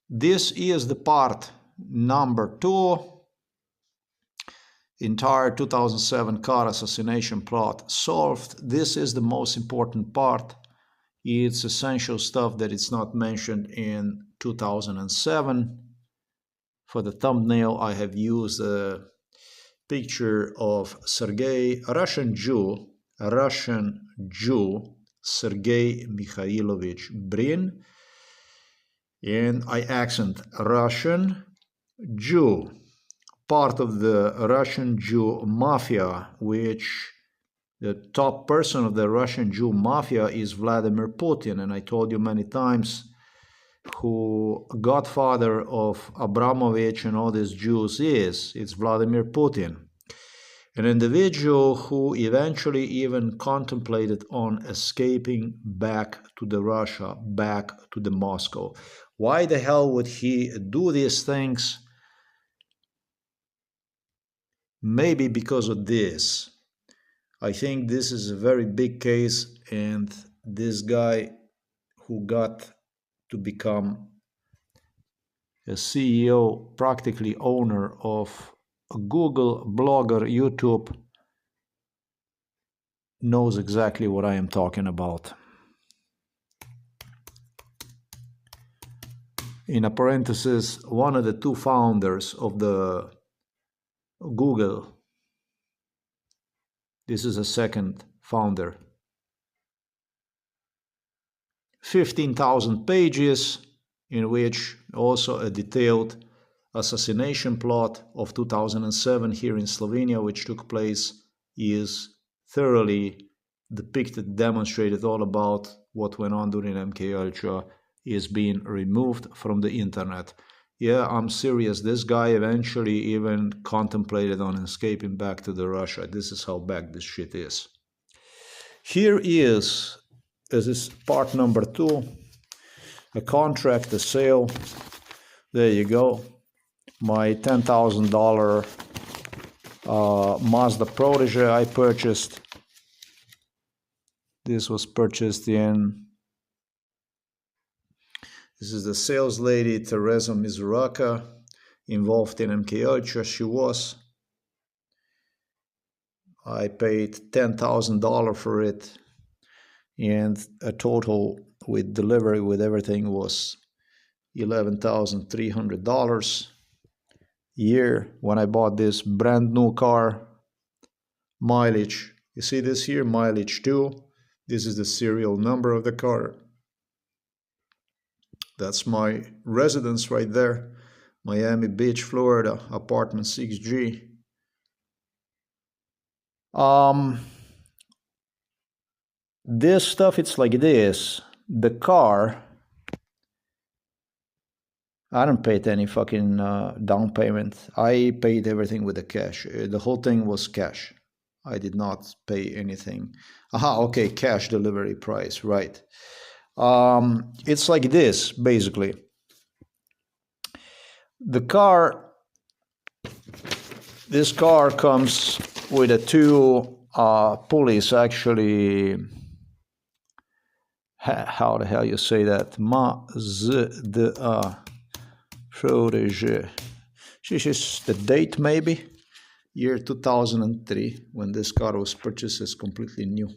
This is the part number 2. Entire 2007 car assassination plot solved. This is the most important part. It's essential stuff that it's not mentioned in 2007. For the thumbnail, I have used a picture of Russian Jew, Sergei Mikhailovich Brin, and I accent Russian Jew, part of the Russian Jew mafia, which the top person of the Russian Jew mafia is Vladimir Putin. And I told you many times who godfather of Abramovich and all these Jews is. It's Vladimir Putin, an individual who eventually even contemplated on escaping back to the Russia, back to the Moscow. Why the hell would he do these things? Maybe because of this. I think this is a very big case, and this guy who got to become a CEO, practically owner of a Google, blogger, YouTube, knows exactly what I am talking about. In a parenthesis, one of the 2 founders of the Google. This is a second founder. 15,000 pages, in which also a detailed assassination plot of 2007 here in Slovenia, which took place, is thoroughly depicted, demonstrated. All about what went on during MK Ultra is being removed from the internet. Yeah, I'm serious. This guy eventually even contemplated on escaping back to the Russia. This is how bad this shit is. Here is, this is part number 2, a contract, a sale. There you go. My $10,000 Mazda protege I purchased. This was purchased in... This is the sales lady, Teresa Mizuraka, involved in MK Ultra. She was. I paid $10,000 for it, and a total with delivery, with everything, was $11,300 a year. When I bought this brand new car, mileage, you see this here, mileage 2. This is the serial number of the car. That's my residence right there, Miami Beach, Florida, apartment 6G. This stuff, it's like this. The car, I don't pay any fucking down payment. I paid everything with the cash. The whole thing was cash. I did not pay anything. Aha, okay, cash delivery price, right. It's like this, basically. The car, this car comes with a 2 pulleys, actually. How the hell you say that? Mazda protege. This is the date, maybe? Year 2003, when this car was purchased, is completely new.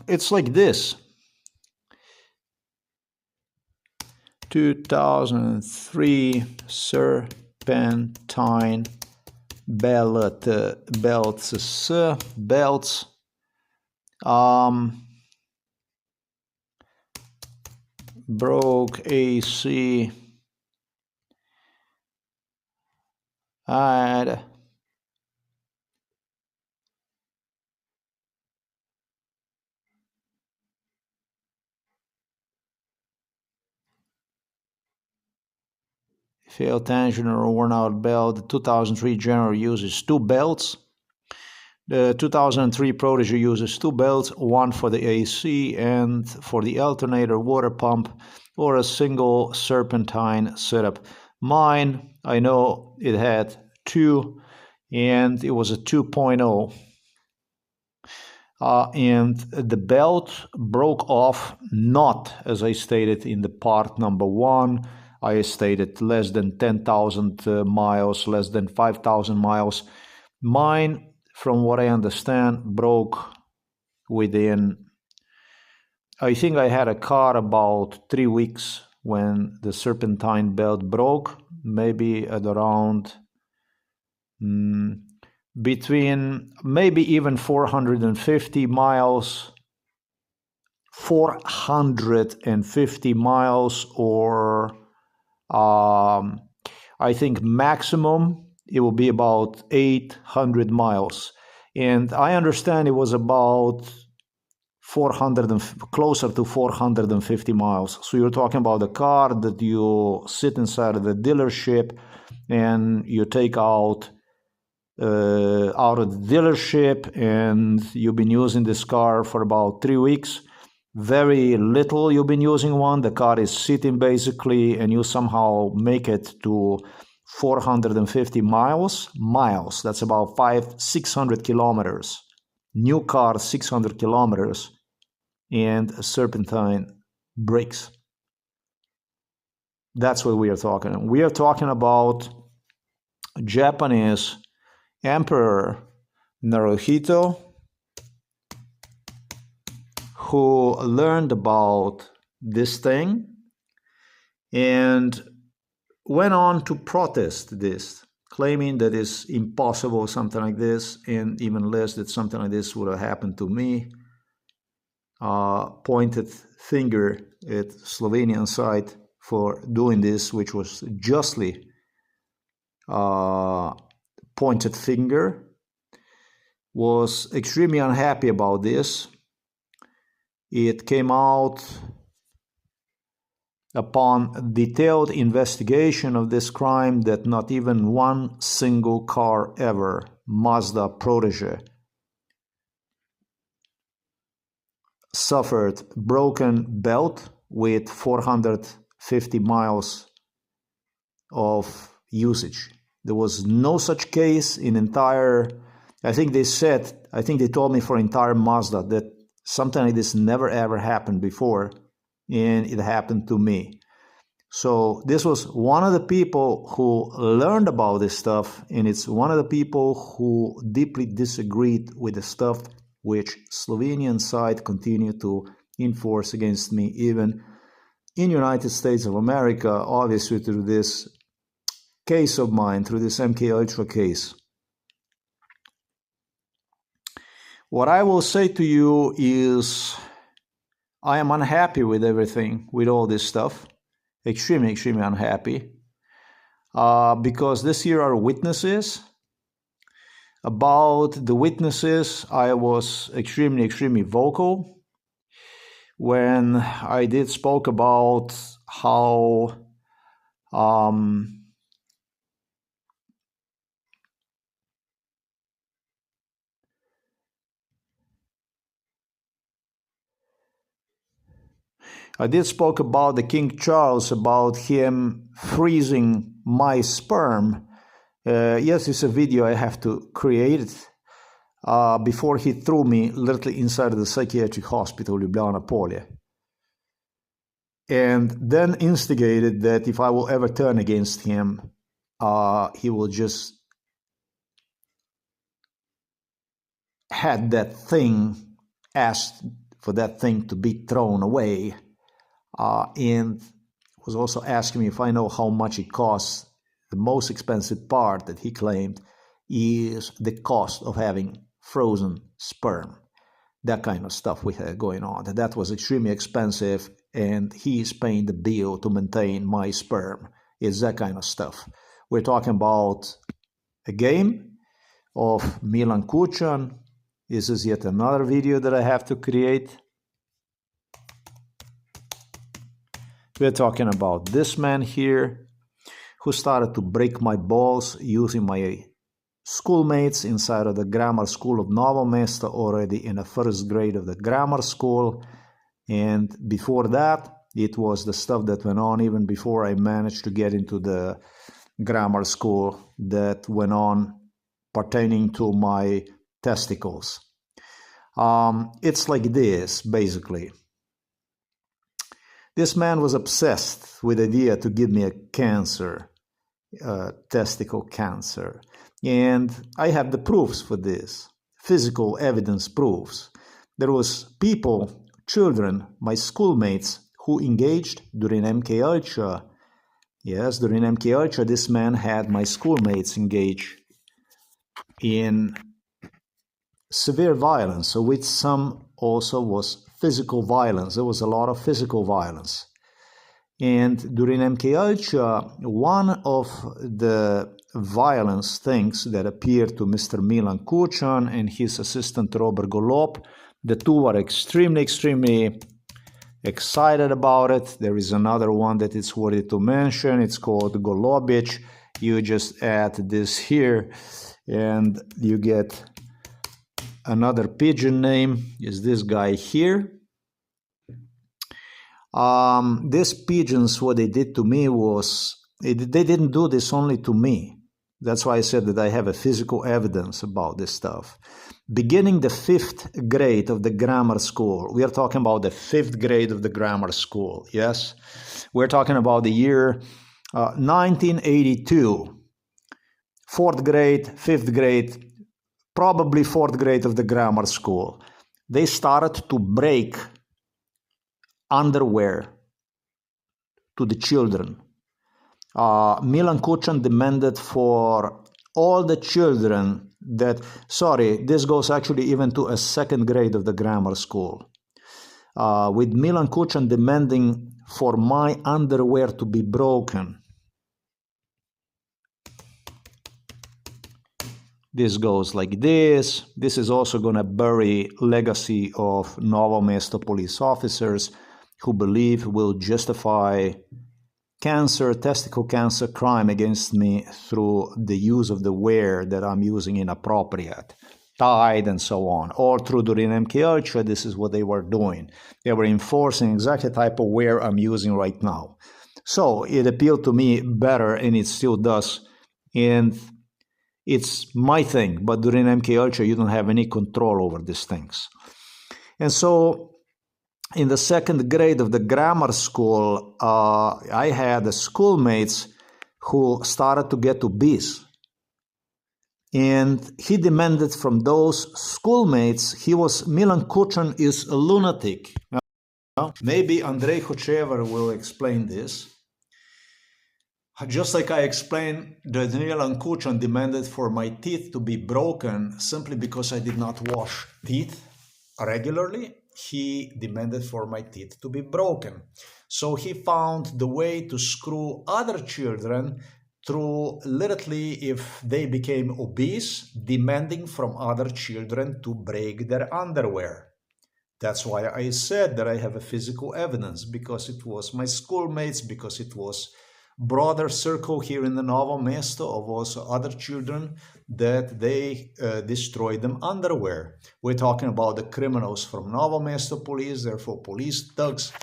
It's like this. 2003 serpentine belts. Broke AC. And failed tension or worn out belt. The 2003 General uses 2 belts. The 2003 Protege uses 2 belts, one for the AC and for the alternator water pump, or a single serpentine setup. Mine, I know it had 2, and it was a 2.0. and the belt broke off, not as I stated in the part number 1. I stated less than 10,000 miles, less than 5,000 miles. Mine, from what I understand, broke within, I think I had a car about 3 weeks when the serpentine belt broke, maybe at around between maybe even 450 miles, 450 miles, or I think maximum it will be about 800 miles. And I understand it was about 400 and closer to 450 miles. So you're talking about a car that you sit inside of the dealership and you take out of the dealership, and you've been using this car for about 3 weeks. Very little you've been using one. The car is sitting basically, and you somehow make it to 450 miles. That's about 600 kilometers. New car, 600 kilometers, and a serpentine breaks. That's what we are talking. We are talking about Japanese Emperor Naruhito, who learned about this thing and went on to protest this, claiming that it's impossible, something like this, and even less that something like this would have happened to me. Pointed finger at Slovenian side for doing this, which was justly pointed finger, was extremely unhappy about this. It came out upon detailed investigation of this crime that not even one single car ever, Mazda protege, suffered broken belt with 450 miles of usage. There was no such case in entire, I think they told me for entire Mazda that something like this never ever happened before, and it happened to me. So this was one of the people who learned about this stuff, and it's one of the people who deeply disagreed with the stuff which Slovenian side continued to enforce against me, even in United States of America, obviously through this case of mine, through this MK Ultra case. What I will say to you is I am unhappy with everything, with all this stuff. Extremely, extremely unhappy. Because this here are witnesses. About the witnesses, I was extremely, extremely vocal when I did spoke about how I did spoke about the King Charles, about him freezing my sperm. Yes, it's a video I have to create before he threw me literally inside of the psychiatric hospital, Ljubljana Polje. And then instigated that if I will ever turn against him, he will just had that thing, asked for that thing to be thrown away. And was also asking me if I know how much it costs. The most expensive part that he claimed is the cost of having frozen sperm. That kind of stuff we had going on. That was extremely expensive, and he is paying the bill to maintain my sperm. It's that kind of stuff. We're talking about a game of Milan Kučan. This is yet another video that I have to create. We're talking about this man here who started to break my balls using my schoolmates inside of the grammar school of Novo Mesto, already in the first grade of the grammar school. And before that, it was the stuff that went on even before I managed to get into the grammar school, that went on pertaining to my testicles. It's like this, basically. This man was obsessed with the idea to give me a cancer, testicle cancer. And I have the proofs for this, physical evidence proofs. There was people, children, my schoolmates, who engaged during MK Ultra. Yes, during MK Ultra, this man had my schoolmates engage in severe violence, so with some also was physical violence. There was a lot of physical violence. And during MK Ultra, one of the violence things that appeared to Mr. Milan Kucan and his assistant Robert Golop, the two were extremely excited about it. There is another one that it's worthy to mention. It's called Golobic. You just add this here and you get another pigeon name, is this guy here. These pigeons, what they did to me was, they didn't do this only to me. That's why I said that I have a physical evidence about this stuff. Beginning the 5th grade of the grammar school, we are talking about the 5th grade of the grammar school, yes? We're talking about the year 1982. 4th grade, 5th grade, probably 4th grade of the grammar school. They started to break underwear to the children. Milan Kucan demanded for all the children that, sorry, this goes actually even to a 2nd grade of the grammar school. With Milan Kucan demanding for my underwear to be broken. This goes like this. This is also going to bury legacy of Novo Mesto police officers who believe will justify cancer, testicle cancer crime against me through the use of the wear that I'm using inappropriate, tied and so on. All through during MK Ultra, this is what they were doing. They were enforcing exactly the type of wear I'm using right now. So it appealed to me better, and it still does. And it's my thing, but during MK Ultra, you don't have any control over these things. And so in the 2nd grade of the grammar school, I had schoolmates who started to get obese. And he demanded from those schoolmates, Milan Kucan is a lunatic. Maybe Andrei Hochevar will explain this. Just like I explained that Milan Kucan demanded for my teeth to be broken simply because I did not wash teeth regularly, he demanded for my teeth to be broken. So he found the way to screw other children through literally, if they became obese, demanding from other children to break their underwear. That's why I said that I have a physical evidence, because it was my schoolmates, because it was broader circle here in the Novo Mesto of also other children that they destroyed them underwear. We're talking about the criminals from Novo Mesto police, therefore police thugs,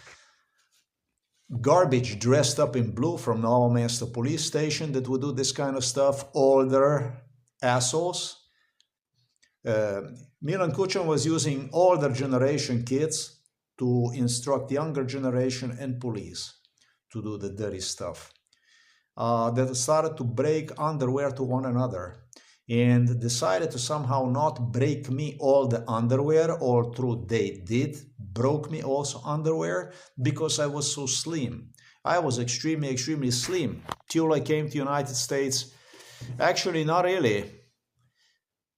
garbage dressed up in blue from Novo Mesto police station that would do this kind of stuff, older assholes. Milan Kucan was using older generation kids to instruct younger generation and police to do the dirty stuff. That started to break underwear to one another and decided to somehow not break me all the underwear, or through they did broke me also underwear, because I was so slim. I was extremely slim till I came to United States. Actually, not really.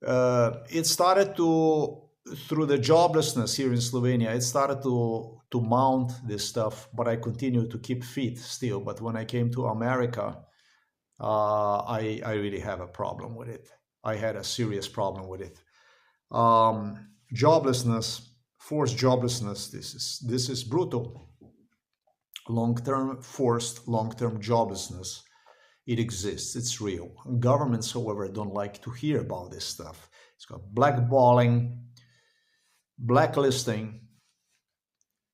It started through the joblessness here in Slovenia, it started to mount this stuff, but I continued to keep fit still. But when I came to America, I really have a problem with it. I had a serious problem with it. Joblessness, forced joblessness, this is brutal. Long-term forced, long-term joblessness, it exists, it's real. Governments, however, don't like to hear about this stuff. It's got blackballing, blacklisting,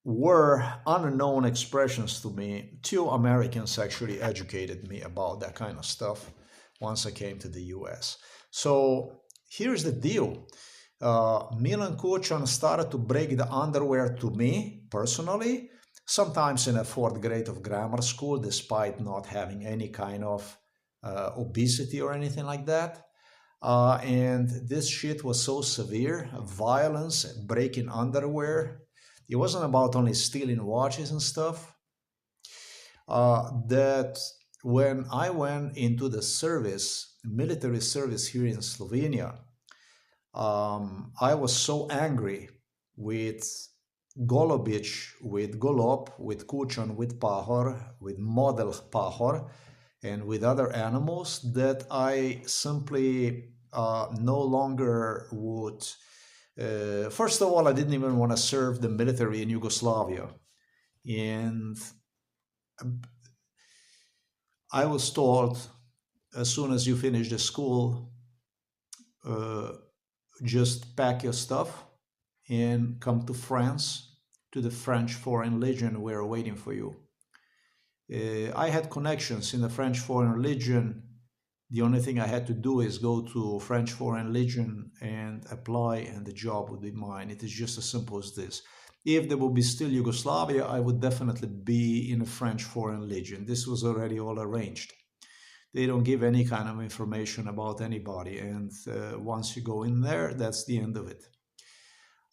were unknown expressions to me till Americans actually educated me about that kind of stuff once I came to the US. So here's the deal. Milan Kucan started to break the underwear to me personally, sometimes in a 4th grade of grammar school, despite not having any kind of obesity or anything like that. And this shit was so severe, violence, breaking underwear. It wasn't about only stealing watches and stuff. That when I went into the service, military service here in Slovenia, I was so angry with Golobic, with Golob, with Kucan, with Pahor, with Model Pahor, and with other animals that I simply no longer would. First of all, I didn't even want to serve the military in Yugoslavia. And I was told, as soon as you finish the school, just pack your stuff and come to France, to the French Foreign Legion. We're waiting for you. I had connections in the French Foreign Legion. The only thing I had to do is go to French Foreign Legion and apply, and the job would be mine. It is just as simple as this. If there would be still Yugoslavia, I would definitely be in the French Foreign Legion. This was already all arranged. They don't give any kind of information about anybody, and once you go in there, that's the end of it.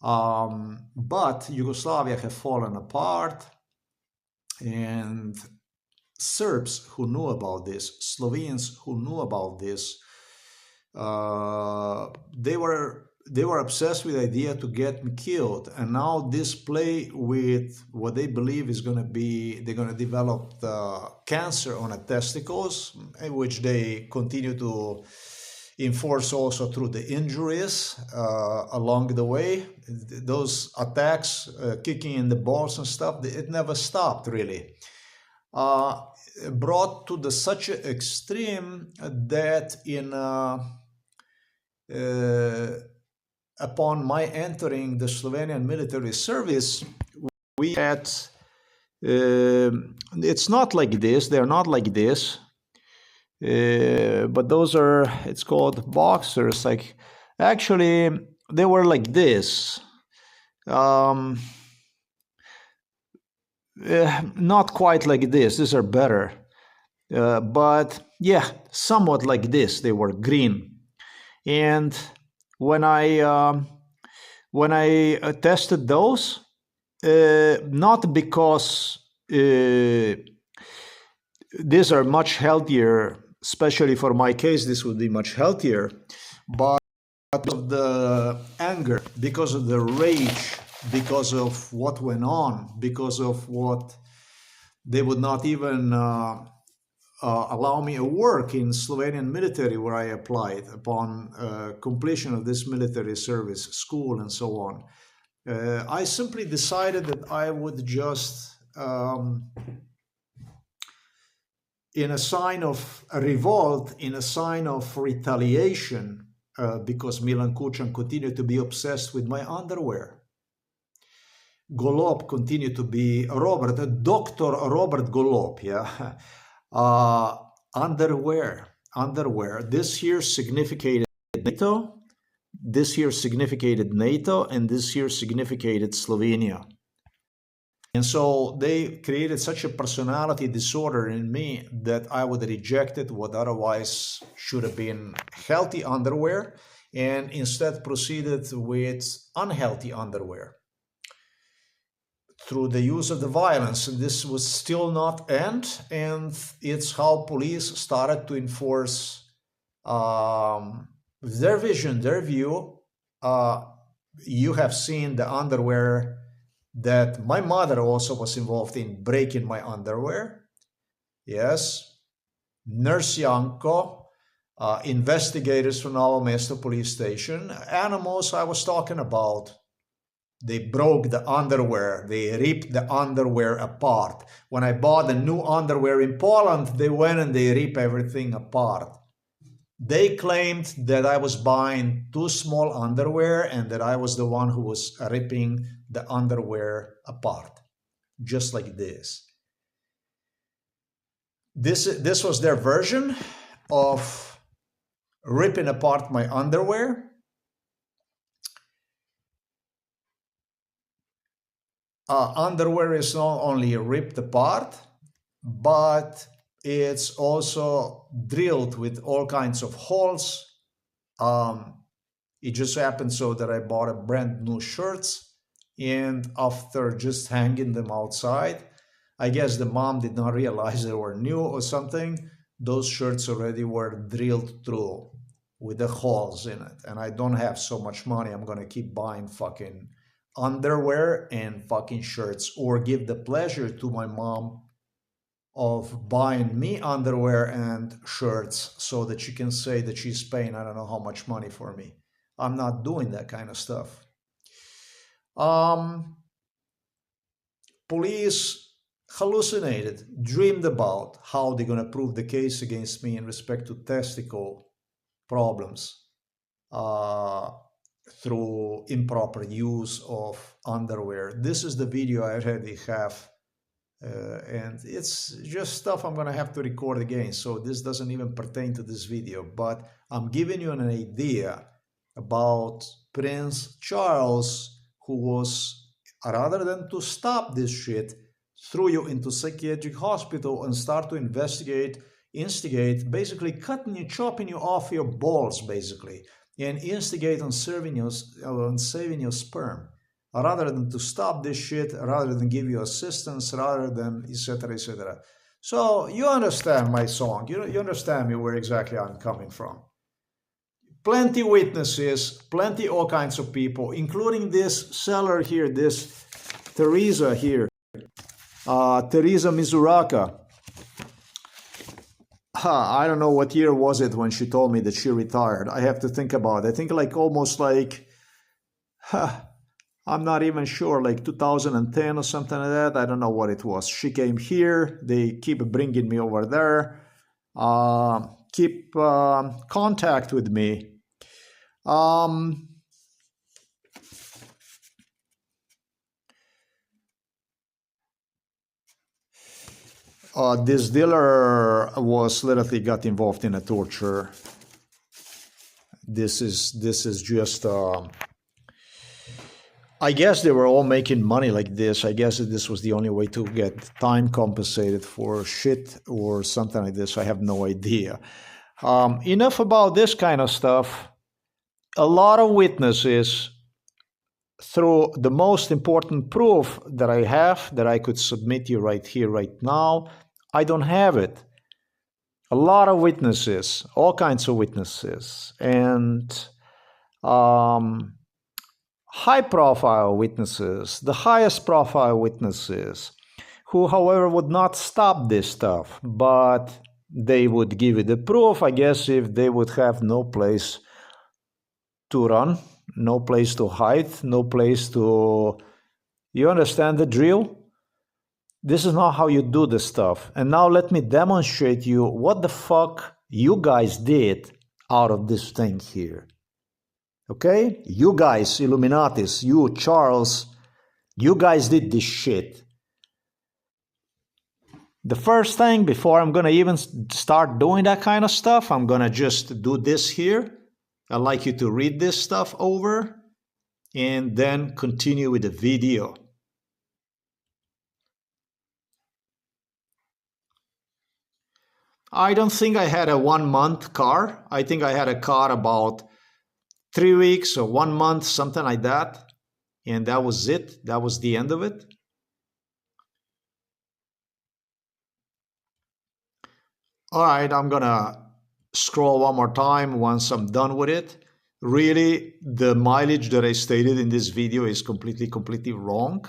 But Yugoslavia had fallen apart, and Serbs who knew about this, Slovenes who knew about this, they were obsessed with the idea to get me killed. And now this play with what they believe is going to be, they're going to develop the cancer on the testicles, which they continue to enforce also through the injuries along the way. Those attacks, kicking in the balls and stuff, it never stopped really. Brought to such an extreme that upon my entering the Slovenian military service, we had, it's not like this, they're not like this, but those are, it's called boxers, like, actually, they were like this. Not quite like this, these are better, but yeah, somewhat like this. They were green. And when I tested those, not because these are much healthier, especially for my case, this would be much healthier, but of the anger, because of the rage, because of what went on, because of what they would not even allow me to work in Slovenian military where I applied upon completion of this military service school and so on. I simply decided that I would just, in a sign of revolt, in a sign of retaliation, because Milan Kucan continued to be obsessed with my underwear. Golob continued to be Dr. Robert Golob, yeah. Underwear. This here significated NATO, this here significated NATO, and this here significated Slovenia. And so they created such a personality disorder in me that I would have rejected what otherwise should have been healthy underwear and instead proceeded with unhealthy underwear through the use of the violence. And this would still not end, and it's how police started to enforce their vision, their view. You have seen the underwear that my mother also was involved in breaking my underwear. Yes. Nurse Yanko, investigators from our Mesto police station, animals I was talking about. They broke the underwear. They ripped the underwear apart. When I bought the new underwear in Poland, they went and they ripped everything apart. They claimed that I was buying too small underwear and that I was the one who was ripping the underwear apart, just like this. This was their version of ripping apart my underwear. Underwear is not only ripped apart, but it's also drilled with all kinds of holes. It just happened so that I bought a brand new shirts, and after just hanging them outside, I guess the mom did not realize they were new or something. Those shirts already were drilled through with the holes in it. And I don't have so much money. I'm going to keep buying fucking underwear and fucking shirts, or give the pleasure to my mom of buying me underwear and shirts so that she can say that she's paying I don't know how much money for me. I'm not doing that kind of stuff. Police hallucinated, dreamed about how they're going to prove the case against me in respect to testicle problems through improper use of underwear. This is the video I already have, and it's just stuff I'm going to have to record again, so this doesn't even pertain to this video, but I'm giving you an idea about Prince Charles, who was, rather than to stop this shit, threw you into psychiatric hospital and start to instigate, basically cutting you, chopping you off your balls, basically, and instigate on saving your sperm, rather than to stop this shit, rather than give you assistance, rather than etc., etc. So you understand my song, you understand me where exactly I'm coming from. Plenty witnesses, plenty all kinds of people, including this seller here, this Teresa here, Teresa Mizuraka. I don't know what year was it when she told me that she retired. I have to think about it. I think like almost like, I'm not even sure, like 2010 or something like that. I don't know what it was. She came here. They keep bringing me over there. Keep contact with me. This dealer was literally got involved in a torture. This is just I guess they were all making money like this. I guess this was the only way to get time compensated for shit or something like this. I have no idea. Enough about this kind of stuff. A lot of witnesses, through the most important proof that I have, that I could submit you right here, right now, I don't have it. A lot of witnesses, all kinds of witnesses, and high-profile witnesses, the highest profile witnesses, who, however, would not stop this stuff, but they would give you the proof, I guess, if they would have no place to run, no place to hide, no place to... You understand the drill? This is not how you do this stuff. And now let me demonstrate you what the fuck you guys did out of this thing here. Okay? You guys, Illuminatis, you, Charles, you guys did this shit. The first thing, before I'm gonna even start doing that kind of stuff, I'm gonna just do this here. I'd like you to read this stuff over and then continue with the video. I don't think I had a 1 month car. I think I had a car about 3 weeks or 1 month, something like that. And that was it. That was the end of it. All right, I'm gonna scroll one more time once I'm done with it. Really, the mileage that I stated in this video is completely wrong.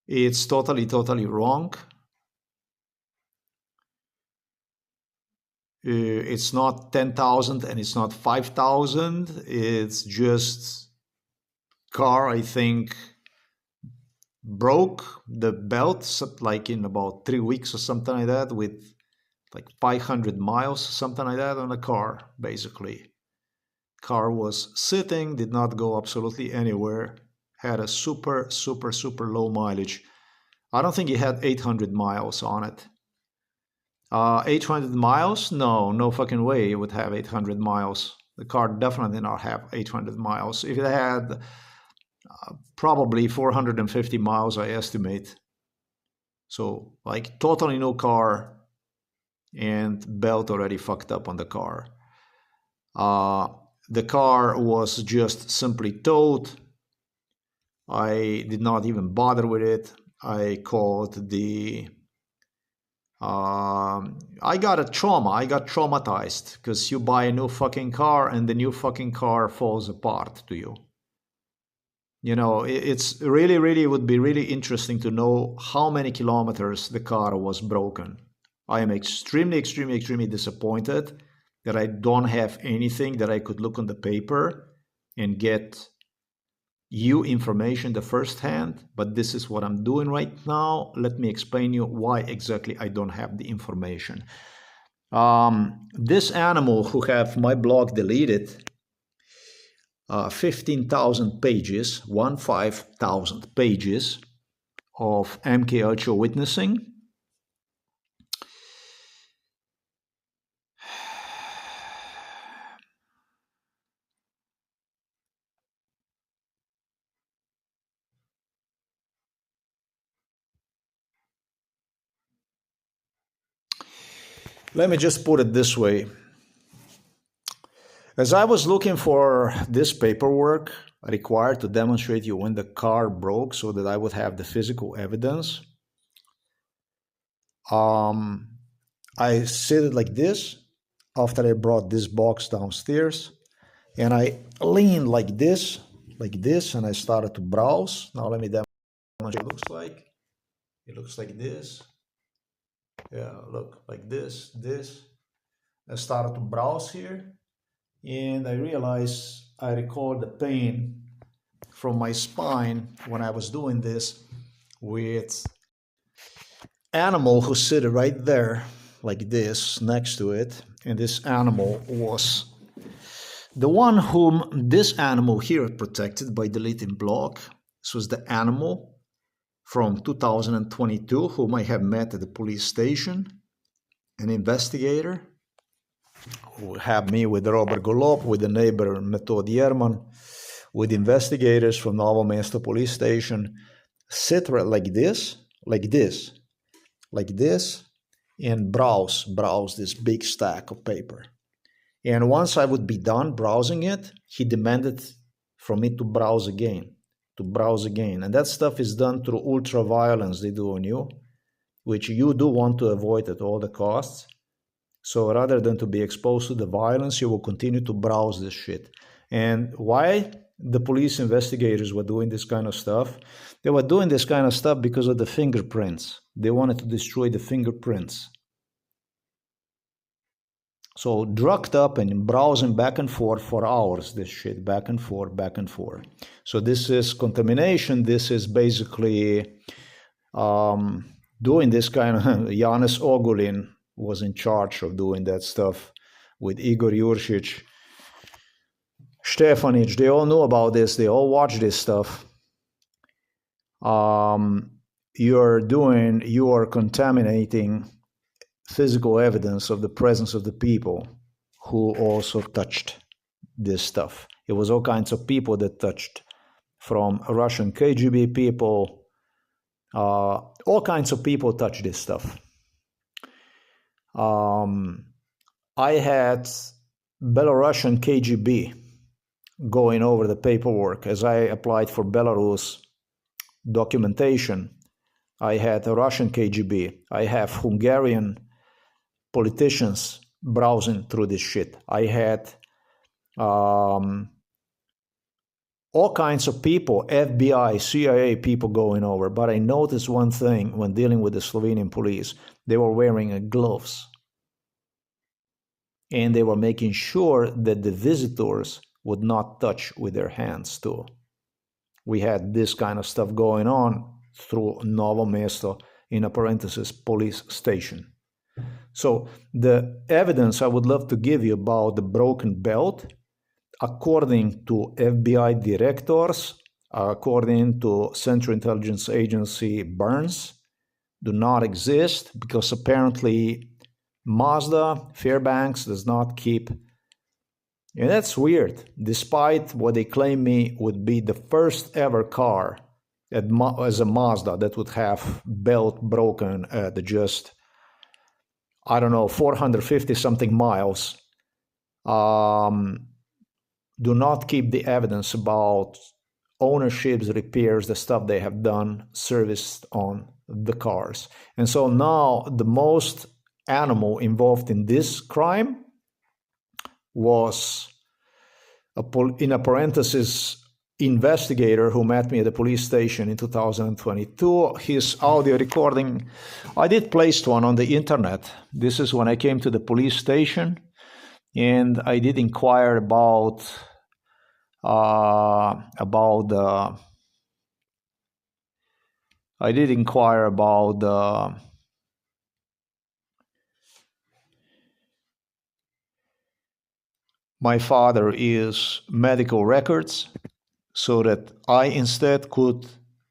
It's totally wrong. It's not 10,000 and it's not 5,000. It's just car, I think, broke the belt like in about 3 weeks or something like that, with like 500 miles, something like that on the car, basically. Car was sitting, did not go absolutely anywhere, had a super low mileage. I don't think it had 800 miles on it. 800 miles? No fucking way it would have 800 miles. The car definitely did not have 800 miles. If it had probably 450 miles, I estimate. So like totally new car, and belt already fucked up on the car. The car was just simply towed. I did not even bother with it. I called the I got a trauma. I got traumatized because you buy a new fucking car and the new fucking car falls apart to you. You know, it's really would be really interesting to know how many kilometers the car was broken. I am extremely disappointed that I don't have anything that I could look on the paper and get you information the first hand, but this is what I'm doing right now. Let me explain you why exactly I don't have the information. This animal who have my blog deleted, 15,000 pages, 15,000 pages of MK Ultra witnessing. Let me just put it this way. As I was looking for this paperwork required to demonstrate you when the car broke so that I would have the physical evidence, I sit like this after I brought this box downstairs, and I leaned like this, and I started to browse. Now let me demonstrate what it looks like. It looks like this. Yeah, look, like this. I started to browse here, and I realized I record the pain from my spine when I was doing this with animal who sit right there like this next to it, and this animal was the one whom this animal here protected by deleting block. This was the animal from 2022 whom I have met at the police station, an investigator who had me with Robert Golop, with the neighbor Method Yerman, with investigators from Novo Mesto police station, sit right like this, and browse this big stack of paper. And once I would be done browsing it, he demanded from me to browse again. And that stuff is done through ultra-violence they do on you, which you do want to avoid at all the costs. So rather than to be exposed to the violence, you will continue to browse this shit. And why the police investigators were doing this kind of stuff? They were doing this kind of stuff because of the fingerprints. They wanted to destroy the fingerprints. So drugged up and browsing back and forth for hours, this shit, back and forth. So this is contamination. This is basically doing this kind of, Janis Ogulin was in charge of doing that stuff with Igor Jurčić, Stefanic. They all knew about this. They all watched this stuff. You are contaminating physical evidence of the presence of the people who also touched this stuff. It was all kinds of people that touched, from Russian KGB people, all kinds of people touched this stuff. I had Belarusian KGB going over the paperwork as I applied for Belarus documentation. I had a Russian KGB. I have Hungarian politicians browsing through this shit. I had all kinds of people, FBI, CIA people going over. But I noticed one thing when dealing with the Slovenian police. They were wearing gloves. And they were making sure that the visitors would not touch with their hands too. We had this kind of stuff going on through Novo Mesto, in a parenthesis, police station. So the evidence I would love to give you about the broken belt, according to FBI directors, according to Central Intelligence Agency Burns, do not exist, because apparently Mazda, Fairbanks does not keep And that's weird, despite what they claim me would be the first ever car as a Mazda that would have belt broken at just, I don't know, 450 something miles. Do not keep the evidence about ownerships, repairs, the stuff they have done, serviced on the cars. And so now the most animal involved in this crime was, in a parenthesis, investigator who met me at the police station in 2022. His audio recording, I did place one on the internet. This is when I came to the police station, and I did inquire about my father's medical records, so that I instead could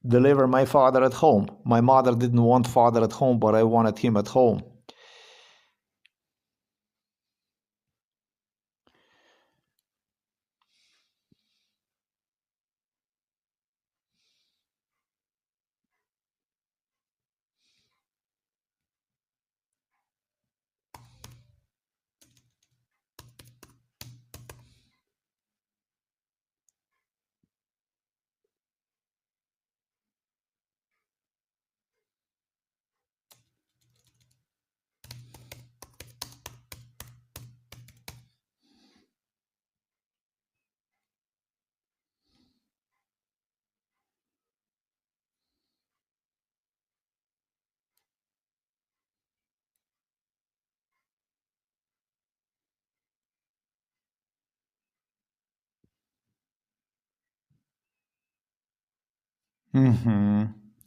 deliver my father at home. My mother didn't want father at home, but I wanted him at home.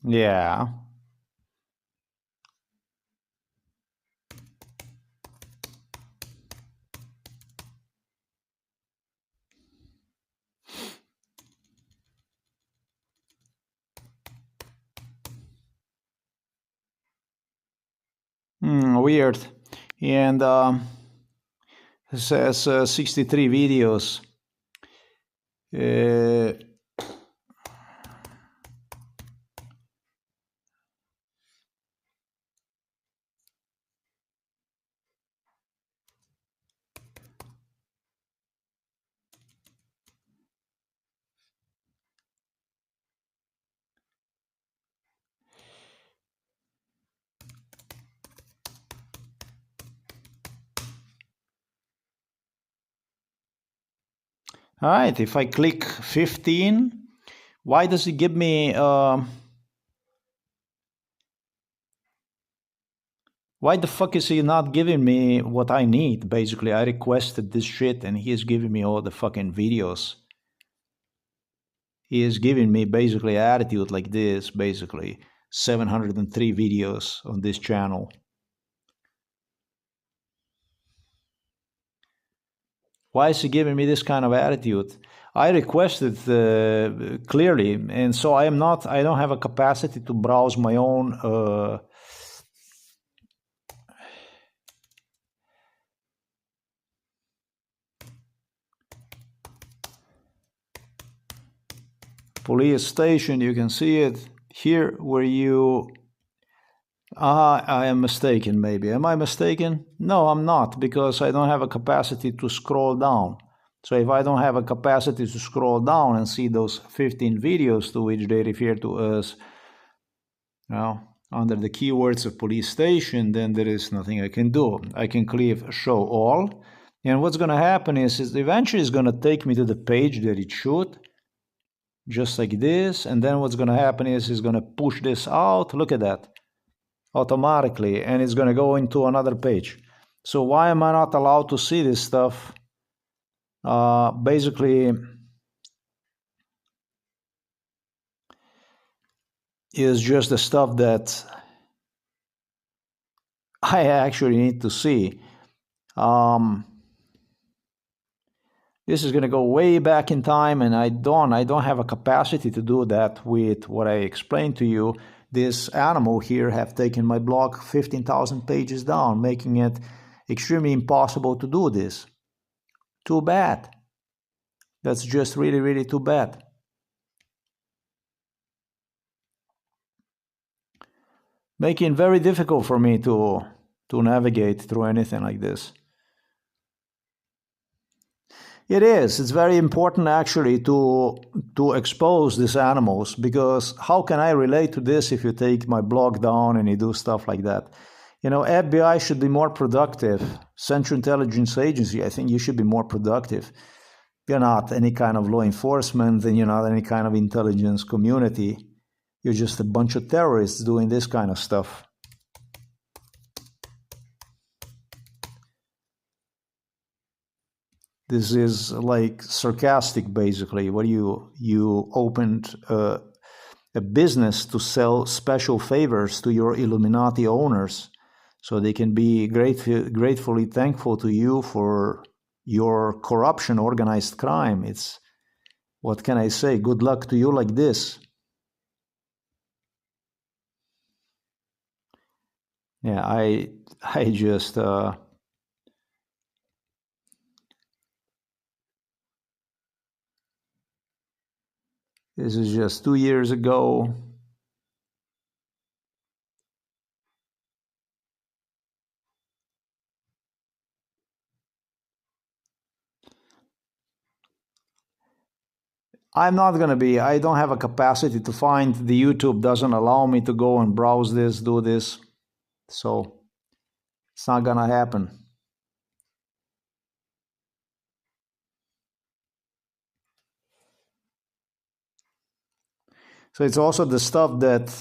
Yeah. Weird. And it says 63 videos. All right, if I click 15, why does it give me, why the fuck is he not giving me what I need? Basically, I requested this shit and he is giving me all the fucking videos. He is giving me basically attitude like this, basically 703 videos on this channel. Why is he giving me this kind of attitude? I requested clearly, and so I don't have a capacity to browse my own police station. You can see it here where you... I am mistaken, maybe. Am I mistaken? No, I'm not, because I don't have a capacity to scroll down. So if I don't have a capacity to scroll down and see those 15 videos to which they refer to as, under the keywords of police station, then there is nothing I can do. I can click show all, and what's going to happen is eventually it's going to take me to the page that it should, just like this, and then what's going to happen is it's going to push this out. Look at that. Automatically, and it's going to go into another page. So why am I not allowed to see this stuff? Basically, is just the stuff that I actually need to see. This is going to go way back in time, and I don't have a capacity to do that with what I explained to you. This animal here have taken my blog 15,000 pages down, making it extremely impossible to do this. Too bad. That's just really, really too bad. Making it very difficult for me to navigate through anything like this. It is. It's very important actually to expose these animals, because how can I relate to this if you take my blog down and you do stuff like that? You know, FBI should be more productive. Central Intelligence Agency, I think you should be more productive. You're not any kind of law enforcement, and you're not any kind of intelligence community. You're just a bunch of terrorists doing this kind of stuff. This is like sarcastic, basically. What you opened a business to sell special favors to your Illuminati owners, so they can be gratefully thankful to you for your corruption, organized crime. It's, what can I say? Good luck to you like this. Yeah, I just this is just 2 years ago. I'm not going to be, I don't have a capacity to find, the YouTube doesn't allow me to go and browse this, do this. So it's not going to happen. So it's also the stuff that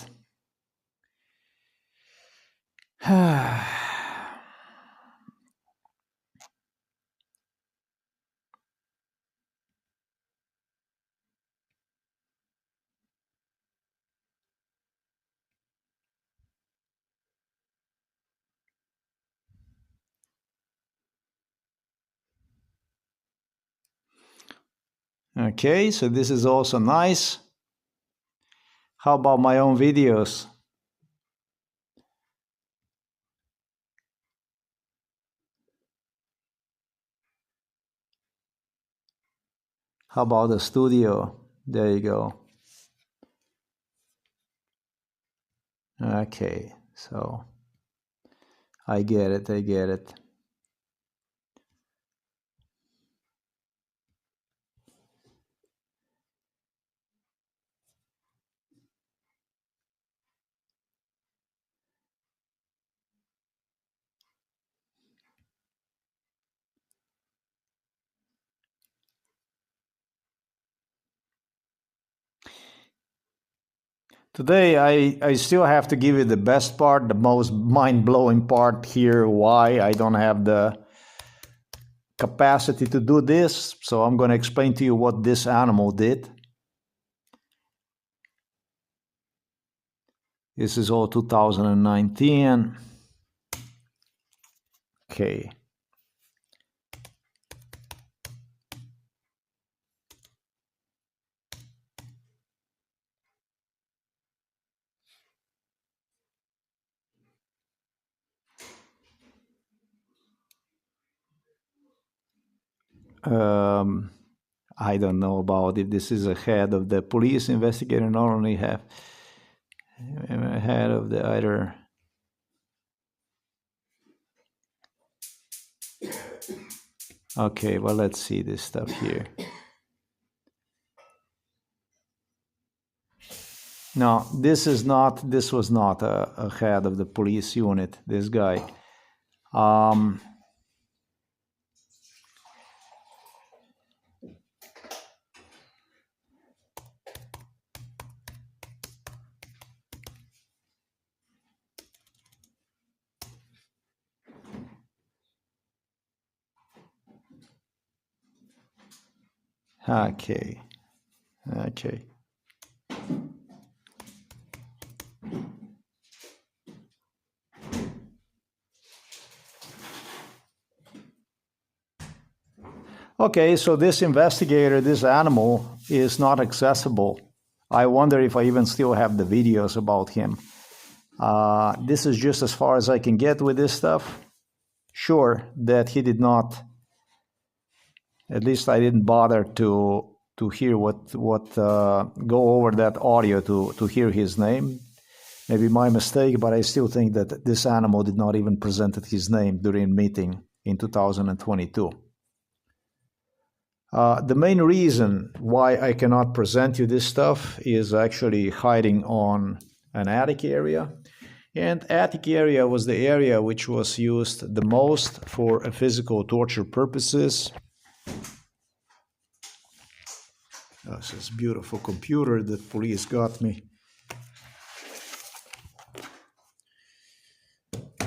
okay, so this is also nice. How about my own videos? How about the studio? There you go. Okay, so I get it, I get it. Today, I still have to give you the best part, the most mind-blowing part here, why I don't have the capacity to do this. So I'm going to explain to you what this animal did. This is all 2019. Okay. I don't know about if this is a head of the police investigator, not only have a head of the other. Okay, well, let's see this stuff here. No, this was not a head of the police unit, this guy. Okay. Okay, so this investigator, this animal, is not accessible. I wonder if I even still have the videos about him. This is just as far as I can get with this stuff. Sure that he did not At least I didn't bother to hear go over that audio to hear his name. Maybe my mistake, but I still think that this animal did not even present his name during meeting in 2022. The main reason why I cannot present you this stuff is actually hiding on an attic area. And attic area was the area which was used the most for physical torture purposes. This is a beautiful computer that police got me.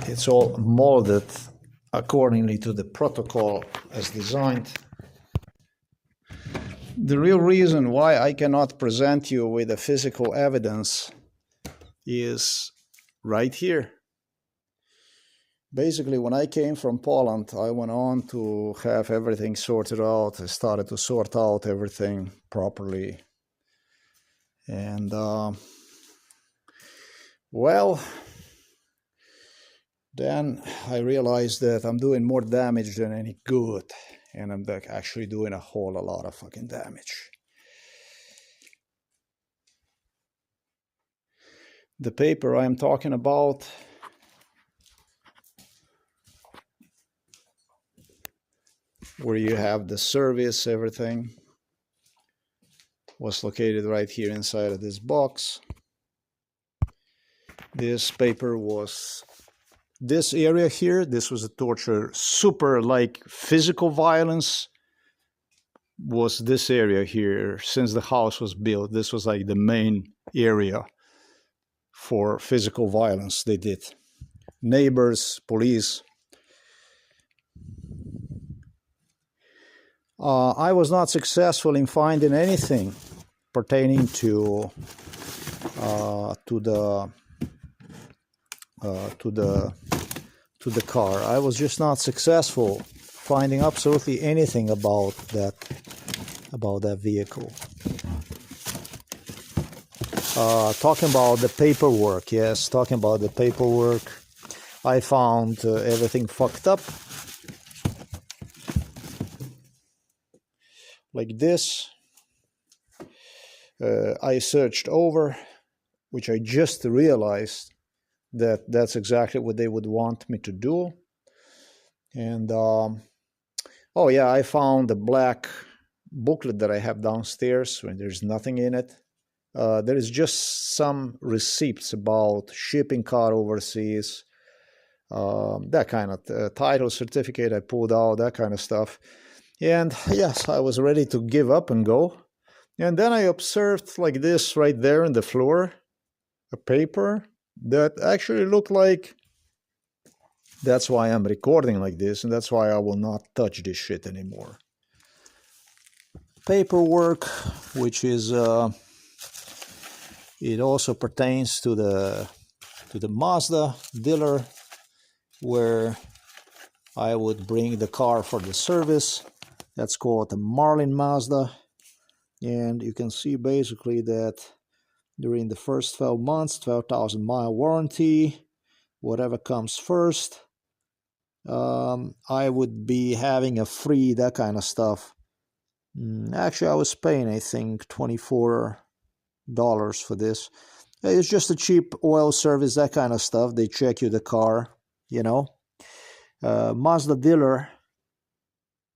It's all molded accordingly to the protocol as designed. The real reason why I cannot present you with the physical evidence is right here. Basically, when I came from Poland, I went on to have everything sorted out. I started to sort out everything properly. And, well, then I realized that I'm doing more damage than any good. And I'm actually doing a whole lot of fucking damage. The paper I'm talking about where you have the service, everything was located right here inside of this box. This paper was this area here. This was a torture, super like physical violence was this area here. Since the house was built, this was like the main area for physical violence they did. Neighbors, police. I was not successful in finding anything pertaining to the car. I was just not successful finding absolutely anything about that vehicle. Talking about the paperwork, yes, talking about the paperwork, I found everything fucked up. Like this. I searched over, which I just realized that that's exactly what they would want me to do. And, oh yeah, I found the black booklet that I have downstairs when there's nothing in it. There is just some receipts about shipping car overseas, that kind of title certificate I pulled out, that kind of stuff. And yes, I was ready to give up and go. And then I observed like this right there on the floor, a paper that actually looked like, that's why I'm recording like this, and that's why I will not touch this shit anymore. Paperwork, which is, it also pertains to the Mazda dealer, where I would bring the car for the service. That's called the Marlin Mazda. And you can see basically that during the first 12 months, 12,000 mile warranty, whatever comes first, I would be having a free, that kind of stuff. Actually, I was paying, I think, $24 for this. It's just a cheap oil service, that kind of stuff. They check you the car, you know. Mazda dealer,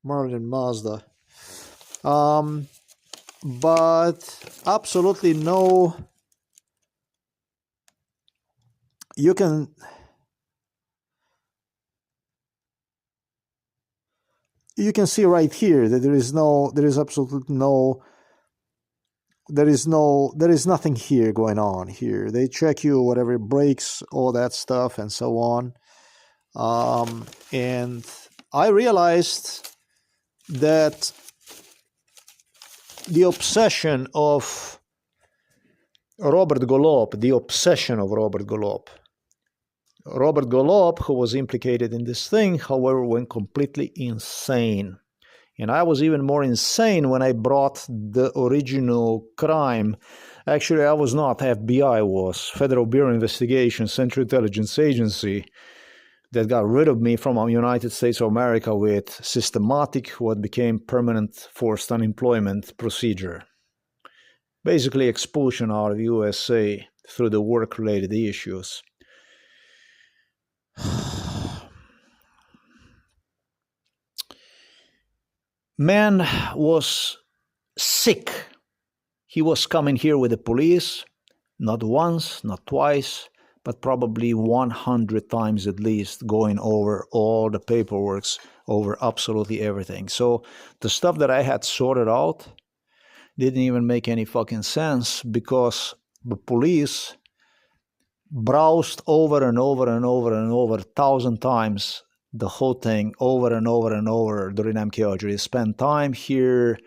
Marlin Mazda. But absolutely no, you can see right here that there is nothing here going on here. They check you, whatever breaks, all that stuff and so on. And I realized that the obsession of Robert Golob, Robert Golob, who was implicated in this thing, however, went completely insane. And I was even more insane when I brought the original crime. Actually, I was not. FBI was. Federal Bureau of Investigation, Central Intelligence Agency. that got rid of me from the United States of America with systematic, what became permanent forced unemployment procedure. Basically expulsion out of USA through the work-related issues. Man was sick. He was coming here with the police, not once, not twice, but probably 100 times at least, going over all the paperwork, over absolutely everything. So the stuff that I had sorted out didn't even make any fucking sense, because the police browsed over and over and over and over 1,000 times the whole thing, over and over and over during MKO. They spent time here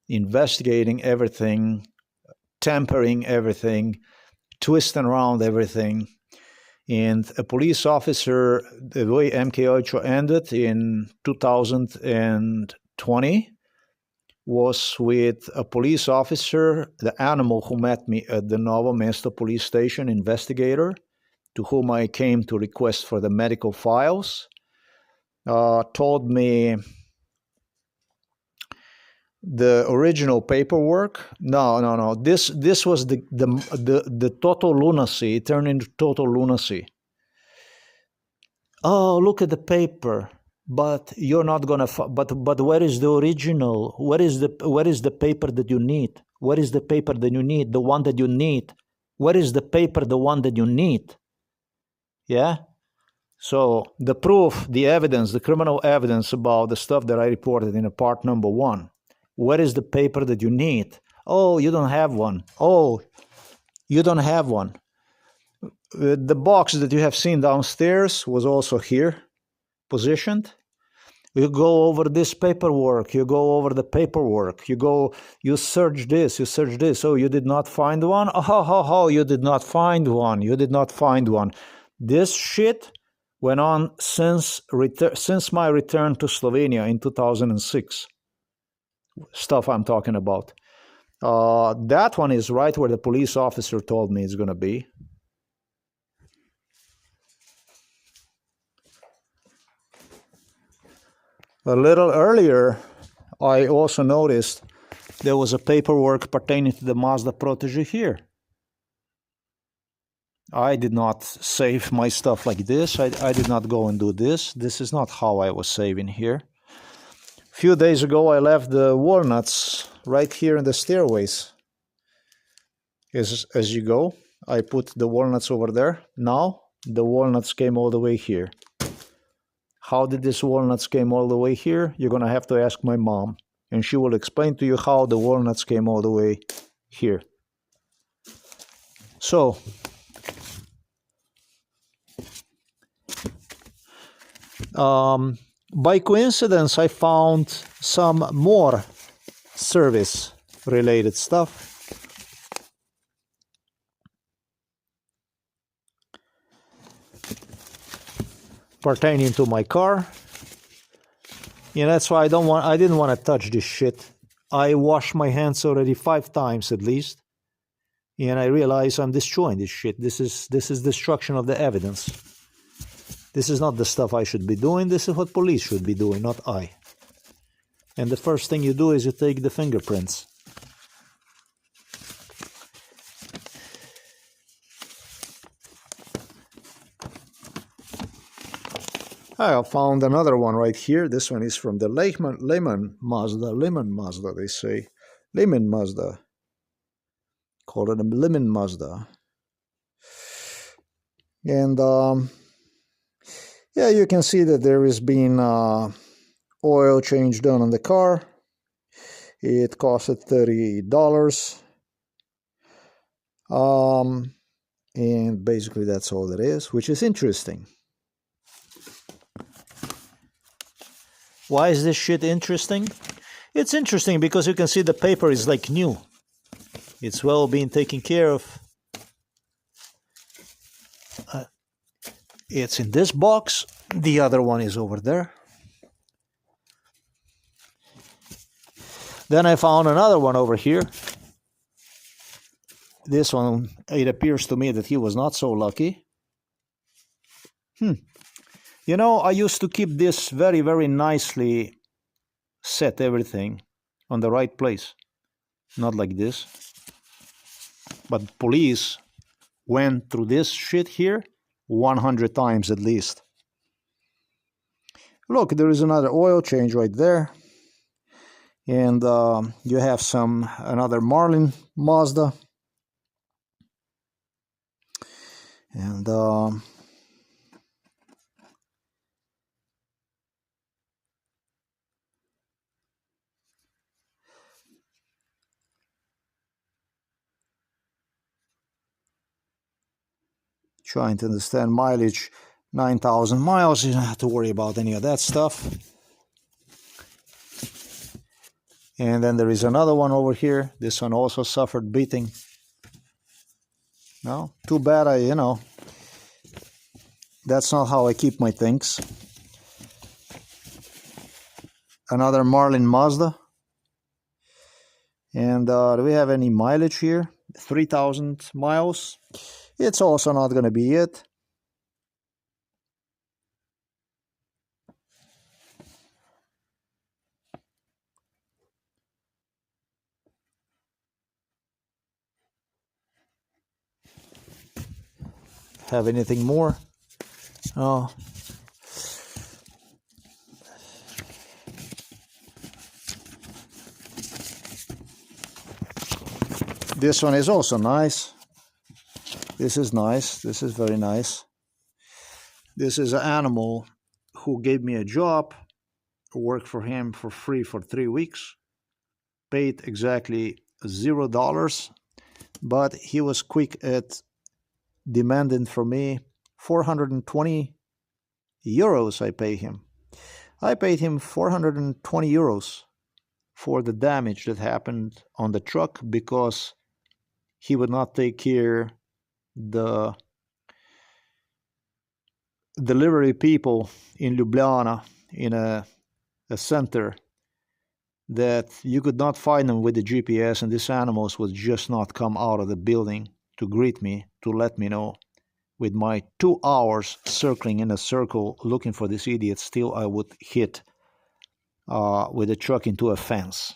investigating everything, tampering everything, twisting around everything. And a police officer, the way MKO ended in 2020 was with a police officer, the animal who met me at the Novo Mesto police station, investigator, to whom I came to request for the medical files, told me the original paperwork. No. This was the total lunacy. It turned into total lunacy. Oh, look at the paper, but you're not gonna. But where is the original? Where is the paper that you need? Where is the paper that you need? The one that you need. Where is the paper? The one that you need. Yeah. So the proof, the evidence, the criminal evidence about the stuff that I reported in part number 1. Where is the paper that you need? Oh, you don't have one. Oh, you don't have one. The box that you have seen downstairs was also here, positioned. You go over this paperwork. You go over the paperwork. You search this. You search this. Oh, you did not find one? Oh, you did not find one. You did not find one. This shit went on since my return to Slovenia in 2006. Stuff I'm talking about. That one is right where the police officer told me it's going to be. A little earlier, I also noticed there was a paperwork pertaining to the Mazda protege here. I did not save my stuff like this. I did not go and do this. This is not how I was saving here. A few days ago, I left the walnuts right here in the stairways. As you go, I put the walnuts over there. Now, the walnuts came all the way here. How did these walnuts came all the way here? You're going to have to ask my mom, and she will explain to you how the walnuts came all the way here. So, by coincidence, I found some more service-related stuff. Pertaining to my car. Yeah, that's why I didn't want to touch this shit. I washed my hands already 5 times at least. And I realize I'm destroying this shit. This is destruction of the evidence. This is not the stuff I should be doing. This is what police should be doing, not I. And the first thing you do is you take the fingerprints. I found another one right here. This one is from the Lemon Mazda, they say. Lemon Mazda. Call it a Lemon Mazda. And yeah, you can see that there has been oil change done on the car. It costed $30. And basically that's all it is, which is interesting. Why is this shit interesting? It's interesting because you can see the paper is like new. It's well being taken care of. It's in this box. The other one is over there. Then I found another one over here. This one, it appears to me that he was not so lucky. You know, I used to keep this very, very nicely, set everything on the right place. Not like this. But police went through this shit here 100 times at least. Look, there is another oil change right there. And you have another Marlin Mazda. And trying to understand mileage, 9,000 miles. You don't have to worry about any of that stuff. And then there is another one over here. This one also suffered beating. No, too bad that's not how I keep my things. Another Marlin Mazda. And do we have any mileage here? 3,000 miles. It's also not going to be it. Have anything more? Oh. This one is also nice. This is nice. This is very nice. This is an animal who gave me a job. Worked for him for free for 3 weeks. Paid exactly $0. But he was quick at demanding from me 420 euros. I paid him 420 euros for the damage that happened on the truck because he would not take care the delivery people in Ljubljana, in a center that you could not find them with the GPS, and these animals would just not come out of the building to greet me, to let me know. With my 2 hours circling in a circle looking for this idiot, still I would hit with the truck into a fence.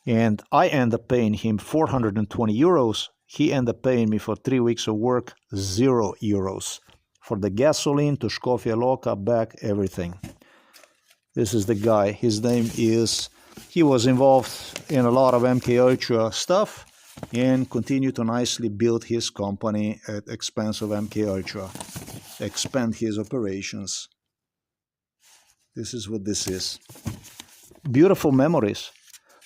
And I end up paying him 420 euros. He ended up paying me for 3 weeks of work, 0 euros. For the gasoline, to Škofja Loka, back, everything. This is the guy. His name is... He was involved in a lot of MK Ultra stuff and continued to nicely build his company at expense of MK Ultra. Expand his operations. This is what this is. Beautiful memories.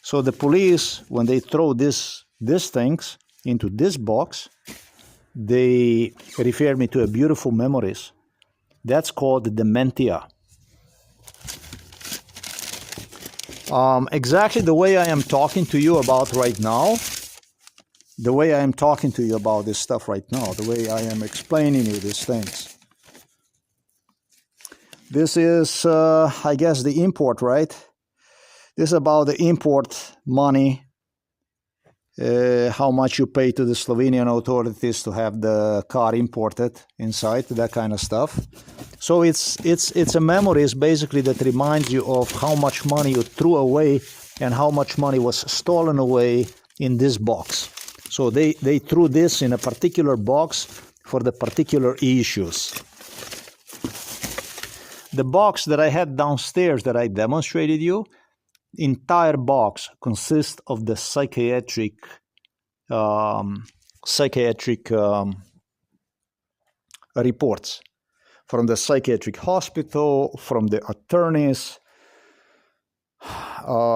So the police, when they throw these things into this box, they refer me to a beautiful memories. That's called dementia. Exactly the way I am talking to you about right now, the way I am talking to you about this stuff right now, the way I am explaining you these things. This is, I guess, the import, right? This is about the import money, how much you pay to the Slovenian authorities to have the car imported inside, that kind of stuff. So it's a memories basically that reminds you of how much money you threw away and how much money was stolen away in this box. So they threw this in a particular box for the particular issues. The box that I had downstairs that I demonstrated you, entire box consists of the psychiatric reports from the psychiatric hospital, from the attorneys,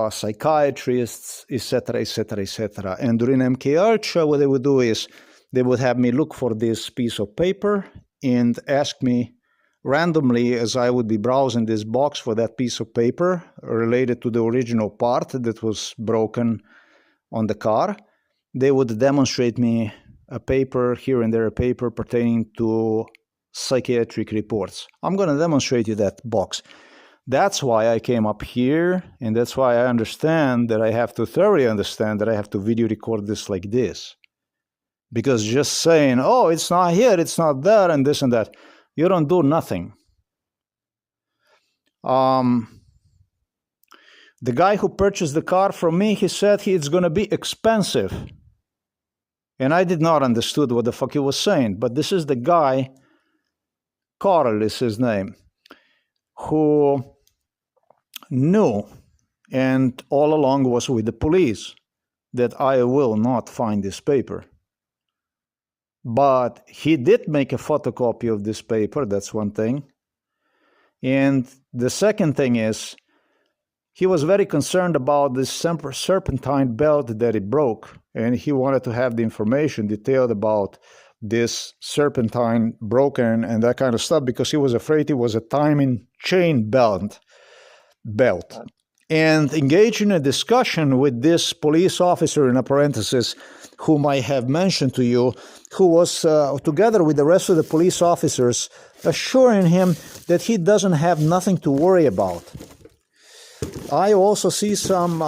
psychiatrists, etc., etc., etc. And during MK Ultra, what they would do is they would have me look for this piece of paper and ask me randomly, as I would be browsing this box for that piece of paper related to the original part that was broken on the car, they would demonstrate me a paper, here and there a paper pertaining to psychiatric reports. I'm going to demonstrate you that box. That's why I came up here, and that's why I understand that I have to thoroughly understand that I have to video record this like this. Because just saying, oh, it's not here, it's not there, and this and that, you don't do nothing. The guy who purchased the car from me, he said it's going to be expensive. And I did not understood what the fuck he was saying. But this is the guy, Carl is his name, who knew and all along was with the police that I will not find this paper. But he did make a photocopy of this paper, that's one thing. And the second thing is, he was very concerned about this serpentine belt that he broke, and he wanted to have the information detailed about this serpentine broken and that kind of stuff, because he was afraid it was a timing chain belt. And engaged in a discussion with this police officer, in parentheses, whom I have mentioned to you, who was together with the rest of the police officers, assuring him that he doesn't have nothing to worry about. I also see some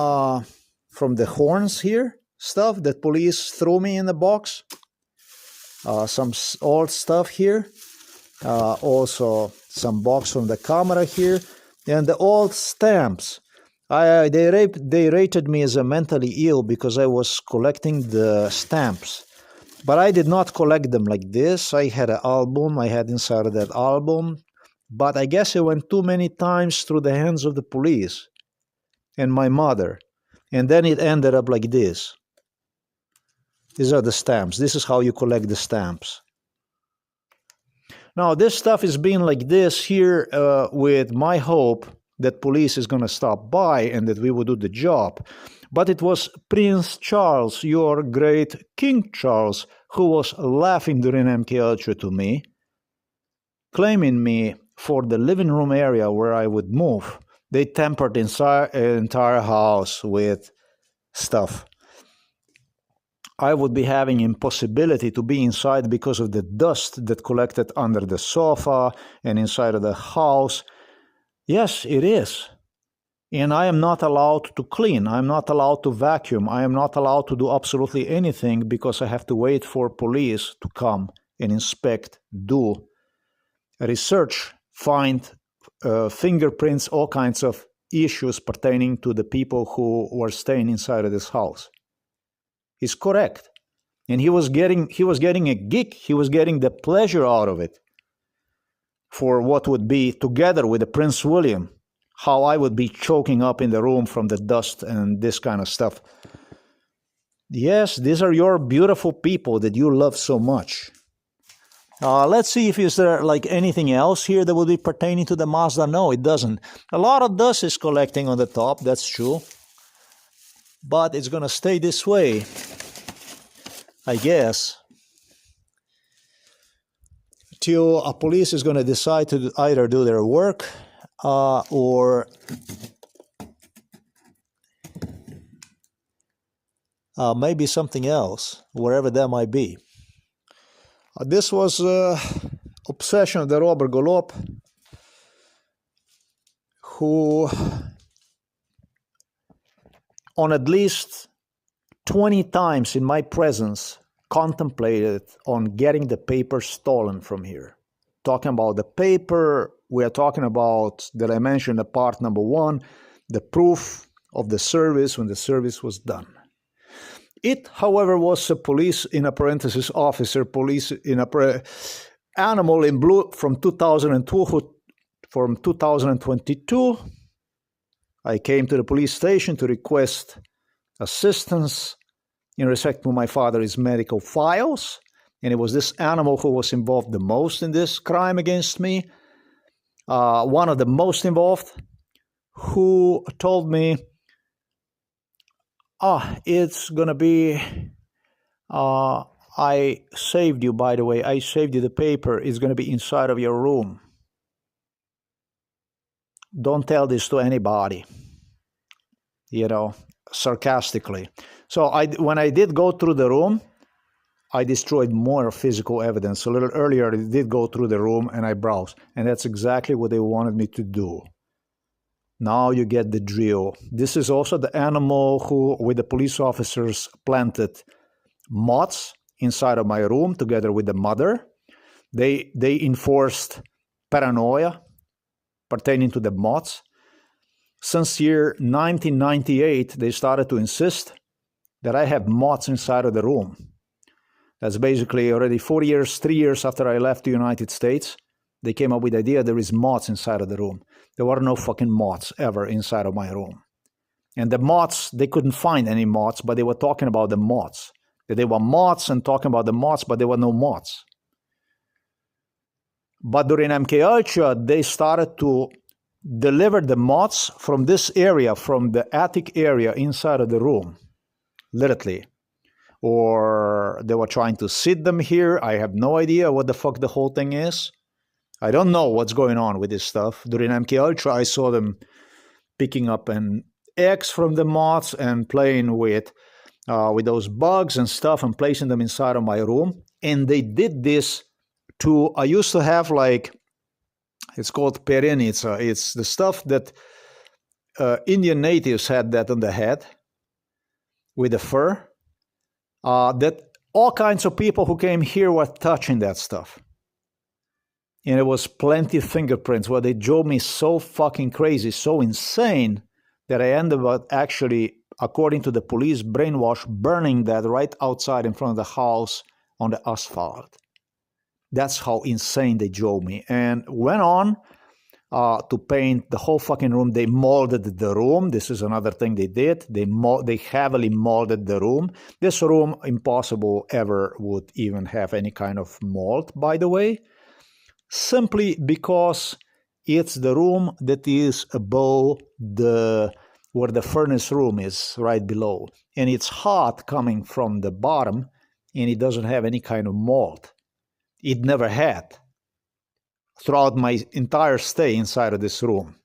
from the horns here, stuff that police threw me in the box. Some old stuff here. Also some box from the camera here. And the old stamps. They rated me as a mentally ill because I was collecting the stamps. But I did not collect them like this. I had an album. I had inside of that album. But I guess it went too many times through the hands of the police and my mother. And then it ended up like this. These are the stamps. This is how you collect the stamps. Now, this stuff is being like this here with my hope that police is going to stop by and that we will do the job. But it was Prince Charles, your great King Charles, who was laughing during MKUltra to me, claiming me for the living room area where I would move. They tempered the entire house with stuff. I would be having impossibility to be inside because of the dust that collected under the sofa and inside of the house. Yes, it is. And I am not allowed to clean. I am not allowed to vacuum. I am not allowed to do absolutely anything because I have to wait for police to come and inspect, do research, find fingerprints, all kinds of issues pertaining to the people who were staying inside of this house. He's correct. And he was getting a gig. He was getting the pleasure out of it for what would be, together with the Prince William, how I would be choking up in the room from the dust and this kind of stuff. Yes, these are your beautiful people that you love so much. Let's see if is there like anything else here that would be pertaining to the Mazda. No, it doesn't. A lot of dust is collecting on the top, that's true. But it's going to stay this way, I guess, till a police is going to decide to either do their work or maybe something else, wherever that might be. This was Obsession of the Robert Golub, who on at least 20 times in my presence contemplated on getting the paper stolen from here. Talking about the paper, we are talking about, that I mentioned at part number 1, the proof of the service when the service was done. It, however, was a police, in a parenthesis, officer, police in a animal in blue from 2002, from 2022. I came to the police station to request assistance in respect to my father's medical files, and it was this animal who was involved the most in this crime against me, one of the most involved, who told me, it's gonna be, I saved you, by the way, I saved you the paper, it's gonna be inside of your room. Don't tell this to anybody, you know, sarcastically. So when I did go through the room, I destroyed more physical evidence. A little earlier, I did go through the room and I browsed. And that's exactly what they wanted me to do. Now you get the drill. This is also the animal who, with the police officers, planted moths inside of my room together with the mother. They enforced paranoia pertaining to the moths. Since year 1998, they started to insist that I have moths inside of the room. That's basically already 4 years, 3 years after I left the United States. They came up with the idea there is moths inside of the room. There were no fucking moths ever inside of my room. And the moths, they couldn't find any moths, but they were talking about the moths. That they were moths and talking about the moths, but there were no moths. But during MKUltra, they started to deliver the moths from this area, from the attic area inside of the room, literally. Or they were trying to sit them here. I have no idea what the fuck the whole thing is. I don't know what's going on with this stuff. During MKUltra, I saw them picking up an eggs from the moths and playing with those bugs and stuff and placing them inside of my room. And they did this to, I used to have like, it's called perenica. It's the stuff that Indian natives had that on the head with the fur. That all kinds of people who came here were touching that stuff. And it was plenty of fingerprints where they drove me so fucking crazy, so insane, that I ended up actually, according to the police, brainwash, burning that right outside in front of the house on the asphalt. That's how insane they drove me. And went on to paint the whole fucking room. They molded the room. This is another thing they did. They heavily molded the room. This room, impossible ever would even have any kind of mold, by the way. Simply because it's the room that is above where the furnace room is, right below. And it's hot coming from the bottom, and it doesn't have any kind of mold. It never had throughout my entire stay inside of this room.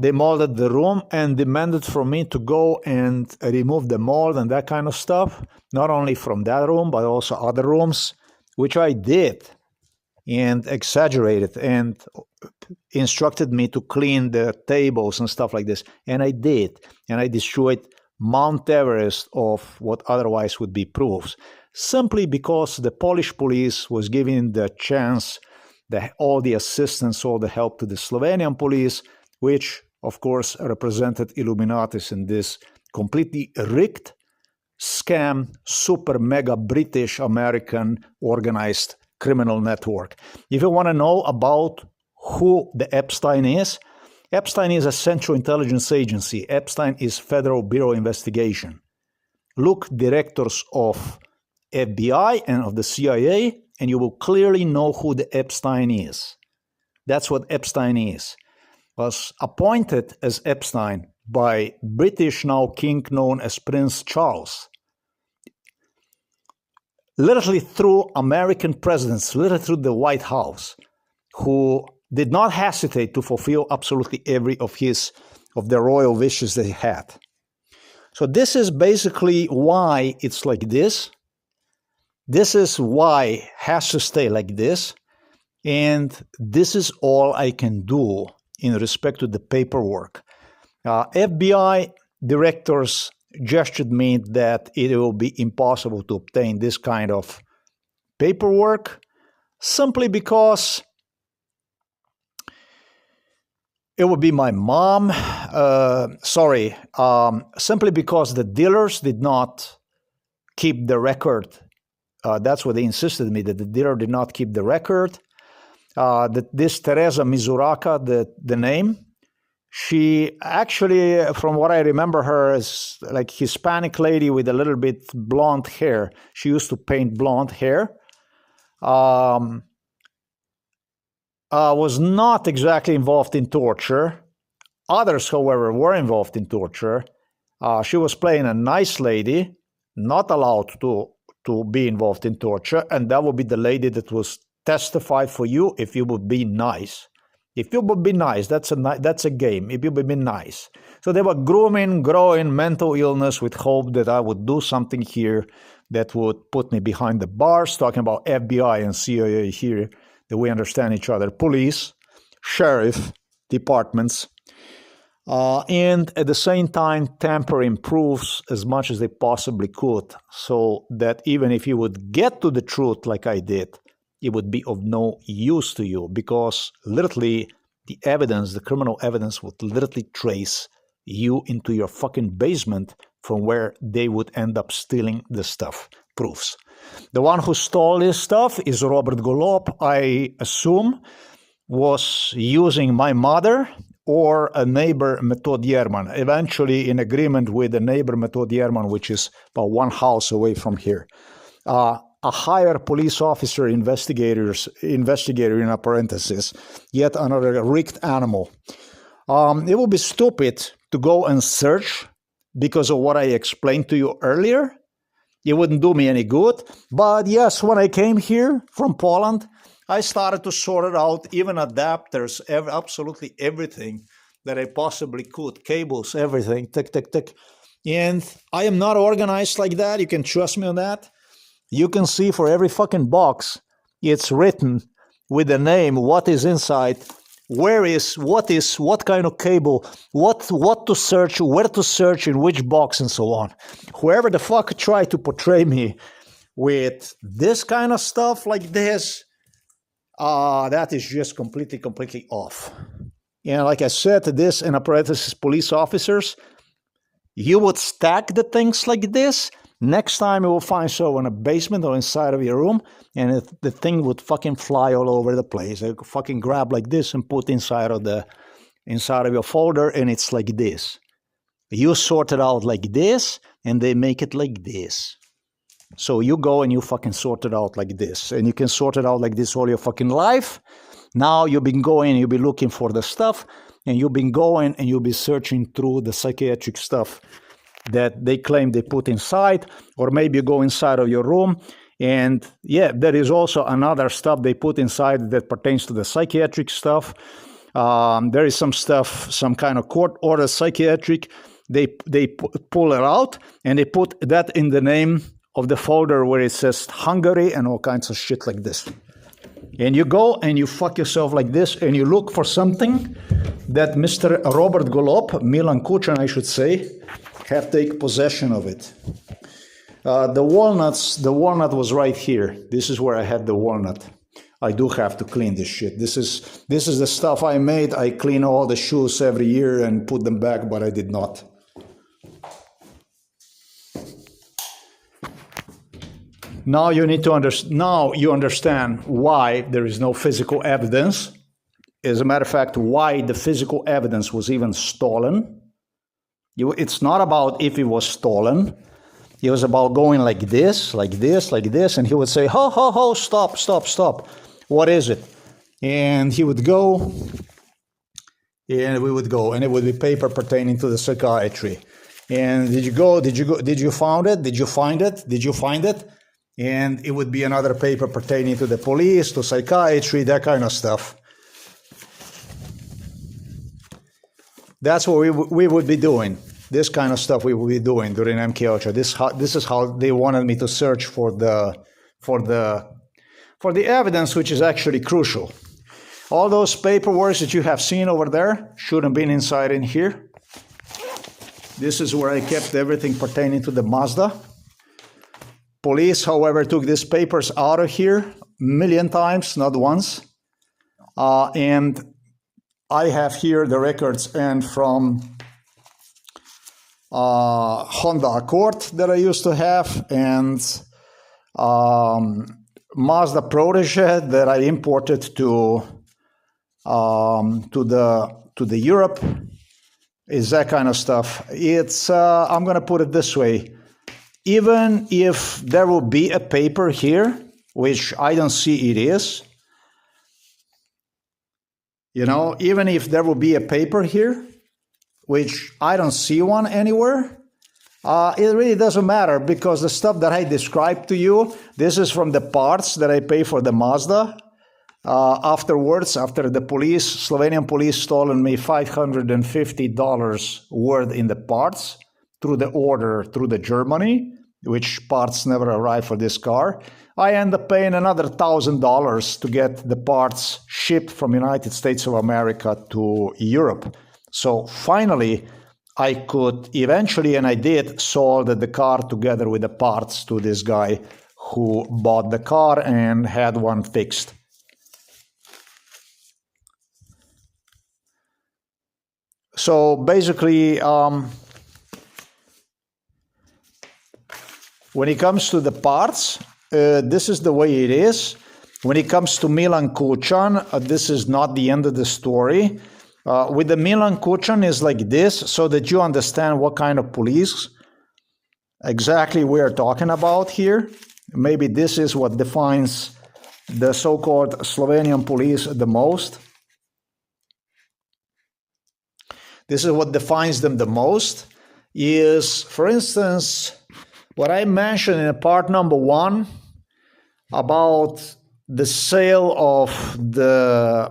They molded the room and demanded from me to go and remove the mold and that kind of stuff, not only from that room, but also other rooms, which I did. And exaggerated and instructed me to clean the tables and stuff like this. And I did. And I destroyed Mount Everest of what otherwise would be proofs. Simply because the Polish police was giving the chance, all the assistance, all the help to the Slovenian police, which, of course, represented Illuminatis in this completely rigged scam, super mega British American organized criminal network. If you want to know about who the Epstein is a Central Intelligence Agency. Epstein is Federal Bureau of Investigation. Look directors of FBI and of the CIA, and you will clearly know who the Epstein is. That's what Epstein is. Was appointed as Epstein by British now king known as Prince Charles. Literally through American presidents, literally through the White House, who did not hesitate to fulfill absolutely every of the royal wishes they had. So this is basically why it's like this. This is why it has to stay like this. And this is all I can do in respect to the paperwork. FBI directors gestured me that it will be impossible to obtain this kind of paperwork simply because it would be my mom. Simply because the dealers did not keep the record. That's what they insisted on me, that the dealer did not keep the record. That this Teresa Mizuraka, the name, she actually, from what I remember her, is like Hispanic lady with a little bit blonde hair. She used to paint blonde hair. Was not exactly involved in torture. Others, however, were involved in torture. She was playing a nice lady, not allowed to be involved in torture, and that would be the lady that was testified for you if you would be nice. If you would be nice, that's a game. If you would be nice. So they were growing mental illness with hope that I would do something here that would put me behind the bars, talking about FBI and CIA here, that we understand each other, police, sheriff, departments, and at the same time tampering proofs as much as they possibly could, so that even if you would get to the truth like I did, it would be of no use to you, because literally the evidence, the criminal evidence would literally trace you into your fucking basement from where they would end up stealing the stuff. Proofs. The one who stole this stuff is Robert Golob, I assume, was using my mother or a neighbor, Method Yerman, eventually in agreement with the neighbor, Method Yerman, which is about one house away from here. A higher police officer, investigator in parentheses, yet another rigged animal. It would be stupid to go and search because of what I explained to you earlier. It wouldn't do me any good. But yes, when I came here from Poland, I started to sort it out, even adapters, absolutely everything that I possibly could, cables, everything, tick, tick, tick. And I am not organized like that. You can trust me on that. You can see for every fucking box, it's written with the name, what is inside, what kind of cable, what to search, where to search, in which box, and so on. Whoever the fuck tried to portray me with this kind of stuff like this, that is just completely off. And like I said, this in parentheses, police officers, you would stack the things like this. Next time you will find so in a basement or inside of your room, and the thing would fucking fly all over the place. You could fucking grab like this and put inside of your folder, and it's like this. You sort it out like this, and they make it like this. So you go and you fucking sort it out like this, and you can sort it out like this all your fucking life. Now you've been going, you've been looking for the stuff, and you've been going and you'll be searching through the psychiatric stuff that they claim they put inside, or maybe you go inside of your room, and yeah, there is also another stuff they put inside that pertains to the psychiatric stuff. There is some stuff, some kind of court-ordered psychiatric. They pull it out, and they put that in the name of the folder where it says Hungary and all kinds of shit like this. And you go and you fuck yourself like this, and you look for something that Mr. Robert Golob, Milan Kuchan, I should say, have taken possession of it. The walnut was right here. This is where I had the walnut. I do have to clean this shit. This is the stuff I made. I clean all the shoes every year and put them back, but I did not. Now you need to understand why there is no physical evidence. As a matter of fact, why the physical evidence was even stolen. It's not about if it was stolen. It was about going like this, like this, like this, and he would say, ho, ho, ho, stop, stop, stop. What is it? And he would go, and we would go, and it would be paper pertaining to the psychiatry. And did you found it? Did you find it? Did you find it? And it would be another paper pertaining to the police, to psychiatry, that kind of stuff. That's what we would be doing. This kind of stuff we would be doing during MK Ultra. This is how they wanted me to search for the evidence, which is actually crucial. All those paperwork that you have seen over there should have been inside in here. This is where I kept everything pertaining to the Mazda. Police, however, took these papers out of here a million times, not once. And I have here the records and from Honda Accord that I used to have, and Mazda Protege that I imported to the Europe. Is that kind of stuff. It's I'm gonna put it this way. Even if there will be a paper here, which I don't see it is, even if there will be a paper here, which I don't see one anywhere, it really doesn't matter, because the stuff that I described to you, this is from the parts that I pay for the Mazda. Afterwards, after the Slovenian police stolen me $550 worth in the parts through the order through the Germany, which parts never arrived for this car, I end up paying another $1,000 to get the parts shipped from United States of America to Europe. So finally, I could eventually, and I did, sold the car together with the parts to this guy who bought the car and had one fixed. So basically, when it comes to the parts, this is the way it is. When it comes to Milan Kuchan, this is not the end of the story. With the Milan Kuchan is like this, so that you understand what kind of police exactly we are talking about here. Maybe this is what defines the so-called Slovenian police the most. This is what defines them the most, is, for instance, what I mentioned in part number 1 about the sale of the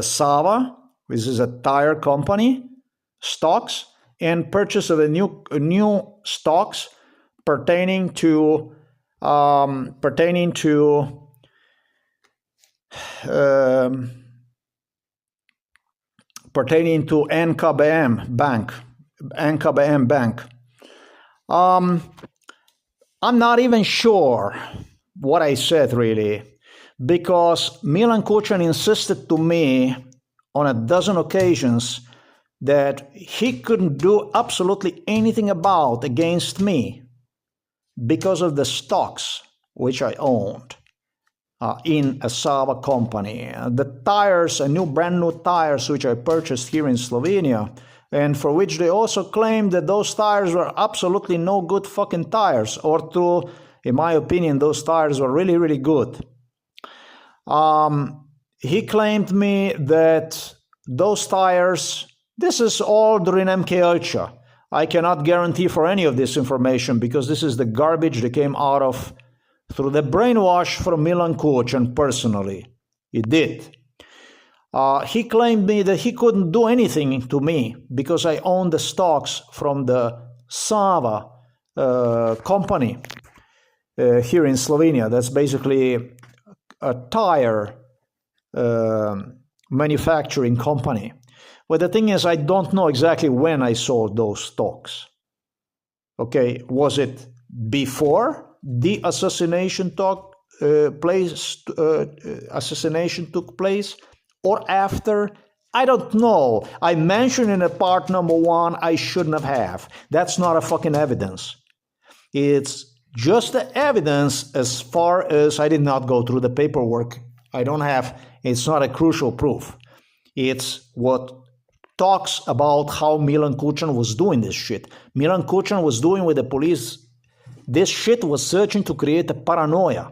Sava, which is a tire company, stocks, and purchase of a new stocks pertaining to NKBM Bank. I'm not even sure what I said really, because Milan Kuchan insisted to me on a dozen occasions that he couldn't do absolutely anything against me because of the stocks which I owned in a Sava company. The tires, brand new tires which I purchased here in Slovenia, and for which they also claimed that those tires were absolutely no good fucking tires, or to, in my opinion, those tires were really, really good. He claimed me that those tires, this is all during MK Ultra. I cannot guarantee for any of this information because this is the garbage that came out of through the brainwash from Milan Kuchan personally. He did. He claimed me that he couldn't do anything to me because I own the stocks from the Sava company here in Slovenia. That's basically a tire manufacturing company. But the thing is, I don't know exactly when I sold those stocks. Okay, was it before the assassination took place, or after? I don't know. I mentioned in a part number 1 I shouldn't have. That's not a fucking evidence. It's just the evidence as far as I did not go through the paperwork. I don't have, it's not a crucial proof. It's what talks about how Milan Kuchan was doing this shit. Milan Kuchan was doing with the police, this shit was searching to create a paranoia.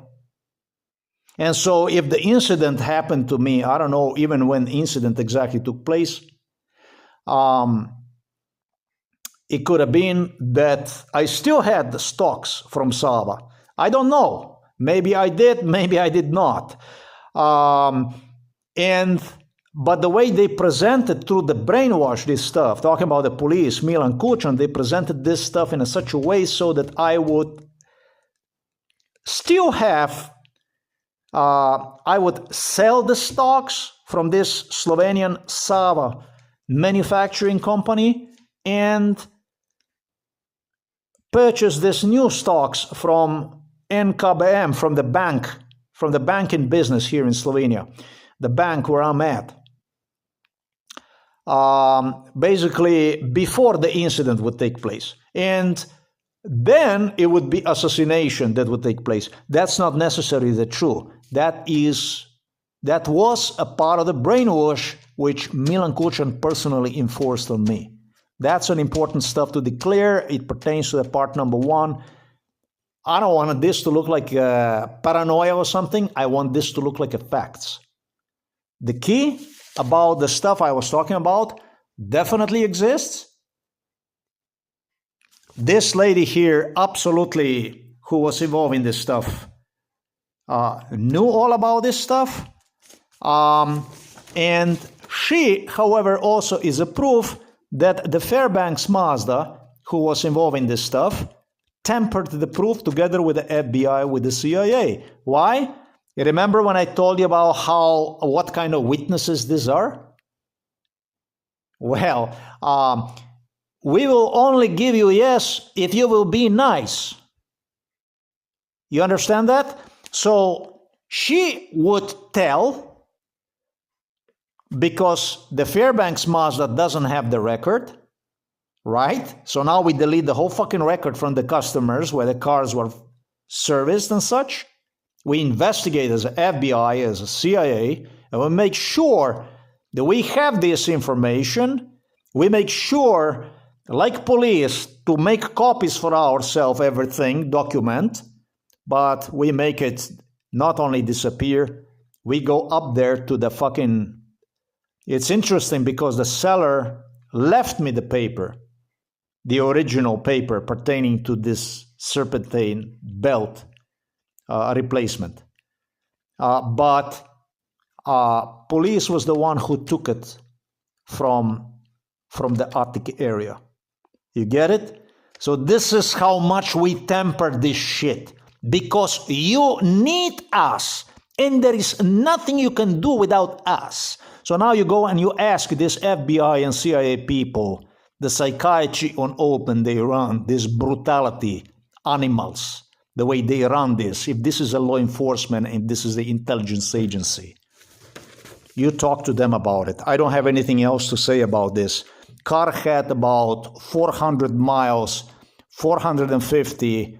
And so if the incident happened to me, I don't know even when the incident exactly took place, it could have been that I still had the stocks from Sava. I don't know. Maybe I did, maybe I did not. But the way they presented through the brainwash this stuff, talking about the police, Milan Kuchan, they presented this stuff in such a way so that I would still have, I would sell the stocks from this Slovenian Sava manufacturing company and purchase this new stocks from NKBM, from the banking business here in Slovenia, the bank where I'm at. Basically before the incident would take place, and then it would be assassination that would take place. That's not necessarily the truth. That was a part of the brainwash which Milan Kuchan personally enforced on me. That's an important stuff to declare. It pertains to the part number 1. I don't want this to look like paranoia or something. I want this to look like facts. The key about the stuff I was talking about definitely exists. This lady here, absolutely, who was involved in this stuff, knew all about this stuff. And she, however, also is a proof that the Fairbanks Mazda, who was involved in this stuff, tempered the proof together with the FBI, with the CIA. Why? You remember when I told you about what kind of witnesses these are? Well, we will only give you yes if you will be nice. You understand that? So she would tell because the Fairbanks Mazda doesn't have the record, right? So now we delete the whole fucking record from the customers where the cars were serviced and such. We investigate as an FBI, as a CIA, and we make sure that we have this information. We make sure, like police, to make copies for ourselves, everything, document, but we make it not only disappear, we go up there to the fucking... It's interesting because the seller left me the paper, the original paper pertaining to this serpentine belt replacement. But police was the one who took it from the attic area. You get it? So this is how much we temper this shit. Because you need us. And there is nothing you can do without us. So now you go and you ask this FBI and CIA people, the psychiatry on open they run, this brutality, animals, the way they run this, if this is a law enforcement and this is the intelligence agency. You talk to them about it. I don't have anything else to say about this. Car had about 400 miles, 450.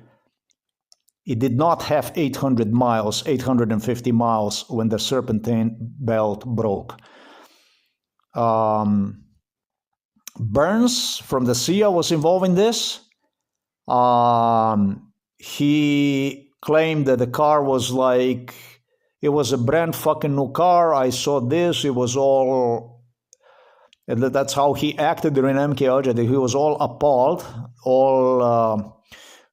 It did not have 800 miles, 850 miles when the serpentine belt broke. Burns from the CIA was involved in this. He claimed that the car was like, it was a brand fucking new car. I saw this, it was all, and that's how he acted during MKOJ. He was all appalled, all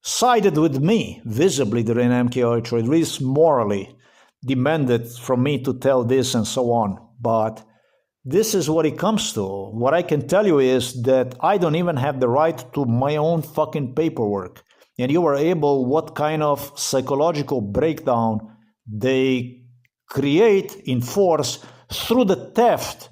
sided with me visibly during MKOJ, at least morally, demanded from me to tell this and so on. But this is what it comes to. What I can tell you is that I don't even have the right to my own fucking paperwork. And you were able, what kind of psychological breakdown they create, enforce through the theft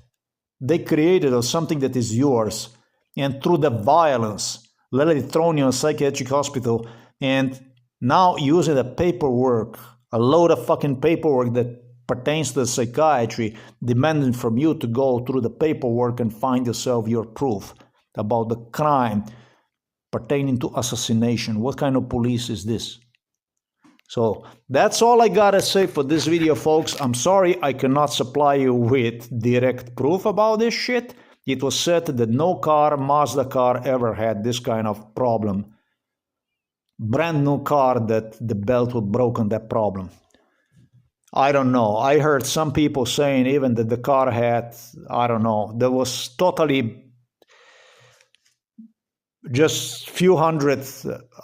they created of something that is yours, and through the violence, literally thrown you in a psychiatric hospital, and now using the paperwork, a load of fucking paperwork that pertains to the psychiatry, demanding from you to go through the paperwork and find yourself your proof about the crime pertaining to assassination. What kind of police is this? So that's all I gotta say for this video, folks. I'm sorry I cannot supply you with direct proof about this shit. It was said that no car, Mazda car, ever had this kind of problem. Brand new car that the belt would broken that problem. I don't know. I heard some people saying even that the car had, I don't know, there was totally just few hundred.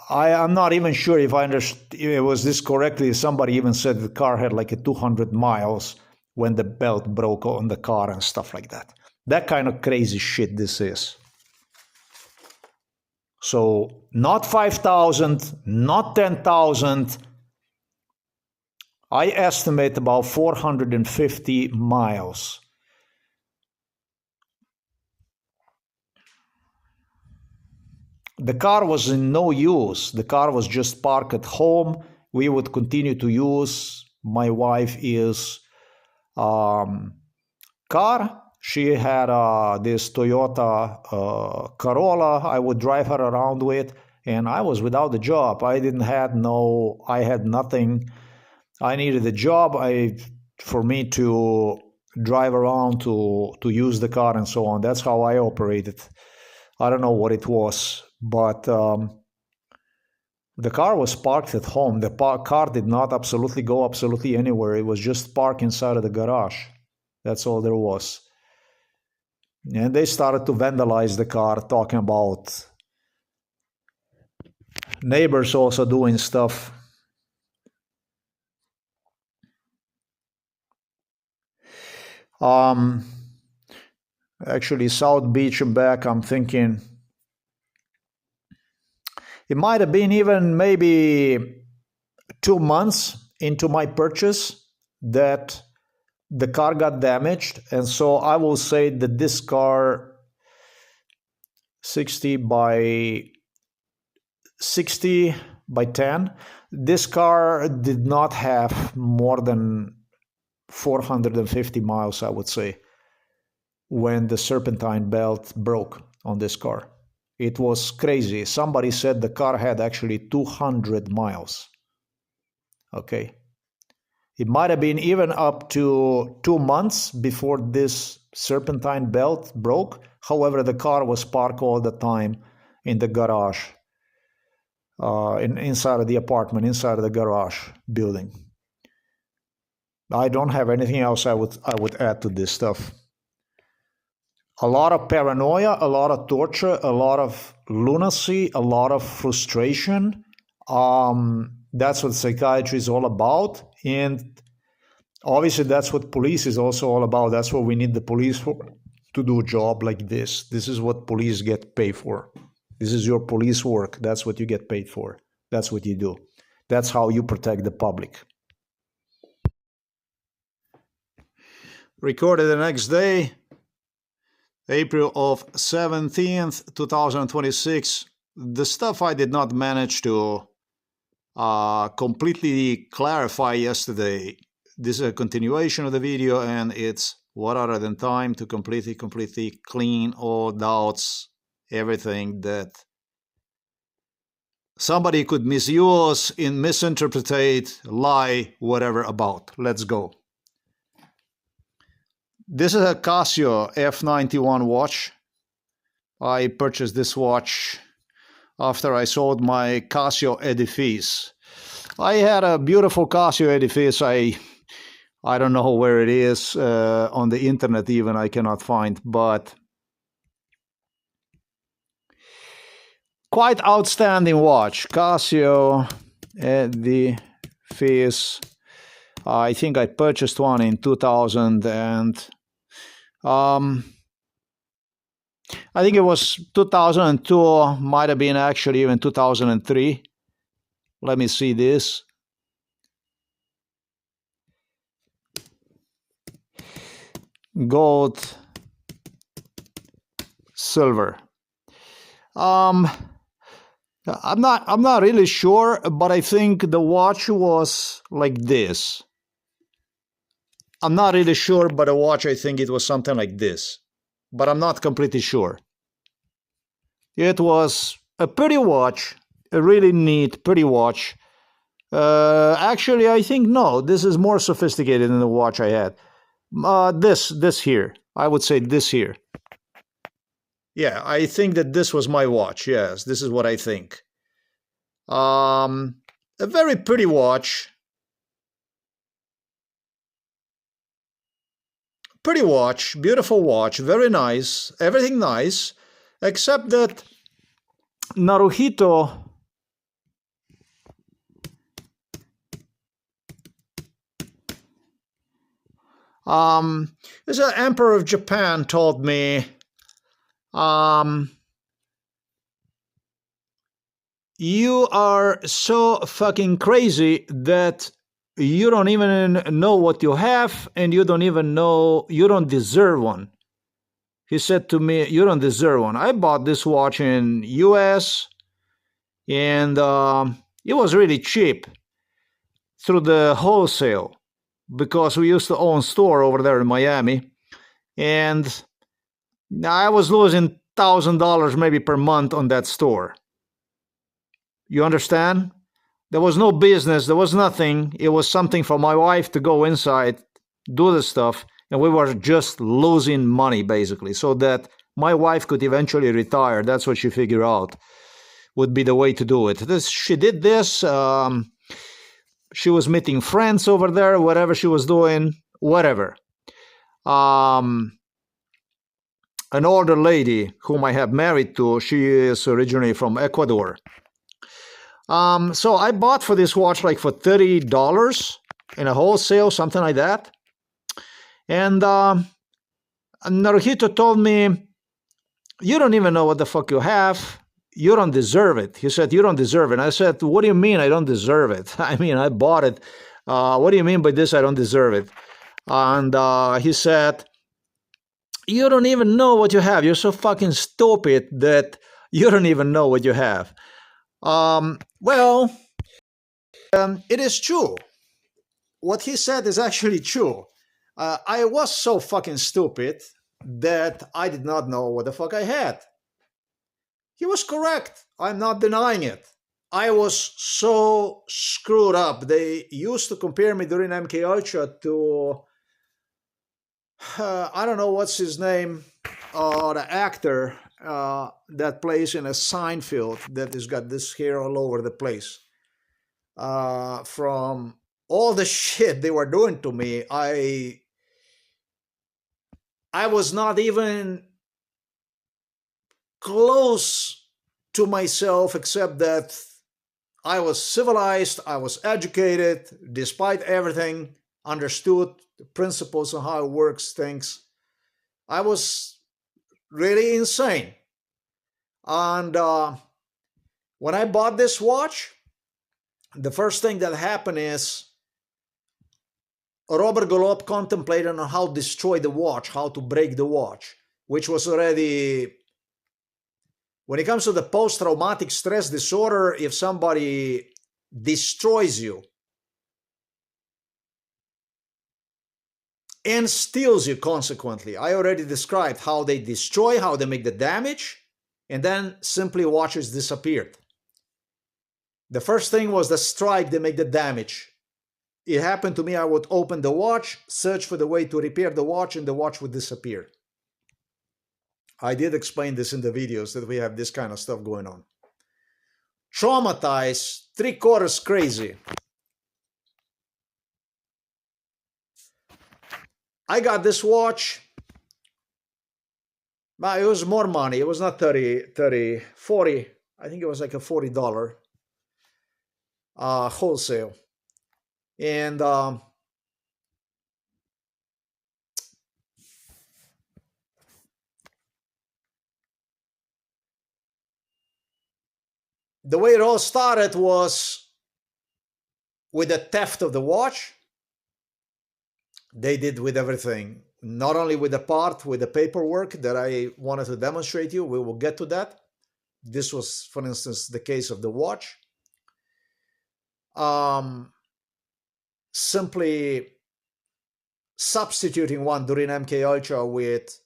I'm not even sure if I understood if it was this correctly. Somebody even said the car had like a 200 miles when the belt broke on the car and stuff like that. That kind of crazy shit this is. So not 5,000, not 10,000. I estimate about 450 miles. The car was in no use. The car was just parked at home. We would continue to use my wife's car. She had this Toyota Corolla I would drive her around with, and I was without a job. I had nothing. I needed a job for me to drive around, to use the car and so on. That's how I operated. I don't know what it was, but the car was parked at home. The car did not go absolutely anywhere. It was just parked inside of the garage. That's all there was. And they started to vandalize the car, talking about neighbors also doing stuff. Actually, South Beach and back, I'm thinking it might have been even maybe 2 months into my purchase that the car got damaged. And so I will say that this car, 60 by 10, this car did not have more than 450 miles, I would say. when the serpentine belt broke on this car. It was crazy. Somebody said the car had actually 200 miles. Okay. It might have been even up to 2 months before this serpentine belt broke. However, the car was parked all the time in the garage, inside of the apartment, inside of the garage building. I don't have anything else I would add to this stuff. A lot of paranoia, a lot of torture, a lot of lunacy, a lot of frustration. That's what psychiatry is all about. And obviously that's what police is also all about. That's what we need the police for, to do a job like this. This is what police get paid for. This is your police work. That's what you get paid for. That's what you do. That's how you protect the public. Recorded the next day, April of 17th, 2026. The stuff I did not manage to completely clarify yesterday. This is a continuation of the video, and it's what other than time to completely clean all doubts, everything that somebody could misuse, misinterpret, lie, whatever about. Let's go. This is a Casio F91 watch. I purchased this watch after I sold my Casio Edifice. I had a beautiful Casio Edifice. I don't know where it is on the internet even. I cannot find, but quite outstanding watch. Casio Edifice. I think I purchased one in 2000 and I think it was 2002, might have been actually even 2003. Let me see this. Gold, silver. I'm not really sure, but I think the watch was like this. I'm not really sure, but a watch, I think it was something like this. But I'm not completely sure. It was a pretty watch, a really neat, pretty watch. Actually, I think no, this is more sophisticated than the watch I had. This here, I would say this here. Yeah, I think that this was my watch. Yes, this is what I think. A very pretty watch. Pretty watch, beautiful watch, very nice, everything nice, except that Naruhito is an emperor of Japan told me you are so fucking crazy that you don't even know what you have, and you don't even know, you don't deserve one. He said to me, you don't deserve one. I bought this watch in US, and it was really cheap through the wholesale, because we used to own a store over there in Miami, and I was losing $1,000 maybe per month on that store. You understand? There was no business, there was nothing. It was something for my wife to go inside, do the stuff, and we were just losing money, basically, so that my wife could eventually retire. That's what she figured out would be the way to do it. She did this. She was meeting friends over there, whatever she was doing, whatever. An older lady whom I have married to, she is originally from Ecuador. So I bought for this watch like for $30 in a wholesale, something like that. And Naruhito told me, you don't even know what the fuck you have. You don't deserve it. He said, you don't deserve it. And I said, what do you mean I don't deserve it? I mean, I bought it. What do you mean by this? I don't deserve it. And he said, you don't even know what you have. You're so fucking stupid that you don't even know what you have. Well, it is true. What he said is actually true. I was so fucking stupid that I did not know what the fuck I had. He was correct. I'm not denying it. I was so screwed up. They used to compare me during MK Ultra to, I don't know what's his name, the actor that plays in a Seinfeld that has got this hair all over the place. From all the shit they were doing to me, I was not even close to myself, except that I was civilized, I was educated, despite everything, understood the principles of how it works, things. I was really insane. And when I bought this watch, the first thing that happened is Robert Golub contemplated on how to destroy the watch, how to break the watch, which was already, when it comes to the post-traumatic stress disorder, if somebody destroys you and steals you consequently, I already described how they destroy, how they make the damage, and then simply watches disappeared. The first thing was the strike, they make the damage. It happened to me, I would open the watch, search for the way to repair the watch, and the watch would disappear. I did explain this in the videos that we have this kind of stuff going on. Traumatized, 3/4 crazy. I got this watch. But it was more money. It was not 30, 40. I think it was like a $40 wholesale. And the way it all started was with the theft of the watch. They did with everything, not only with the part, with the paperwork that I wanted to demonstrate you. We will get to that. This was, for instance, the case of the watch. Simply substituting one during MK Ultra with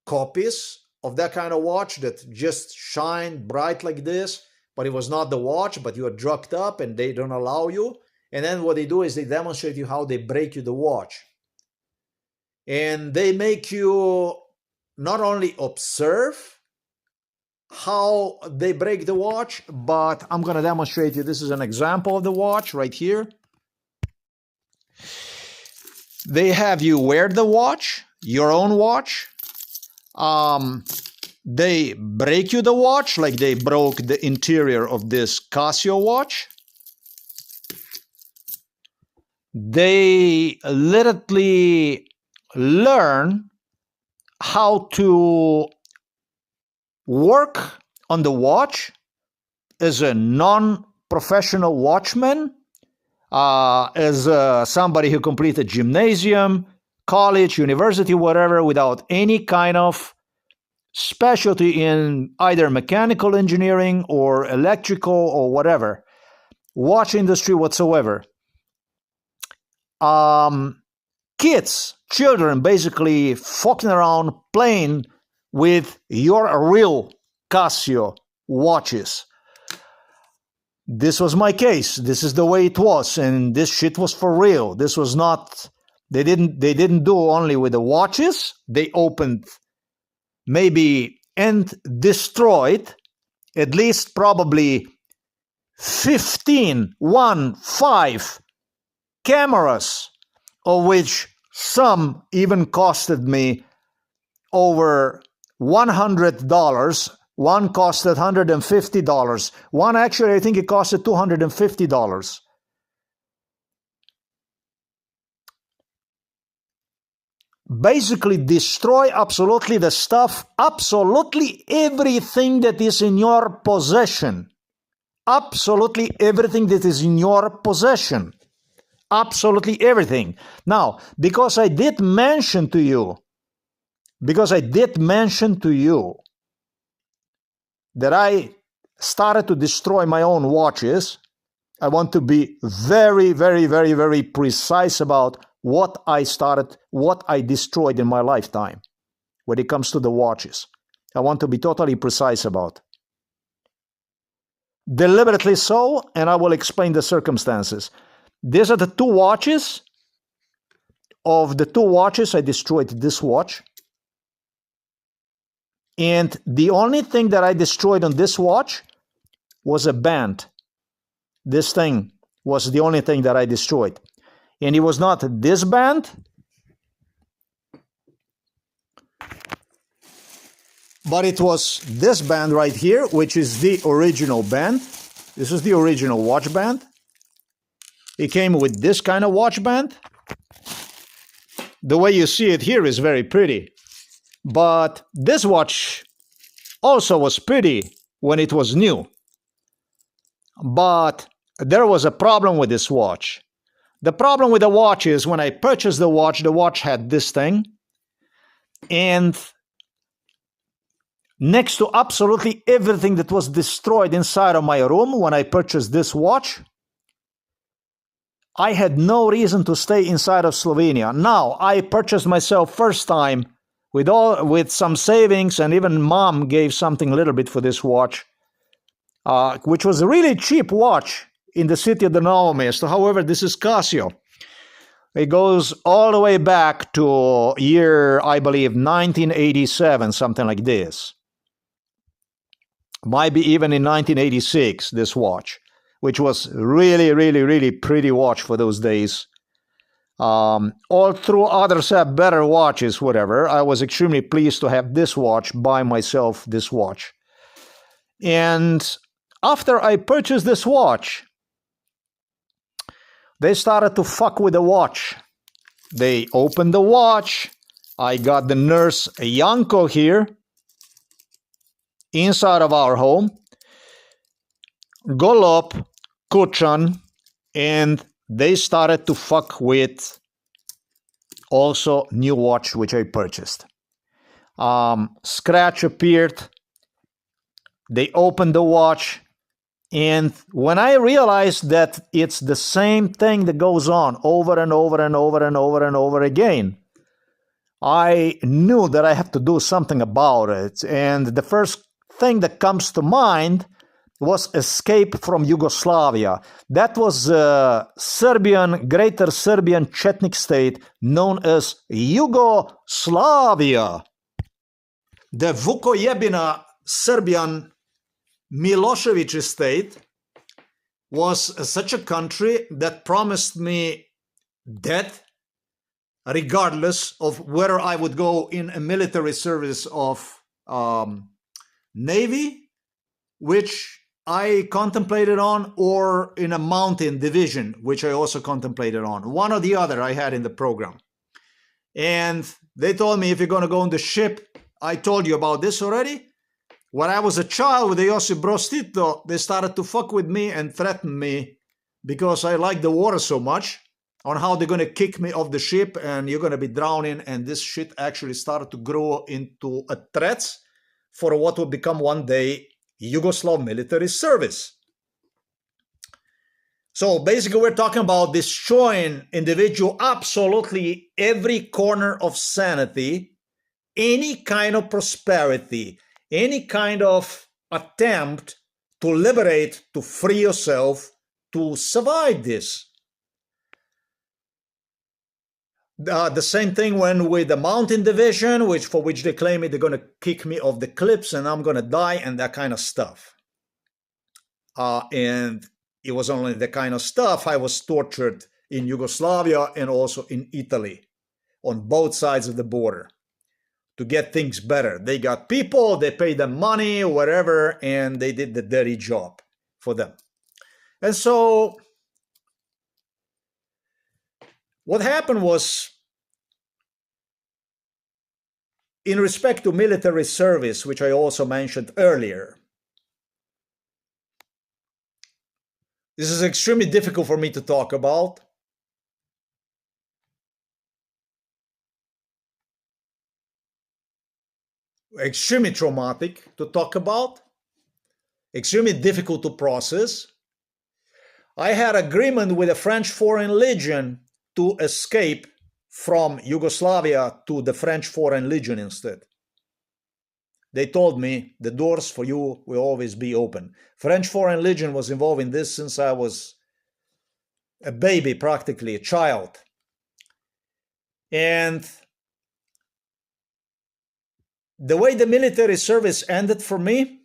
copies of that kind of watch that just shine bright like this, but it was not the watch, but you are drugged up and they don't allow you. And then what they do is they demonstrate you how they break you the watch. And they make you not only observe how they break the watch, but I'm going to demonstrate you. This is an example of the watch right here. They have you wear the watch, your own watch. They break you the watch, like they broke the interior of this Casio watch. They literally learn how to work on the watch as a non-professional watchman, as somebody who completed gymnasium, college, university, whatever, without any kind of specialty in either mechanical engineering or electrical or whatever, watch industry whatsoever. Kids, children, basically fucking around playing with your real Casio watches. This was my case. This is the way it was, and this shit was for real. This was not, they didn't do only with the watches. They opened maybe and destroyed at least probably 15 cameras, of which some even costed me over $100. One costed $150. One actually, I think it costed $250. Basically destroy absolutely the stuff, absolutely everything that is in your possession. Absolutely everything that is in your possession. Absolutely everything. Now, because I did mention to you that I started to destroy my own watches, I want to be very, very, very, very precise about what I destroyed in my lifetime. when it comes to the watches. I want to be totally precise about. Deliberately so, and I will explain the circumstances. These are the two watches. Of the two watches, I destroyed this watch. And the only thing that I destroyed on this watch was a band. This thing was the only thing that I destroyed. And it was not this band, but it was this band right here, which is the original band. This is the original watch band. It came with this kind of watch band. The way you see it here is very pretty. But this watch also was pretty when it was new. But there was a problem with this watch. The problem with the watch is when I purchased the watch had this thing. And next to absolutely everything that was destroyed inside of my room when I purchased this watch, I had no reason to stay inside of Slovenia. Now, I purchased myself first time with some savings, and even mom gave something a little bit for this watch, which was a really cheap watch in the city of the Novo Mesto. However, this is Casio. It goes all the way back to year, I believe, 1987, something like this. Might be even in 1986, this watch, which was really, really, really pretty watch for those days. All through others have better watches, whatever. I was extremely pleased to have this watch, buy myself this watch. And after I purchased this watch, they started to fuck with the watch. They opened the watch. I got the nurse Janko here inside of our home. Golop, Kuchan, and they started to fuck with also new watch which I purchased. Scratch appeared. They opened the watch, and when I realized that it's the same thing that goes on over and over and over and over and over again, I knew that I have to do something about it. And the first thing that comes to mind was escape from Yugoslavia. That was a Greater Serbian Chetnik state known as Yugoslavia. The Vukojebina Serbian Milosevic state was such a country that promised me death regardless of whether I would go in a military service of Navy, which I contemplated on, or in a mountain division, which I also contemplated on. One or the other I had in the program. And they told me, if you're going to go on the ship, I told you about this already. When I was a child with the Josip Broz Tito, they started to fuck with me and threaten me because I like the water so much, on how they're going to kick me off the ship and you're going to be drowning. And this shit actually started to grow into a threat for what would become one day Yugoslav military service. So basically we're talking about destroying individual absolutely every corner of sanity, any kind of prosperity, any kind of attempt to liberate, to free yourself, to survive this. The same thing when with the mountain division, for which they claim they're going to kick me off the cliffs and I'm going to die and that kind of stuff. And it was only the kind of stuff. I was tortured in Yugoslavia and also in Italy on both sides of the border to get things better. They got people, they paid them money, whatever, and they did the dirty job for them. And so what happened was, in respect to military service, which I also mentioned earlier, this is extremely difficult for me to talk about. Extremely traumatic to talk about. Extremely difficult to process. I had agreement with the French Foreign Legion to escape from Yugoslavia to the French Foreign Legion instead. they told me the doors for you will always be open. French Foreign Legion was involved in this since I was a baby, practically a child. And the way the military service ended for me,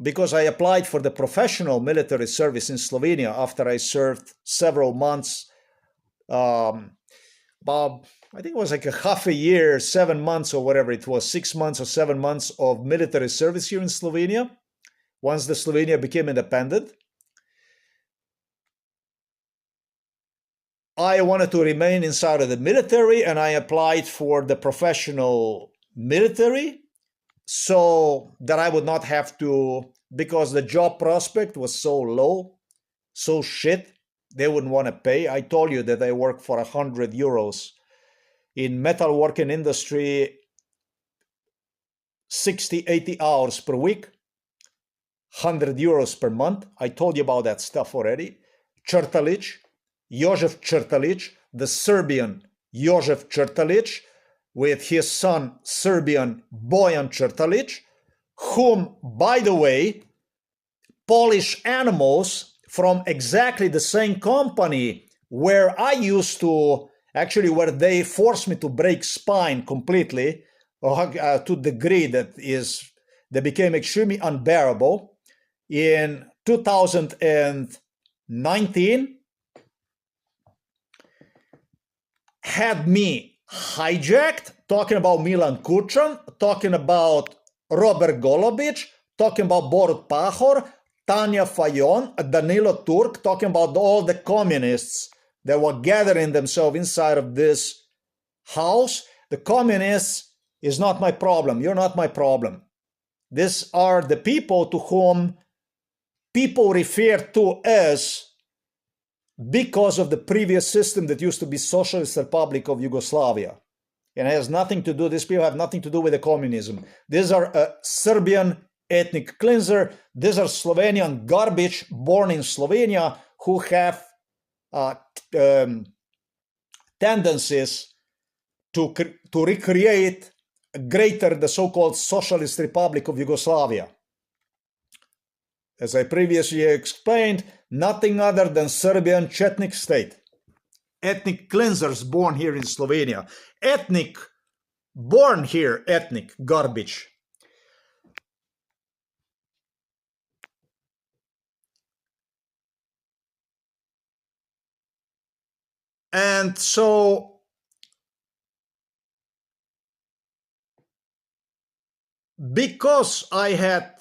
because I applied for the professional military service in Slovenia after I served several months, about, I think it was like a half a year, 7 months or whatever it was, 6 months or 7 months of military service here in Slovenia, once the Slovenia became independent. I wanted to remain inside of the military, and I applied for the professional military so that I would not have to, because the job prospect was so low, so shit, they wouldn't want to pay. I told you that I work for 100 euros in metalworking industry, 60, 80 hours per week, 100 euros per month. I told you about that stuff already. Črtalić, Jožef Črtalić, the Serbian Jožef Črtalić, with his son Serbian Bojan Črtalić, whom, by the way, Polish animals from exactly the same company where I used to, actually where they forced me to break spine completely, to the degree that they became extremely unbearable. In 2019, had me hijacked, talking about Milan Kučan, talking about Robert Golobic, talking about Borut Pahor, Tanja Fajon, Danilo Turk, talking about all the communists that were gathering themselves inside of this house. The communists is not my problem. You're not my problem. These are the people to whom people refer to as, because of the previous system that used to be Socialist Republic of Yugoslavia. And it has nothing to do, these people have nothing to do with the communism. These are a Serbian ethnic cleanser. These are Slovenian garbage born in Slovenia who have tendencies to recreate greater, the so-called Socialist Republic of Yugoslavia. As I previously explained, nothing other than Serbian Chetnik state. Ethnic cleansers born here in Slovenia. Ethnic, born here, ethnic garbage. And so, because I had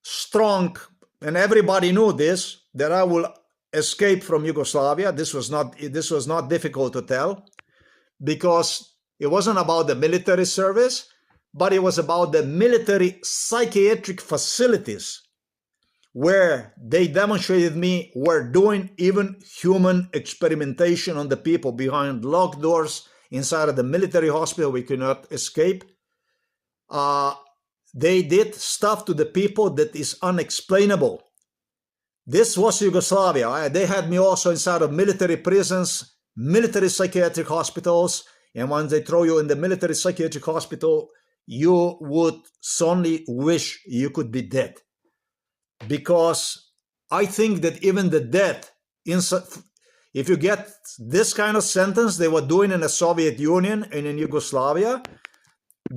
strong, and everybody knew this, that I will escape from Yugoslavia. This was not difficult to tell, because it wasn't about the military service, but it was about the military psychiatric facilities where they demonstrated me were doing even human experimentation on the people behind locked doors inside of the military hospital. We could not escape. They did stuff to the people that is unexplainable. This was Yugoslavia. They had me also inside of military prisons, military psychiatric hospitals, and once they throw you in the military psychiatric hospital, you would suddenly wish you could be dead. Because I think that even the dead, if you get this kind of sentence they were doing in the Soviet Union and in Yugoslavia,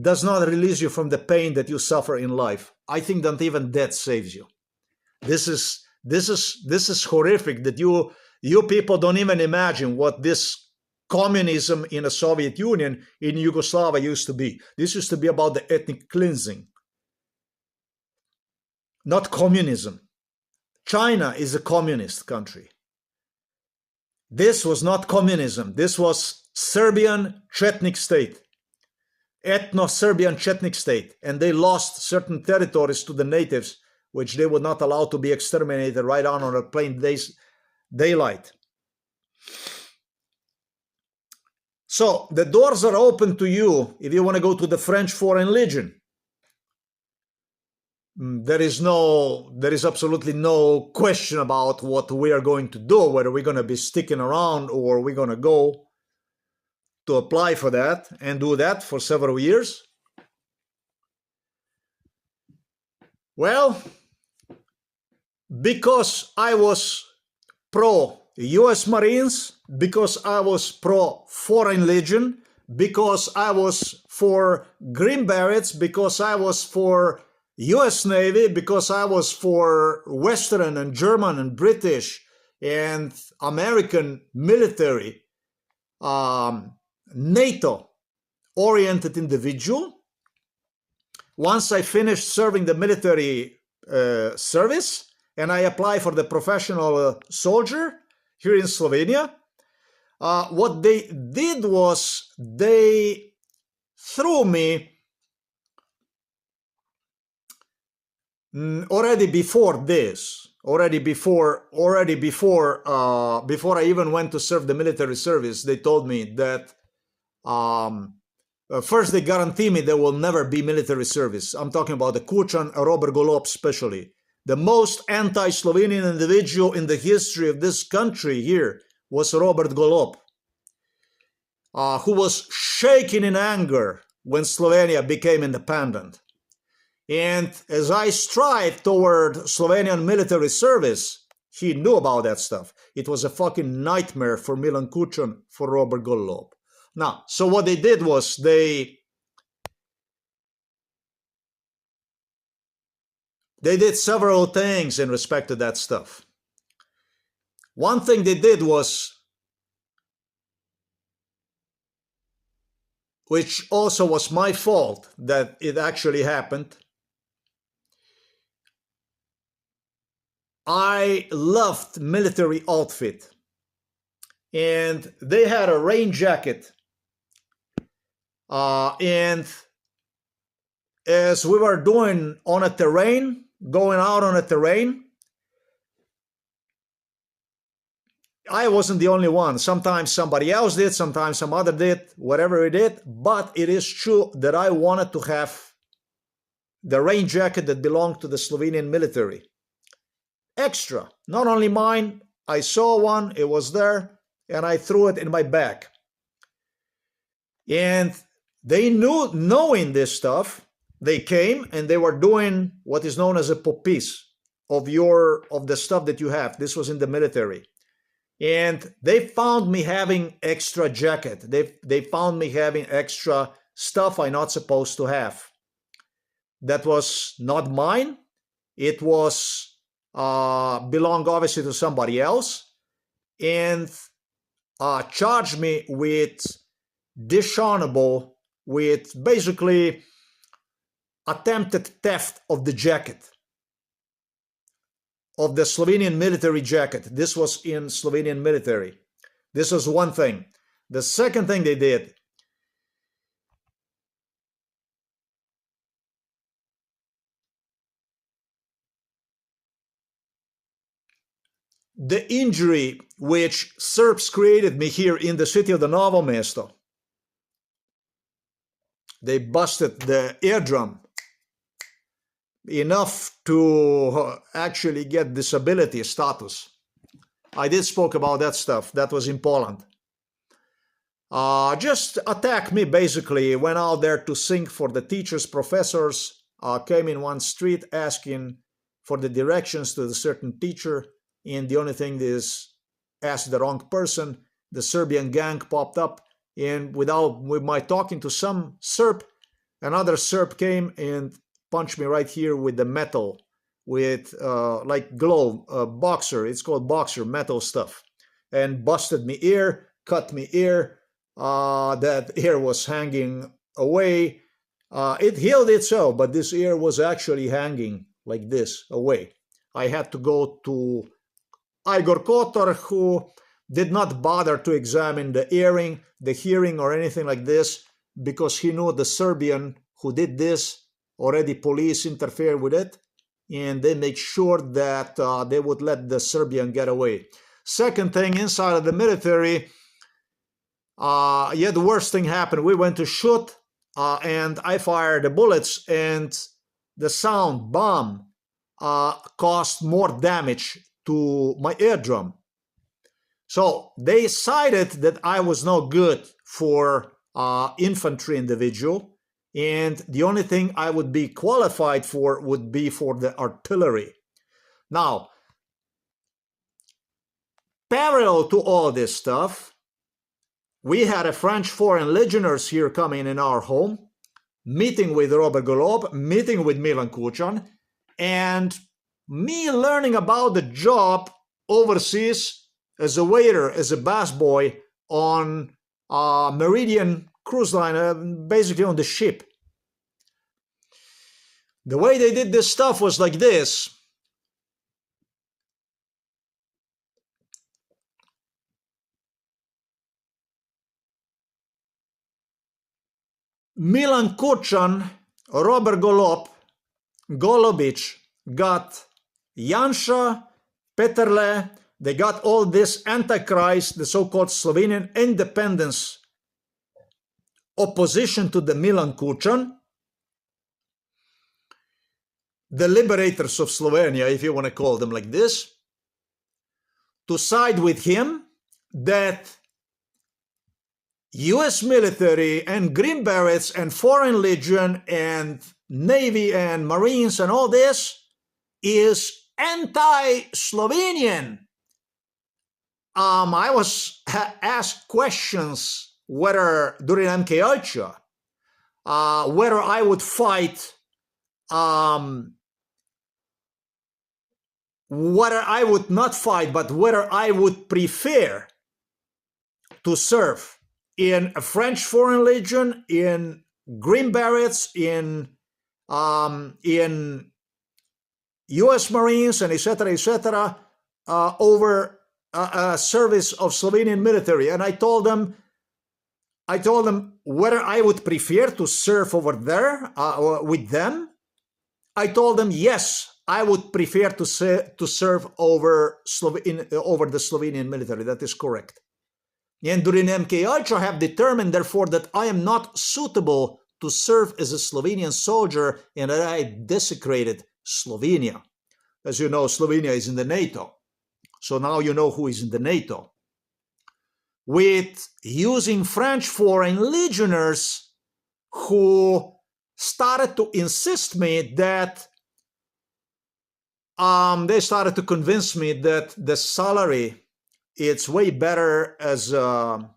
does not release you from the pain that you suffer in life. I think that even death saves you. This is horrific, that you people don't even imagine what this communism in the Soviet Union, in Yugoslavia, used to be. This used to be about the ethnic cleansing, not communism. China is a communist country. This was not communism. This was Serbian Chetnik state, ethno-Serbian Chetnik state, and they lost certain territories to the natives, which they would not allow to be exterminated right on a plain daylight. So the doors are open to you if you want to go to the French Foreign Legion. There is absolutely no question about what we are going to do, whether we're going to be sticking around or we're going to go to apply for that and do that for several years. Well, because I was pro US Marines, because I was pro Foreign Legion, because I was for Green Berets, because I was for US Navy, because I was for Western and German and British and American military, NATO-oriented individual. Once I finished serving the military service and I applied for the professional soldier here in Slovenia, what they did was they threw me already before this, before I even went to serve the military service. They told me that first they guarantee me there will never be military service. I'm talking about the Kučan, Robert Golob especially. The most anti-Slovenian individual in the history of this country here was Robert Golob, who was shaking in anger when Slovenia became independent. And as I strived toward Slovenian military service, he knew about that stuff. It was a fucking nightmare for Milan Kučan, for Robert Golob. Now, so what they did was they did several things in respect to that stuff. One thing they did was, which also was my fault that it actually happened, I loved military outfit, and they had a rain jacket, and as we were doing on a terrain, going out on a terrain, I wasn't the only one. Sometimes somebody else did, sometimes some other did, whatever it did, but it is true that I wanted to have the rain jacket that belonged to the Slovenian military. Extra, not only mine, I saw one, it was there, and I threw it in my bag. And they knew, knowing this stuff, they came and they were doing what is known as a popis of the stuff that you have. This was in the military. And they found me having extra jacket. They found me having extra stuff I'm not supposed to have. That was not mine. It was belonged obviously to somebody else, and charged me with dishonorable, with basically attempted theft of the jacket, of the Slovenian military jacket. This was in Slovenian military. This was one thing. The second thing they did, the injury which Serbs created me here in the city of the Novo Mesto. They busted the eardrum enough to actually get disability status. I did spoke about that stuff. That was in Poland. Just attacked me basically. Went out there to sing for the teachers, professors. Came in one street asking for the directions to the certain teacher. And the only thing is, asked the wrong person. The Serbian gang popped up, and with my talking to some Serb, another Serb came and punched me right here with the metal, with like glove, boxer. It's called boxer, metal stuff, and busted me ear, cut me ear. That ear was hanging away. It healed itself, but this ear was actually hanging like this away. I had to go to Igor Kotor, who did not bother to examine the hearing or anything like this, because he knew the Serbian who did this, already police interfered with it, and they make sure that they would let the Serbian get away. Second thing, inside of the military, the worst thing happened. We went to shoot, and I fired the bullets, and the sound bomb caused more damage to my eardrum. So they decided that I was no good for infantry individual, and the only thing I would be qualified for would be for the artillery. Now, parallel to all this stuff, we had a French foreign legionnaires here coming in our home, meeting with Robert Golob, meeting with Milan Kuchan, and me learning about the job overseas as a waiter, as a busboy on Meridian cruise line, basically on the ship. The way they did this stuff was like this. Milan Kuchan, Robert Golobic got Janša, Peterle, they got all this Antichrist, the so-called Slovenian independence opposition to the Milan Kuchan, the liberators of Slovenia, if you want to call them like this, to side with him that US military and Green Berets and Foreign Legion and Navy and Marines and all this is anti-Slovenian. I was asked questions whether during MK Ultra, whether I would fight, whether I would not fight, but whether I would prefer to serve in a French Foreign Legion, in Green Berets, in US Marines, and etc., over service of Slovenian military. And I told them whether I would prefer to serve over there with them. I told them yes, I would prefer to serve over the Slovenian military. That is correct. And during MK Ultra, I have determined, therefore, that I am not suitable to serve as a Slovenian soldier, and that I desecrated Slovenia. As you know, Slovenia is in the NATO. So now you know who is in the NATO. With using French foreign legionnaires who started to insist me that they started to convince me that the salary, it's way better as a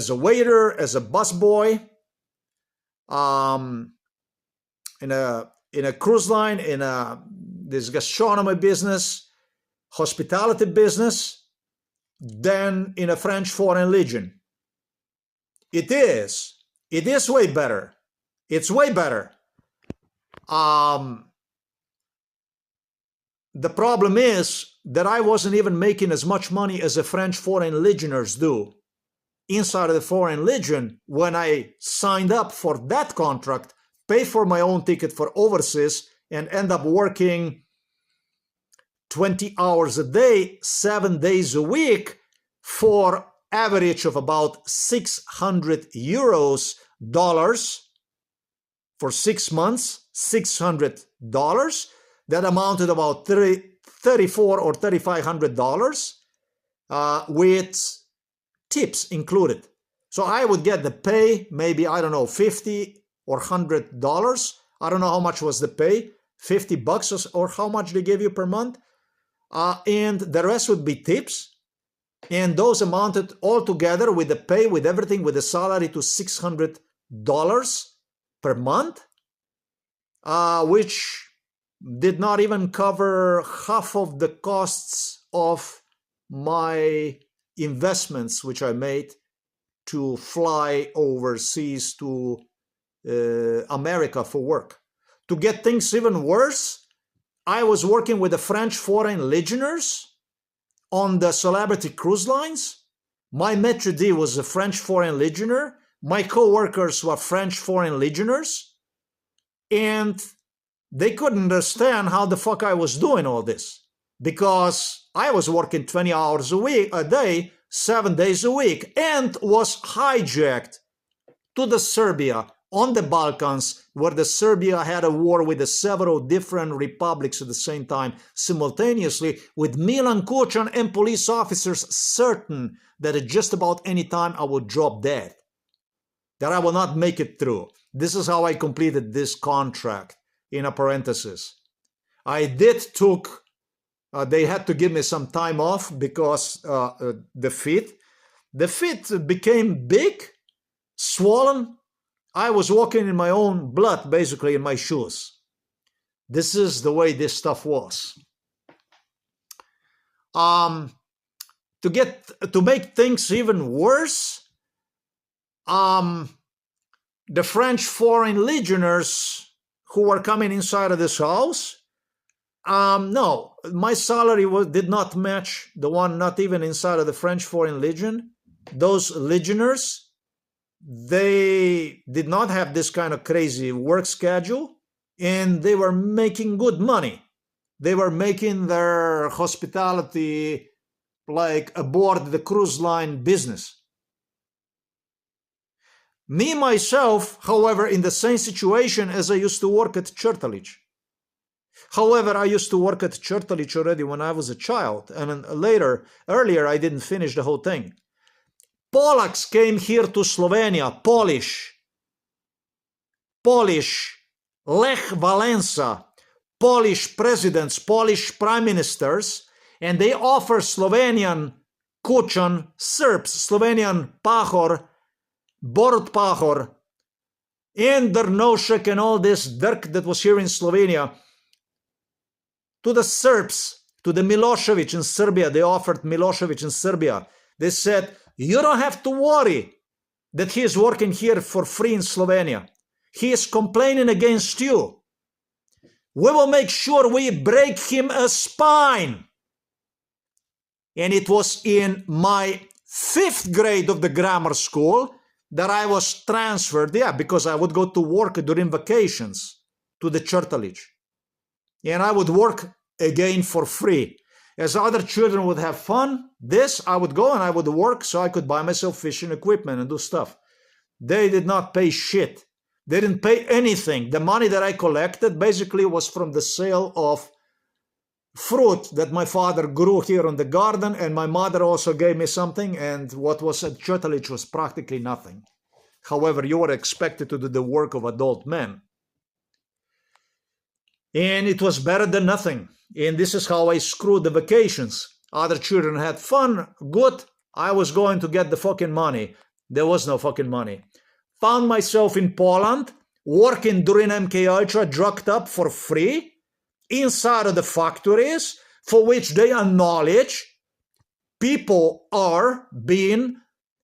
waiter, as a busboy, in a cruise line, in this gastronomy business, hospitality business, than in a French Foreign Legion. It is way better. It's way better. The problem is that I wasn't even making as much money as the French Foreign Legionnaires do. Inside of the Foreign Legion, when I signed up for that contract, pay for my own ticket for overseas, and end up working 20 hours a day, 7 days a week, for average of about 600 euros, dollars, for 6 months, $600. That amounted about $3,400 or $3,500 with tips included. So I would get the pay, maybe, I don't know, $50 or $100. I don't know how much was the pay, $50 or how much they gave you per month. And the rest would be tips. And those amounted all together with the pay, with everything, with the salary, to $600 per month, which did not even cover half of the costs of my investments, which I made to fly overseas to America for work. To get things even worse, I was working with the French Foreign Legionnaires on the celebrity cruise lines. My maitre d' was a French Foreign Legionnaire. My co-workers were French Foreign Legionnaires. And they couldn't understand how the fuck I was doing all this, because I was working 20 hours a day, 7 days a week, and was hijacked to the Serbia on the Balkans, where the Serbia had a war with the several different republics at the same time, simultaneously, with Milan Kucan and police officers certain that at just about any time I would drop dead, that I will not make it through. This is how I completed this contract, in a parenthesis. I did took, they had to give me some time off because the feet became big, swollen. I was walking in my own blood, basically, in my shoes. This is the way this stuff was. To make things even worse, the French foreign legionnaires who were coming inside of this house, no, my salary did not match the one not even inside of the French Foreign Legion. Those legionnaires, they did not have this kind of crazy work schedule, and they were making good money. They were making their hospitality like aboard the cruise line business. Me, myself, however, in the same situation as I used to work at Chertalic. However, I used to work at Chertalic already when I was a child, and earlier I didn't finish the whole thing. Polacks came here to Slovenia, Polish, Lech Walesa, Polish presidents, Polish prime ministers, and they offer Slovenian Kucan, Serbs, Slovenian Pahor, Borut Pahor, and Drnovšek and all this dirt that was here in Slovenia, to the Serbs, to the Milosevic in Serbia. They offered Milosevic in Serbia. They said, you don't have to worry that he is working here for free in Slovenia. He is complaining against you. We will make sure we break him a spine. And it was in my 5th grade of the grammar school that I was transferred, because I would go to work during vacations to the Chertalic. And I would work again for free. As other children would have fun, I would go and I would work so I could buy myself fishing equipment and do stuff. They did not pay shit. They didn't pay anything. The money that I collected basically was from the sale of fruit that my father grew here in the garden, and my mother also gave me something, and what was at Chertalic was practically nothing. However, you were expected to do the work of adult men. And it was better than nothing. And this is how I screwed the vacations. Other children had fun, good. I was going to get the fucking money. There was no fucking money. Found myself in Poland, working during MK Ultra, drugged up for free, inside of the factories, for which they acknowledge people are being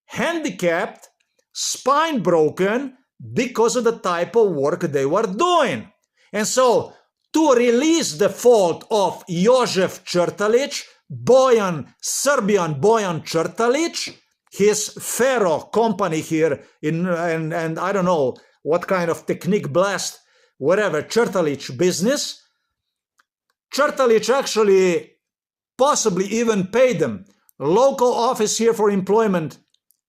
handicapped, spine broken, because of the type of work they were doing. And so, to release the fault of Jožef Chertalic, Serbian Bojan Chertalic, his Fero company here, and I don't know what kind of technique blast, whatever, Chertalic business, Chertalic actually possibly even paid them. Local office here for employment,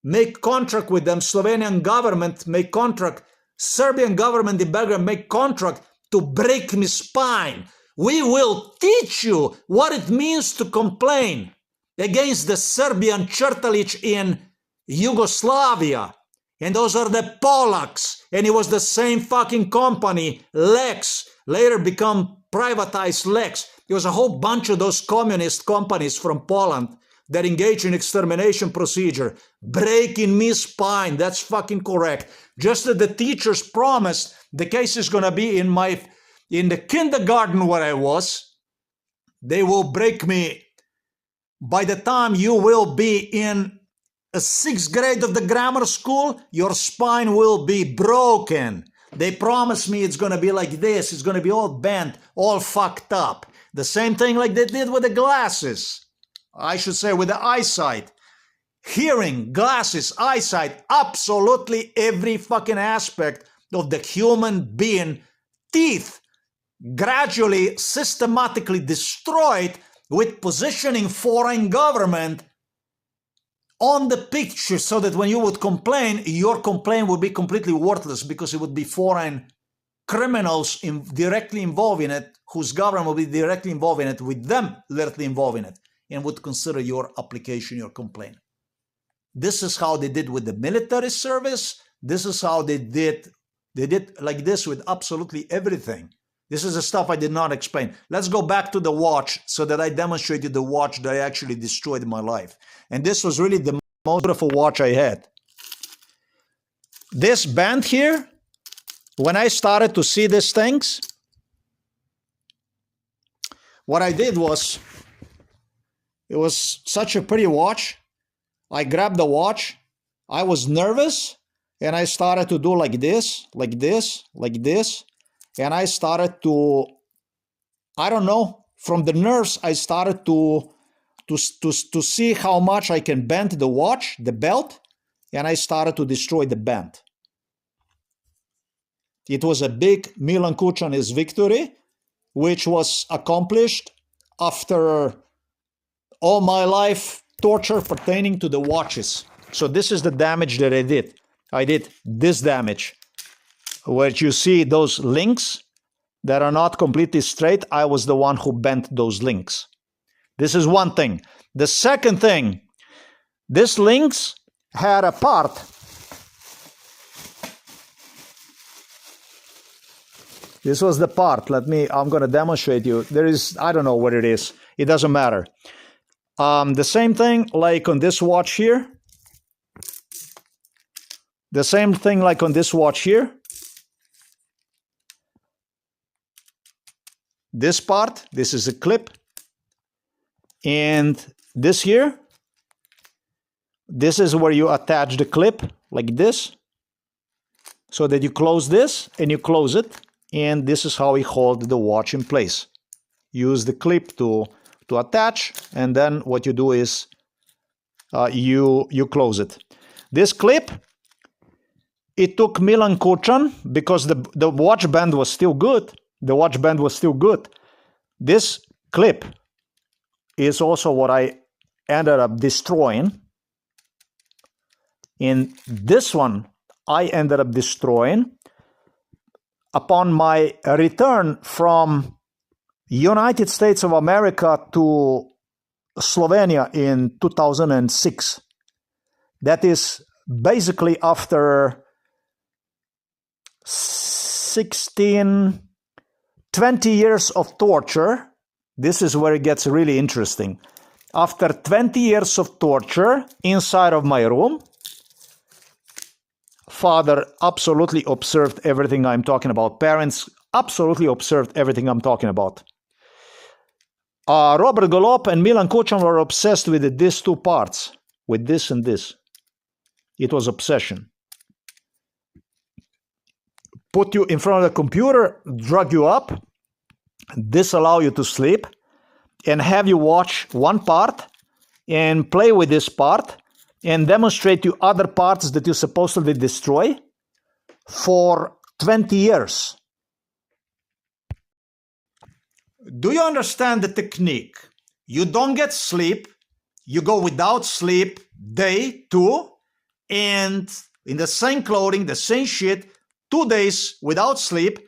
make contract with them, Slovenian government make contract, Serbian government in Belgrade make contract, to break me spine. We will teach you what it means to complain against the Serbian Chertalic in Yugoslavia. And those are the Polacks. And it was the same fucking company, Lex, later become privatized Lex. There was a whole bunch of those communist companies from Poland that engage in extermination procedure. Breaking me spine, that's fucking correct. Just that the teachers promised the case is going to be in the kindergarten where I was. They will break me by the time you will be in a 6th grade of the grammar school. Your spine will be broken. They promised me it's going to be like this. It's going to be all bent, all fucked up. The same thing like they did with the glasses. I should say with the eyesight. Hearing, glasses, eyesight, absolutely every fucking aspect of the human being, teeth, gradually, systematically destroyed with positioning foreign government on the picture so that when you would complain, your complaint would be completely worthless because it would be foreign criminals directly involved in it, whose government would be directly involved in it, with them directly involved in it, and would consider your application, your complaint. This is how they did with the military service. This is how they did like this with absolutely everything. This is the stuff I did not explain. Let's go back to the watch so that I demonstrated the watch that I actually destroyed in my life. And this was really the most beautiful watch I had. This band here, when I started to see these things, what I did was, it was such a pretty watch. I grabbed the watch. I was nervous, and I started to do like this, like this, like this. And I started to, I don't know, from the nerves, I started to see how much I can bend the watch, the belt, and I started to destroy the band. It was a big Milan Kučan's victory, which was accomplished after all my life torture pertaining to the watches. So this is the damage that I did. I did this damage, where you see those links that are not completely straight. I was the one who bent those links. This is one thing. The second thing, these links had a part. This was the part. I'm going to demonstrate you. There is, I don't know what it is. It doesn't matter. The same thing like on this watch here. The same thing like on this watch here. This part, this is a clip. And this here, this is where you attach the clip like this, so that you close this and you close it. And this is how we hold the watch in place. Use the clip to attach, and then what you do is you close it. This clip, it took Milan Kučan, because the watch band was still good. The watch band was still good. This clip is also what I ended up destroying. And this one I ended up destroying upon my return from United States of America to Slovenia in 2006. That is basically after 20 years of torture. This is where it gets really interesting. After 20 years of torture inside of my room, father absolutely observed everything I'm talking about. Parents absolutely observed everything I'm talking about. Robert Golob and Milan Kučan were obsessed with these two parts, with this and this. It was obsession. Put you in front of the computer, drag you up, disallow you to sleep, and have you watch one part and play with this part and demonstrate you other parts that you supposedly destroy for 20 years. Do you understand the technique? You don't get sleep, you go without sleep day 2, and in the same clothing, the same shit, 2 days without sleep,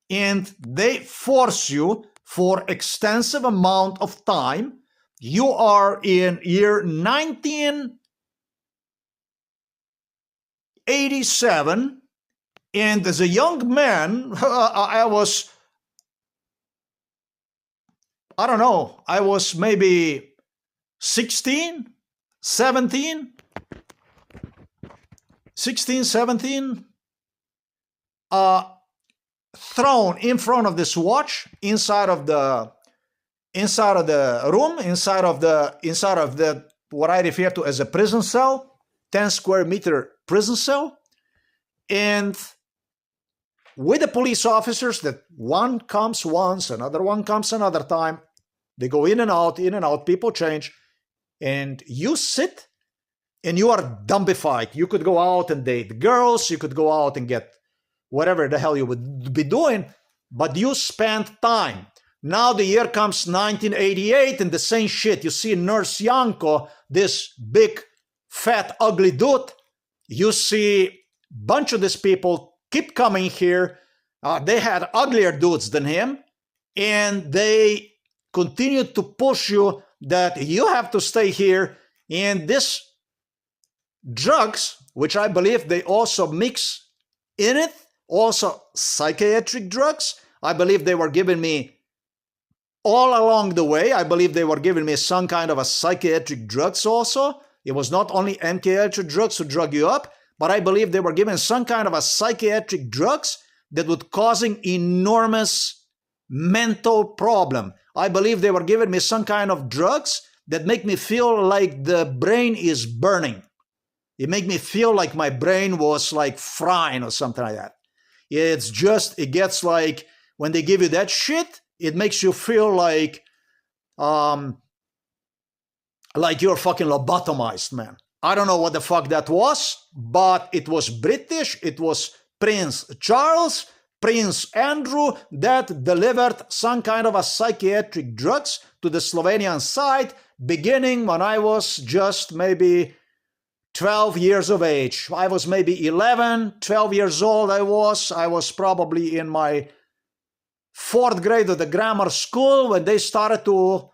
and they force you for extensive amount of time. You are in year 1987, and as a young man, I was maybe 16, 17, thrown in front of this watch inside of the room, inside of the what I refer to as a prison cell, 10 square meter prison cell, and with the police officers, that one comes once, another one comes another time. They go in and out, people change, and you sit and you are dumbified. You could go out and date girls, you could go out and get whatever the hell you would be doing, but you spent time. Now the year comes 1988 and the same shit. You see Nurse Yanko, this big fat, ugly dude, you see a bunch of these people keep coming here. They had uglier dudes than him, and they continued to push you that you have to stay here. And this drugs, which I believe they also mix in it, also psychiatric drugs, I believe they were giving me all along the way. I believe they were giving me some kind of a psychiatric drugs also. It was not only MKUltra drugs to drug you up, but I believe they were giving some kind of a psychiatric drugs that would causing enormous mental problem. I believe they were giving me some kind of drugs that make me feel like the brain is burning. It made me feel like my brain was like frying or something like that. It's just, it gets like, when they give you that shit, it makes you feel like you're fucking lobotomized, man. I don't know what the fuck that was, but it was British. It was Prince Charles, Prince Andrew that delivered some kind of a psychiatric drugs to the Slovenian side, beginning when I was just maybe 12 years of age. I was maybe 11, 12 years old I was probably in my 4th grade of the grammar school when they started to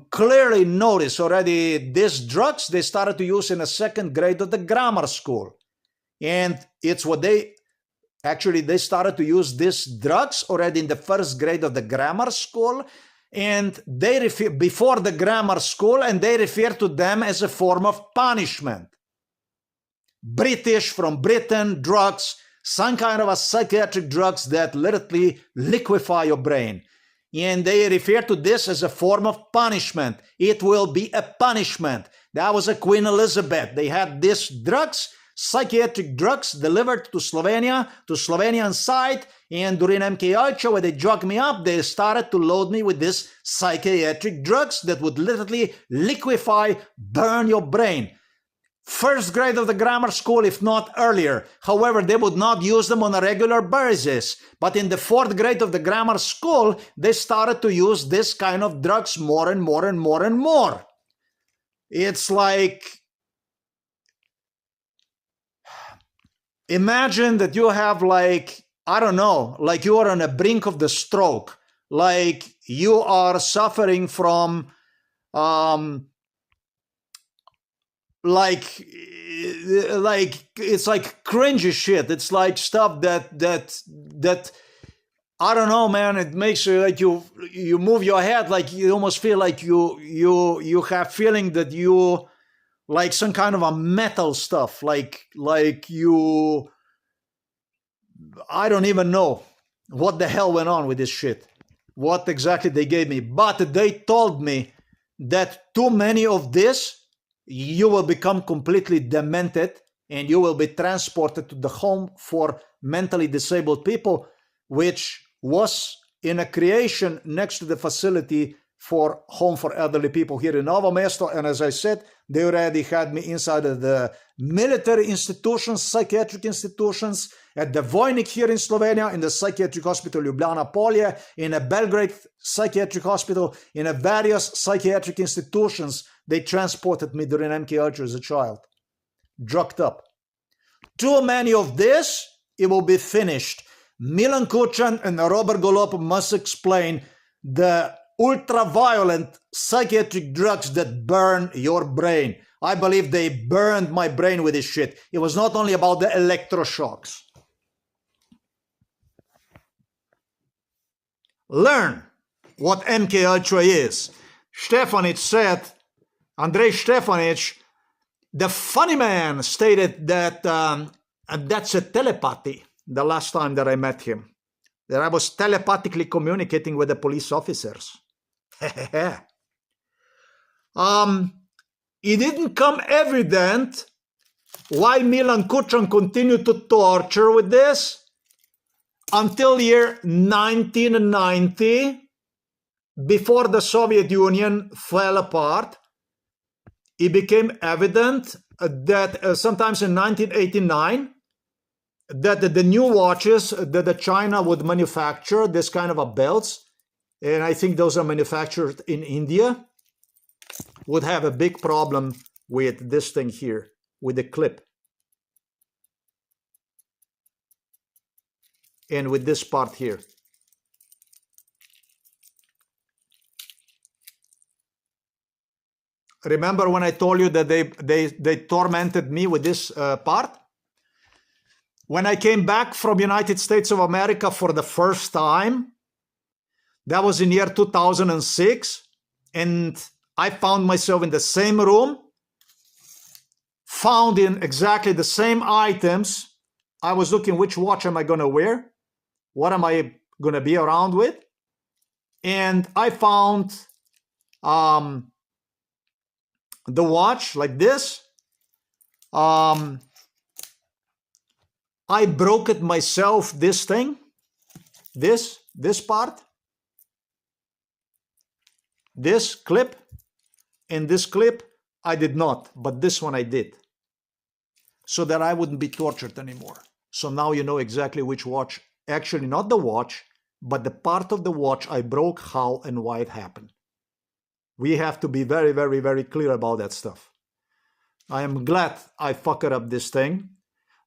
clearly notice already these drugs they started to use in the 2nd grade of the grammar school. And it's what they started to use these drugs already in the 1st grade of the grammar school. And they refer before the grammar school, and they refer to them as a form of punishment. British from Britain drugs, some kind of a psychiatric drugs that literally liquefy your brain. And they refer to this as a form of punishment. It will be a punishment. That was a Queen Elizabeth. They had these drugs, psychiatric drugs delivered to Slovenia, to Slovenian side, and during MKUltra, when they drugged me up, they started to load me with these psychiatric drugs that would literally liquefy, burn your brain. 1st grade of the grammar school, if not earlier. However, they would not use them on a regular basis. But in the 4th grade of the grammar school, they started to use this kind of drugs more and more and more and more. It's like, imagine that you have like, I don't know, like you are on the brink of the stroke. Like you are suffering from like it's like cringy shit. It's like stuff that I don't know, man. It makes you like you move your head, like you almost feel like you have feeling that you like some kind of a metal stuff, like you, I don't even know what the hell went on with this shit, what exactly they gave me, but they told me that too many of this, you will become completely demented and you will be transported to the home for mentally disabled people, which was in a creation next to the facility for home for elderly people here in Novo Mesto. And as I said, they already had me inside of the military institutions, psychiatric institutions, at the Vojnik here in Slovenia, in the psychiatric hospital Ljubljana Polje, in a Belgrade psychiatric hospital, in a various psychiatric institutions. They transported me during MKUltra as a child, drugged up. Too many of this, it will be finished. Milan Kučan and Robert Golob must explain the ultra-violent psychiatric drugs that burn your brain. I believe they burned my brain with this shit. It was not only about the electroshocks. Learn what MKUltra is. Stefanic said, Andrej Stefanic, the funny man, stated that that's a telepathy the last time that I met him. That I was telepathically communicating with the police officers. It didn't come evident why Milan Kučan continued to torture with this until year 1990, before the Soviet Union fell apart. It became evident that sometimes in 1989, that the new watches that China would manufacture, this kind of a belts, and I think those are manufactured in India, would have a big problem with this thing here, with the clip. And with this part here. Remember when I told you that they tormented me with this part? When I came back from United States of America for the first time, that was in year 2006, and I found myself in the same room, found in exactly the same items. I was looking, which watch am I going to wear? What am I going to be around with? And I found the watch like this. I broke it myself, this thing, this part, this clip, and this clip I did not, but this one I did, so that I wouldn't be tortured anymore. So now you know exactly which watch, actually not the watch, but the part of the watch I broke, how and why it happened. We have to be very, very, very clear about that stuff. I am glad I fucked up this thing.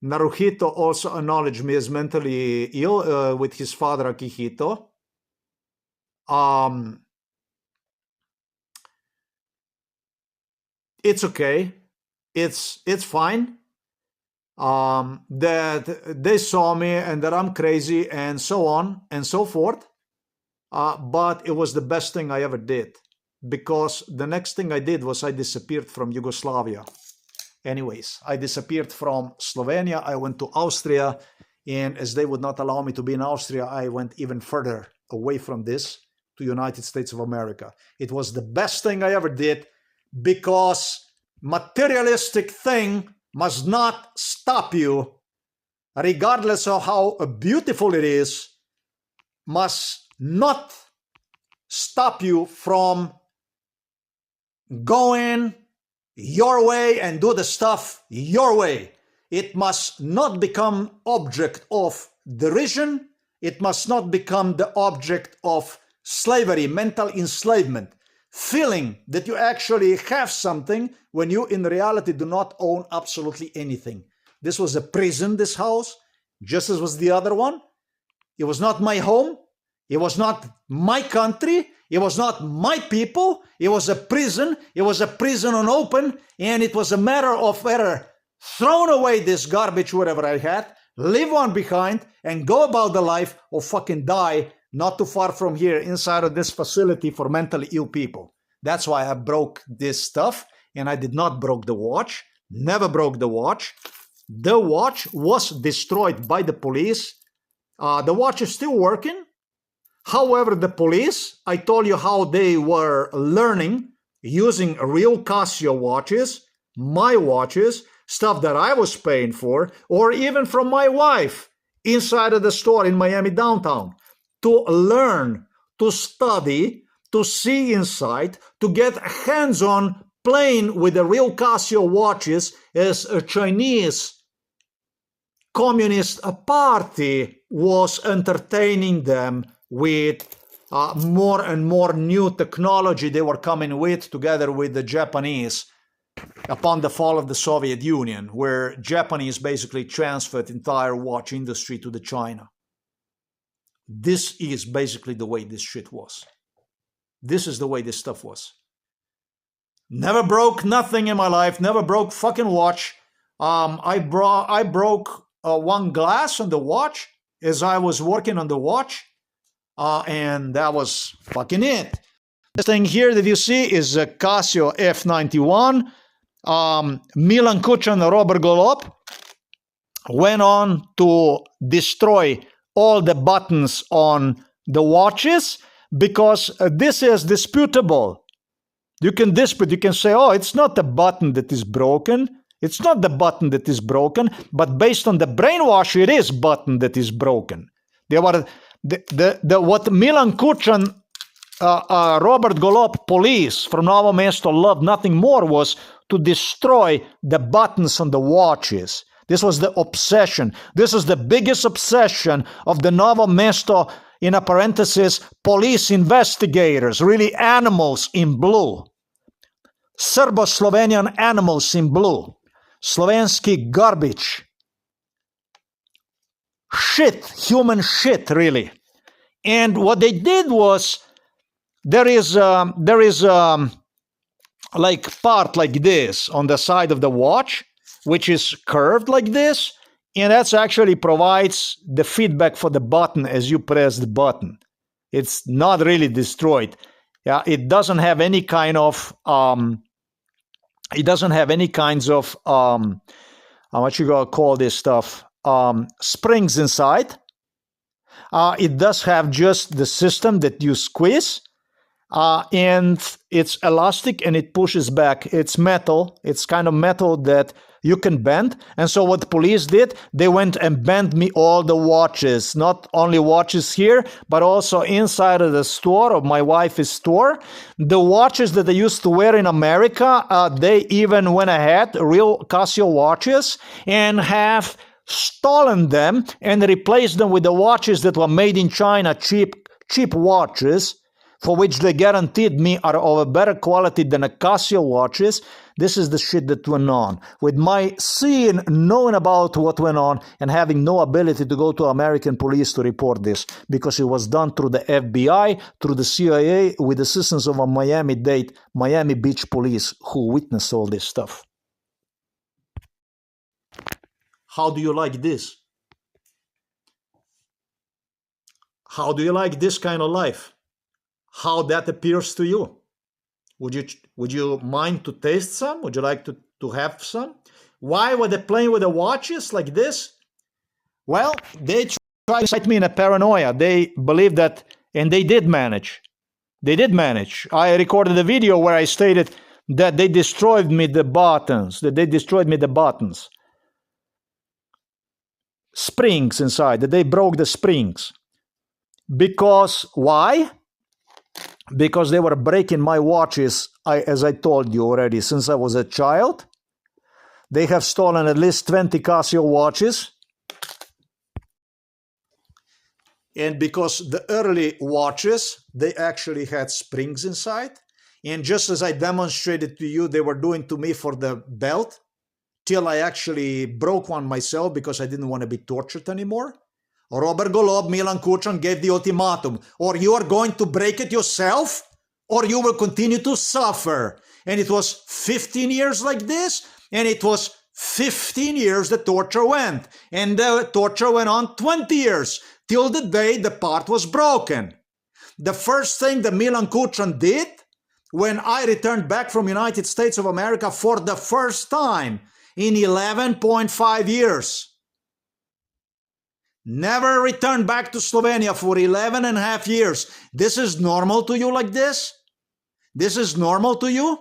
Naruhito also acknowledged me as mentally ill with his father Akihito. It's okay. It's fine. That they saw me and that I'm crazy and so on and so forth. But it was the best thing I ever did, because the next thing I did was I disappeared from Yugoslavia. Anyways, I disappeared from Slovenia. I went to Austria, and as they would not allow me to be in Austria, I went even further away from this to United States of America. It was the best thing I ever did, because materialistic thing must not stop you, regardless of how beautiful it is, must not stop you from going your way and do the stuff your way. It must not become object of derision. It must not become the object of slavery, mental enslavement, feeling that you actually have something when you in reality do not own absolutely anything. This was a prison, this house, just as was the other one. It was not my home. It was not my country. It was not my people. It was a prison. It was a prison on open, and it was a matter of whether thrown away this garbage, whatever I had, leave one behind, and go about the life, or fucking die not too far from here inside of this facility for mentally ill people. That's why I broke this stuff, and I did not broke the watch. Never broke the watch. The watch was destroyed by the police. The watch is still working. However, the police, I told you how they were learning using real Casio watches, my watches, stuff that I was paying for, or even from my wife inside of the store in Miami downtown, to learn, to study, to see inside, to get hands-on playing with the real Casio watches, as a Chinese Communist Party was entertaining them with more and more new technology they were coming with, together with the Japanese, upon the fall of the Soviet Union, where Japanese basically transferred the entire watch industry to the China. This is basically the way this shit was. This is the way this stuff was. Never broke nothing in my life, never broke fucking watch. I broke one glass on the watch as I was working on the watch. And that was fucking it. This thing here that you see is a Casio F91. Milan Kuchan and Robert Golob went on to destroy all the buttons on the watches, because this is disputable. You can dispute, you can say, oh, it's not the button that is broken. It's not the button that is broken, but based on the brainwash, it is button that is broken. They were what Milan Kuchan, Robert Golob police from Novo Mesto loved nothing more was to destroy the buttons on the watches. This was the obsession. This is the biggest obsession of the Novo Mesto, in a parenthesis, police investigators, really animals in blue. Serbo-Slovenian animals in blue. Slovensky garbage. Shit, human shit, really. And what they did was, there is like part like this on the side of the watch, which is curved like this, and that's actually provides the feedback for the button as you press the button. It's not really destroyed. Yeah, it doesn't have any kind of it doesn't have any kinds of what you gonna call this stuff, springs inside. It does have just the system that you squeeze, and it's elastic and it pushes back. It's metal. It's kind of metal that you can bend. And so what the police did, they went and bent me all the watches, not only watches here, but also inside of the store, of my wife's store. The watches that I used to wear in America, they even went ahead, real Casio watches, and have stolen them and replaced them with the watches that were made in China, cheap watches, for which they guaranteed me are of a better quality than a Casio watches. This is the shit that went on. With my seeing, knowing about what went on, and having no ability to go to American police to report this, because it was done through the FBI, through the CIA, with assistance of a Miami-Dade, Miami Beach police who witnessed all this stuff. How do you like this? How do you like this kind of life? How that appears to you? Would you mind to taste some? Would you like to have some? Why were they playing with the watches like this? Well, they tried to incite me in a paranoia. They believed that, and they did manage. They did manage. I recorded a video where I stated that they destroyed me the buttons, springs inside, that they broke the springs. Because, why? Because they were breaking my watches, as I told you already, since I was a child. They have stolen at least 20 Casio watches. And because the early watches, they actually had springs inside. And just as I demonstrated to you, they were doing to me for the belt, till I actually broke one myself because I didn't want to be tortured anymore. Robert Golob, Milan Kučan gave the ultimatum, or you are going to break it yourself, or you will continue to suffer. And it was 15 years like this, and it was 15 years the torture went. And the torture went on 20 years, till the day the part was broken. The first thing that Milan Kučan did, when I returned back from United States of America for the first time in 11.5 years, never returned back to Slovenia for 11.5 years. This is normal to you like this? This is normal to you?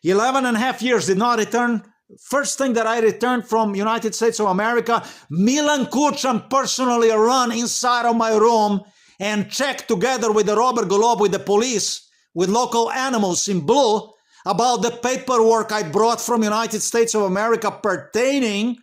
11.5 years did not return. First thing that I returned from United States of America, Milan Kučan personally ran inside of my room and checked together with the Robert Golob, with the police, with local animals in blue, about the paperwork I brought from United States of America pertaining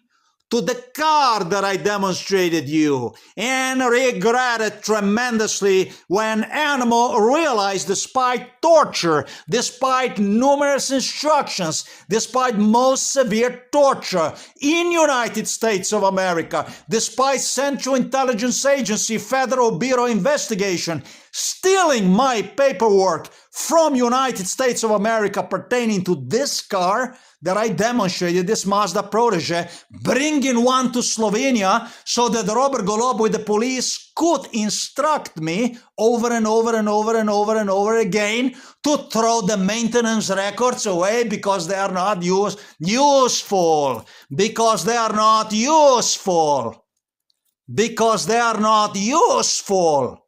to the car that I demonstrated you, and regretted tremendously when Animal realized, despite torture, despite numerous instructions, despite most severe torture in United States of America, despite Central Intelligence Agency, Federal Bureau investigation, stealing my paperwork from United States of America pertaining to this car that I demonstrated, this Mazda protege, bringing one to Slovenia so that Robert Golob with the police could instruct me over and over and over and over and over again to throw the maintenance records away because they are not useful. Because they are not useful. Because they are not useful.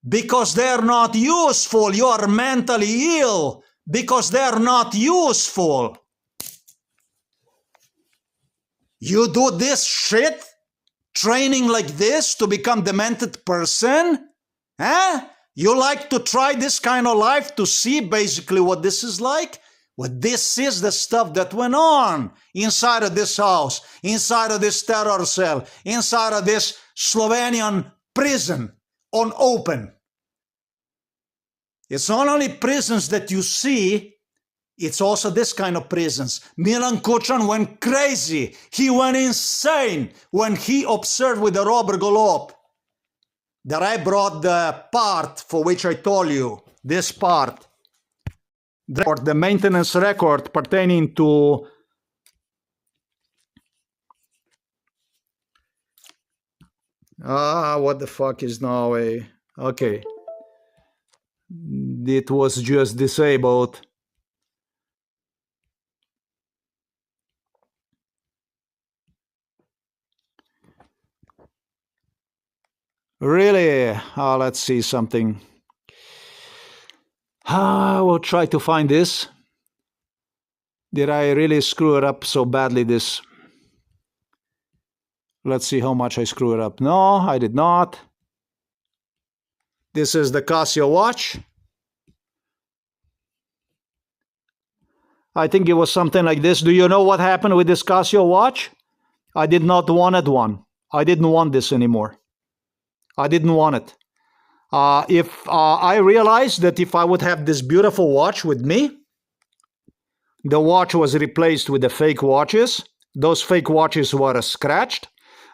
Because they are not useful. You are mentally ill. Because they are not useful. You do this shit, training like this to become demented person? Huh? You like to try this kind of life to see basically what this is like? Well, this is the stuff that went on inside of this house, inside of this terror cell, inside of this Slovenian prison on open. It's not only prisons that you see It's also this kind of prisons. Milan Kuchan went crazy. He went insane when he observed with the Robert Golub that I brought the part for which I told you, this part, the maintenance record pertaining to what the fuck is now a... Okay. It was just disabled. Really? Let's see something. I will try to find this. Did I really screw it up so badly, this? Let's see how much I screw it up. No, I did not. This is the Casio watch. I think it was something like this. Do you know what happened with this Casio watch? I did not want one. I didn't want this anymore. I didn't want it. I realized that if I would have this beautiful watch with me, the watch was replaced with the fake watches. Those fake watches were scratched.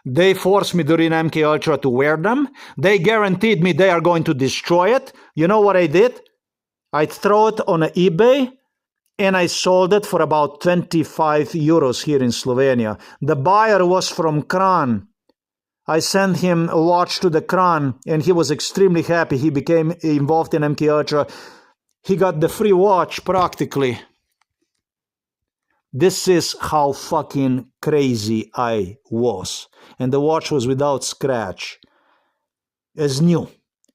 They forced me during MK Ultra to wear them. They guaranteed me they are going to destroy it. You know what I did? I threw it on eBay and I sold it for about 25 euros here in Slovenia. The buyer was from Kran. I sent him a watch to the Kran and he was extremely happy. He became involved in MK Ultra. He got the free watch practically. This is how fucking crazy I was. And the watch was without scratch. As new.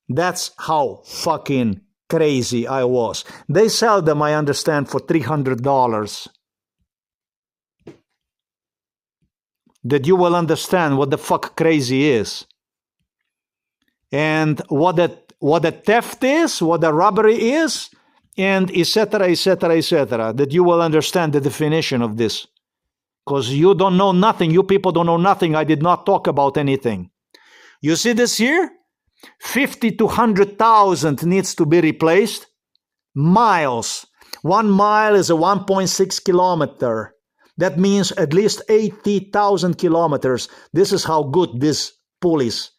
That's how fucking crazy I was. They sell them, I understand, for $300. That you will understand what the fuck crazy is. And what the theft is, what the robbery is, and etc., etc., etc. That you will understand the definition of this. Because you don't know nothing. You people don't know nothing. I did not talk about anything. You see this here? 50 to 100,000 needs to be replaced. Miles. 1 mile is a 1.6 kilometer. That means at least 80,000 kilometers. This is how good these pulleys,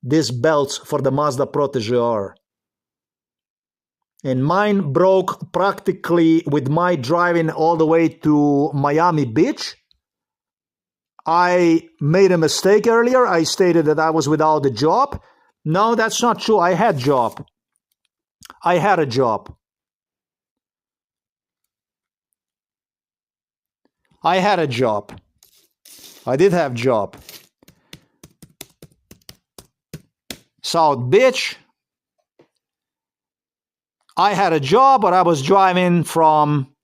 these belts for the Mazda Protege are. And mine broke practically with my driving all the way to Miami Beach. I made a mistake earlier. I stated that I was without a job. No, that's not true. I had a job. I had a job. I had a job. I did have a job. South Beach. I had a job, but I was driving from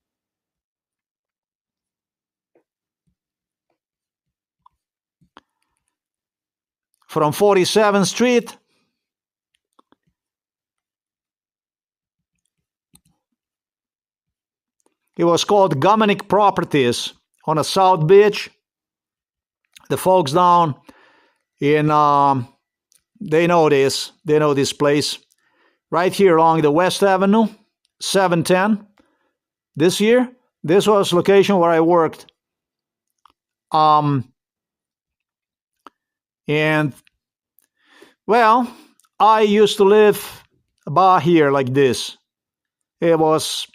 from 47th Street It was called Garic Properties on a South Beach. The folks down in, they know this place. Right here along the West Avenue, 710. This was the location where I worked. And, well, I used to live about here like this. It was,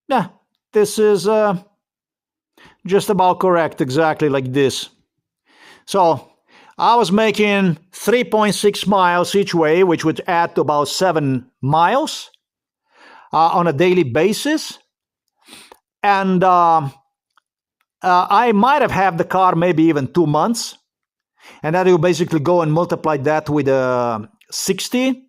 yeah, this is just about correct, exactly like this. So I was making 3.6 miles each way, which would add to about 7 miles on a daily basis. And I might have had the car maybe even 2 months. And then you basically go and multiply that with 60.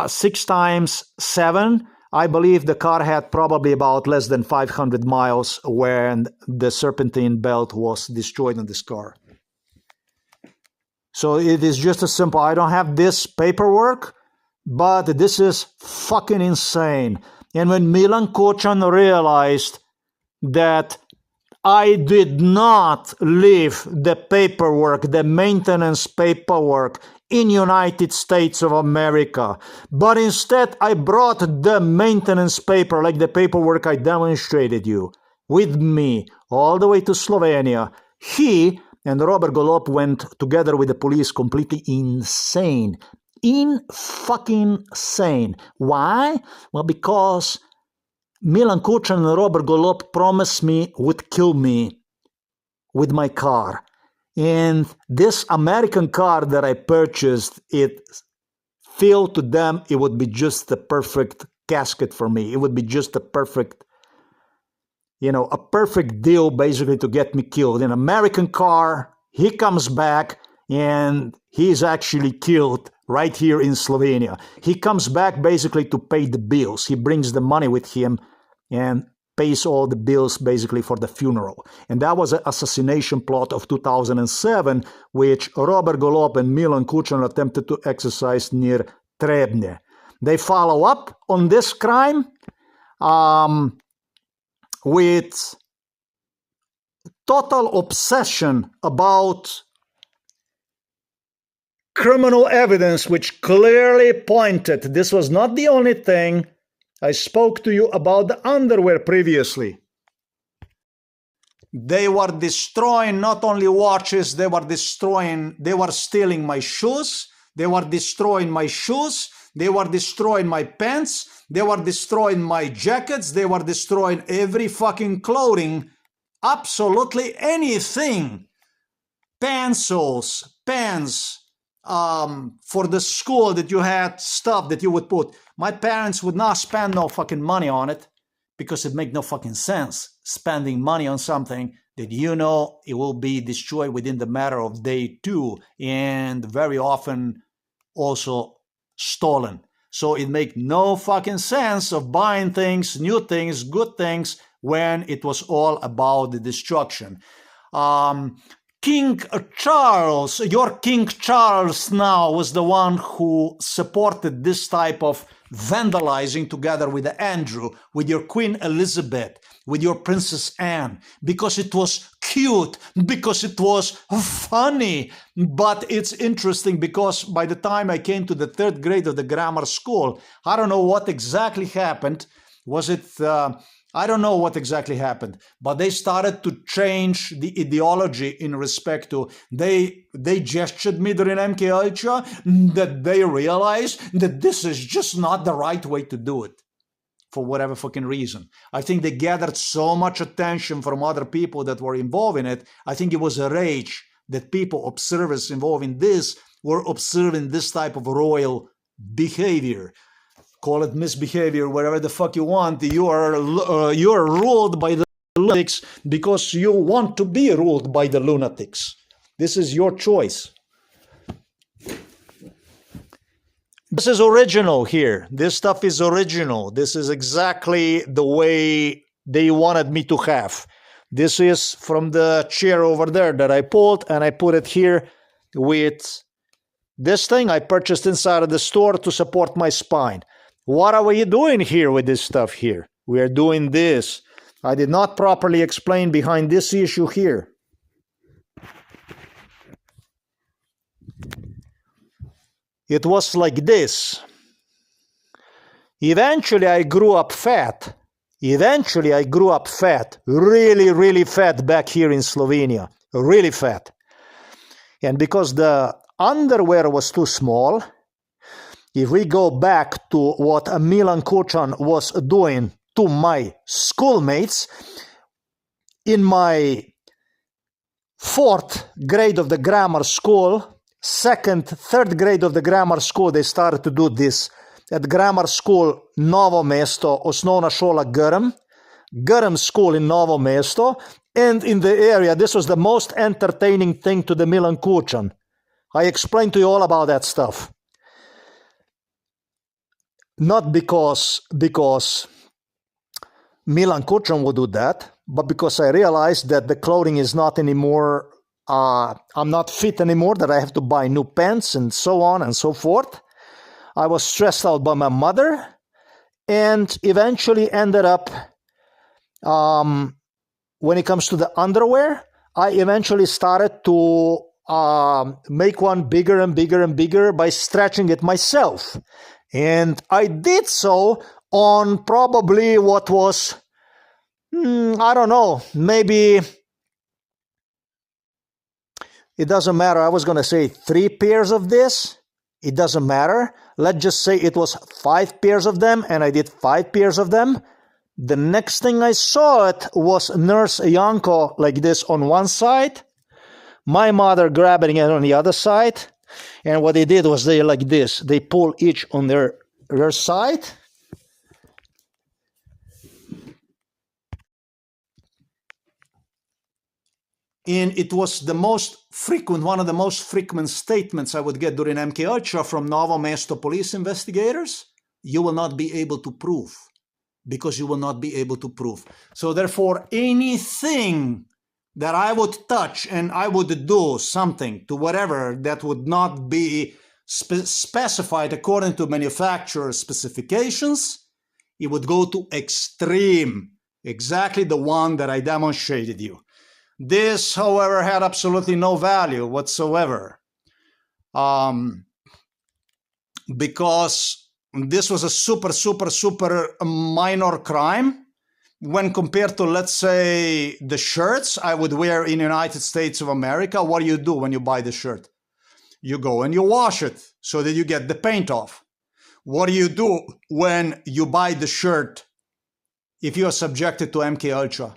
6 times 7. I believe the car had probably about less than 500 miles when the serpentine belt was destroyed in this car. So it is just as simple. I don't have this paperwork, but this is fucking insane. And when Milan Kuchan realized that I did not leave the paperwork, the maintenance paperwork in United States of America. But instead, I brought the maintenance paper, like the paperwork I demonstrated you, with me all the way to Slovenia. He and Robert Golob went together with the police completely insane. Fucking sane. Why? Well, because Milan Kucan and Robert Golob promised me would kill me with my car. And this American car that I purchased, it felt to them it would be just the perfect casket for me. It would be just a perfect, a perfect deal basically to get me killed. An American car, he comes back and he's actually killed right here in Slovenia. He comes back basically to pay the bills. He brings the money with him and pays all the bills basically for the funeral. And that was an assassination plot of 2007, which Robert Golob and Milan Kucan attempted to exercise near Trebnje. They follow up on this crime with total obsession about criminal evidence, which clearly pointed. This was not the only thing. I spoke to you about the underwear previously. They were destroying not only watches, they were stealing my shoes, they were destroying my shoes, they were destroying my pants, they were destroying my jackets, they were destroying every fucking clothing, absolutely anything. Pencils, pens, for the school that you had stuff that you would put. My parents would not spend no fucking money on it because it makes no fucking sense spending money on something that it will be destroyed within the matter of day two and very often also stolen. So it makes no fucking sense of buying things, new things, good things when it was all about the destruction. King Charles, your King Charles now was the one who supported this type of vandalizing together with Andrew, with your Queen Elizabeth, with your Princess Anne, because it was cute, because it was funny. But it's interesting because by the time I came to the 3rd grade of the grammar school, I don't know what exactly happened. I don't know what exactly happened, but they started to change the ideology in respect to, they gestured me during MK Ultra that they realized that this is just not the right way to do it for whatever fucking reason. I think they gathered so much attention from other people that were involved in it. I think it was a rage that people, observers involved in this, were observing this type of royal behavior. Call it misbehavior, whatever the fuck you want. You are ruled by the lunatics because you want to be ruled by the lunatics. This is your choice. This is original here. This stuff is original. This is exactly the way they wanted me to have. This is from the chair over there that I pulled and I put it here with this thing I purchased inside of the store to support my spine. What are we doing here with this stuff here? We are doing this. I did not properly explain behind this issue here. It was like this. Eventually I grew up fat. Really, really fat back here in Slovenia. Really fat. And because the underwear was too small, if we go back to what Milan Kucan was doing to my schoolmates, in my 4th grade of the grammar school, 2nd, 3rd grade of the grammar school, they started to do this. At grammar school Novo Mesto, Osnovna šola Grm school in Novo Mesto, and in the area, this was the most entertaining thing to the Milan Kucan. I explained to you all about that stuff. Not because Milan Kucan would do that, but because I realized that the clothing is not anymore, I'm not fit anymore, that I have to buy new pants and so on and so forth. I was stressed out by my mother and eventually ended up, when it comes to the underwear, I eventually started to make one bigger and bigger and bigger by stretching it myself. And I did so on probably what was, I don't know, maybe, it doesn't matter. I was going to say 3 pairs of this. It doesn't matter. Let's just say it was 5 pairs of them, and I did 5 pairs of them. The next thing I saw it was Nurse Yanko like this on one side, my mother grabbing it on the other side, and what they did was they like this. They pull each on their side. And it was the most frequent, one of the most frequent statements I would get during MK Ultra from Novo Mesto police investigators. You will not be able to prove, because you will not be able to prove. So therefore, anything that I would touch and I would do something to whatever that would not be specified according to manufacturer specifications, it would go to extreme, exactly the one that I demonstrated you. This, however, had absolutely no value whatsoever, because this was a super minor crime when compared to, let's say, the shirts I would wear in the United States of America. What do you do when you buy the shirt? You go and you wash it so that you get the paint off. What do you do when you buy the shirt if you are subjected to MK Ultra?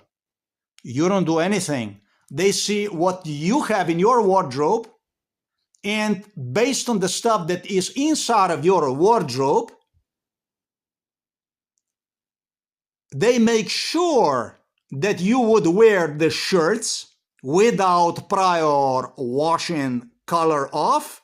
You don't do anything. They see what you have in your wardrobe, and based on the stuff that is inside of your wardrobe, they make sure that you would wear the shirts without prior washing color off,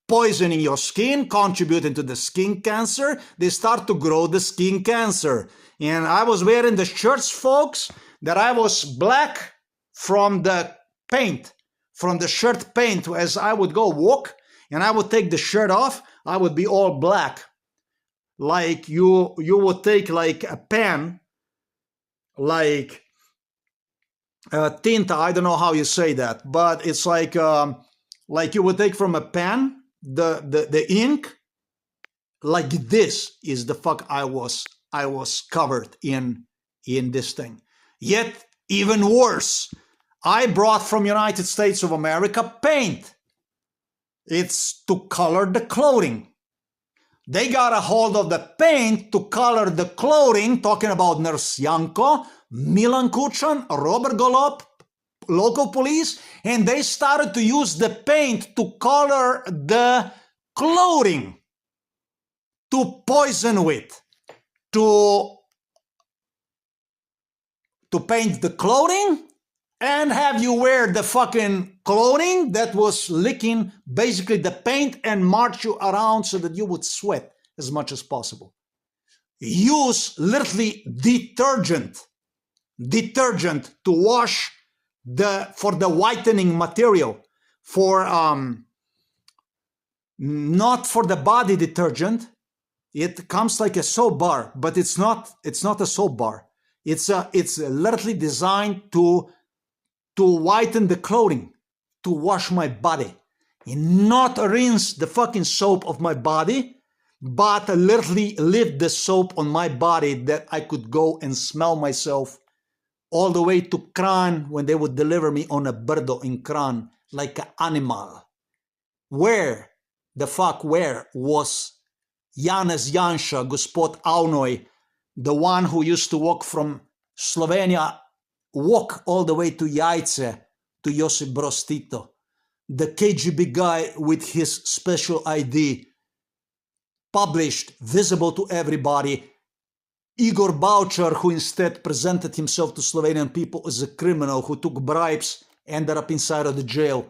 poisoning your skin, contributing to the skin cancer. They start to grow the skin cancer. And I was wearing the shirts, folks, that I was black from the paint, from the shirt paint. As I would go walk and I would take the shirt off, I would be all black. Like you would take like a pen, like tinta, I don't know how you say that, but it's like you would take from a pen the ink, like this is the fuck I was covered in this thing. Yet, even worse, I brought from United States of America paint. It's to color the clothing. They got a hold of the paint to color the clothing, talking about Nurse Yanko, Milan Kuchan, Robert Golub, local police, and they started to use the paint to color the clothing, to poison with, to paint the clothing and have you wear the fucking clothing that was licking basically the paint and march you around so that you would sweat as much as possible. Use literally detergent to wash for the whitening material, for not for the body detergent. It comes like a soap bar, but it's not a soap bar. It's literally designed to whiten the clothing, to wash my body, and not rinse the fucking soap of my body, but literally leave the soap on my body that I could go and smell myself all the way to Kran when they would deliver me on a birdo in Kran like an animal. Where was Janez Janša, Gospod Avnoj, the one who used to walk from Slovenia, walk all the way to Jajce, to Josip Broz Tito, the KGB guy with his special ID, published, visible to everybody, Igor Baučar, who instead presented himself to Slovenian people as a criminal who took bribes, ended up inside of the jail,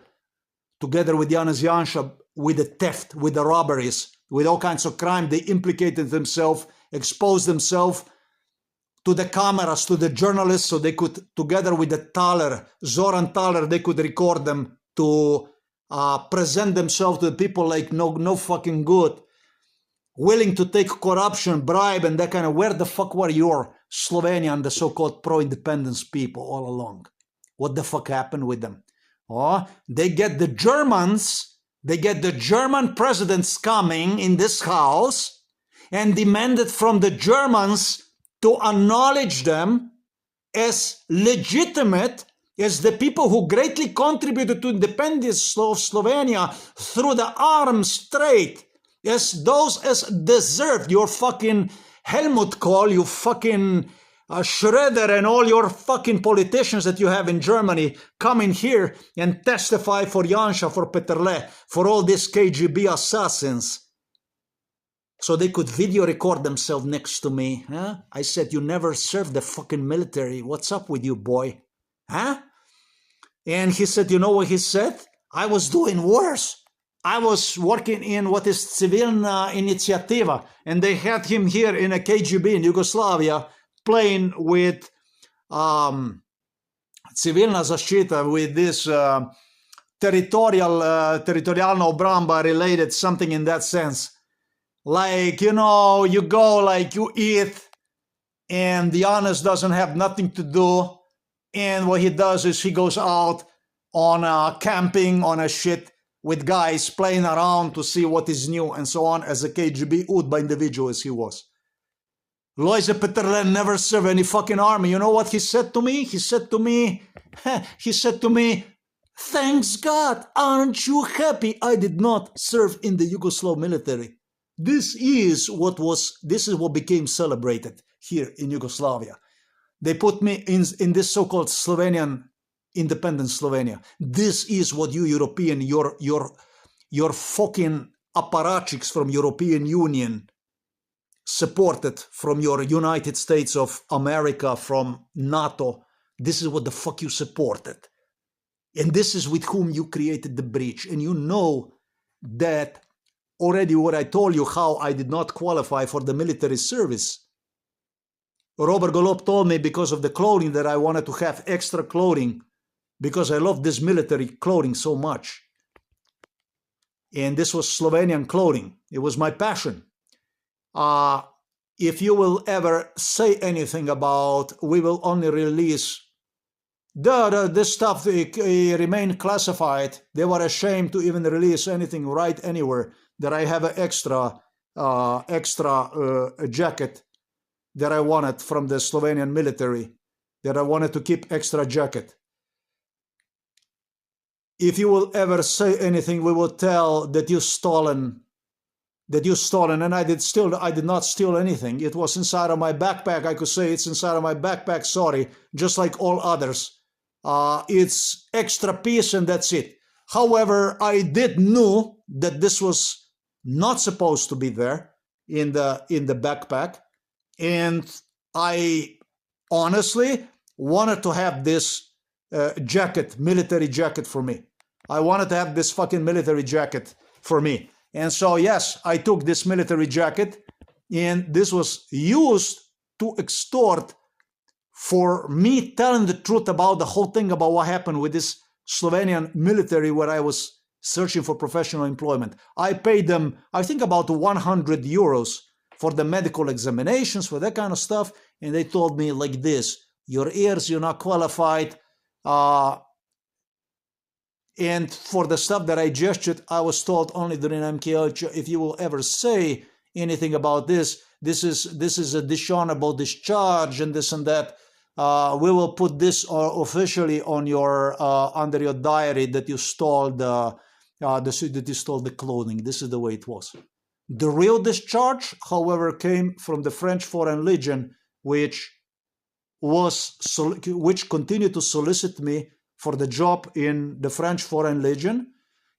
together with Janez Janša, with the theft, with the robberies, with all kinds of crime. They implicated themselves, exposed themselves to the cameras, to the journalists, so they could, together with the Thaler, Zoran Thaler, they could record them to present themselves to the people like no fucking good, willing to take corruption, bribe, and that kind of. Where the fuck were your Slovenian, the so-called pro-independence people all along? What the fuck happened with them? Oh, they get the Germans, they get the German presidents coming in this house and demanded from the Germans to acknowledge them as legitimate, as the people who greatly contributed to independence of Slovenia through the arms trade, as those as deserved. Your fucking Helmut Kohl, you fucking Schroeder, and all your fucking politicians that you have in Germany come in here and testify for Janša, for Peterle, for all these KGB assassins. So they could video record themselves next to me. Huh? I said, you never served the fucking military. What's up with you, boy? Huh? And he said, you know what he said? I was doing worse. I was working in what is Civilna Iniciativa, and they had him here in a KGB in Yugoslavia playing with Civilna Zaštita, with this territorialna obramba related, something in that sense. Like, you know, you go, like, you eat, and the honest doesn't have nothing to do, and what he does is he goes out on camping on a shit with guys playing around to see what is new and so on, as a KGB UDBA individual as he was. Loise Peterle never served any fucking army. You know what he said to me? He said to me, thanks God, aren't you happy I did not serve in the Yugoslav military? This is what became celebrated here in Yugoslavia. They put me in this so-called Slovenian independent Slovenia. This is what you European, your fucking apparatchiks from European Union supported, from your United States of America, from NATO. This is what the fuck you supported. And this is with whom you created the breach. And you know that already what I told you, how I did not qualify for the military service. Robert Golob told me because of the clothing that I wanted to have extra clothing because I love this military clothing so much. And this was Slovenian clothing. It was my passion. If you will ever say anything about, we will only release, this stuff remained classified. They were ashamed to even release anything right anywhere. That I have an extra jacket that I wanted from the Slovenian military, that I wanted to keep extra jacket. If you will ever say anything, we will tell that you stolen, and I did not steal anything. It was inside of my backpack. I could say it's inside of my backpack, sorry, just like all others. It's extra piece and that's it. However, I did know that this was not supposed to be there in the backpack, and I honestly wanted to have this jacket, military jacket for me. I wanted to have this fucking military jacket for me. And so, yes, I took this military jacket, and this was used to extort for me telling the truth about the whole thing, about what happened with this Slovenian military where I was searching for professional employment. I paid them, I think, about 100 euros for the medical examinations, for that kind of stuff, and they told me like this: your ears, you're not qualified. And for the stuff that I gestured, I was told only during MKH, if you will ever say anything about this is a dishonorable discharge and this and that. We will put this officially on your under your diary that you stole the clothing. This is the way it was. The real discharge, however, came from the French Foreign Legion, which continued to solicit me for the job in the French Foreign Legion.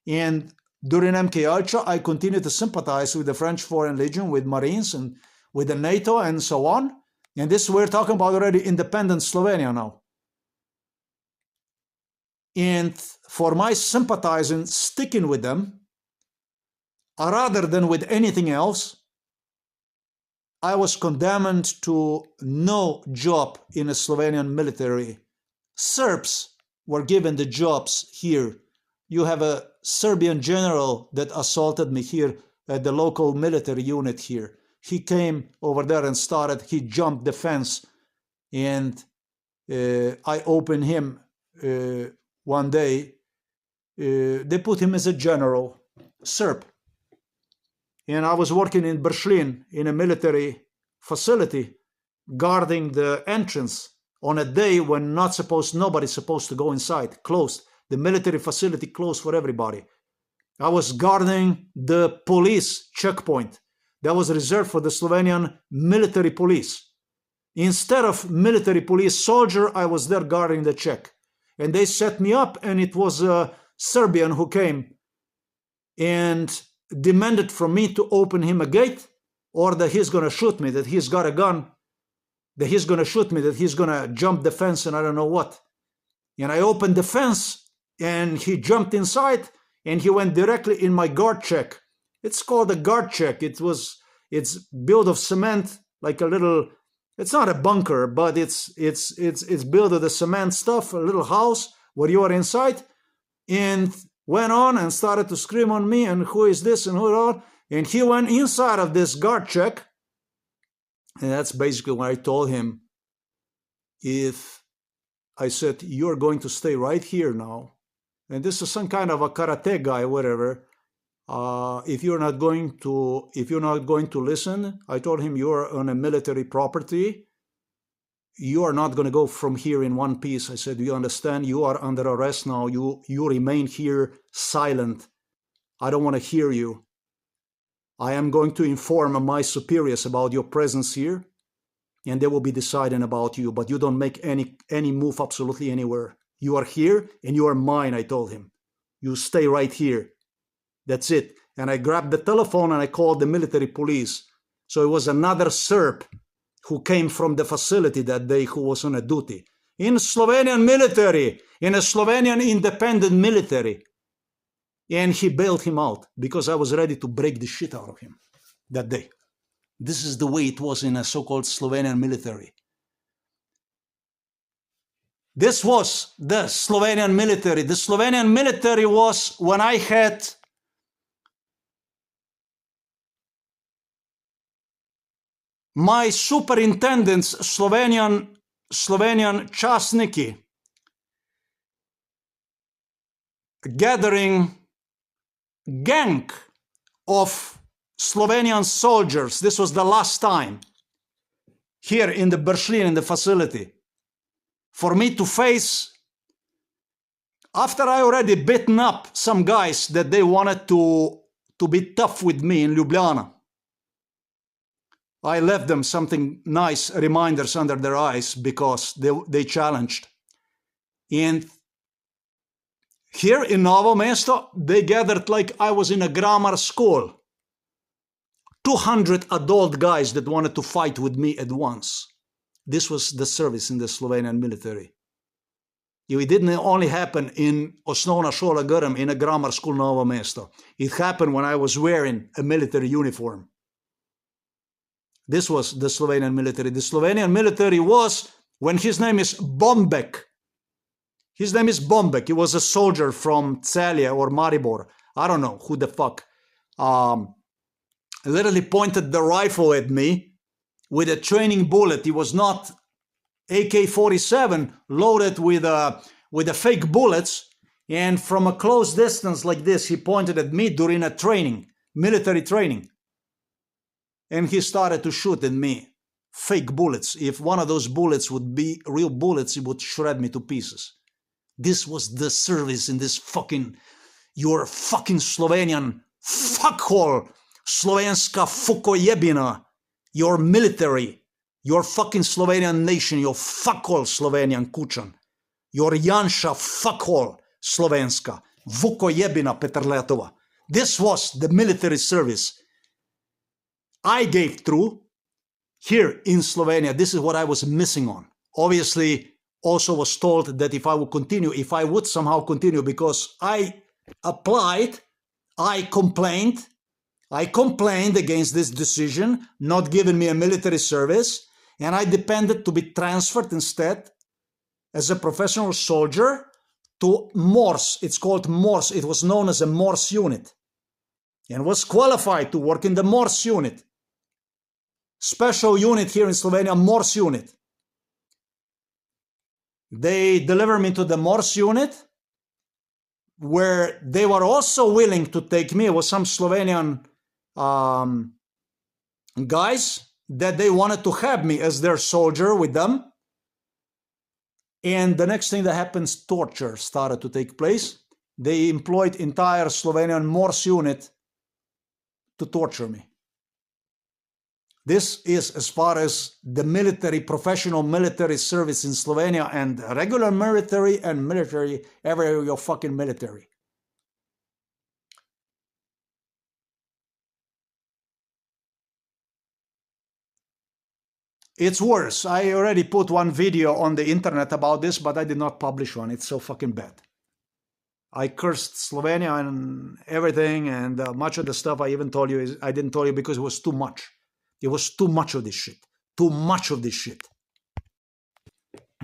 And during MK Ultra, I continued to sympathize with the French Foreign Legion, with Marines and with the NATO and so on. And this, we're talking about already independent Slovenia now. And for my sympathizing, sticking with them, rather than with anything else, I was condemned to no job in a Slovenian military. Serbs were given the jobs here. You have a Serbian general that assaulted me here at the local military unit here. He came over there and he jumped the fence, and I opened him one day they put him as a general, Serb. And I was working in Berlin in a military facility, guarding the entrance on a day when nobody's supposed to go inside, closed. The military facility closed for everybody. I was guarding the police checkpoint that was reserved for the Slovenian military police. Instead of military police soldier, I was there guarding the check. And they set me up, and it was a Serbian who came and demanded from me to open him a gate, or that he's going to shoot me, that he's got a gun, that he's going to shoot me, that he's going to jump the fence and I don't know what. And I opened the fence and he jumped inside and he went directly in my guard check. It's called a guard check. It's built of cement, like a little, it's not a bunker, but it's built of the cement stuff, a little house where you are inside, and went on and started to scream on me and who is this and who are, and he went inside of this guard check. And that's basically when I told him, I said, you're going to stay right here now. And this is some kind of a karate guy, whatever. If you're not going to listen, I told him, you're on a military property. You are not going to go from here in one piece. I said, you understand? You are under arrest now. You remain here silent. I don't want to hear you. I am going to inform my superiors about your presence here, and they will be deciding about you, but you don't make any move absolutely anywhere. You are here, and you are mine, I told him. You stay right here. That's it. And I grabbed the telephone, and I called the military police. So it was another Serb who came from the facility that day who was on a duty. In Slovenian military, in a Slovenian independent military. And he bailed him out because I was ready to break the shit out of him that day. This is the way it was in a so-called Slovenian military. This was the Slovenian military. The Slovenian military was when I had my superintendents, Slovenian časniki, gathering gang of Slovenian soldiers. This was the last time here in the Berlin, in the facility, for me to face, after I already beaten up some guys that they wanted to be tough with me in Ljubljana. I left them something nice, reminders under their eyes, because they challenged. And here in Novo Mesto, they gathered like I was in a grammar school. 200 adult guys that wanted to fight with me at once. This was the service in the Slovenian military. It didn't only happen in Osnovna šola Grm, in a grammar school Novo Mesto. It happened when I was wearing a military uniform. This was the Slovenian military. The Slovenian military was, when his name is Bombek. His name is Bombek. He was a soldier from Celje or Maribor. I don't know who the fuck. Literally pointed the rifle at me with a training bullet. It was not AK-47 loaded with a fake bullets. And from a close distance like this, he pointed at me during a training, military training. And he started to shoot at me. Fake bullets. If one of those bullets would be real bullets, it would shred me to pieces. This was the service in this fucking, your fucking Slovenian fuckhole, Slovenska fukojebina, your military, your fucking Slovenian nation, your fuckhole Slovenian kučan, your Janša fuckhole Slovenska, vukojebina Peterletova. This was the military service I gave through here in Slovenia. This is what I was missing on. Obviously, also was told that if I would continue, if I would somehow continue, because I applied, I complained against this decision, not giving me a military service, and I depended to be transferred instead as a professional soldier to MORS. It's called MORS. It was known as a MORS unit, and was qualified to work in the MORS unit. Special unit here in Slovenia, MORS unit. They delivered me to the MORS unit. where they were also willing to take me. It was some Slovenian guys that they wanted to have me as their soldier with them. And the next thing that happens, torture started to take place. They employed entire Slovenian Morse unit to torture me. This is as far as the military, professional military service in Slovenia, and regular military and military, everywhere you're fucking military. It's worse. I already put one video on the internet about this, but I did not publish one. It's so fucking bad. I cursed Slovenia and everything, and much of the stuff I even told you is I didn't tell you because it was too much. It was too much of this shit. Too much of this shit.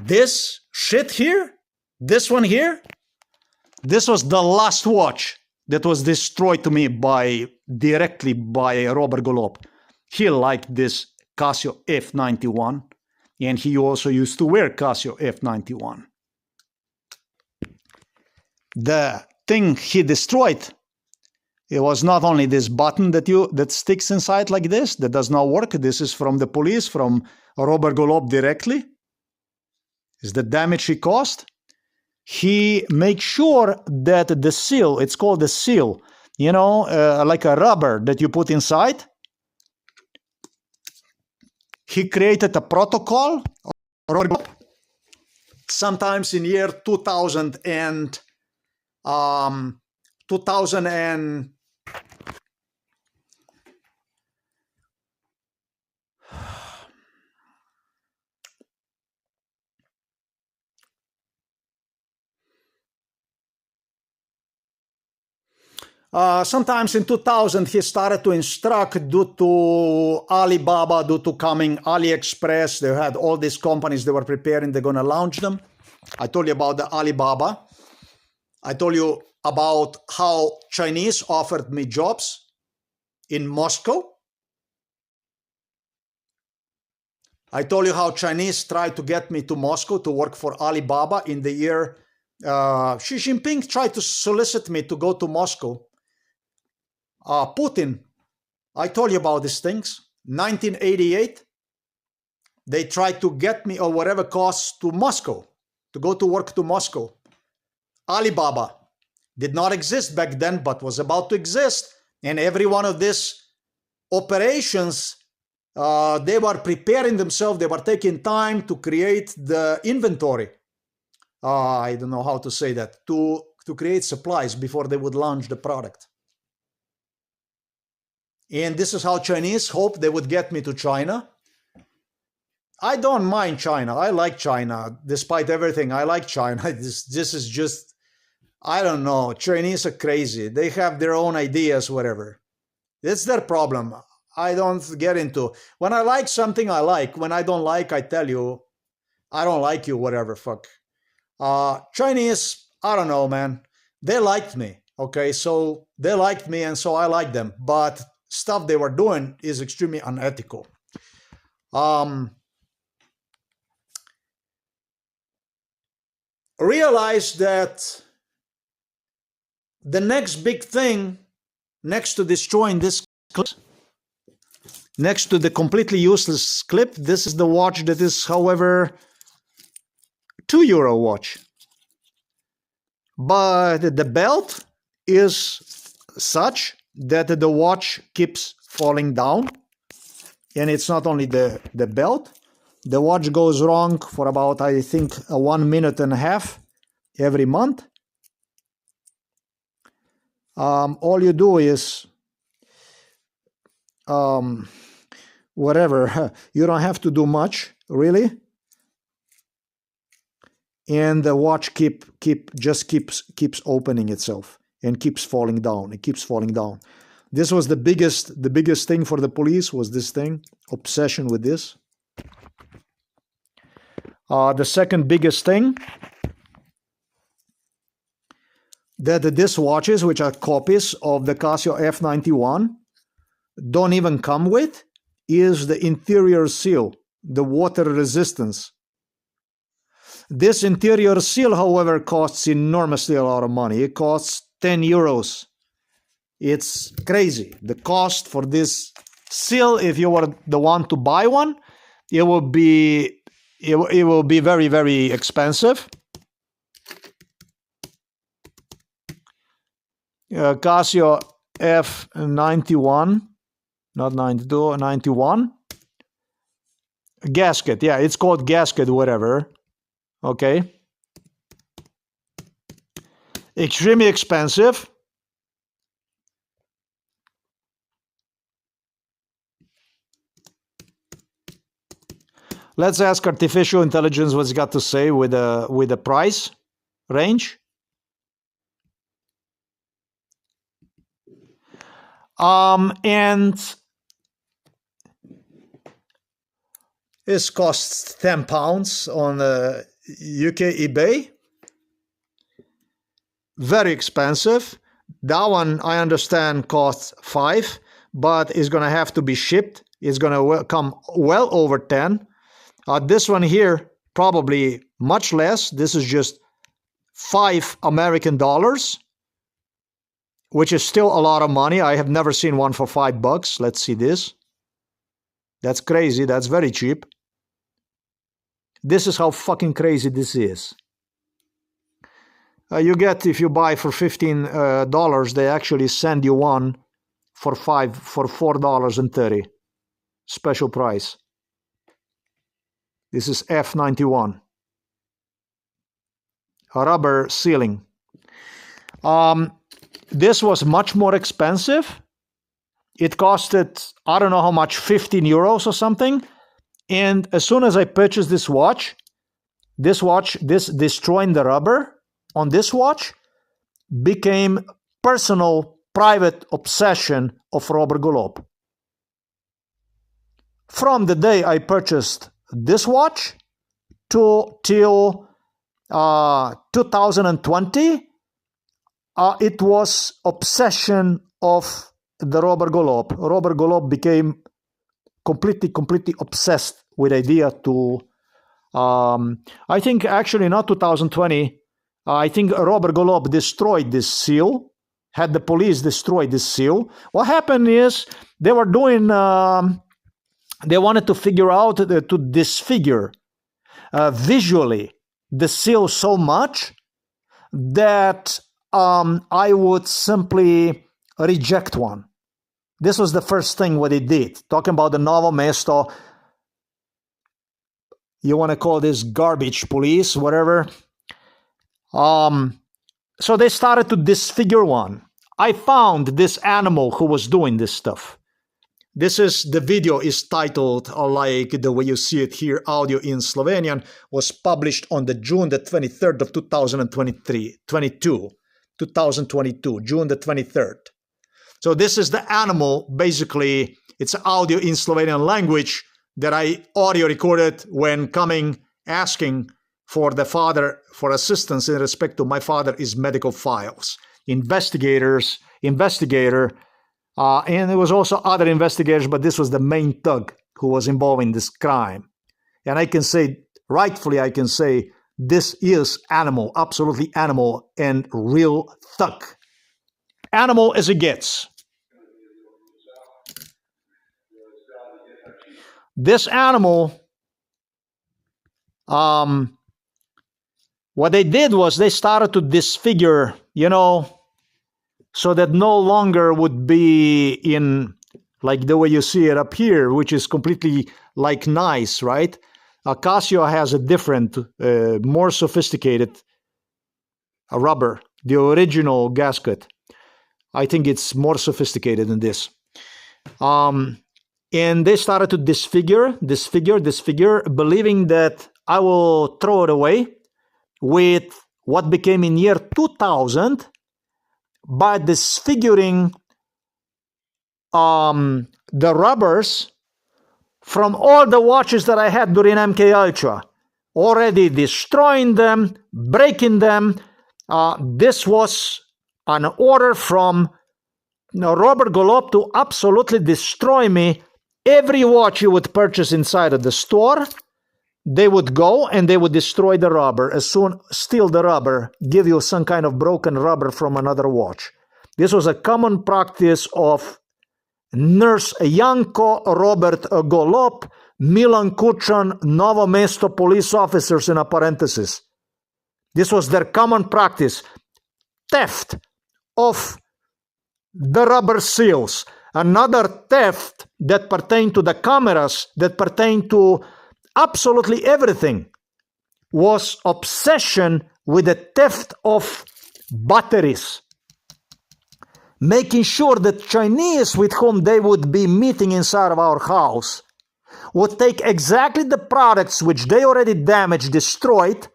This shit here, this one here, this was the last watch that was destroyed to me directly by Robert Golob. He liked this Casio F91, and he also used to wear Casio F91. The thing he destroyed, it was not only this button that sticks inside like this, that does not work. This is from the police, from Robert Golob directly. Is the damage he caused. He makes sure that the seal, it's called the seal, you know, like a rubber that you put inside. He created a protocol, sometimes in year 2000 and sometimes in 2000 he started to instruct due to Alibaba, due to coming AliExpress. They had all these companies they were preparing, they're going to launch them. I told you about the Alibaba. I told you about how Chinese offered me jobs in Moscow. I told you how Chinese tried to get me to Moscow to work for Alibaba in the year Xi Jinping tried to solicit me to go to Moscow. Putin, I told you about these things. 1988, they tried to get me or whatever cost to Moscow, to go to work to Moscow. Alibaba did not exist back then, but was about to exist. And every one of these operations, they were preparing themselves. They were taking time to create the inventory. I don't know how to say that. To create supplies before they would launch the product. And this is how Chinese hoped they would get me to China. I don't mind China. I like China. Despite everything, I like China. This is just, I don't know. Chinese are crazy. They have their own ideas, whatever. It's their problem. I don't get into. When I like something, I like. When I don't like, I tell you, I don't like you, whatever, fuck. Chinese, I don't know, man. They liked me, okay? So they liked me, and so I liked them. But stuff they were doing is extremely unethical. Realize that the next big thing, next to destroying this clip, next to the completely useless clip, this is the watch that is, however, €2 watch. But the belt is such that the watch keeps falling down. And it's not only the belt. The watch goes wrong for about, I think, 1.5 minutes every month. All you do is whatever. You don't have to do much, really. And the watch just keeps opening itself and keeps falling down. It keeps falling down. This was the biggest thing for the police, was this thing, obsession with this. The second biggest thing that these watches, which are copies of the Casio F91, don't even come with, is the interior seal, the water resistance. This interior seal, however, costs enormously a lot of money. It costs 10 euros. It's crazy. The cost for this seal, if you were the one to buy one, it will be very, very expensive. Casio F91, not 92, 91. Gasket, yeah, it's called gasket, whatever. Okay. Extremely expensive. Let's ask artificial intelligence what's got to say with the price range. And this costs £10 on the UK eBay. Very expensive. That one, I understand, costs 5, but it's going to have to be shipped. It's going to come well over 10. This one here, probably much less. This is just $5 American, which is still a lot of money. I have never seen one for $5. Let's see this. That's crazy. That's very cheap. This is how fucking crazy this is. You get, if you buy for $15, they actually send you one for $4.30. Special price. This is F91. A rubber sealing. This was much more expensive. It costed, I don't know how much, 15 euros or something. And as soon as I purchased this destroying the rubber on this watch became personal, private obsession of Robert Golob. From the day I purchased this watch till 2020, it was obsession of the Robert Golob. Robert Golob became completely obsessed with idea to, I think actually not 2020, I think Robert Golob destroyed this seal, had the police destroy this seal. What happened is they were doing, they wanted to figure out, to disfigure visually the seal so much that I would simply reject one. This was the first thing what they did. Talking about the Novo Mesto, you want to call this garbage police, whatever. So they started to disfigure one. I found this animal who was doing this stuff. The video is titled like the way you see it here, audio in Slovenian, was published on the June the 23rd of 2022, June the 23rd. So this is the animal, basically, it's audio in Slovenian language that I audio recorded when coming, asking for the father, for assistance in respect to my father's medical files. Investigator, and there was also other investigators, but this was the main thug who was involved in this crime. And I can say, rightfully I can say, this is animal, absolutely animal, and real thug. Animal as it gets. This animal, what they did was they started to disfigure, so that no longer would be in like the way you see it up here, which is completely like nice, right? Casio has a different, more sophisticated rubber, the original gasket. I think it's more sophisticated than this. And they started to disfigure, believing that I will throw it away with what became in year 2000 by disfiguring the rubbers from all the watches that I had during MK Ultra, already destroying them, breaking them. This was an order from Robert Golob to absolutely destroy me. Every watch you would purchase inside of the store, they would go and they would destroy the rubber, steal the rubber, give you some kind of broken rubber from another watch. This was a common practice of Nurse Janko, Robert Golop, Milan Kuchan, Novo Mesto police officers in a parenthesis. This was their common practice. Theft of the rubber seals. Another theft that pertained to the cameras, that pertained to absolutely everything, was obsession with the theft of batteries. Making sure that Chinese with whom they would be meeting inside of our house would take exactly the products which they already damaged, destroyed,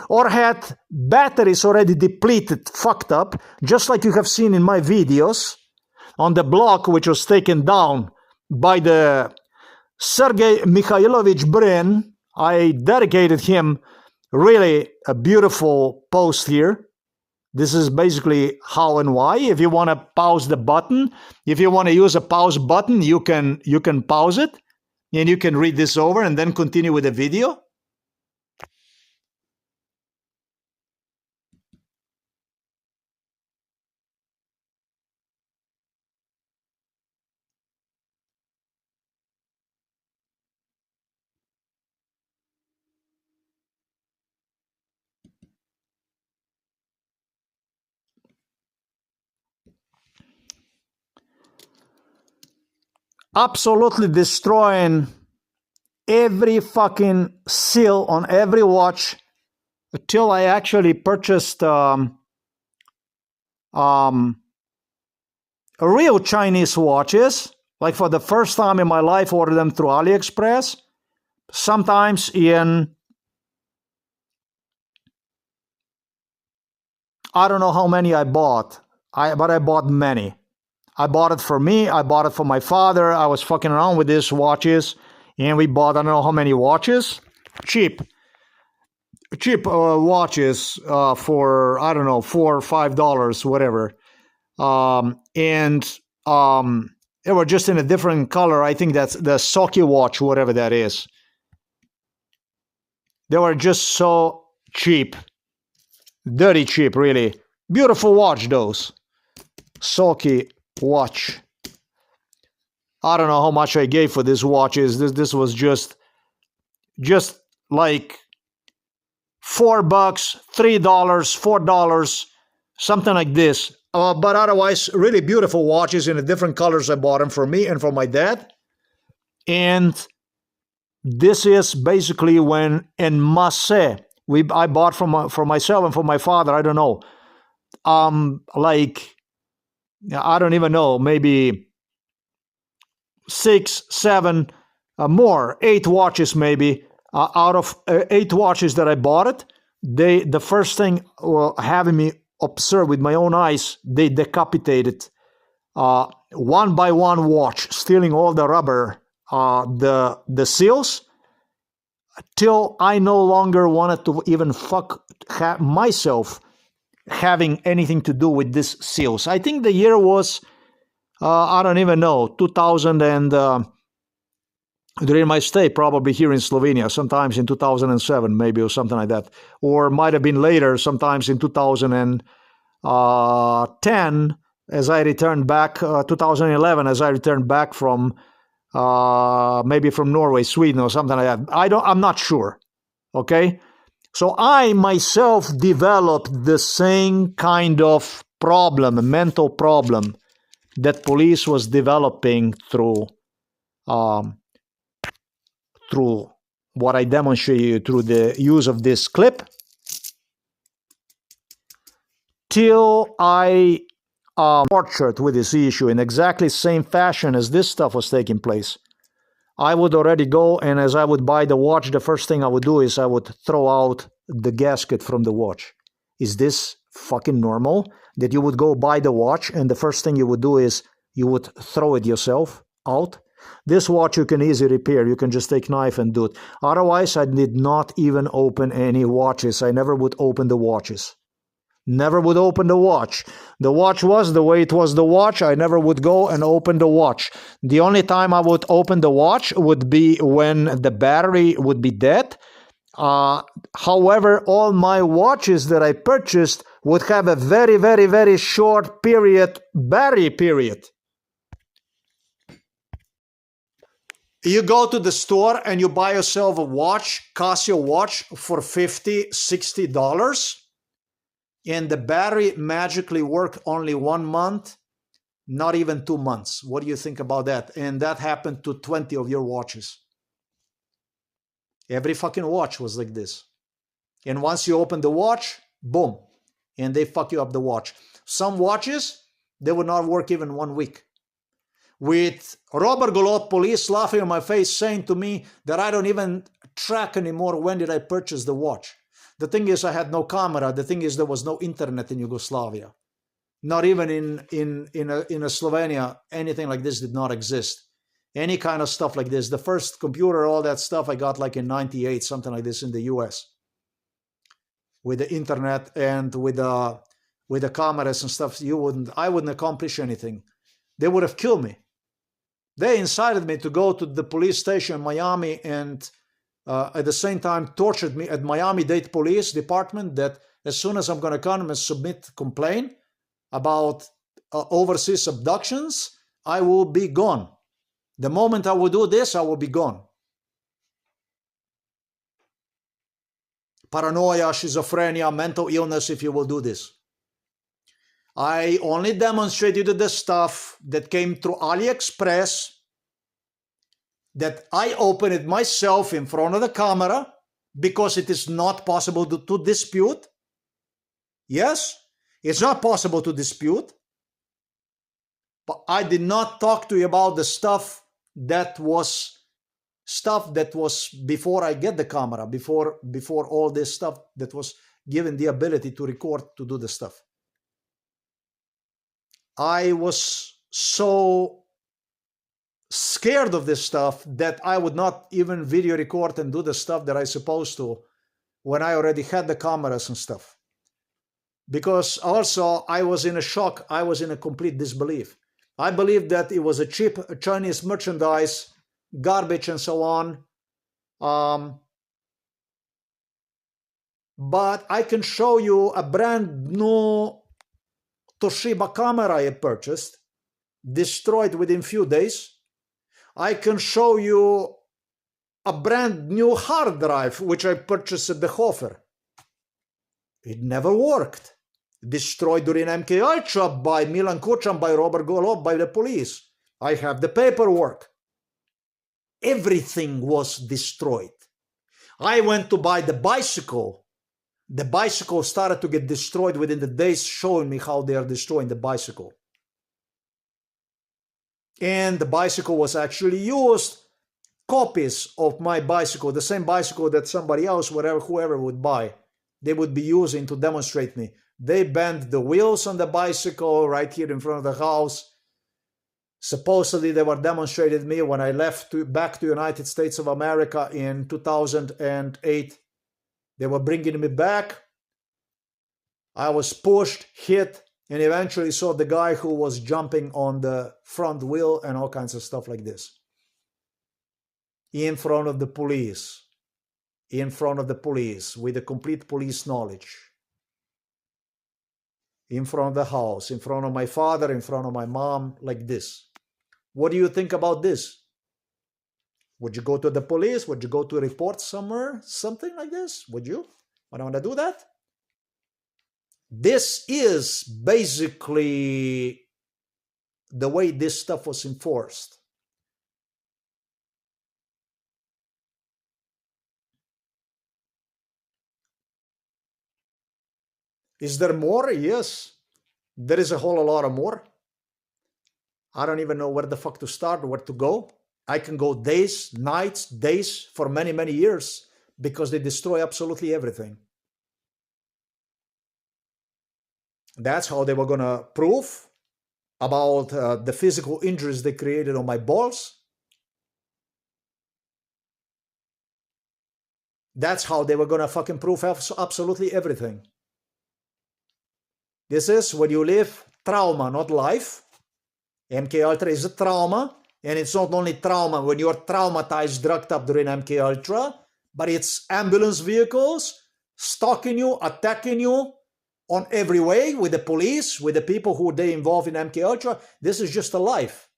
or had batteries already depleted, fucked up, just like you have seen in my videos on the blog which was taken down by the Sergei Mikhailovich Brin. I dedicated him really a beautiful post here. This is basically how and why. If you want to pause the button, if you want to use a pause button, you can pause it and you can read this over and then continue with the video. Absolutely destroying every fucking seal on every watch until I actually purchased real Chinese watches. Like for the first time in my life, ordered them through AliExpress. Sometimes in, I don't know how many I bought, but I bought many. I bought it for me. I bought it for my father. I was fucking around with these watches, and we bought I don't know how many watches. Cheap watches for I don't know $4 or $5, whatever. They were just in a different color. I think that's the Soki watch, whatever that is. They were just so cheap, dirty cheap, really. Beautiful watch, those Soki watch. I don't know how much I gave for these watches. This was just like $4, $3, $4, something like this. But otherwise, really beautiful watches in the different colors. I bought them for me and for my dad. And this is basically when in Masse, I bought for myself and for my father. I don't know. Like, I don't even know, maybe 6, 7, more, 8 watches maybe. Out of 8 watches that I bought it, the first thing, having me observe with my own eyes, they decapitated one by one watch, stealing all the rubber, the seals, till I no longer wanted to even myself having anything to do with these seals. I think the year was, I don't even know, 2000 and during my stay, probably here in Slovenia, sometimes in 2007 maybe, or something like that. Or might have been later, sometimes in 2010, as I returned back, 2011, as I returned back from, maybe from Norway, Sweden, or something like that. I'm not sure, okay? So I myself developed the same kind of problem, a mental problem, that police was developing through what I demonstrated through the use of this clip, till I tortured with this issue in exactly same fashion as this stuff was taking place. I would already go, and as I would buy the watch, the first thing I would do is I would throw out the gasket from the watch. Is this fucking normal? That you would go buy the watch, and the first thing you would do is you would throw it yourself out? This watch you can easily repair. You can just take knife and do it. Otherwise, I did not even open any watches. I never would open the watches. Never would open the watch. The watch was the way it was the watch. I never would go and open the watch. The only time I would open the watch would be when the battery would be dead. However, all my watches that I purchased would have a very, very, very short period, battery period. You go to the store and you buy yourself a watch, Casio watch, for $50, $60, and the battery magically worked only 1 month, not even 2 months. What do you think about that? And that happened to 20 of your watches. Every fucking watch was like this. And once you open the watch, boom, and they fuck you up the watch. Some watches, they would not work even 1 week. With Robert Golot police laughing in my face, saying to me that I don't even track anymore when did I purchase the watch. The thing is, I had no camera. The thing is, there was no internet in Yugoslavia. Not even in Slovenia, anything like this did not exist. Any kind of stuff like this. The first computer, all that stuff, I got like in '98, something like this in the US. With the internet and with the cameras and stuff, I wouldn't accomplish anything. They would have killed me. They incited me to go to the police station in Miami and at the same time tortured me at Miami-Dade Police Department that as soon as I'm going to come and submit complaint about overseas abductions, I will be gone. The moment I will do this, I will be gone. Paranoia, schizophrenia, mental illness if you will do this. I only demonstrated the stuff that came through AliExpress, that I opened it myself in front of the camera, because it is not possible to dispute. Yes, it's not possible to dispute. But I did not talk to you about the stuff that was before I get the camera, before all this stuff that was given the ability to record, to do the stuff. I was so scared of this stuff that I would not even video record and do the stuff that I supposed to when I already had the cameras and stuff. Because also I was in a shock. I was in a complete disbelief. I believed that it was a cheap Chinese merchandise, garbage and so on. But I can show you a brand new Toshiba camera I purchased, destroyed within few days. I can show you a brand new hard drive which I purchased at the Hofer. It never worked. Destroyed during MK Ultra by Milan Kučan, by Robert Golot, by the police. I have the paperwork. Everything was destroyed. I went to buy the bicycle. The bicycle started to get destroyed within the days, showing me how they are destroying the bicycle. And the bicycle was actually used. Copies of my bicycle, the same bicycle that somebody else, whoever would buy, they would be using to demonstrate me. They bent the wheels on the bicycle right here in front of the house. Supposedly they were demonstrating me when I left back to United States of America in 2008. They were bringing me back. I was pushed, hit, and eventually saw the guy who was jumping on the front wheel and all kinds of stuff like this. In front of the police. In front of the police, with the complete police knowledge. In front of the house, in front of my father, in front of my mom, like this. What do you think about this? Would you go to the police? Would you go to report somewhere? Something like this? Would you? I don't want to do that. This is basically the way this stuff was enforced. Is there more? Yes. There is a whole lot of more. I don't even know where the fuck to start, where to go. I can go days, nights, days for many, many years because they destroy absolutely everything. That's how they were going to prove about the physical injuries they created on my balls. That's how they were going to fucking prove absolutely everything. This is when you live trauma, not life. MK Ultra is a trauma, and it's not only trauma when you're traumatized, drugged up during MK Ultra, but it's ambulance vehicles stalking you, attacking you on every way, with the police, with the people who they involve in MK Ultra. This is just a life,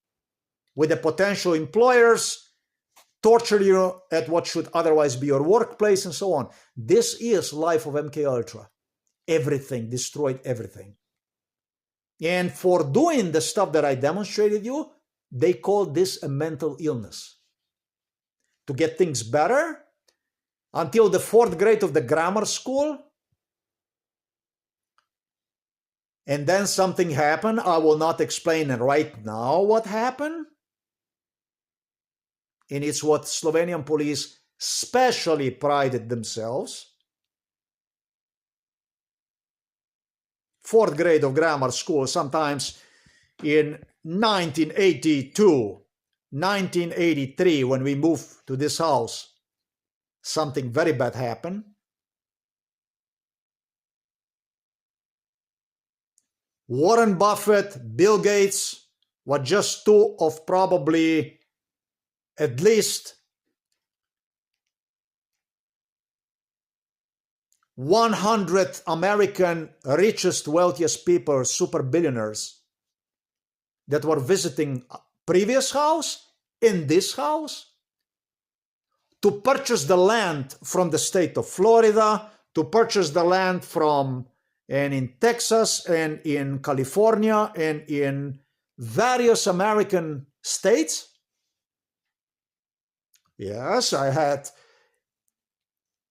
with the potential employers torture you at what should otherwise be your workplace and so on. This is life of MK Ultra. Everything, destroyed everything. And for doing the stuff that I demonstrated you, they call this a mental illness. To get things better, until the 4th grade of the grammar school, and then something happened. I will not explain right now what happened. And it's what Slovenian police specially prided themselves. 4th grade of grammar school, sometimes in 1982, 1983, when we moved to this house, something very bad happened. Warren Buffett, Bill Gates were just two of probably at least 100 American richest, wealthiest people, super billionaires, that were visiting previous house, in this house, to purchase the land from the state of Florida, to purchase the land from, and in Texas and in California and in various American states. Yes, I had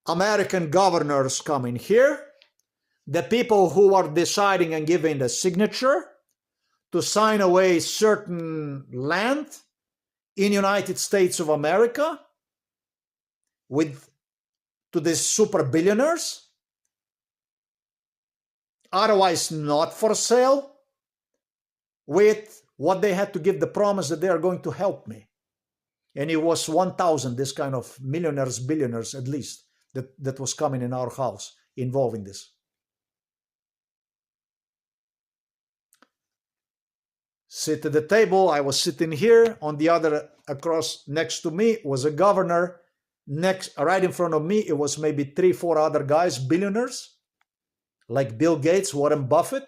American governors coming here, the people who are deciding and giving the signature to sign away certain land in United States of America to these super billionaires, otherwise not for sale, with what they had to give the promise that they are going to help me. And it was 1,000, this kind of millionaires, billionaires at least, that was coming in our house involving this. Sit at the table. I was sitting here. On the other, across next to me was a governor. Next, right in front of me, it was maybe 3-4 other guys, billionaires, like Bill Gates, Warren Buffett.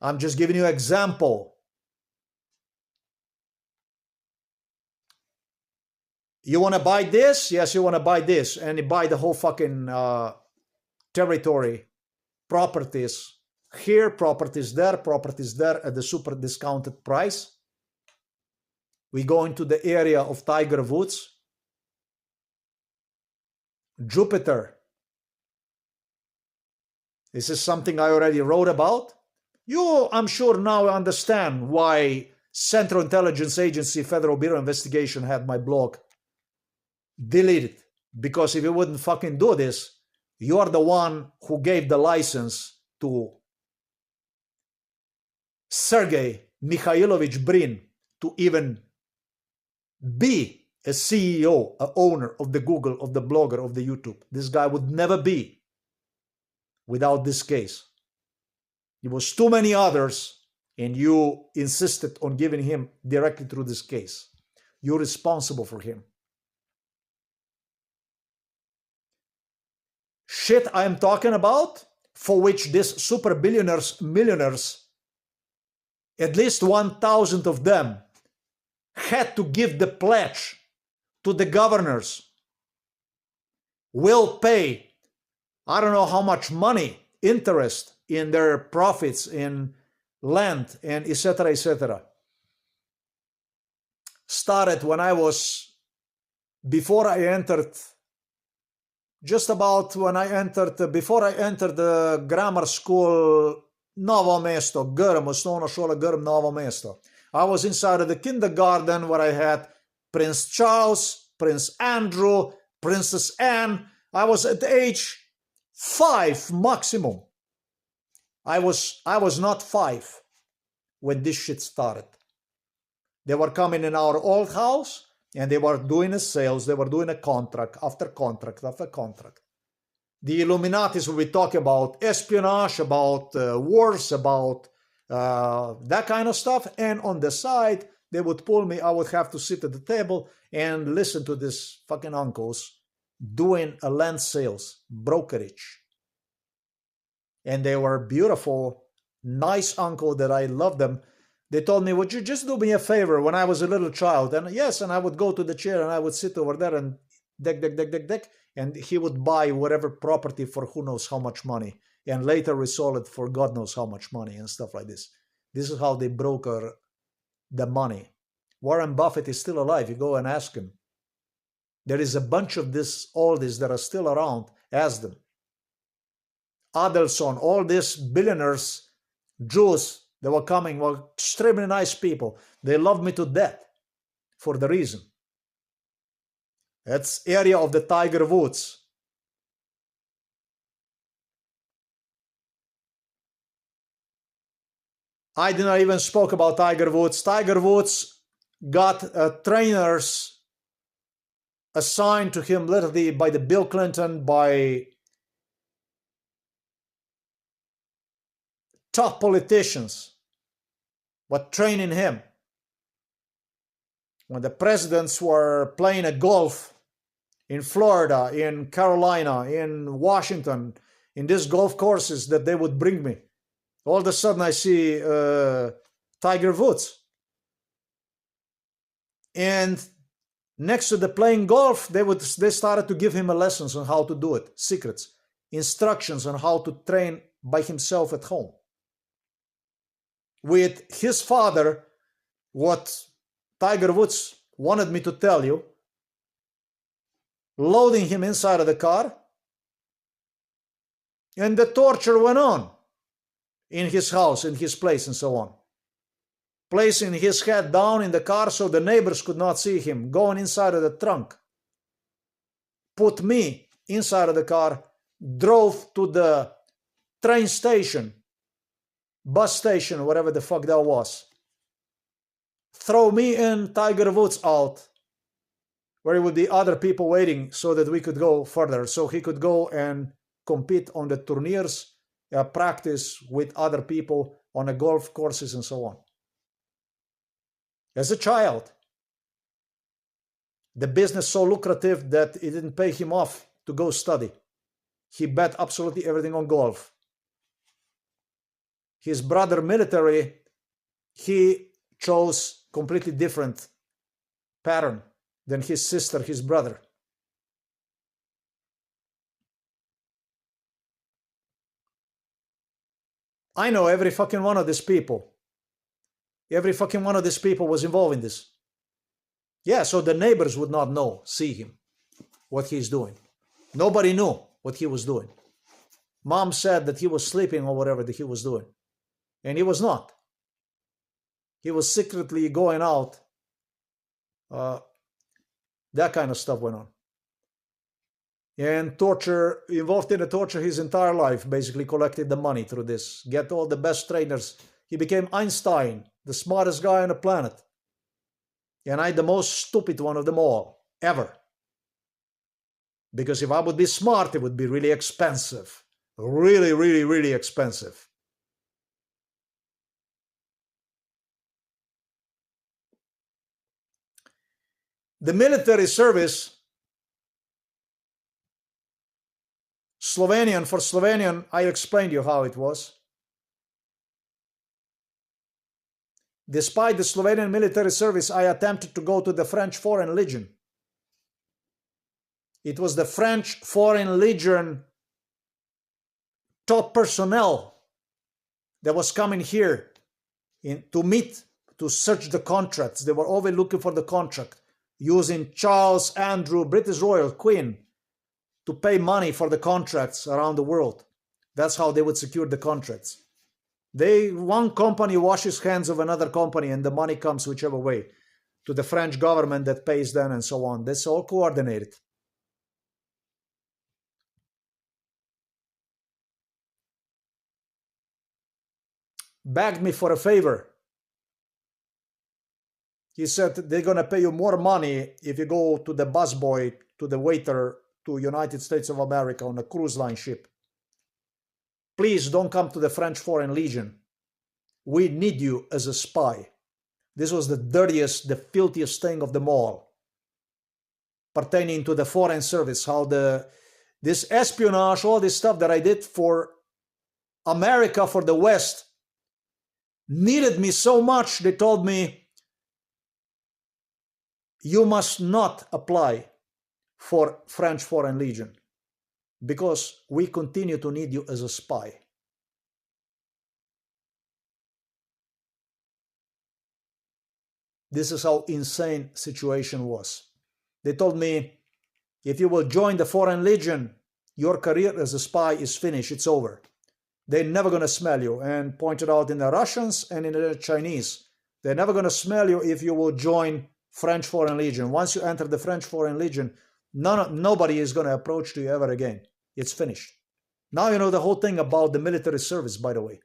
I'm just giving you an example. You want to buy this? Yes, you want to buy this. And you buy the whole fucking territory, properties here, properties there at the super discounted price. We go into the area of Tiger Woods. Jupiter. This is something I already wrote about. You, I'm sure, now understand why Central Intelligence Agency Federal Bureau Investigation had my blog deleted. Because if you wouldn't fucking do this, you are the one who gave the license to Sergey Mikhailovich Brin to even be a CEO, a owner of the Google, of the blogger, of the YouTube. This guy would never be without this case. There was too many others, and you insisted on giving him directly through this case. You're responsible for him. Shit I'm talking about, for which these super billionaires, millionaires, at least 1,000 of them, had to give the pledge to the governors, will pay, I don't know how much money, interest in their profits in land and etc., etc. Started when I was, before I entered, just about when I entered, before I entered the grammar school, Novo Mesto, Grm, Osnovna šola Grm, Novo Mesto. I was inside of the kindergarten where I had Prince Charles, Prince Andrew, Princess Anne. I was at age 5 maximum. I was not 5 when this shit started. They were coming in our old house and they were doing a sales. They were doing a contract after contract after contract. The Illuminatis will be talking about espionage, about wars, about that kind of stuff. And on the side, they would pull me. I would have to sit at the table and listen to these fucking uncles doing a land sales brokerage. And they were beautiful, nice uncle that I loved them. They told me, would you just do me a favor when I was a little child? And yes, and I would go to the chair and I would sit over there and deck, and he would buy whatever property for who knows how much money, and later resell it for God knows how much money and stuff like this. This is how they broker the money. Warren Buffett is still alive. You go and ask him. There is a bunch of oldies that are still around. Ask them. Adelson, all these billionaires, Jews that were coming, were extremely nice people. They loved me to death for the reason. That's area of the Tiger Woods. I did not even spoke about Tiger Woods. Tiger Woods got trainers assigned to him literally by the Bill Clinton, by top politicians, but training him. When the presidents were playing a golf in Florida, in Carolina, in Washington, in these golf courses that they would bring me, all of a sudden I see Tiger Woods. And next to the playing golf, they started to give him lessons on how to do it, secrets, instructions on how to train by himself at home. With his father, what Tiger Woods wanted me to tell you, loading him inside of the car, and the torture went on in his house, in his place, and so on. Placing his head down in the car so the neighbors could not see him, going inside of the trunk. Put me inside of the car, drove to the train station, bus station, whatever the fuck that was. Throw me and Tiger Woods out, where would be other people waiting so that we could go further, so he could go and compete on the tourneurs, practice with other people on the golf courses and so on. As a child, the business so lucrative that it didn't pay him off to go study. He bet absolutely everything on golf. His brother military, he chose completely different pattern than his sister, his brother. I know every fucking one of these people. Every fucking one of these people was involved in this. Yeah, so the neighbors would not know, see him, what he's doing. Nobody knew what he was doing. Mom said that he was sleeping or whatever that he was doing. And he was not. He was secretly going out. That kind of stuff went on. And torture, involved in the torture his entire life, basically collected the money through this. Get all the best trainers. He became Einstein, the smartest guy on the planet. And I, the most stupid one of them all, ever. Because if I would be smart, it would be really expensive. Really, really, really expensive. The military service, Slovenian, for Slovenian, I explained you how it was. Despite the Slovenian military service, I attempted to go to the French Foreign Legion. It was the French Foreign Legion top personnel that was coming here to meet, to search the contracts. They were always looking for the contract, using Charles Andrew, British Royal Queen, to pay money for the contracts around the world. That's how they would secure the contracts. One company washes hands of another company and the money comes whichever way to the French government that pays them and so on. That's all coordinated. Begged me for a favor. He said they're going to pay you more money if you go to the busboy, to the waiter to United States of America on a cruise line ship. Please don't come to the French Foreign Legion. We need you as a spy. This was the dirtiest, the filthiest thing of them all, pertaining to the Foreign Service, how this espionage, all this stuff that I did for America, for the West, needed me so much, they told me, you must not apply for French Foreign Legion because we continue to need you as a spy. This is how insane situation was. They told me, if you will join the Foreign Legion, your career as a spy is finished, it's over. They're never going to smell you, and pointed out in the Russians and in the Chinese. They're never going to smell you if you will join French Foreign Legion. Once you enter the French Foreign Legion, nobody is going to approach you ever again. It's finished. Now you know the whole thing about the military service, by the way.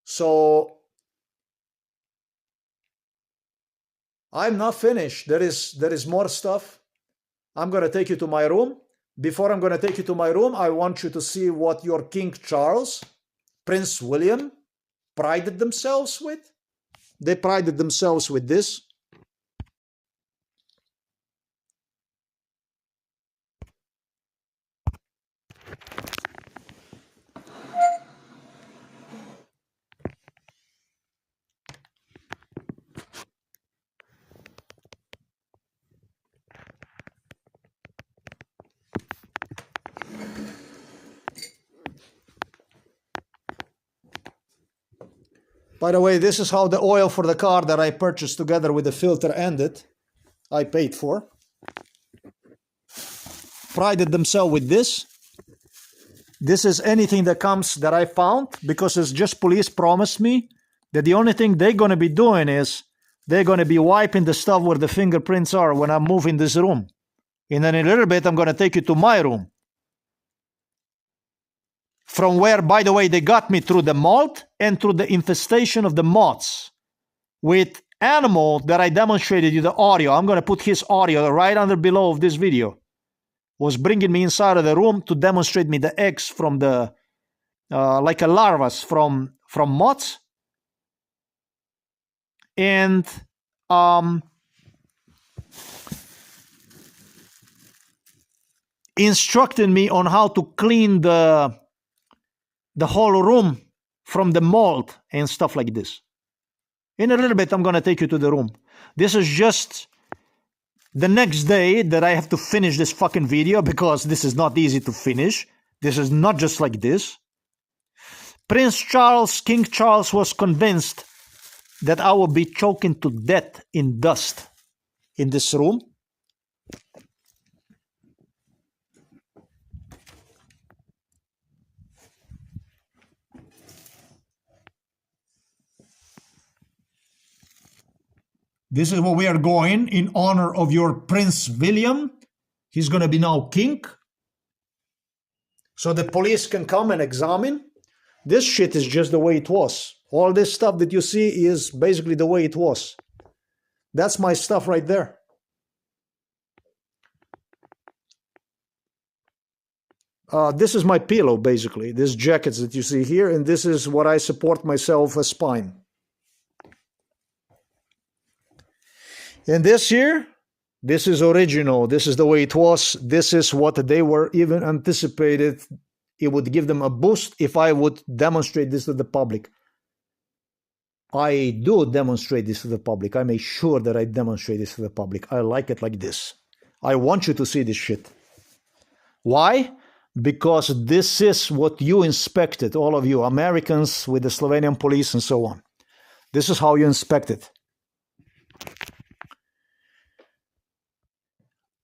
So I'm not finished. There is more stuff. I'm going to take you to my room. Before I'm going to take you to my room, I want you to see what your King Charles, Prince William, prided themselves with. They prided themselves with this. By the way, this is how the oil for the car that I purchased together with the filter ended. I paid for. Prided themselves with this. This is anything that comes that I found, because it's just police promised me that the only thing they're going to be doing is they're going to be wiping the stuff where the fingerprints are when I move in this room. And then in a little bit, I'm going to take you to my room. From where, by the way, they got me through the mold and through the infestation of the moths with animal that I demonstrated you the audio. I'm going to put his audio right under below of this video. Was bringing me inside of the room to demonstrate me the eggs from the, like a larvas from moths. And instructing me on how to clean the whole room from the mold and stuff like this. In a little bit, I'm going to take you to the room. This is just the next day that I have to finish this fucking video, because this is not easy to finish. This is not just like this. Prince Charles, King Charles, was convinced that I will be choking to death in dust in this room. This is where we are going in honor of your Prince William. He's going to be now king. So the police can come and examine. This shit is just the way it was. All this stuff that you see is basically the way it was. That's my stuff right there. This is my pillow, basically. These jackets that you see here, and this is what I support myself as spine. And this here, this is original. This is the way it was. This is what they were even anticipated. It would give them a boost if I would demonstrate this to the public. I do demonstrate this to the public. I make sure that I demonstrate this to the public. I like it like this. I want you to see this shit. Why? Because this is what you inspected, all of you, Americans with the Slovenian police and so on. This is how you inspect it.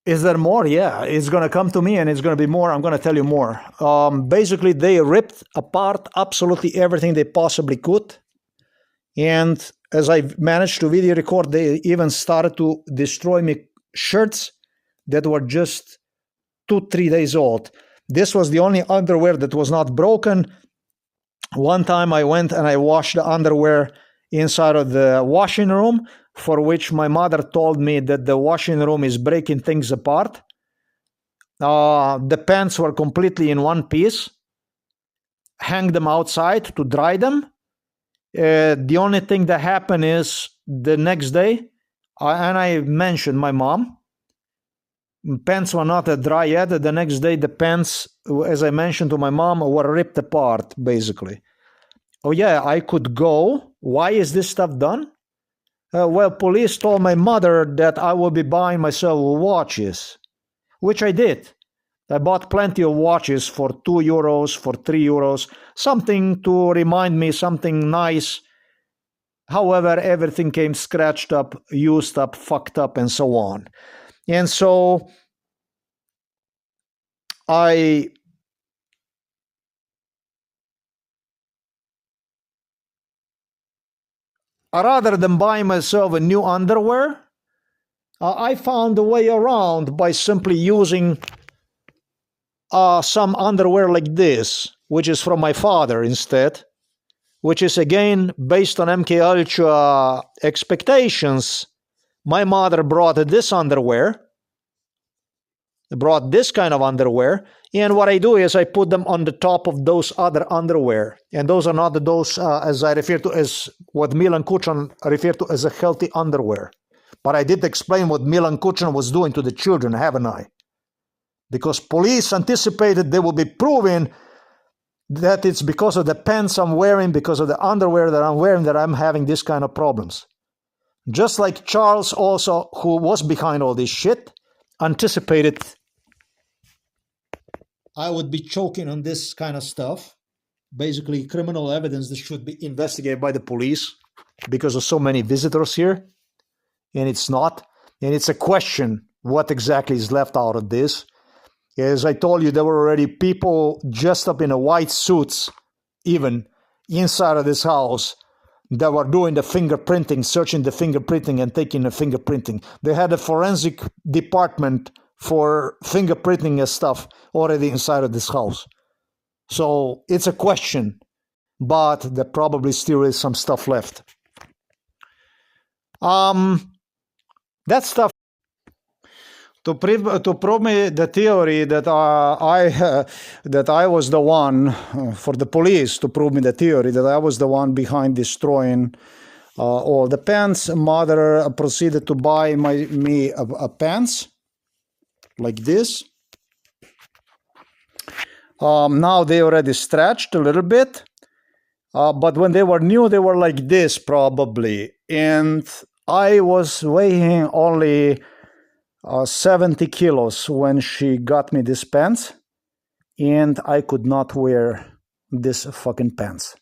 Is there more? Yeah, it's going to come to me and it's going to be more. I'm going to tell you more. Basically, they ripped apart absolutely everything they possibly could. And as I managed to video record, they even started to destroy me shirts that were just 2-3 days old. This was the only underwear that was not broken. One time I went and I washed the underwear inside of the washing room. for which my mother told me that the washing room is breaking things apart. The pants were completely in one piece. Hang them outside to dry them. The only thing that happened is the next day, and I mentioned my mom, pants were not dry yet. The next day, the pants, as I mentioned to my mom, were ripped apart, basically. Oh yeah, I could go. Why is this stuff done? Well, police told my mother that I will be buying myself watches, which I did. I bought plenty of watches for 2 euros, for 3 euros, something to remind me, something nice. However, everything came scratched up, used up, fucked up, and so on. And so rather than buying myself a new underwear, I found a way around by simply using some underwear like this, which is from my father instead, which is again based on MK Ultra expectations. My mother brought this underwear, brought this kind of underwear, and what I do is I put them on the top of those other underwear, and those are not those as I refer to as what Milan Kuchan referred to as a healthy underwear. But I did explain what Milan Kuchan was doing to the children, haven't I? Because police anticipated they will be proving that it's because of the pants I'm wearing, because of the underwear that I'm wearing, that I'm having this kind of problems. Just like Charles also, who was behind all this shit, anticipated I would be choking on this kind of stuff. Basically, criminal evidence that should be investigated by the police because of so many visitors here. And it's not. And it's a question what exactly is left out of this. As I told you, there were already people dressed up in white suits, even inside of this house, that were doing the fingerprinting, searching the fingerprinting and taking the fingerprinting. They had a forensic department for fingerprinting and stuff already inside of this house. So it's a question, but there probably still is some stuff left. That stuff. To prove me the theory that I was the one, for the police to prove me the theory that I was the one behind destroying all the pants, mother proceeded to buy me a pants like this. Now they already stretched a little bit, but when they were new, they were like this probably, and I was weighing only 70 kilos when she got me these pants, and I could not wear these fucking pants.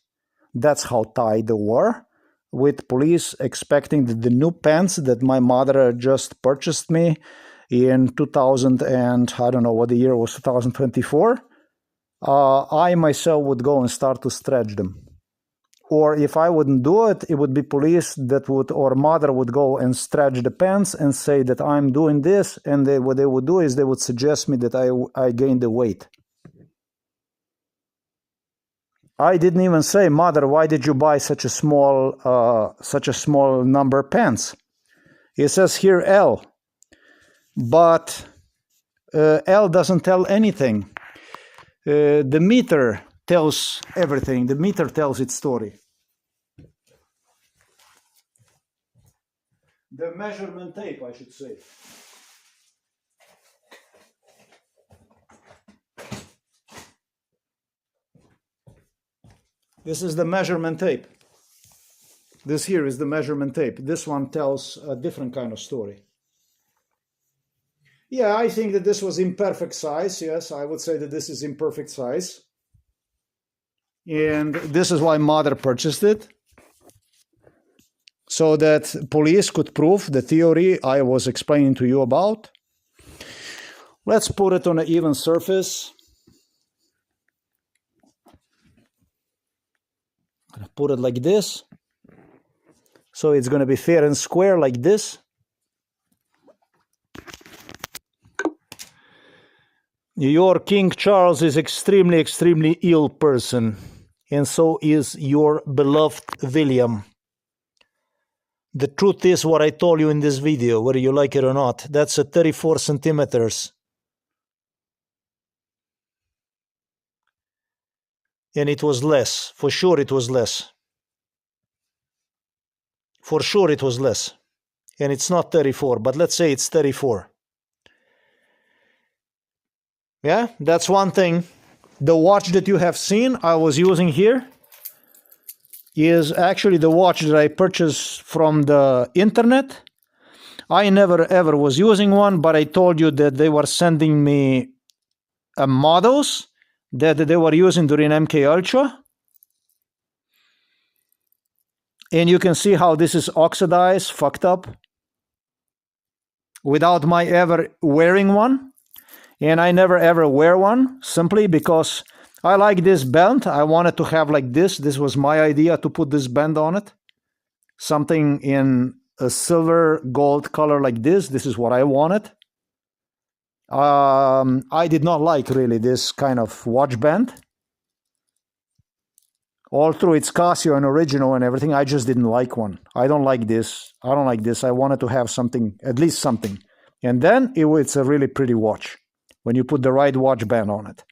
That's how tight they were, with police expecting that the new pants that my mother just purchased me in 2000 and I don't know what the year was, 2024, I myself would go and start to stretch them. Or if I wouldn't do it, it would be police that would, or mother would go and stretch the pants and say that I'm doing this, and what they would do is they would suggest me that I gained the weight. I didn't even say, mother, why did you buy such a small number pants? It says here L, but L doesn't tell anything. The meter tells everything. The meter tells its story. The measurement tape, I should say. This is the measurement tape. This here is the measurement tape. This one tells a different kind of story. Yeah, I think that this was imperfect size. Yes, I would say that this is imperfect size. And this is why mother purchased it, so that police could prove the theory I was explaining to you about. Let's put it on an even surface. I'm gonna put it like this, so it's going to be fair and square like this. Your King Charles is extremely, extremely ill person, and so is your beloved William. The truth is what I told you in this video, whether you like it or not. That's a 34 centimeters. And it was less. For sure it was less. For sure it was less. And it's not 34, but let's say it's 34. Yeah, that's one thing. The watch that you have seen I was using here is actually the watch that I purchased from the internet. I never ever was using one, but I told you that they were sending me models that they were using during MK Ultra. And you can see how this is oxidized, fucked up, without my ever wearing one. And I never ever wear one, simply because I like this band. I wanted to have like this. This was my idea, to put this band on it. Something in a silver gold color like this. This is what I wanted. I did not like really this kind of watch band. All through its Casio and original and everything, I just didn't like one. I don't like this. I don't like this. I wanted to have something, at least something. And then it's a really pretty watch when you put the right watch band on it.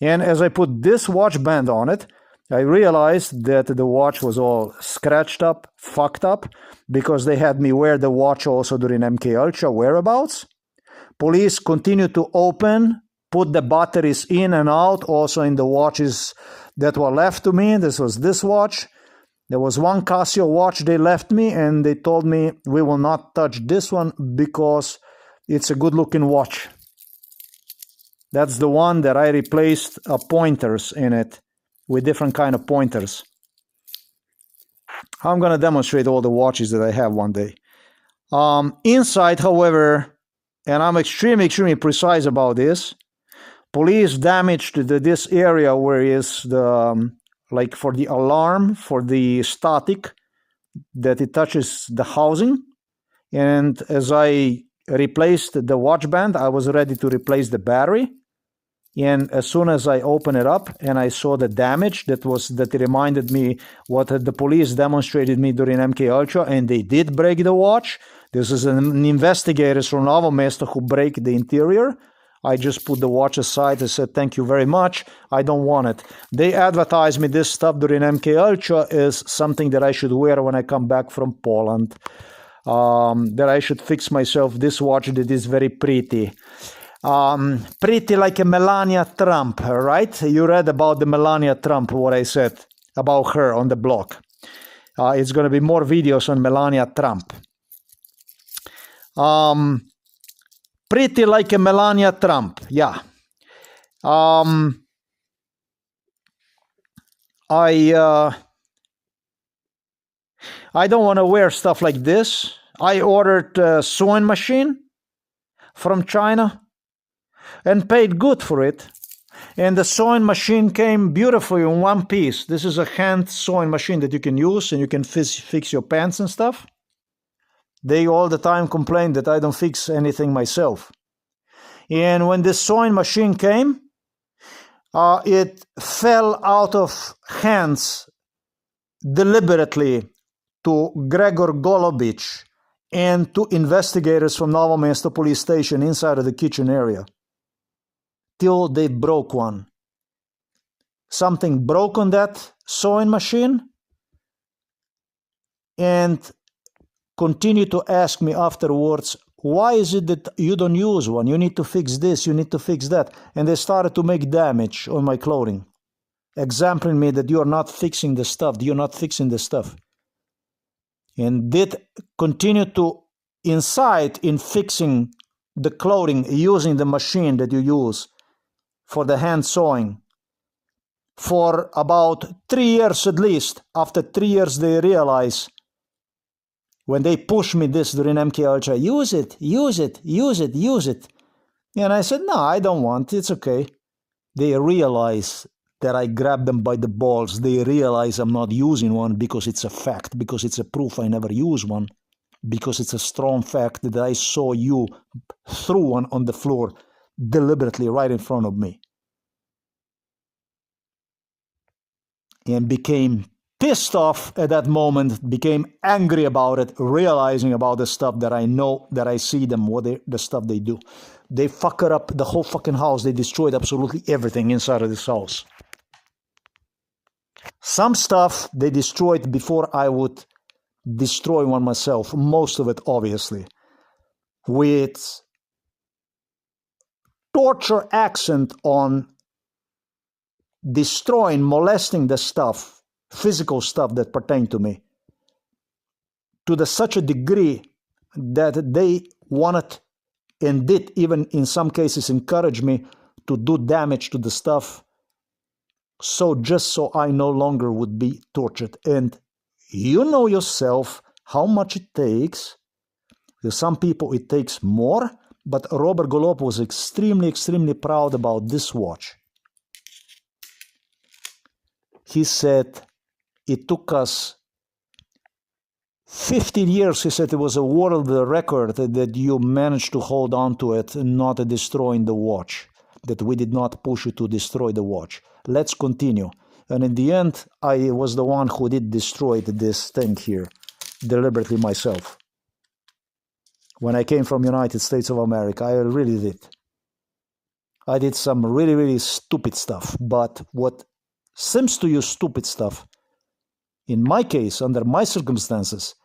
And as I put this watch band on it, I realized that the watch was all scratched up, fucked up, because they had me wear the watch also during MK Ultra whereabouts. Police continued to open, put the batteries in and out, also in the watches that were left to me. This was this watch. There was one Casio watch they left me, and they told me, we will not touch this one because it's a good-looking watch. That's the one that I replaced pointers in it, with different kind of pointers. I'm going to demonstrate all the watches that I have one day. Inside, however, and I'm extremely precise about this, police damaged this area where is the, like for the alarm, for the static, that it touches the housing. And as I replaced the watch band, I was ready to replace the battery. And as soon as I opened it up and I saw the damage, that reminded me what the police demonstrated me during MK Ultra, and they did break the watch. This is an investigator from Novo Mesto who break the interior. I just put the watch aside and said, thank you very much. I don't want it. They advertised me this stuff during MK Ultra as something that I should wear when I come back from Poland. That I should fix myself this watch that is very pretty. Pretty like a Melania Trump, right? You read about the Melania Trump, what I said about her on the blog. It's going to be more videos on Melania Trump. Pretty like a Melania Trump, yeah. I don't want to wear stuff like this. I ordered a sewing machine from China and paid good for it. And the sewing machine came beautifully in one piece. This is a hand sewing machine that you can use, and you can fix your pants and stuff. They all the time complain that I don't fix anything myself. And when this sewing machine came, it fell out of hands deliberately to Gregor Golubic and to investigators from Novo Mesto police station inside of the kitchen area, till they broke one. Something broke on that sewing machine, and continued to ask me afterwards, why is it that you don't use one? You need to fix this, you need to fix that. And they started to make damage on my clothing, exempling me that you're not fixing the stuff, you're not fixing the stuff. And did continue to incite in fixing the clothing using the machine that you use for the hand sewing for about 3 years at least. After 3 years, they realize, when they push me this during MK Ultra, use it, use it, use it, use it. And I said, no, I don't want it, it's okay. They realize that I grabbed them by the balls. They realize I'm not using one because it's a fact, because it's a proof I never use one, because it's a strong fact that I saw you threw one on the floor deliberately right in front of me. And became pissed off at that moment, became angry about it, realizing about the stuff that I know, that I see them, the stuff they do. They fucked up the whole fucking house. They destroyed absolutely everything inside of this house. Some stuff they destroyed before I would destroy one myself. Most of it, obviously, with torture accent on destroying, molesting the stuff, physical stuff that pertain to me, to such a degree that they wanted and did even in some cases encourage me to do damage to the stuff, so just so I no longer would be tortured. And you know yourself how much it takes. To some people it takes more, but Robert Golob was extremely, extremely proud about this watch. He said it took us 15 years, he said it was a world record that you managed to hold on to it and not destroying the watch, that we did not push you to destroy the watch. Let's continue. And in the end, I was the one who did destroy this thing here, deliberately myself. When I came from United States of America, I really did. I did some really, really stupid stuff. But what seems to you stupid stuff, in my case, under my circumstances,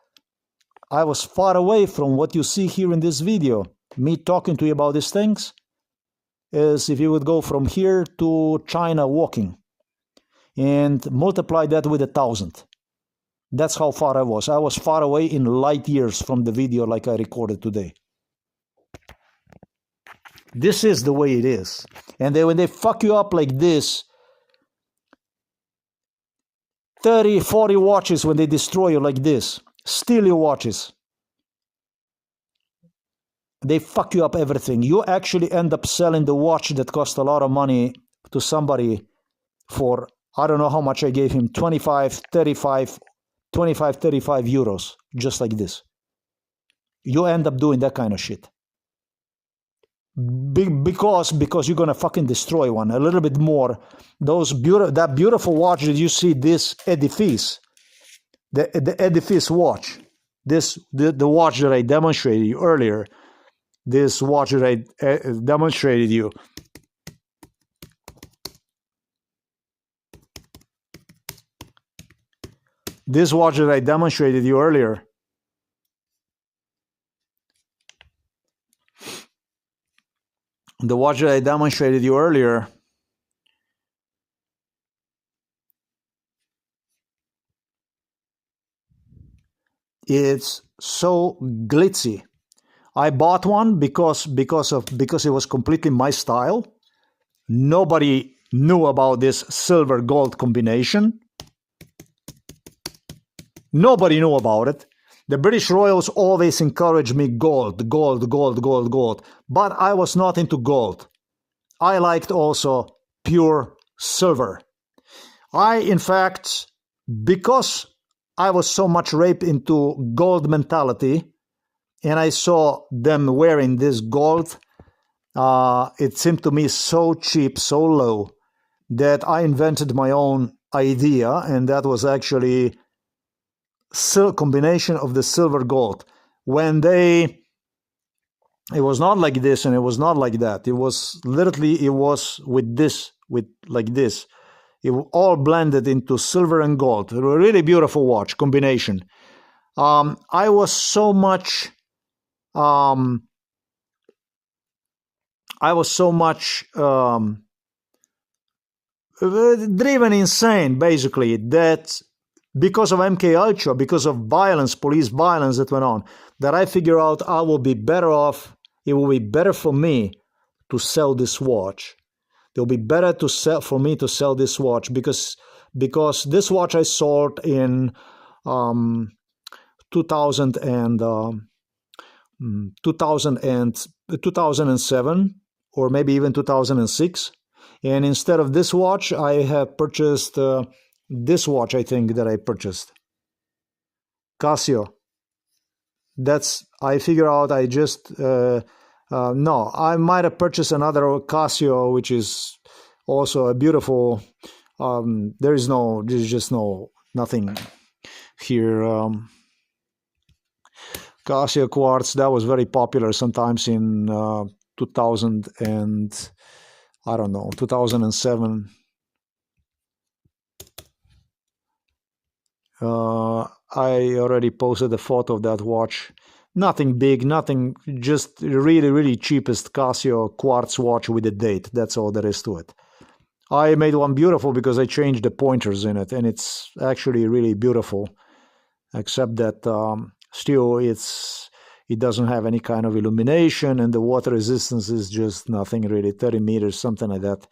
I was far away from what you see here in this video. Me talking to you about these things is if you would go from here to China walking and multiply that with 1,000. That's how far I was. I was far away in light years from the video like I recorded today. This is the way it is. And then when they fuck you up like this, 30, 40 watches, when they destroy you like this, steal your watches, they fuck you up everything. You actually end up selling the watch that cost a lot of money to somebody for, I don't know how much I gave him, 25, 35 euros, just like this. You end up doing that kind of shit. Because you're gonna fucking destroy one a little bit more. That beautiful watch that you see, this edifice, the edifice watch, the watch that I demonstrated you earlier, this watch that I demonstrated you. This watch that I demonstrated you earlier. The watch that I demonstrated you earlier, it's so glitzy. I bought one because it was completely my style. Nobody knew about this silver gold combination. Nobody knew about it. The British Royals always encouraged me gold, gold, gold, gold, gold. But I was not into gold. I liked also pure silver. In fact, because I was so much raped into gold mentality, and I saw them wearing this gold, it seemed to me so cheap, so low, that I invented my own idea, and that was actually combination of the silver gold. It was not like this and it was not like that. It was literally, it was like this. It all blended into silver and gold. A really beautiful watch combination. I was so much driven insane, basically, that because of MK Ultra, because of violence, police violence that went on, that I figure out I will be better off, it will be better for me to sell this watch. It will be better for me to sell this watch because this watch I sold in 2007 or maybe even 2006. And instead of this watch, I have purchased this watch, I think, that I purchased. Casio. I figure out I just, no, I might have purchased another Casio, which is also a beautiful, there's just no nothing here. Casio quartz, that was very popular sometimes in 2000 and I don't know, 2007. I already posted a photo of that watch. Nothing big, nothing, just really, really cheapest Casio quartz watch with a date. That's all there is to it. I made one beautiful because I changed the pointers in it, and it's actually really beautiful, except that still it doesn't have any kind of illumination, and the water resistance is just nothing really, 30 meters, something like that.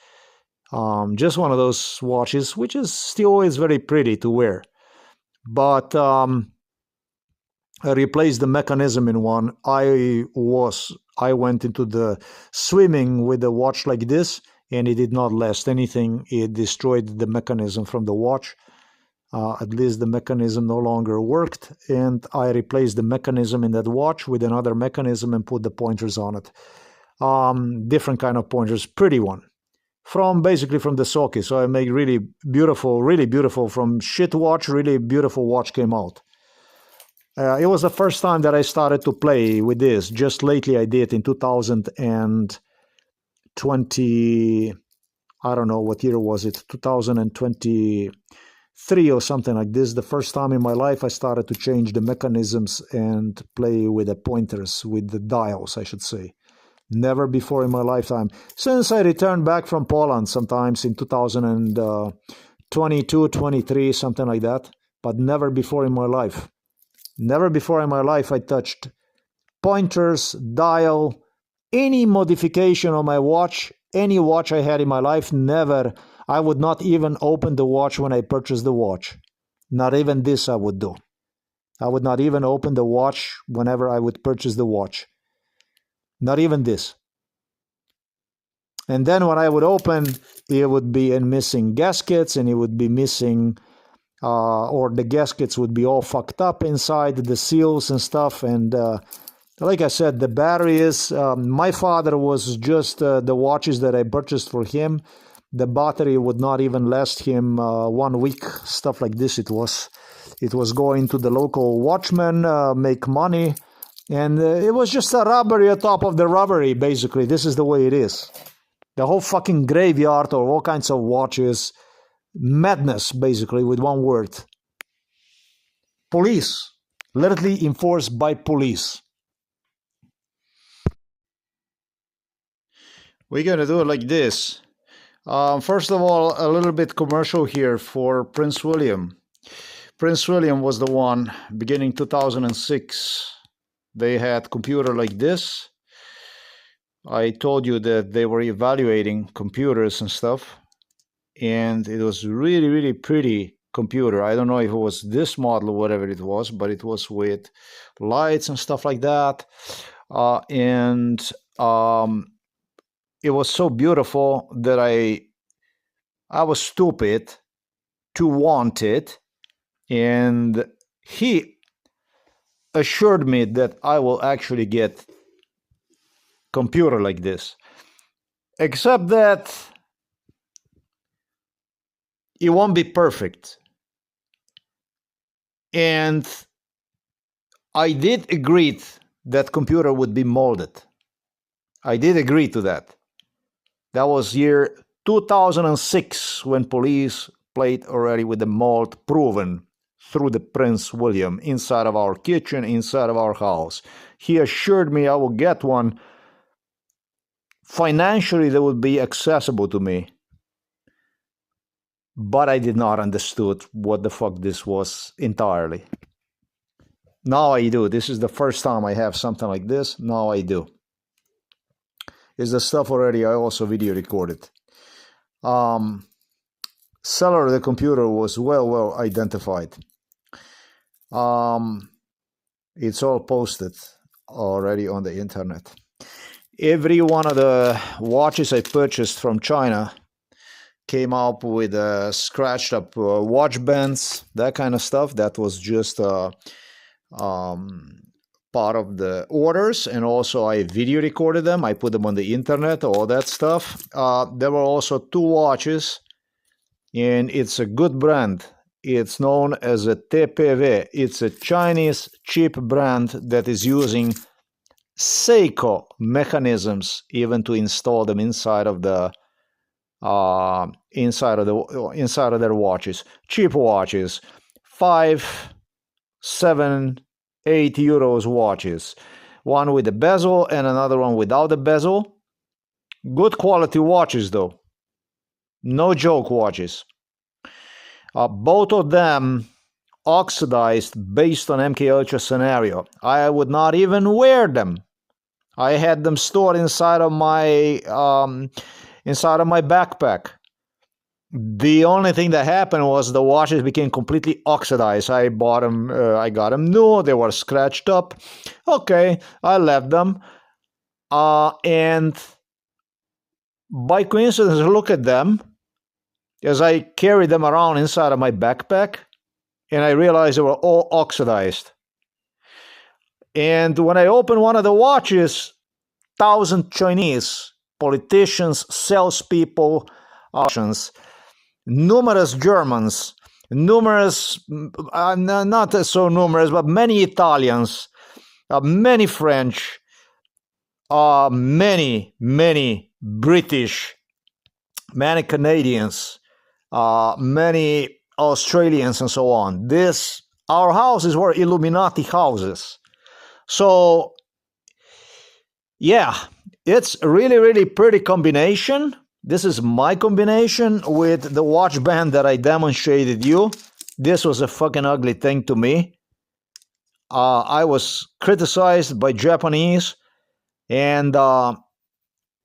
Just one of those watches, which is still is very pretty to wear. But I replaced the mechanism in one. I went into the swimming with a watch like this, and it did not last anything. It destroyed the mechanism from the watch. At least the mechanism no longer worked, and I replaced the mechanism in that watch with another mechanism and put the pointers on it. Different kind of pointers, pretty one. Basically from the Soki. So I make really beautiful from shit watch, really beautiful watch came out. It was the first time that I started to play with this. Just lately I did in 2020, I don't know what year was it, 2023 or something like this. The first time in my life I started to change the mechanisms and play with the pointers, with the dials, I should say. Never before in my lifetime. Since I returned back from Poland sometimes in 2022, 23, something like that. But never before in my life. Never before in my life I touched pointers, dial, any modification on my watch, any watch I had in my life, never. I would not even open the watch when I purchased the watch. Not even this I would do. I would not even open the watch whenever I would purchase the watch. Not even this. And then when I would open, it would be missing gaskets, and it would be missing, or the gaskets would be all fucked up inside, the seals and stuff. And like I said, the batteries, my father was just the watches that I purchased for him. The battery would not even last him 1 week, stuff like this. It was going to the local watchman, make money. And it was just a robbery on top of the robbery, basically. This is the way it is. The whole fucking graveyard of all kinds of watches. Madness, basically, with one word. Police. Literally enforced by police. We're going to do it like this. First of all, a little bit commercial here for Prince William. Prince William was the one, beginning 2006. They had computer like this. I told you that they were evaluating computers and stuff. And it was really, really pretty computer. I don't know if it was this model or whatever it was, but it was with lights and stuff like that. It was so beautiful that I was stupid to want it. And he assured me that I will actually get computer like this, except that it won't be perfect. And I did agree that computer would be molded. I did agree to that. That was year 2006 when police played already with the mold proven through the Prince William inside of our kitchen, inside of our house. He assured me I will get one. Financially, that would be accessible to me. But I did not understood what the fuck this was entirely. Now I do. This is the first time I have something like this. Now I do. Is the stuff already I also video recorded. Seller of the computer was well identified. It's all posted already on the internet. Every one of the watches I purchased from China came up with scratched up watch bands, that kind of stuff. That was just part of the orders, and also I video recorded them. I put them on the internet, all that stuff. There were also 2 watches, and it's a good brand. It's known as a TPV. It's a Chinese cheap brand that is using Seiko mechanisms even to install them inside of the inside of their watches. Cheap watches, 5, 7, 8 euros watches. One with a bezel and another one without a bezel. Good quality watches though. No joke watches. Both of them oxidized based on MK Ultra scenario. I would not even wear them. I had them stored inside of my backpack. The only thing that happened was the watches became completely oxidized. I bought them. I got them new. They were scratched up. Okay, I left them. And by coincidence, look at them as I carried them around inside of my backpack, and I realized they were all oxidized. And when I opened one of the watches, 1,000 Chinese politicians, salespeople, numerous Germans, numerous, not so numerous, but many Italians, many French, many British, many Canadians, many Australians, and so on. Our houses were Illuminati houses. So, yeah, it's a really pretty combination. This is my combination with the watch band that I demonstrated you. This was a fucking ugly thing to me. I was criticized by Japanese, and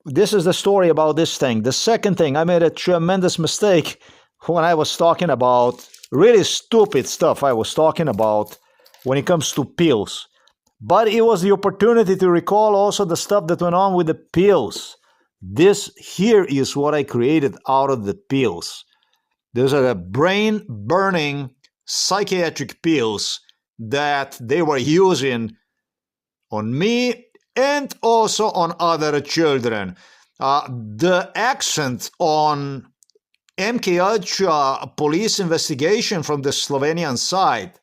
this is the story about this thing. The second thing, I made a tremendous mistake when I was talking about really stupid stuff I was talking about when it comes to pills. But it was the opportunity to recall also the stuff that went on with the pills. This here is what I created out of the pills. Those are the brain-burning psychiatric pills that they were using on me and also on other children. The accent on MKUltra police investigation from the Slovenian side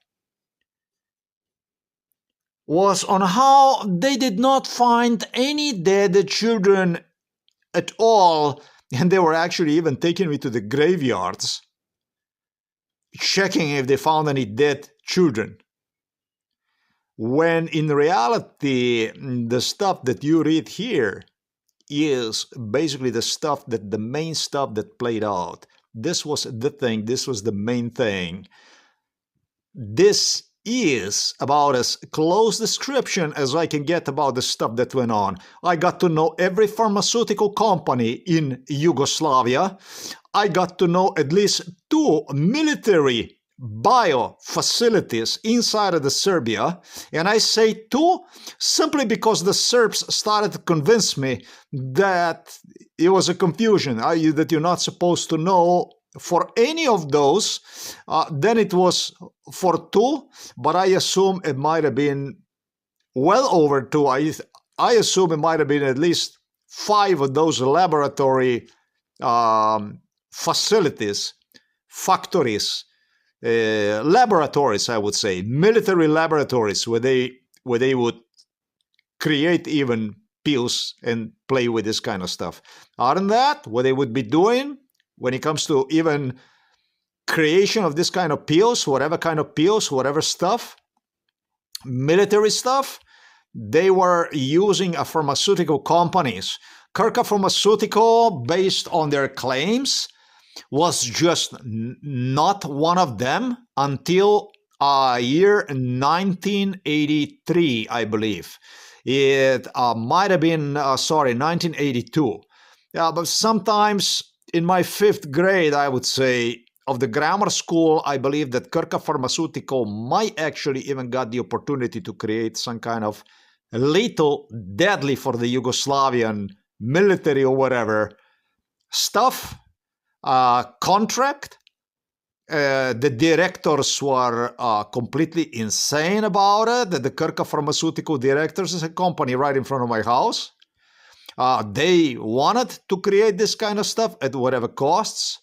was on how they did not find any dead children at all, and they were actually even taking me to the graveyards, checking if they found any dead children. When in reality, the stuff that you read here is basically the main stuff that played out. This was the thing, this was the main thing. This is about as close description as I can get about the stuff that went on. I got to know every pharmaceutical company in Yugoslavia. I got to know at least 2 military bio facilities inside of the Serbia, and I say 2 simply because the Serbs started to convince me that it was a confusion, that you're not supposed to know for any of those. Then it was for 2, but I assume it might have been well over 2. I assume it might have been at least 5 of those laboratory facilities, factories, laboratories, I would say, military laboratories where they would create even pills and play with this kind of stuff. Other than that, what they would be doing when it comes to even creation of this kind of pills, whatever kind of pills, whatever stuff, military stuff, they were using pharmaceutical companies. Kirka Pharmaceutical, based on their claims, was just not one of them until year 1983, I believe. It might have been, 1982. Yeah, but sometimes in my 5th grade, I would say, of the grammar school, I believe that Kirka Pharmaceutical might actually even got the opportunity to create some kind of lethal, deadly for the Yugoslavian military or whatever stuff, contract. The directors were completely insane about it. The Kirka Pharmaceutical directors is a company right in front of my house. They wanted to create this kind of stuff at whatever costs.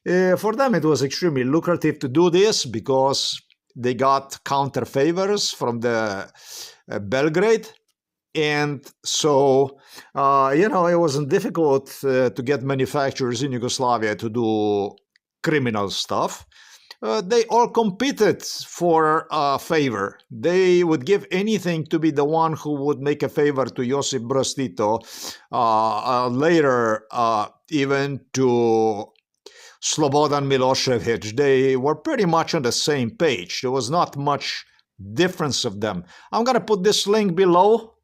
For them, it was extremely lucrative to do this because they got counter favors from the Belgrade. And so, it wasn't difficult to get manufacturers in Yugoslavia to do criminal stuff. They all competed for a favor. They would give anything to be the one who would make a favor to Josip Broz Tito, later even to Slobodan Milošević. They were pretty much on the same page. There was not much difference of them. I'm going to put this link below.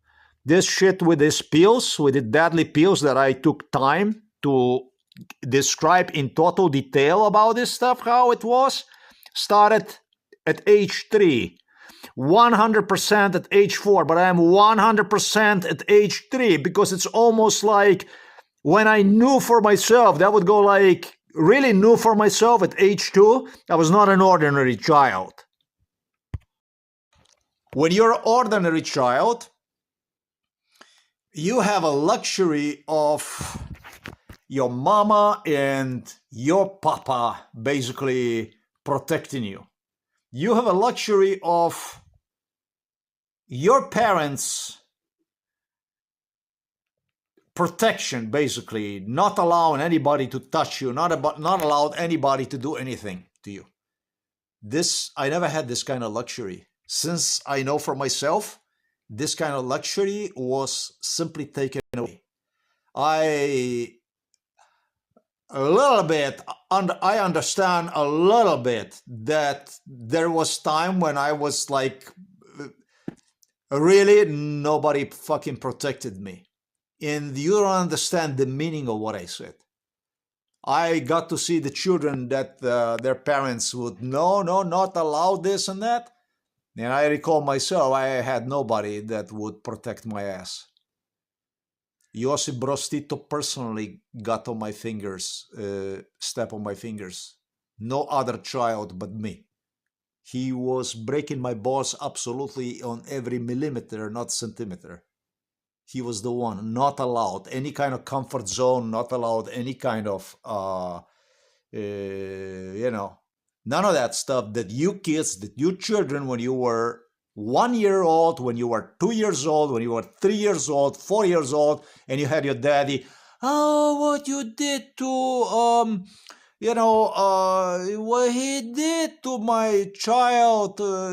This shit with these pills, with the deadly pills that I took time to describe in total detail about this stuff, how it was, started at age 3, 100% at age 4, but I am 100% at age 3 because it's almost like when I knew for myself, that would go like, really knew for myself at age 2, I was not an ordinary child. When you're an ordinary child, you have a luxury of your mama and your papa basically protecting you. You have a luxury of your parents' protection, basically, not allowing anybody to touch you, not allowed anybody to do anything to you. I never had this kind of luxury. Since I know for myself, this kind of luxury was simply taken away. I understand a little bit that there was time when I was like, really nobody fucking protected me. And you don't understand the meaning of what I said. I got to see the children that their parents would, no, not allow this and that. And I recall myself, I had nobody that would protect my ass. Josip Broz Tito personally got on my fingers, step on my fingers. No other child but me. He was breaking my balls absolutely on every millimeter, not centimeter. He was the one, not allowed any kind of comfort zone, not allowed any kind of, none of that stuff that you kids, that you children, when you were 1 year old, when you were 2 years old, when you were 3 years old, 4 years old, and you had your daddy, oh, what you did to, what he did to my child, blah,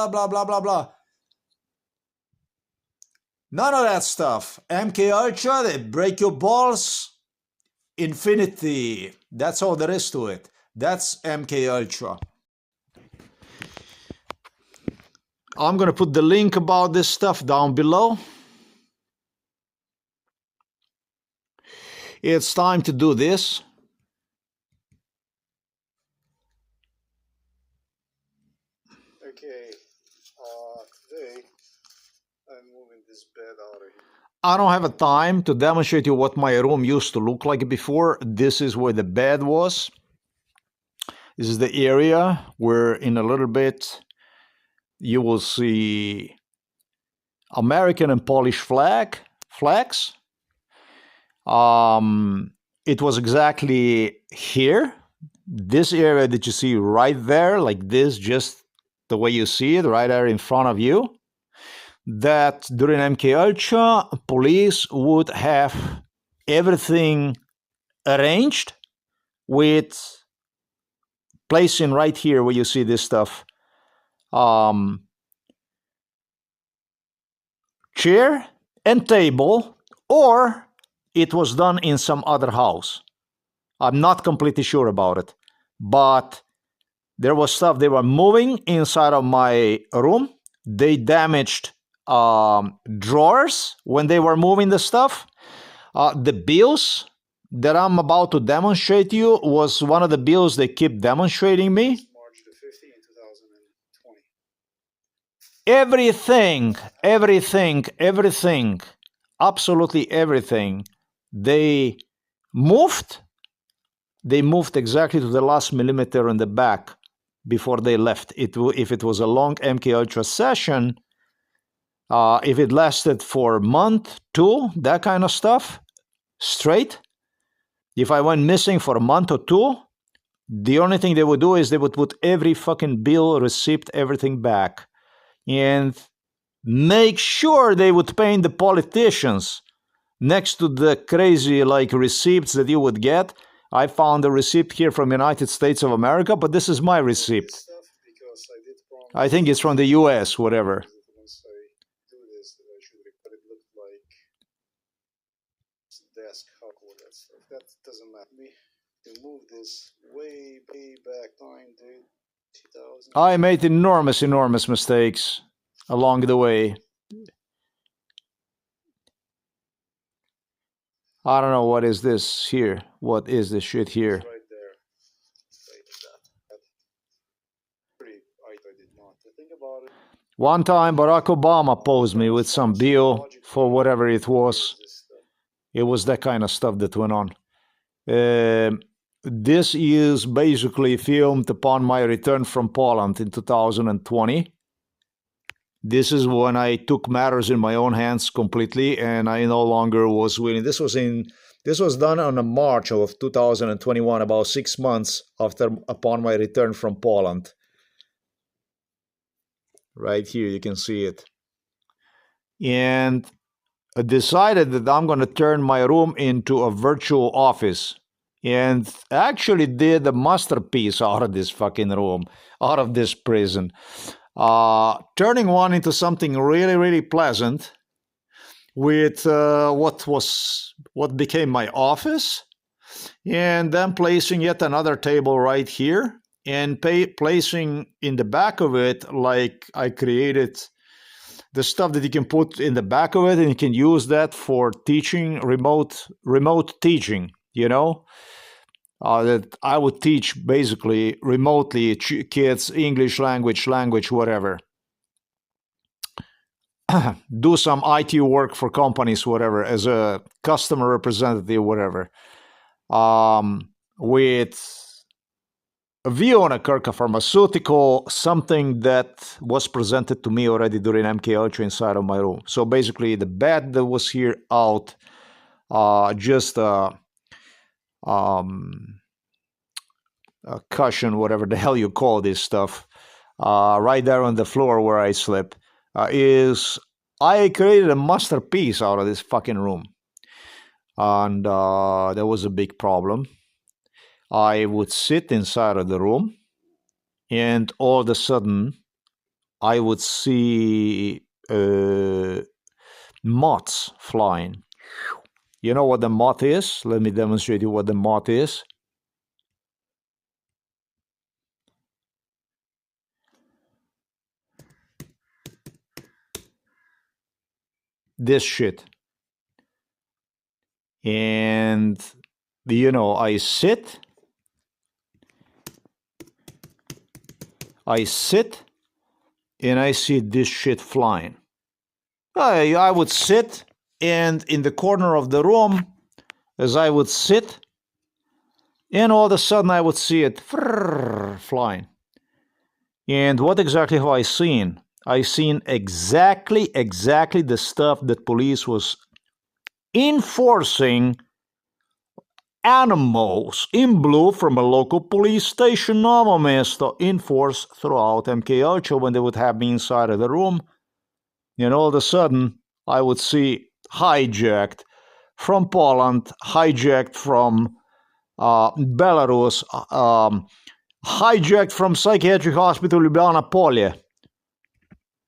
blah, blah, blah, blah. None of that stuff. MK Ultra, they break your balls, infinity. That's all there is to it. That's MK Ultra. I'm going to put the link about this stuff down below. It's time to do this. Okay, today I'm moving this bed out of here. I don't have a time to demonstrate you what my room used to look like before. This is where the bed was. This is the area where in a little bit you will see American and Polish flags. It was exactly here, this area that you see right there, like this, just the way you see it, right there in front of you, that during MK Ultra, police would have everything arranged with placing right here where you see this stuff, chair and table, or it was done in some other house. I'm not completely sure about it, but there was stuff they were moving inside of my room. They damaged drawers when they were moving the stuff. The bills that I'm about to demonstrate you was one of the bills they keep demonstrating me. March the 15th, 2020. Everything, absolutely everything. They moved exactly to the last millimeter in the back before they left. If it was a long MK Ultra session, if it lasted for a month, 2, that kind of stuff, straight, if I went missing for a month or two, the only thing they would do is they would put every fucking bill, receipt, everything back. And make sure they would paint the politicians next to the crazy like receipts that you would get. I found a receipt here from United States of America, but this is my receipt. I think it's from the US, whatever. Once I do this, that I should record it look like desk, how cool that stuff. That doesn't matter. Me to move this way back time, dude. 2000. I made enormous mistakes along the way. I don't know what is this here. What is this shit here? It's right there. That. Pretty, I did not. Think about it. One time Barack Obama posed me with some bill for whatever it was. It was that kind of stuff that went on. This is basically filmed upon my return from Poland in 2020. This is when I took matters in my own hands completely, and I no longer was willing. This was done on a March of 2021, about 6 months upon my return from Poland. Right here, you can see it. And I decided that I'm going to turn my room into a virtual office. And actually did a masterpiece out of this fucking room, out of this prison. Turning one into something really pleasant with what became my office, and then placing yet another table right here, and placing in the back of it, like I created the stuff that you can put in the back of it, and you can use that for teaching, remote teaching, you know. That I would teach basically remotely kids English language, whatever. Do some IT work for companies, whatever, as a customer representative, whatever. With a view on a Kirka pharmaceutical, something that was presented to me already during MKUltra inside of my room. So basically the bed that was here out, just a cushion, whatever the hell you call this stuff, right there on the floor where I sleep, is I created a masterpiece out of this fucking room. And there was a big problem. I would sit inside of the room, and all of a sudden I would see moths flying. You know what the moth is? Let me demonstrate you what the moth is. This shit. And, you know, I sit, and I see this shit flying. I would sit, and in the corner of the room, as I would sit, and all of a sudden I would see it flying. And what exactly have I seen? I seen exactly the stuff that police was enforcing animals in blue from a local police station, Novo Mesto, enforced throughout MKUltra when they would have me inside of the room. And all of a sudden, I would see hijacked from Poland, hijacked from Belarus, hijacked from psychiatric hospital Ljubljana Polje.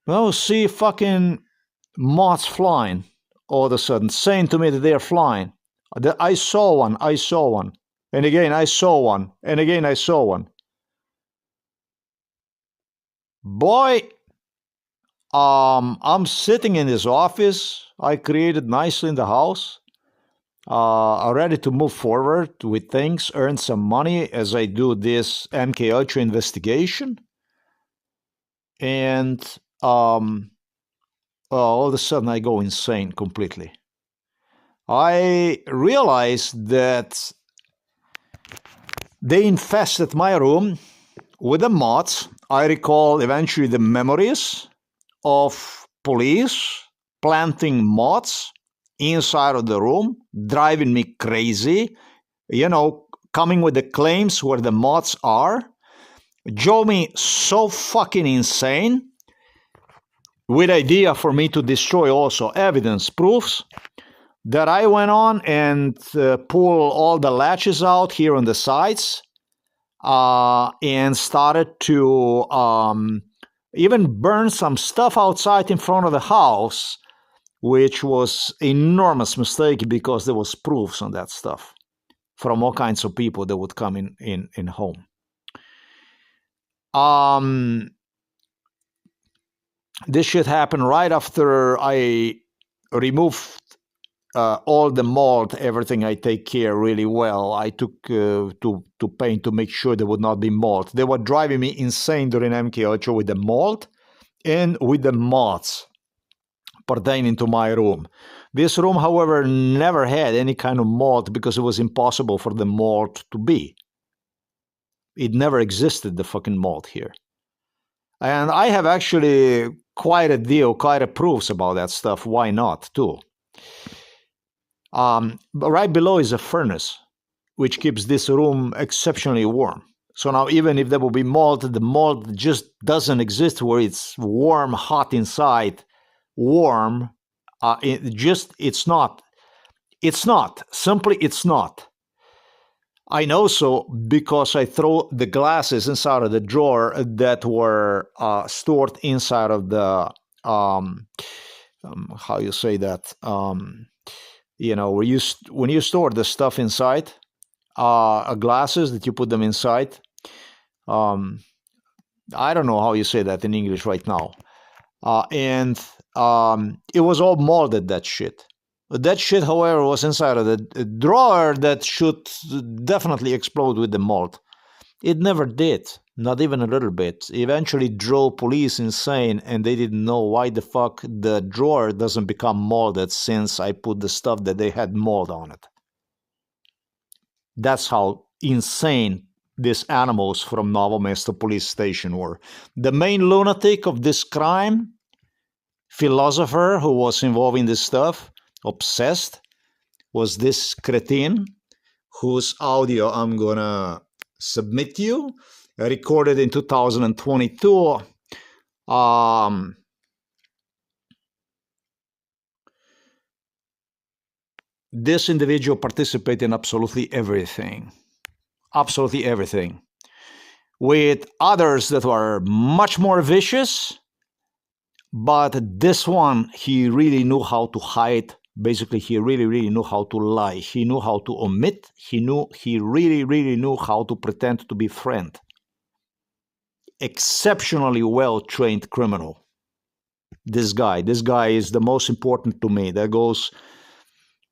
Well, see fucking moths flying all of a sudden, saying to me that they're flying. I saw one, and again I saw one, and again I saw one. Boy, I'm sitting in this office I created nicely in the house, ready to move forward with things, earn some money as I do this MKUltra investigation. And all of a sudden I go insane completely. I realized that they infested my room with the moths. I recall eventually the memories of police planting moths inside of the room, driving me crazy. you know, coming with the claims where the moths are, drove me so fucking insane, with idea for me to destroy also evidence, proofs, that I went on and pulled all the latches out here on the sides and started to even burn some stuff outside in front of the house, which was enormous mistake because there was proofs on that stuff from all kinds of people that would come in home. This shit happened right after I removed all the mold, everything I take care really well. I took to paint to make sure there would not be mold. They were driving me insane during MK8 with the mold and with the moths pertaining to my room. This room, however, never had any kind of mold because it was impossible for the mold to be. It never existed, the fucking mold here. And I have actually quite a proofs about that stuff. Why not, too? But right below is a furnace, which keeps this room exceptionally warm. So now even if there will be mold, the mold just doesn't exist where it's warm, hot inside, warm. It's not. It's not. Simply, it's not. I know so because I throw the glasses inside of the drawer that were stored inside of the, how you say that, you know, when you store the stuff inside, glasses that you put them inside. I don't know how you say that in English right now. And it was all molded, that shit. That shit, however, was inside of the drawer that should definitely explode with the mold. It never did, not even a little bit. Eventually drove police insane, and they didn't know why the fuck the drawer doesn't become molded since I put the stuff that they had mold on it. That's how insane these animals from Novo Mesto police station were. The main lunatic of this crime, philosopher who was involved in this stuff, obsessed, was this cretin whose audio I'm gonna submit you, recorded in 2022. This individual participated in absolutely everything, with others that were much more vicious, but this one, he really knew how to hide. Basically, he really knew how to lie. He knew how to omit. He really knew how to pretend to be friend. Exceptionally well-trained criminal. This guy is the most important to me. That goes,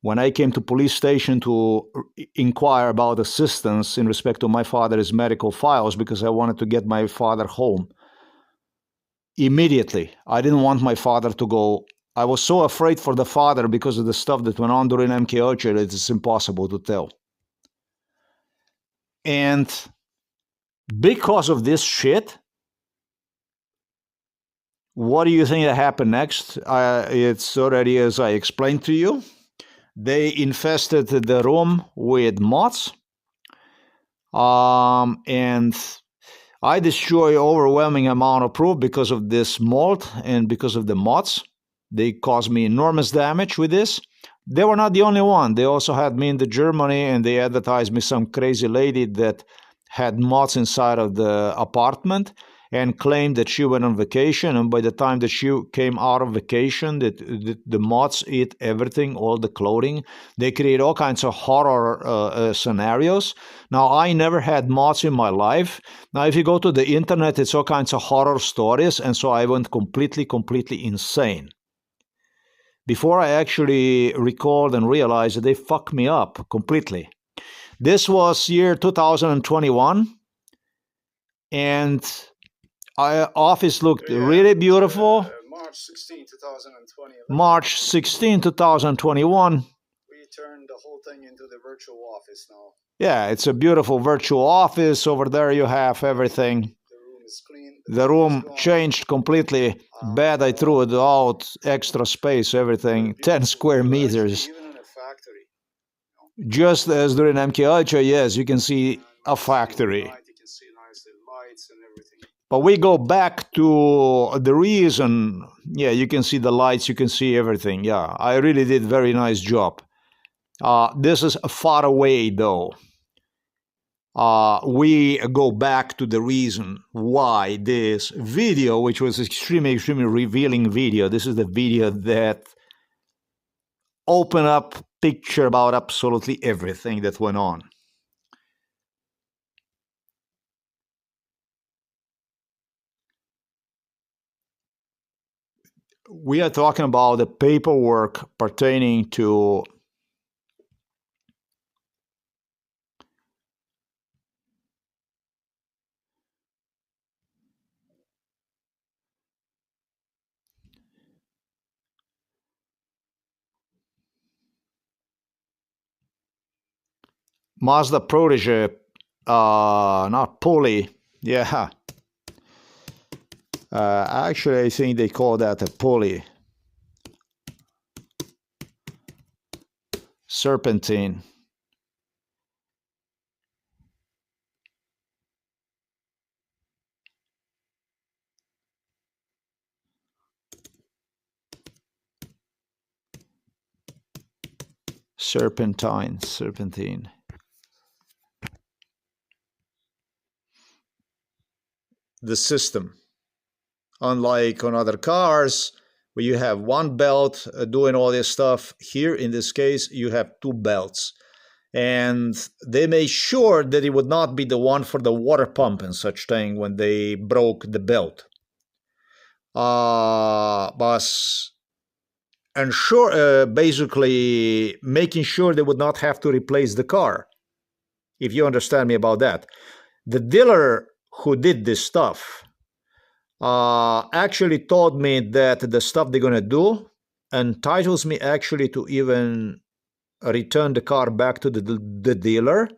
when I came to police station to inquire about assistance in respect to my father's medical files, because I wanted to get my father home immediately. I didn't want my father to go. I was so afraid for the father because of the stuff that went on during MK8 that it's impossible to tell. And because of this shit, what do you think that happened next? It's already, as I explained to you, they infested the room with moths, and I destroy overwhelming amount of proof because of this mold and because of the moths. They caused me enormous damage with this. They were not the only one. They also had me in Germany, and they advertised me some crazy lady that had moths inside of the apartment and claimed that she went on vacation, and by the time that she came out of vacation, that the moths eat everything, all the clothing. They create all kinds of horror scenarios. Now, I never had moths in my life. Now, if you go to the internet, it's all kinds of horror stories, and so I went completely insane. Before I actually recalled and realized that they fucked me up completely. This was year 2021, and our office looked really beautiful. March 16, 2020. March 16, 2021. We turned the whole thing into the virtual office now. Yeah, it's a beautiful virtual office. Over there you have everything. The room is clean. The room changed completely. Bed, I threw it out. Extra space, everything. 10 square meters. Even in a factory. Just as during MK Ultra, yes, you can see a factory. You can see nicely lights and everything. But we go back to the reason. Yeah, you can see the lights, you can see everything. Yeah, I really did very nice job. This is far away though. We go back to the reason why this video, which was extremely revealing video, this is the video that opened up picture about absolutely everything that went on. We are talking about the paperwork pertaining to Mazda protege, not pulley. Yeah. Actually, I think they call that a pulley. Serpentine. Serpentine. The system. Unlike on other cars, where you have one belt doing all this stuff, here in this case, you have two belts. And they made sure that it would not be the one for the water pump and such thing when they broke the belt. Basically making sure they would not have to replace the car, if you understand me about that. The dealer who did this stuff actually told me that the stuff they're gonna do entitles me actually to even return the car back to the dealer.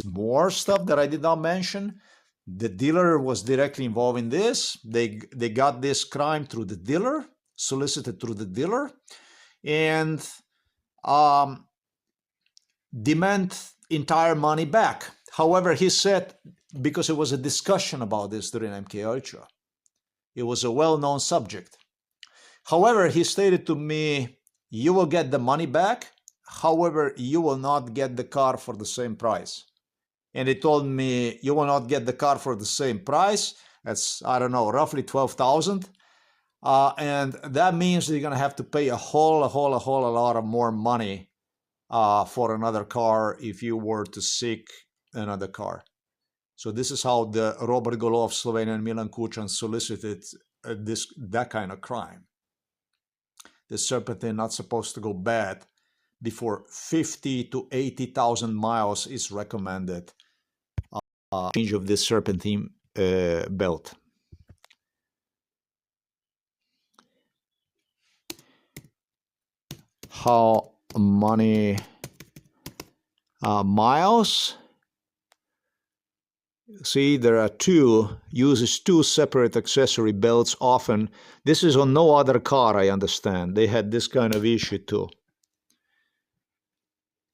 More stuff that I did not mention. The dealer was directly involved in this. They got this crime through the dealer, solicited through the dealer, and demand entire money back. However, he said, because it was a discussion about this during MK Ultra, it was a well-known subject. However, he stated to me, you will get the money back, however, you will not get the car for the same price. And he told me, you will not get the car for the same price. That's, I don't know, roughly 12,000. And that means that you're going to have to pay a whole lot of more money for another car if you were to seek another car. So this is how the Robert Golov, Slovenia, and Milan Kuchan solicited that kind of crime. The serpentine not supposed to go bad before 50 to 80,000 miles is recommended. Change of this serpentine belt. How many miles? See, there are uses two separate accessory belts often. This is on no other car, I understand. They had this kind of issue too.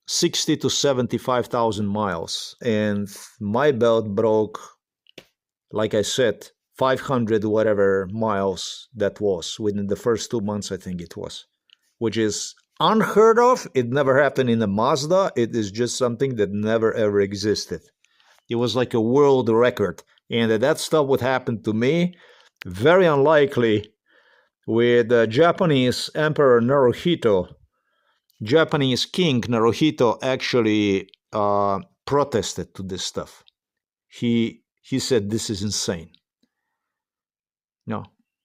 60 to 75,000 miles. And my belt broke, like I said, 500 whatever miles that was within the first 2 months, I think it was, which is unheard of. It never happened in a Mazda. It is just something that never ever existed. It was like a world record. And that stuff would happen to me, very unlikely, with Japanese Emperor Naruhito. Japanese King Naruhito actually protested to this stuff. He said this is insane. No.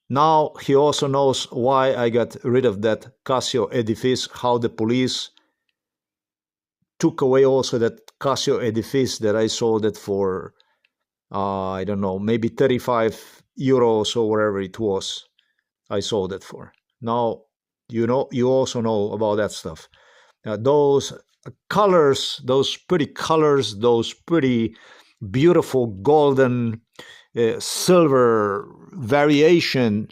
Now he also knows why I got rid of that Casio edifice, how the police took away also that Casio edifice that I sold it for, I don't know, maybe 35 euros or whatever it was. I sold it for. Now, you also know about that stuff. Those colors, those pretty beautiful golden silver variation.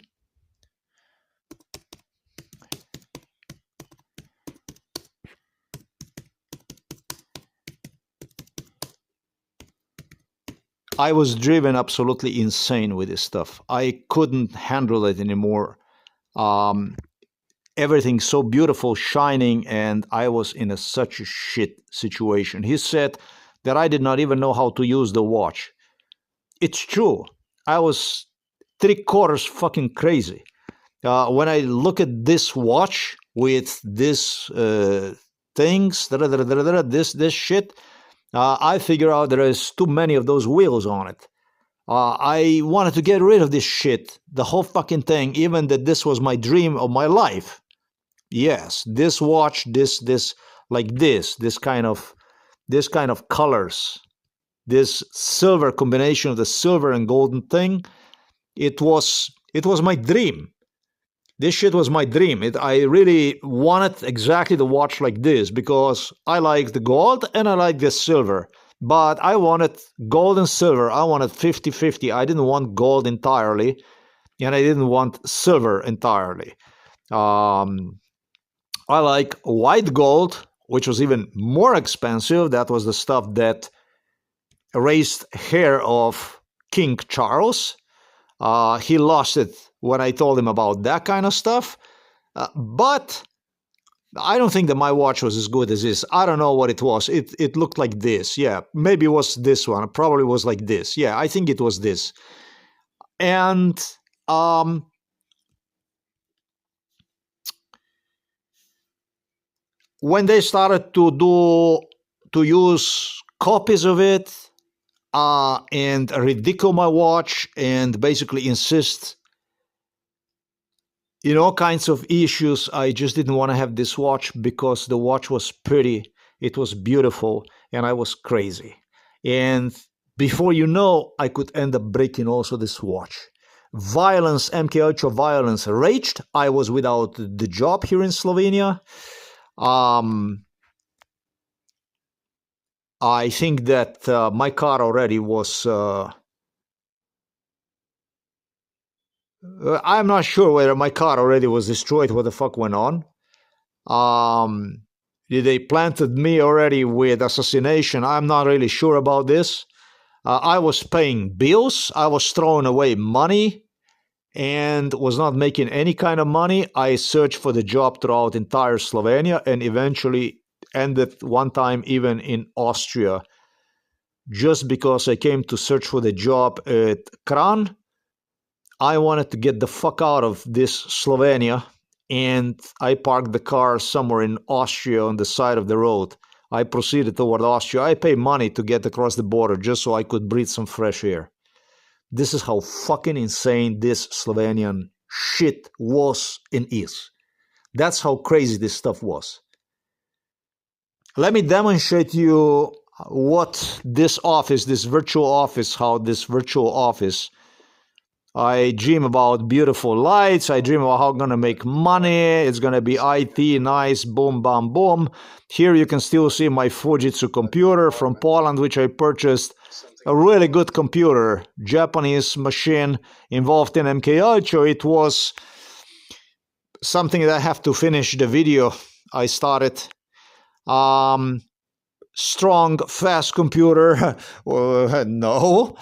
I was driven absolutely insane with this stuff. I couldn't handle it anymore. Everything so beautiful, shining, and I was in such a shit situation. He said that I did not even know how to use the watch. It's true. I was 3/4 fucking crazy. When I look at this watch with this things, this shit, I figure out there is too many of those wheels on it. I wanted to get rid of this shit, the whole fucking thing, even that this was my dream of my life. Yes, this watch, this kind of colors, this silver combination of the silver and golden thing, it was my dream. This shit was my dream. I really wanted exactly the watch like this because I like the gold and I like the silver. But I wanted gold and silver. I wanted 50-50. I didn't want gold entirely and I didn't want silver entirely. I like white gold, which was even more expensive. That was the stuff that raised hair of King Charles. He lost it when I told him about that kind of stuff. But I don't think that my watch was as good as this. I don't know what it was. It looked like this. Yeah, maybe it was this one. It probably was like this. Yeah, I think it was this. And when they started to use copies of it and ridicule my watch and basically insist in all kinds of issues, I just didn't want to have this watch because the watch was pretty, it was beautiful, and I was crazy. And before you know, I could end up breaking also this watch. Violence, MK Ultra violence raged. I was without the job here in Slovenia. I think that my car already was... I'm not sure whether my car already was destroyed, what the fuck went on. They planted me already with assassination. I'm not really sure about this. I was paying bills. I was throwing away money and was not making any kind of money. I searched for the job throughout entire Slovenia and eventually ended one time even in Austria. Just because I came to search for the job at Kran, I wanted to get the fuck out of this Slovenia, and I parked the car somewhere in Austria on the side of the road. I proceeded toward Austria. I paid money to get across the border just so I could breathe some fresh air. This is how fucking insane this Slovenian shit was and is. That's how crazy this stuff was. Let me demonstrate you what this office, this virtual office, how this virtual office... I dream about beautiful lights. I dream about how I'm going to make money. It's going to be IT, nice, boom, bam, boom. Here you can still see my Fujitsu computer from Poland, which I purchased. A really good computer, Japanese machine involved in MK Ultra. It was something that I have to finish the video I started. Strong, fast computer. No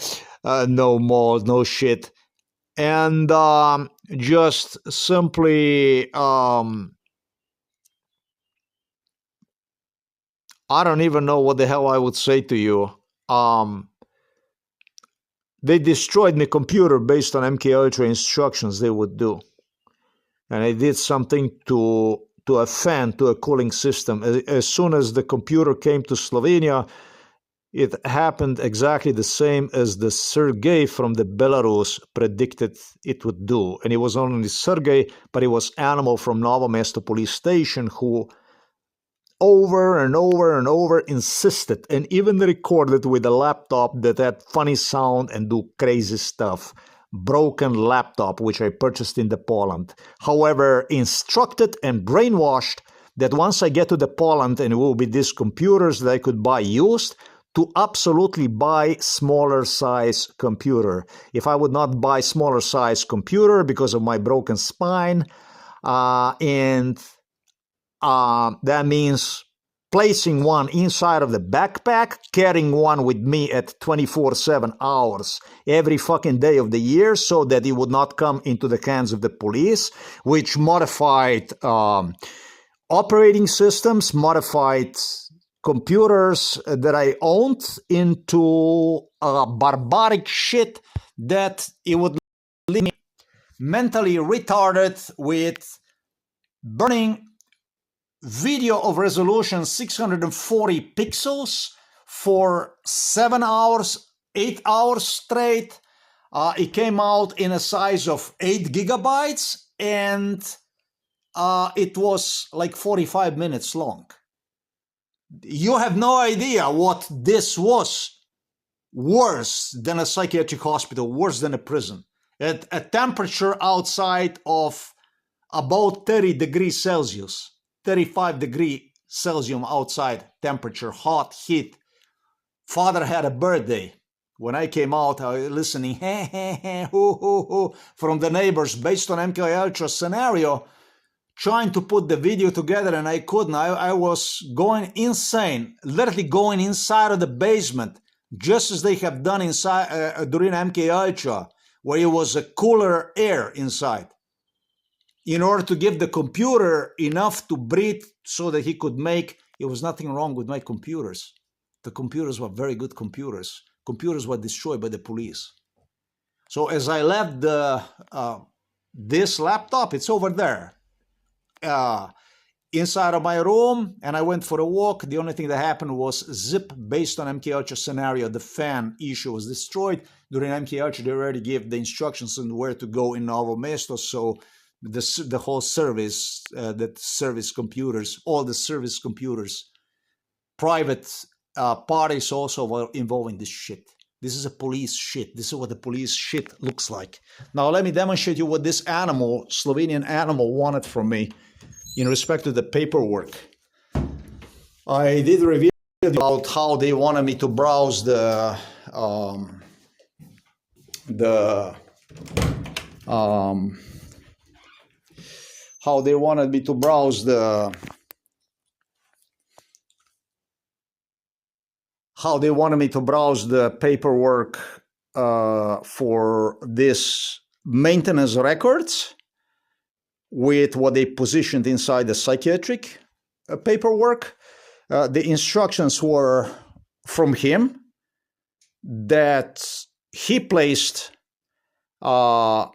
mold, no shit. And just simply, I don't even know what the hell I would say to you. They destroyed my computer based on MK Ultra instructions they would do. And I did something to a fan, to a cooling system. As soon as the computer came to Slovenia, it happened exactly the same as the Sergei from the Belarus predicted it would do. And it was not only Sergei, but it was Animal from Novo Mesto police station who over and over and over insisted and even recorded with a laptop that had funny sound and do crazy stuff. Broken laptop, which I purchased in the Poland. However, instructed and brainwashed that once I get to the Poland and it will be these computers that I could buy used, to absolutely buy smaller size computer. If I would not buy smaller size computer because of my broken spine, that means placing one inside of the backpack, carrying one with me at 24/7 hours every fucking day of the year so that it would not come into the hands of the police, which modified operating systems, modified computers that I owned into barbaric shit that it would leave me mentally retarded with burning video of resolution 640 pixels for 7 hours, 8 hours straight. It came out in a size of 8 gigabytes and it was like 45 minutes long. You have no idea what this was. Worse than a psychiatric hospital, worse than a prison. At a temperature outside of about 30 degrees Celsius, 35 degrees Celsius outside temperature, hot, heat. Father had a birthday. When I came out, I was listening from the neighbors based on MK Ultra scenario, trying to put the video together, and I couldn't. I was going insane, literally going inside of the basement, just as they have done inside during MK Ultra, where it was a cooler air inside, in order to give the computer enough to breathe so that he could make. It was nothing wrong with my computers. The computers were very good computers. Computers were destroyed by the police. So as I left this laptop, it's over there. Inside of my room, and I went for a walk. The only thing that happened was zip, based on MK Ultra scenario, the fan issue was destroyed. During MK Ultra, they already gave the instructions on where to go in Novo Mesto, so the whole service, that service computers, all the service computers, private parties also were involved in this shit. This is a police shit. This is what the police shit looks like. Now let me demonstrate you what this animal, Slovenian animal, wanted from me in respect to the paperwork. I did reveal about how they wanted me to browse how they wanted me to browse the paperwork for this maintenance records with what they positioned inside the psychiatric paperwork. The instructions were from him that he placed a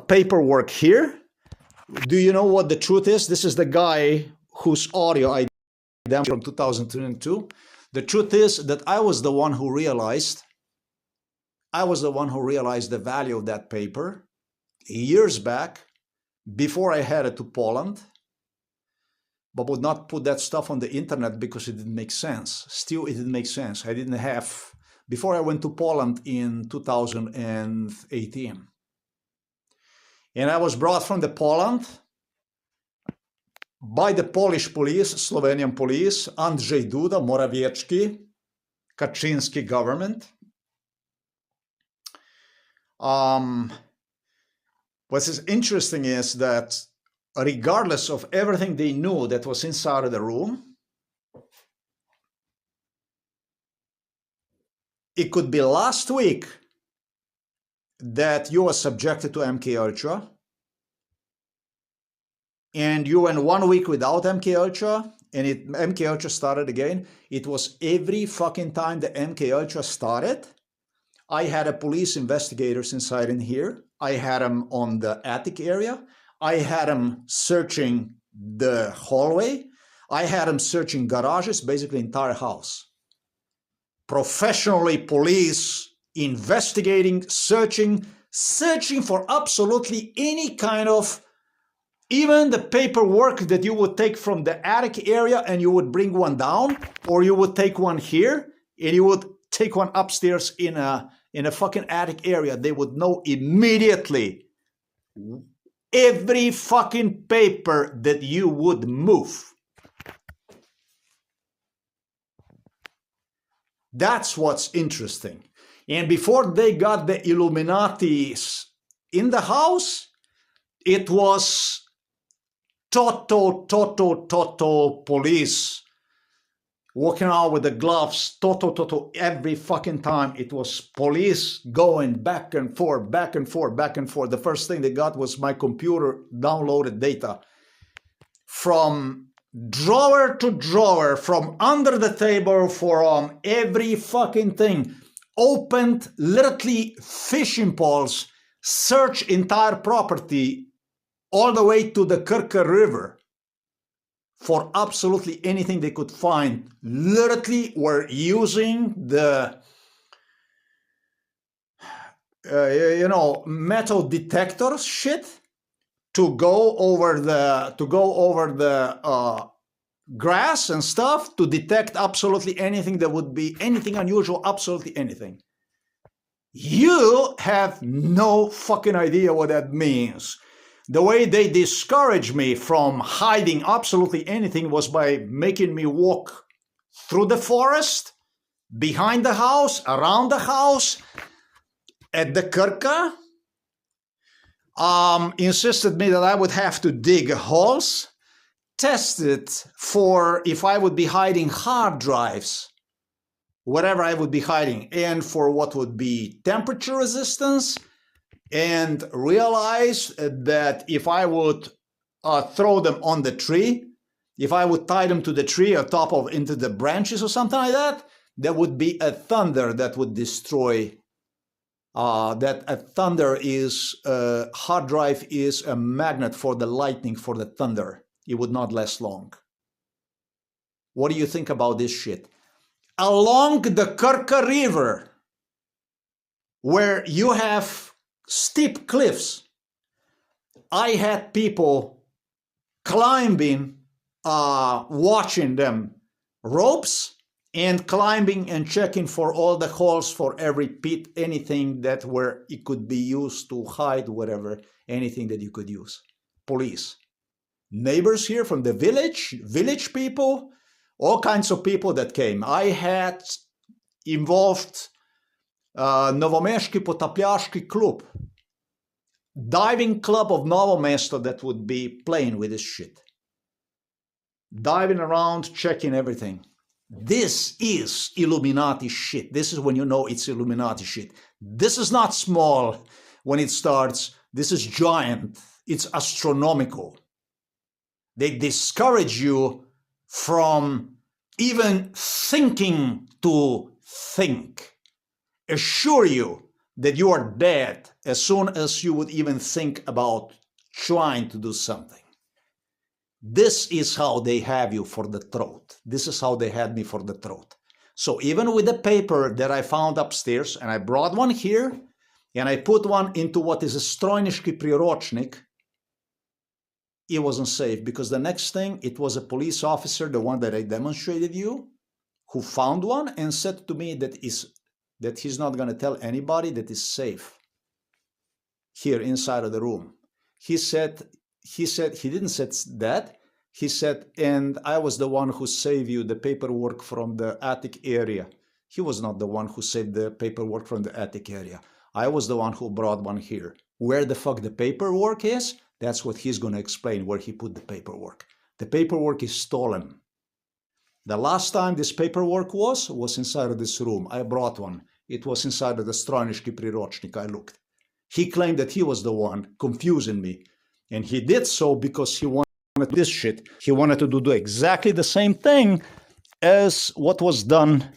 paperwork here. Do you know what the truth is? This is the guy whose audio I did from 2002. The truth is that I was the one who realized the value of that paper years back, before I headed to Poland, but would not put that stuff on the internet because it didn't make sense. Still, it didn't make sense. I didn't have, before I went to Poland in 2018. And I was brought from the Poland by the Polish police, Slovenian police, Andrzej Duda, Morawiecki, Kaczynski government. What is interesting is that regardless of everything they knew that was inside of the room, it could be last week that you were subjected to MK Ultra, and you went 1 week without MK Ultra, and MK Ultra started again. It was every fucking time the MK Ultra started, I had a police investigators inside in here. I had them on the attic area. I had them searching the hallway. I had them searching garages, basically entire house. Professionally, police investigating, searching for absolutely any kind of, even the paperwork that you would take from the attic area and you would bring one down, or you would take one here and you would take one upstairs in a fucking attic area. They would know immediately every fucking paper that you would move. That's what's interesting. And before they got the Illuminatis in the house, it was total police walking out with the gloves, every fucking time. It was police going back and forth, back and forth, back and forth. The first thing they got was my computer downloaded data from drawer to drawer, from under the table, from every fucking thing. Opened literally fishing poles, search entire property all the way to the Kirka River for absolutely anything they could find. Literally were using the metal detector shit to go over the grass and stuff to detect absolutely anything that would be anything unusual, absolutely anything. You have no fucking idea what that means. The way they discouraged me from hiding absolutely anything was by making me walk through the forest, behind the house, around the house, at the Kirka. Insisted me that I would have to dig holes, tested for if I would be hiding hard drives, whatever I would be hiding, and for what would be temperature resistance, and realized that if I would throw them on the tree, if I would tie them to the tree or top of into the branches or something like that, there would be a thunder that would destroy. That a thunder is hard drive is a magnet for the lightning, for the thunder. It would not last long. What do you think about this shit? Along the Kirka River, where you have steep cliffs, I had people climbing, watching them ropes, and climbing and checking for all the holes for every pit, anything that where it could be used to hide, whatever, anything that you could use. Police. Neighbors here from the village people, all kinds of people that came. I had involved Novomeški Potapljaški Klub, diving club of Novo Mesto that would be playing with this shit. Diving around, checking everything. This is Illuminati shit. This is when you know it's Illuminati shit. This is not small when it starts. This is giant. It's astronomical. They discourage you from even thinking to think. Assure you that you are dead as soon as you would even think about trying to do something. This is how they have you for the throat. This is how they had me for the throat. So even with the paper that I found upstairs, and I brought one here, and I put one into what is a strojniški priročnik, it wasn't safe, because the next thing, it was a police officer, the one that I demonstrated you, who found one and said to me that he's not going to tell anybody that is safe here inside of the room. He didn't say that. He said, and I was the one who saved you the paperwork from the attic area. He was not the one who saved the paperwork from the attic area. I was the one who brought one here. Where the fuck the paperwork is, that's what he's going to explain, where he put the paperwork. The paperwork is stolen. The last time this paperwork was inside of this room. I brought one. It was inside of the strojniški priročnik. I looked. He claimed that he was the one confusing me. And he did so because he wanted this shit. He wanted to do exactly the same thing as what was done,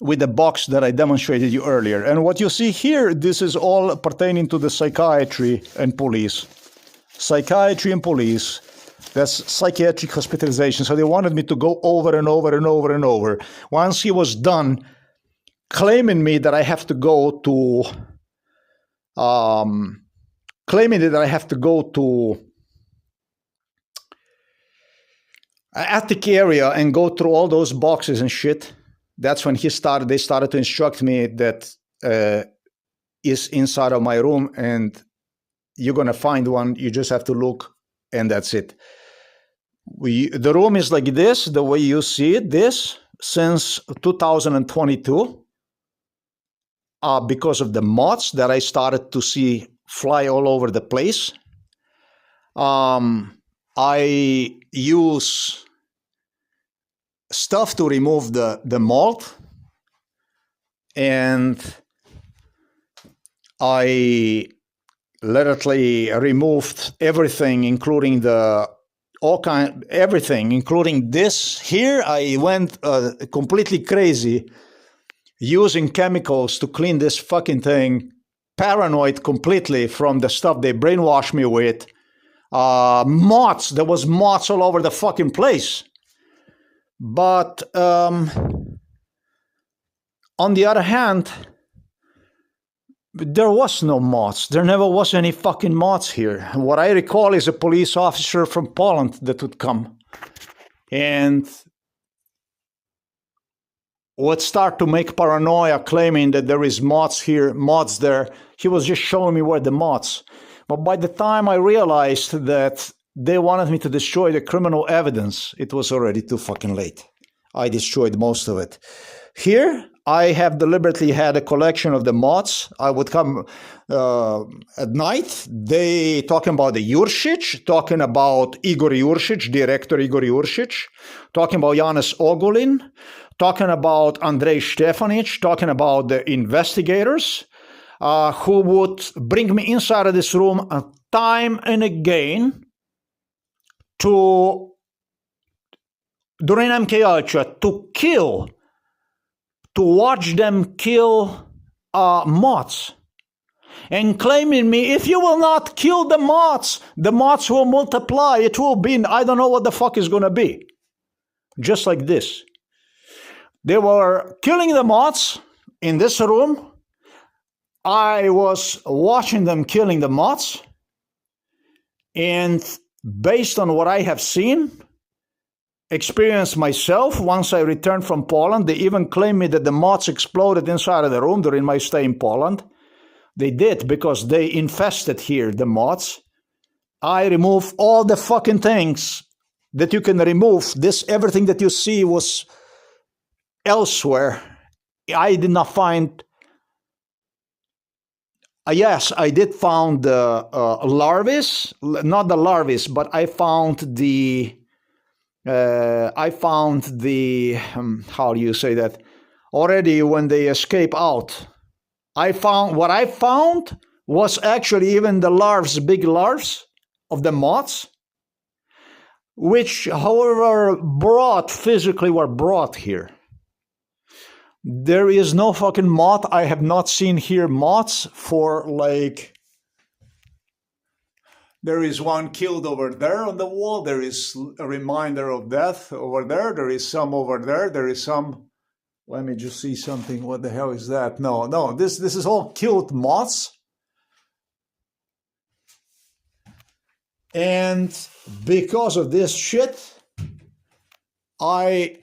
with the box that I demonstrated you earlier. And what you see here, this is all pertaining to the psychiatry and police. Psychiatry and police. That's psychiatric hospitalization. So they wanted me to go over and over and over and over. Once he was done claiming me that I have to go to, attic area and go through all those boxes and shit, that's when they started to instruct me that is inside of my room and you're going to find one. You just have to look and that's it. The room is like this, the way you see it, this, since 2022. because of the moths that I started to see fly all over the place. I use stuff to remove the mold, and I literally removed everything, including everything, including this here. I went completely crazy using chemicals to clean this fucking thing, paranoid completely from the stuff they brainwashed me with. Moths, there was moths all over the fucking place. But on the other hand, there was no moths. There never was any fucking moths here. What I recall is a police officer from Poland that would come and would start to make paranoia, claiming that there is moths here, moths there. He was just showing me where the moths. But by the time I realized that they wanted me to destroy the criminal evidence, it was already too fucking late. I destroyed most of it. Here, I have deliberately had a collection of the moths. I would come at night. They talking about the Juršić, talking about Igor Juršić, director Igor Juršić, talking about Janez Ogulin, talking about Andrej Štefanić, talking about the investigators who would bring me inside of this room time and again to during MK Ultra to watch them kill moths, and claiming me, if you will not kill the moths will multiply. It will be, I don't know what the fuck is going to be. Just like this. They were killing the moths in this room. I was watching them killing the moths. And based on what I have seen, experienced myself, once I returned from Poland, they even claimed me that the moths exploded inside of the room during my stay in Poland. They did, because they infested here, the moths. I removed all the fucking things that you can remove. Everything that you see was elsewhere. I did not find... yes, I did found the larvae, not the larvae, but I found the... how do you say that? Already when they escape out. What I found was actually even the larvae, big larvae of the moths, which, however, physically were brought here. There is no fucking moth. I have not seen here moths for like... There is one killed over there on the wall. There is a reminder of death over there. There is some over there. There is some... Let me just see something. What the hell is that? No. This is all killed moths. And because of this shit, I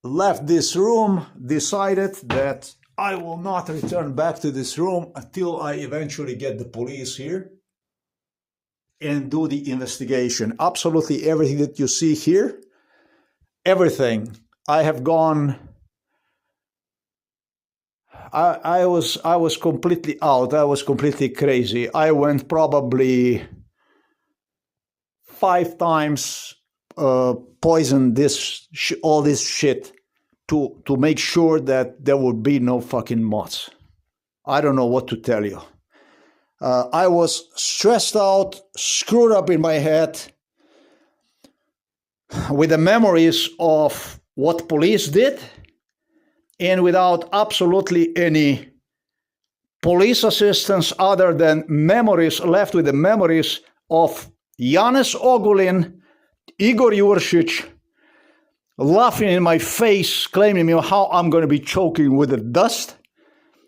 left this room, decided that I will not return back to this room until I eventually get the police here and do the investigation. Absolutely everything that you see here, everything. I have gone... I was completely out. I was completely crazy. I went probably 5 times poisoned all this shit to make sure that there would be no fucking moths. I don't know what to tell you. I was stressed out, screwed up in my head with the memories of what police did, and without absolutely any police assistance other than memories, left with the memories of Janez Ogulin, Igor Juršić, laughing in my face, claiming me how I'm going to be choking with the dust,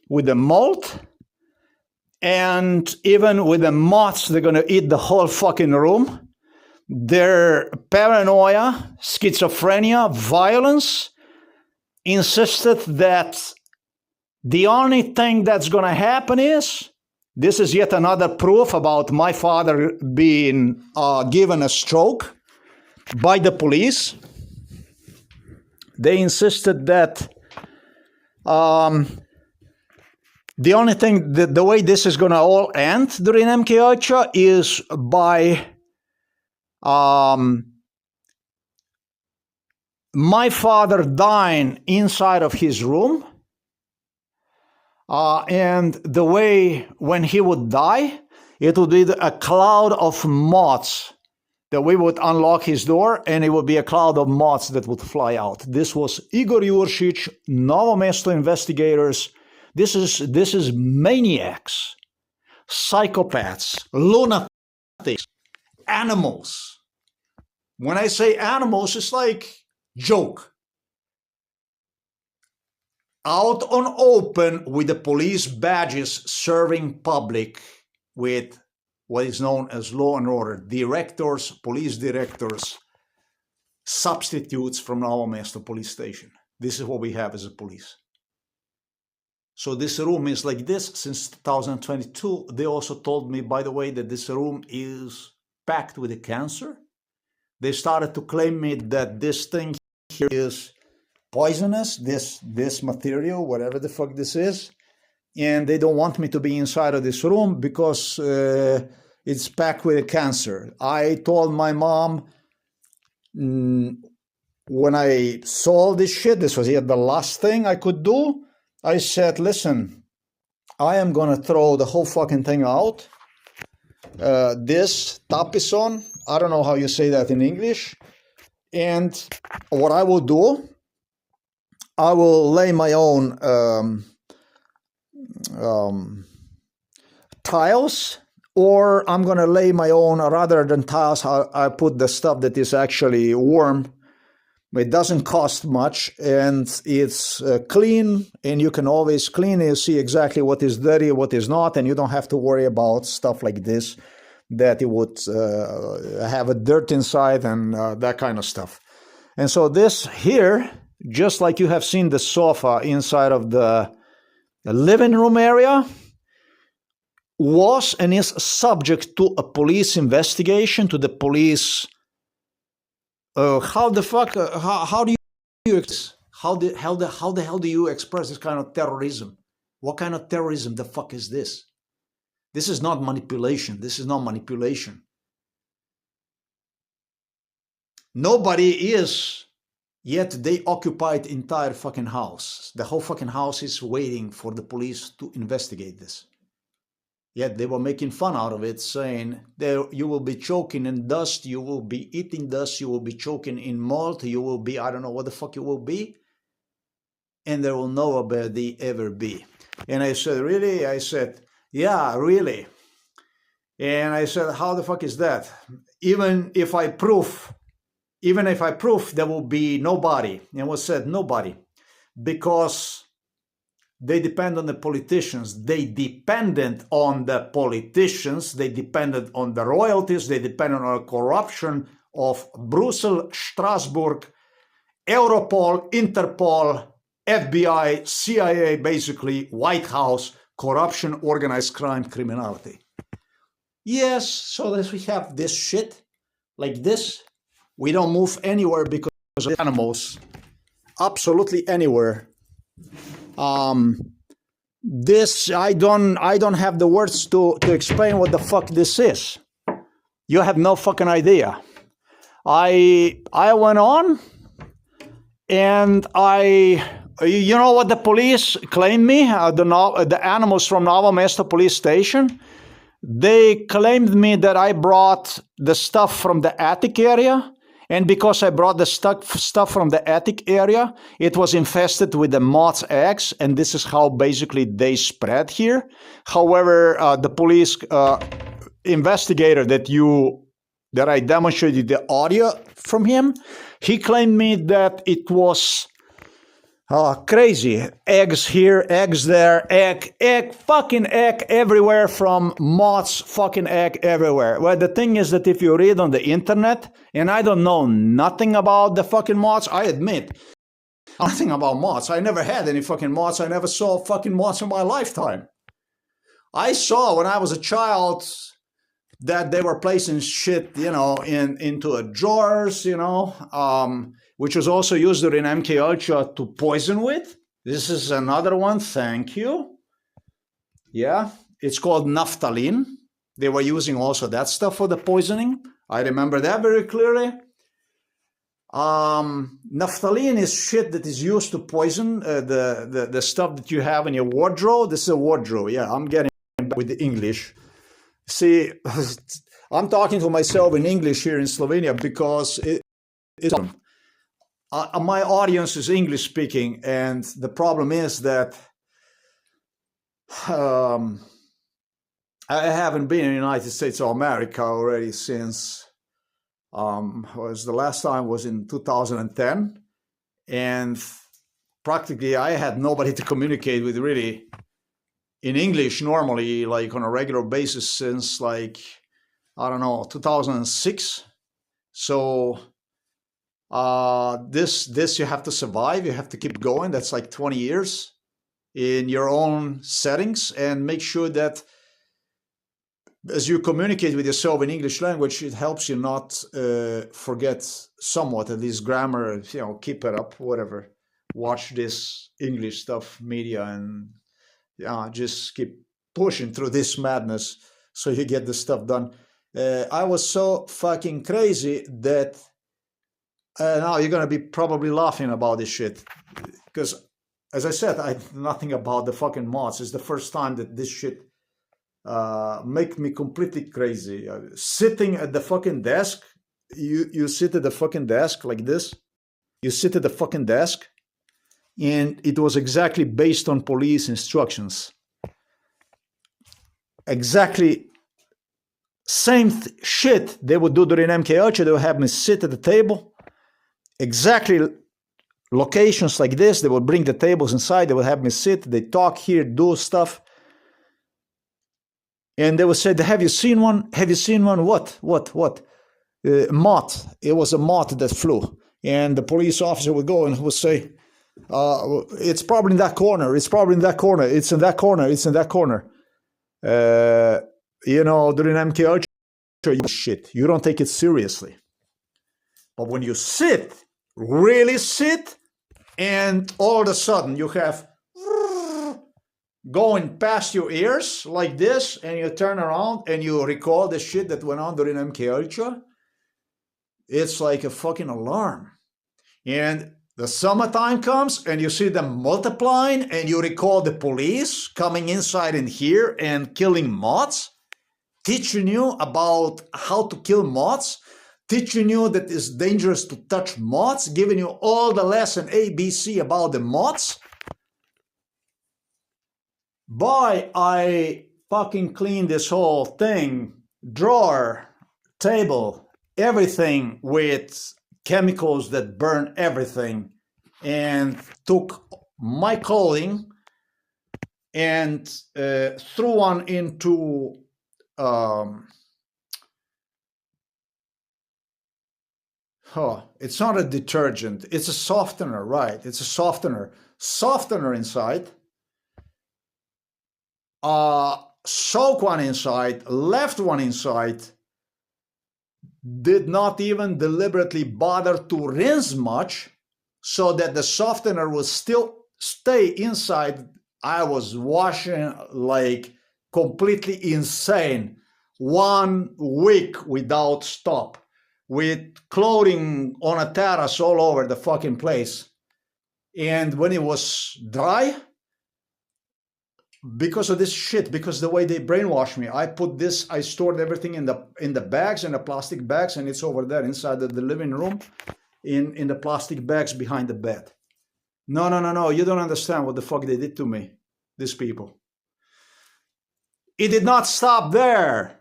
with the mold, and even with the moths, they're going to eat the whole fucking room. Their paranoia, schizophrenia, violence, insisted that the only thing that's going to happen is, this is yet another proof about my father being given a stroke by the police. They insisted that The only thing, the way this is going to all end during MK Ultra is by my father dying inside of his room. And the way when he would die, it would be a cloud of moths that we would unlock his door, and it would be a cloud of moths that would fly out. This was Igor Juršić, Novo Mesto investigators. This is maniacs, psychopaths, lunatics, animals. When I say animals, it's like joke. Out on open with the police badges, serving public with what is known as law and order, directors, police directors, substitutes from Novo Mesto police station. This is what we have as a police. So this room is like this since 2022. They also told me, by the way, that this room is packed with a cancer. They started to claim me that this thing here is poisonous, this material, whatever the fuck this is, and they don't want me to be inside of this room because it's packed with a cancer. I told my mom when I saw this shit, this was the last thing I could do. I said, listen, I am gonna throw the whole fucking thing out. This tapison, I don't know how you say that in English, and what I will do, I will lay my own tiles, or I'm going to lay my own, rather than tiles, I put the stuff that is actually warm. It doesn't cost much, and it's clean, and you can always clean it, see exactly what is dirty, what is not, and you don't have to worry about stuff like this, that it would have a dirt inside and that kind of stuff. And so this here, just like you have seen the sofa inside of the living room area, was and is subject to a police investigation, to the police. How the fuck? How do you? How the hell do you express this kind of terrorism? What kind of terrorism the fuck is this? This is not manipulation. This is not manipulation. Nobody is. Yet they occupied the entire fucking house. The whole fucking house is waiting for the police to investigate this. Yet they were making fun out of it, saying, you will be choking in dust, you will be eating dust, you will be choking in mold, you will be, I don't know what the fuck you will be, and there will nobody ever be. And I said, really? I said, yeah, really. And I said, how the fuck is that? Even if I prove, there will be nobody. And was said, nobody. Because they depend on the politicians. They depended on the politicians. They depended on the royalties. They depended on the corruption of Brussels, Strasbourg, Europol, Interpol, FBI, CIA, basically, White House, corruption, organized crime, criminality. Yes, so that we have this shit like this. We don't move anywhere because of animals. Absolutely anywhere. This, I don't have the words to explain what the fuck this is. You have no fucking idea. I went on and you know what the police claimed me? The animals from Novo Mesto police station? They claimed me that I brought the stuff from the attic area. And because I brought the stuff from the attic area, it was infested with the moths' eggs, and this is how basically they spread here. However, the police investigator that I demonstrated the audio from him, he claimed me that it was crazy. Eggs here, eggs there, fucking egg everywhere from moths, fucking egg everywhere. Well, the thing is that if you read on the internet, and I don't know nothing about the fucking moths, I admit, nothing about moths. I never had any fucking moths. I never saw fucking moths in my lifetime. I saw when I was a child that they were placing shit, you know, into jars, you know, which was also used during MK Ultra to poison with. This is another one, thank you. Yeah, it's called naphthalene. They were using also that stuff for the poisoning. I remember that very clearly. Naphthalene is shit that is used to poison the stuff that you have in your wardrobe. This is a wardrobe. Yeah, I'm getting back with the English. See, I'm talking to myself in English here in Slovenia because my audience is English speaking, and the problem is that I haven't been in the United States of America already since was the last time was in 2010, and practically I had nobody to communicate with really in English normally, like on a regular basis since like, I don't know, 2006. So this you have to survive, you have to keep going. That's like 20 years in your own settings, and make sure that as you communicate with yourself in English language, it helps you not forget somewhat, at least grammar, you know, keep it up, whatever. Watch this English stuff, media, and just keep pushing through this madness so you get the stuff done. I was so fucking crazy that now you're going to be probably laughing about this shit. Because, as I said, I know nothing about the fucking moths. It's the first time that this shit make me completely crazy. Sitting at the fucking desk, you sit at the fucking desk like this. You sit at the fucking desk, and it was exactly based on police instructions. Exactly same shit they would do during MK Ultra. They would have me sit at the table. Exactly locations like this. They would bring the tables inside. They would have me sit. They talk here, do stuff. And they would say, have you seen one? Have you seen one? What? Moth. It was a moth that flew. And the police officer would go and would say, it's probably in that corner. It's probably in that corner. It's in that corner. It's in that corner. You know, during MK Ultra, shit, you don't take it seriously. But when you sit, really sit, and all of a sudden you have going past your ears like this, and you turn around and you recall the shit that went on during MK Ultra, it's like a fucking alarm. And the summertime comes and you see them multiplying, and you recall the police coming inside in here and killing moths, teaching you about how to kill moths, teaching you that it's dangerous to touch moths, giving you all the lesson ABC about the moths. Boy, I fucking cleaned this whole thing, drawer, table, everything with chemicals that burn everything, and took my clothing and threw one into it's not a detergent, it's a softener, right? It's a softener inside. Soak one inside, left one inside, did not even deliberately bother to rinse much so that the softener will still stay inside. I was washing like completely insane, 1 week without stop, with clothing on a terrace all over the fucking place. And when it was dry, because of this shit, because the way they brainwashed me, I stored everything in the bags, in the plastic bags, and it's over there inside the living room, in the plastic bags behind the bed. No, you don't understand what the fuck they did to me, these people. It did not stop there.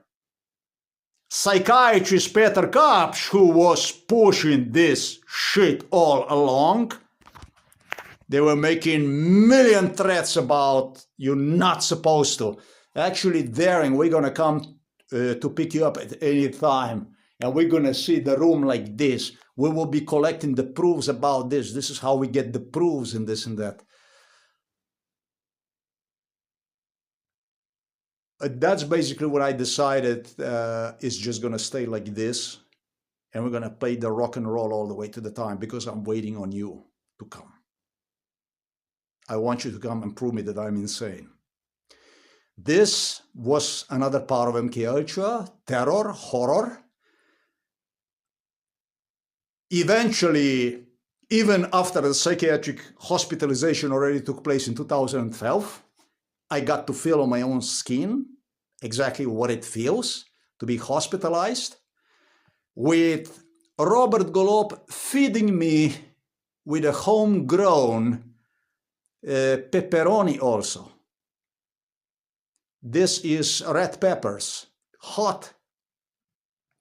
Psychiatrist Peter Kapsch, who was pushing this shit all along, they were making million threats about you're not supposed to. Actually daring, we're going to come to pick you up at any time. And we're going to see the room like this. We will be collecting the proofs about this. This is how we get the proofs and this and that. That's basically what I decided is just going to stay like this. And we're going to play the rock and roll all the way to the time, because I'm waiting on you to come. I want you to come and prove me that I'm insane. This was another part of MK Ultra, terror, horror. Eventually, even after the psychiatric hospitalization already took place in 2012, I got to feel on my own skin exactly what it feels to be hospitalized, with Robert Golob feeding me with a homegrown pepperoni also. This is red peppers, hot,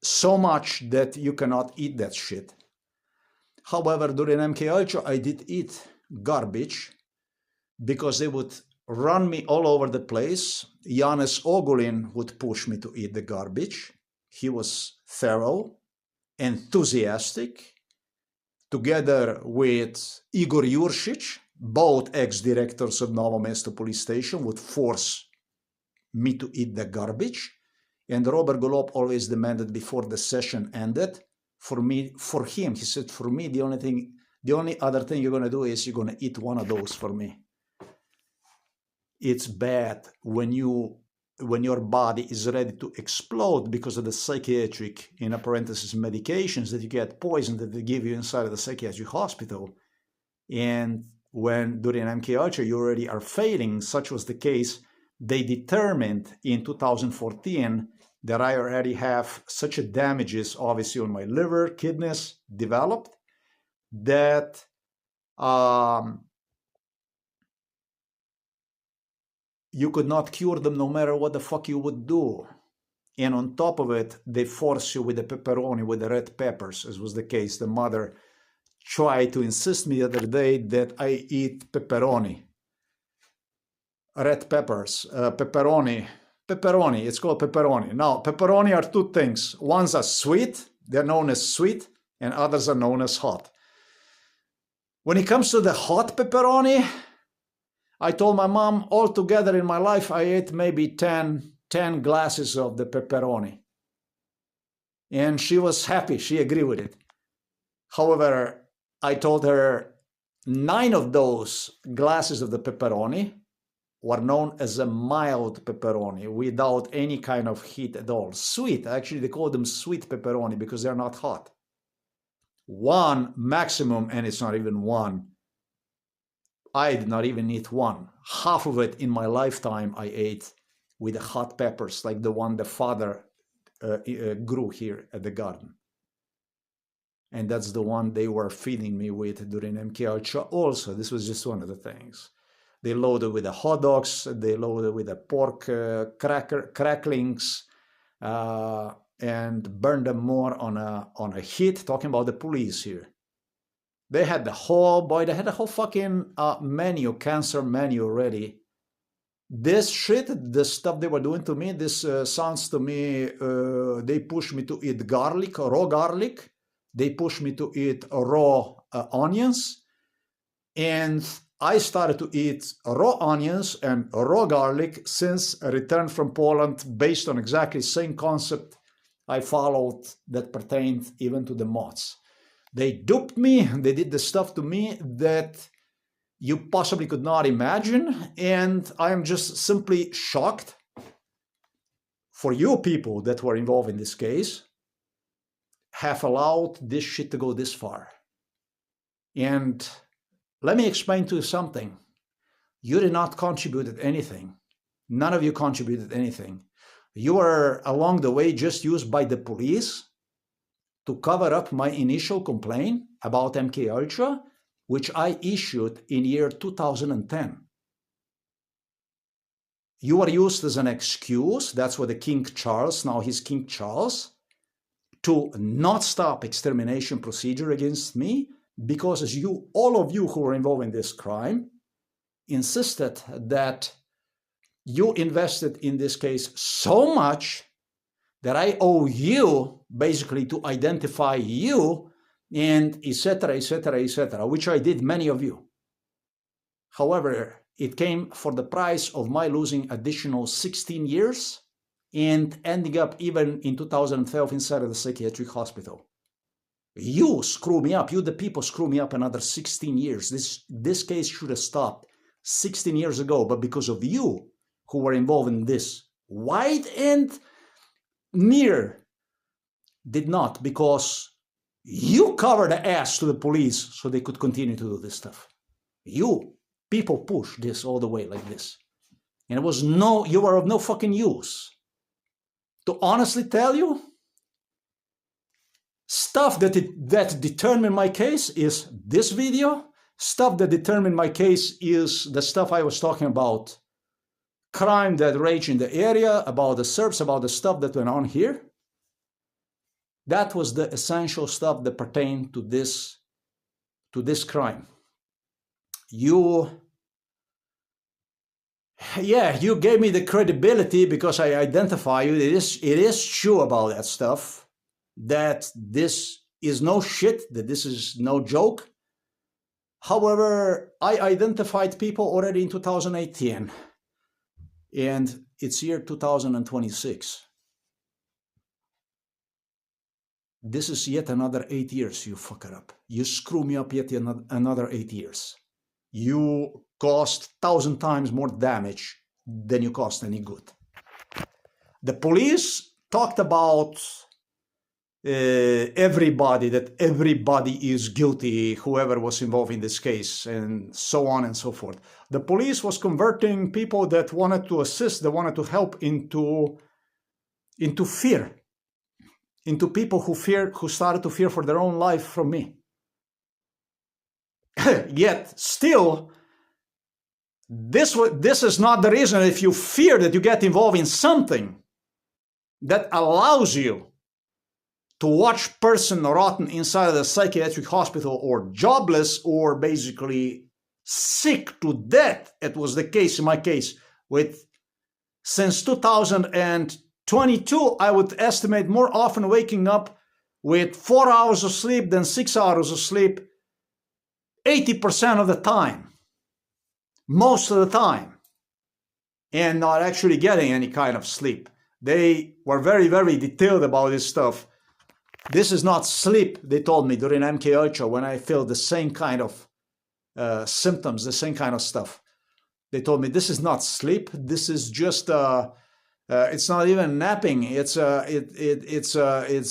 so much that you cannot eat that shit. However, during MK Ultra, I did eat garbage because they would run me all over the place. Janez Ogulin would push me to eat the garbage. He was thorough, enthusiastic, together with Igor Juršić, both ex-directors of Novo Mesto police station, would force me to eat the garbage. And Robert Golob always demanded before the session ended, for him, he said, for me, the only other thing you're going to do is you're going to eat one of those for me. It's bad when your body is ready to explode because of the psychiatric, in parentheses, medications that you get poisoned that they give you inside of the psychiatric hospital. And when during MK Ultra you already are failing, such was the case, they determined in 2014 that I already have such a damages, obviously, on my liver, kidneys developed, that you could not cure them no matter what the fuck you would do. And on top of it, they force you with the pepperoni, with the red peppers, as was the case. The mother tried to insist me the other day that I eat pepperoni. Red peppers, pepperoni, it's called pepperoni. Now, pepperoni are two things. Ones are sweet, they're known as sweet, and others are known as hot. When it comes to the hot pepperoni, I told my mom altogether in my life I ate maybe 10 glasses of the pepperoni. And she was happy, she agreed with it. However, I told her 9 of those glasses of the pepperoni were known as a mild pepperoni, without any kind of heat at all. Sweet, actually they call them sweet pepperoni because they're not hot. 1 maximum, and it's not even 1. I did not even eat 1. Half of it in my lifetime I ate with the hot peppers, like the one the father grew here at the garden. And that's the one they were feeding me with during MK Ultra also. This was just one of the things. They loaded with the hot dogs, they loaded with the pork cracklings, and burned them more on a heat, talking about the police here. They had the whole fucking menu, cancer menu ready. This shit, the stuff they were doing to me, this sounds to me, they pushed me to eat garlic, raw garlic. They pushed me to eat raw onions. And I started to eat raw onions and raw garlic since I returned from Poland, based on exactly the same concept I followed that pertained even to the moths. They duped me, they did the stuff to me that you possibly could not imagine, and I am just simply shocked for you people that were involved in this case have allowed this shit to go this far. And let me explain to you something. You did not contribute anything. None of you contributed anything. You were along the way just used by the police to cover up my initial complaint about MK Ultra, which I issued in year 2010. You were used as an excuse, that's what the King Charles, now he's King Charles, to not stop extermination procedure against me, because as you, all of you who were involved in this crime, insisted that you invested in this case so much that I owe you basically to identify you, and etc., etc., etc., which I did, many of you. However, it came for the price of my losing additional 16 years and ending up even in 2012 inside of the psychiatric hospital. You screw me up, you the people screw me up another 16 years. This case should have stopped 16 years ago, but because of you, who were involved in this. White and near did not, because you covered the ass to the police so they could continue to do this stuff. People push this all the way like this. And you were of no fucking use. To honestly tell you, stuff that determined my case is this video. Stuff that determined my case is the stuff I was talking about. Crime that raged in the area, about the Serbs, about the stuff that went on here. That was the essential stuff that pertained to this crime. You gave me the credibility because I identify you. It is true about that stuff, that this is no shit, that this is no joke. However, I identified people already in 2018, and it's year 2026. This is yet another 8 years, you fucker up. You screw me up yet another 8 years. You caused 1,000 times more damage than you caused any good. The police talked about everybody, that everybody is guilty, whoever was involved in this case, and so on and so forth. The police was converting people that wanted to assist, that wanted to help, into fear, into people who started to fear for their own life from me. Yet still, this is not the reason. If you fear that you get involved in something that allows you to watch person rotten inside of the psychiatric hospital, or jobless, or basically sick to death. It was the case in my case. Since 2022, I would estimate more often waking up with 4 hours of sleep than 6 hours of sleep, 80% of the time, most of the time, and not actually getting any kind of sleep. They were very, very detailed about this stuff. This is not sleep, they told me during MK Ultra, when I felt the same kind of symptoms, the same kind of stuff. They told me this is not sleep. This is just it's not even napping. It's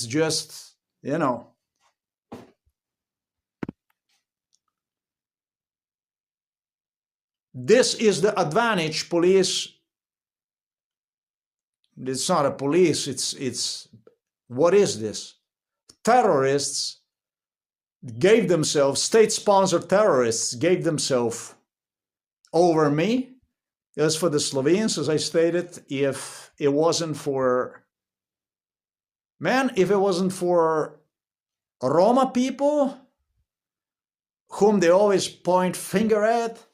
just, you know. This is the advantage police. It's not a police. It's what is this? Terrorists gave themselves, state-sponsored terrorists gave themselves over me. As for the Slovenes, as I stated, if it wasn't for Roma people, whom they always point finger at,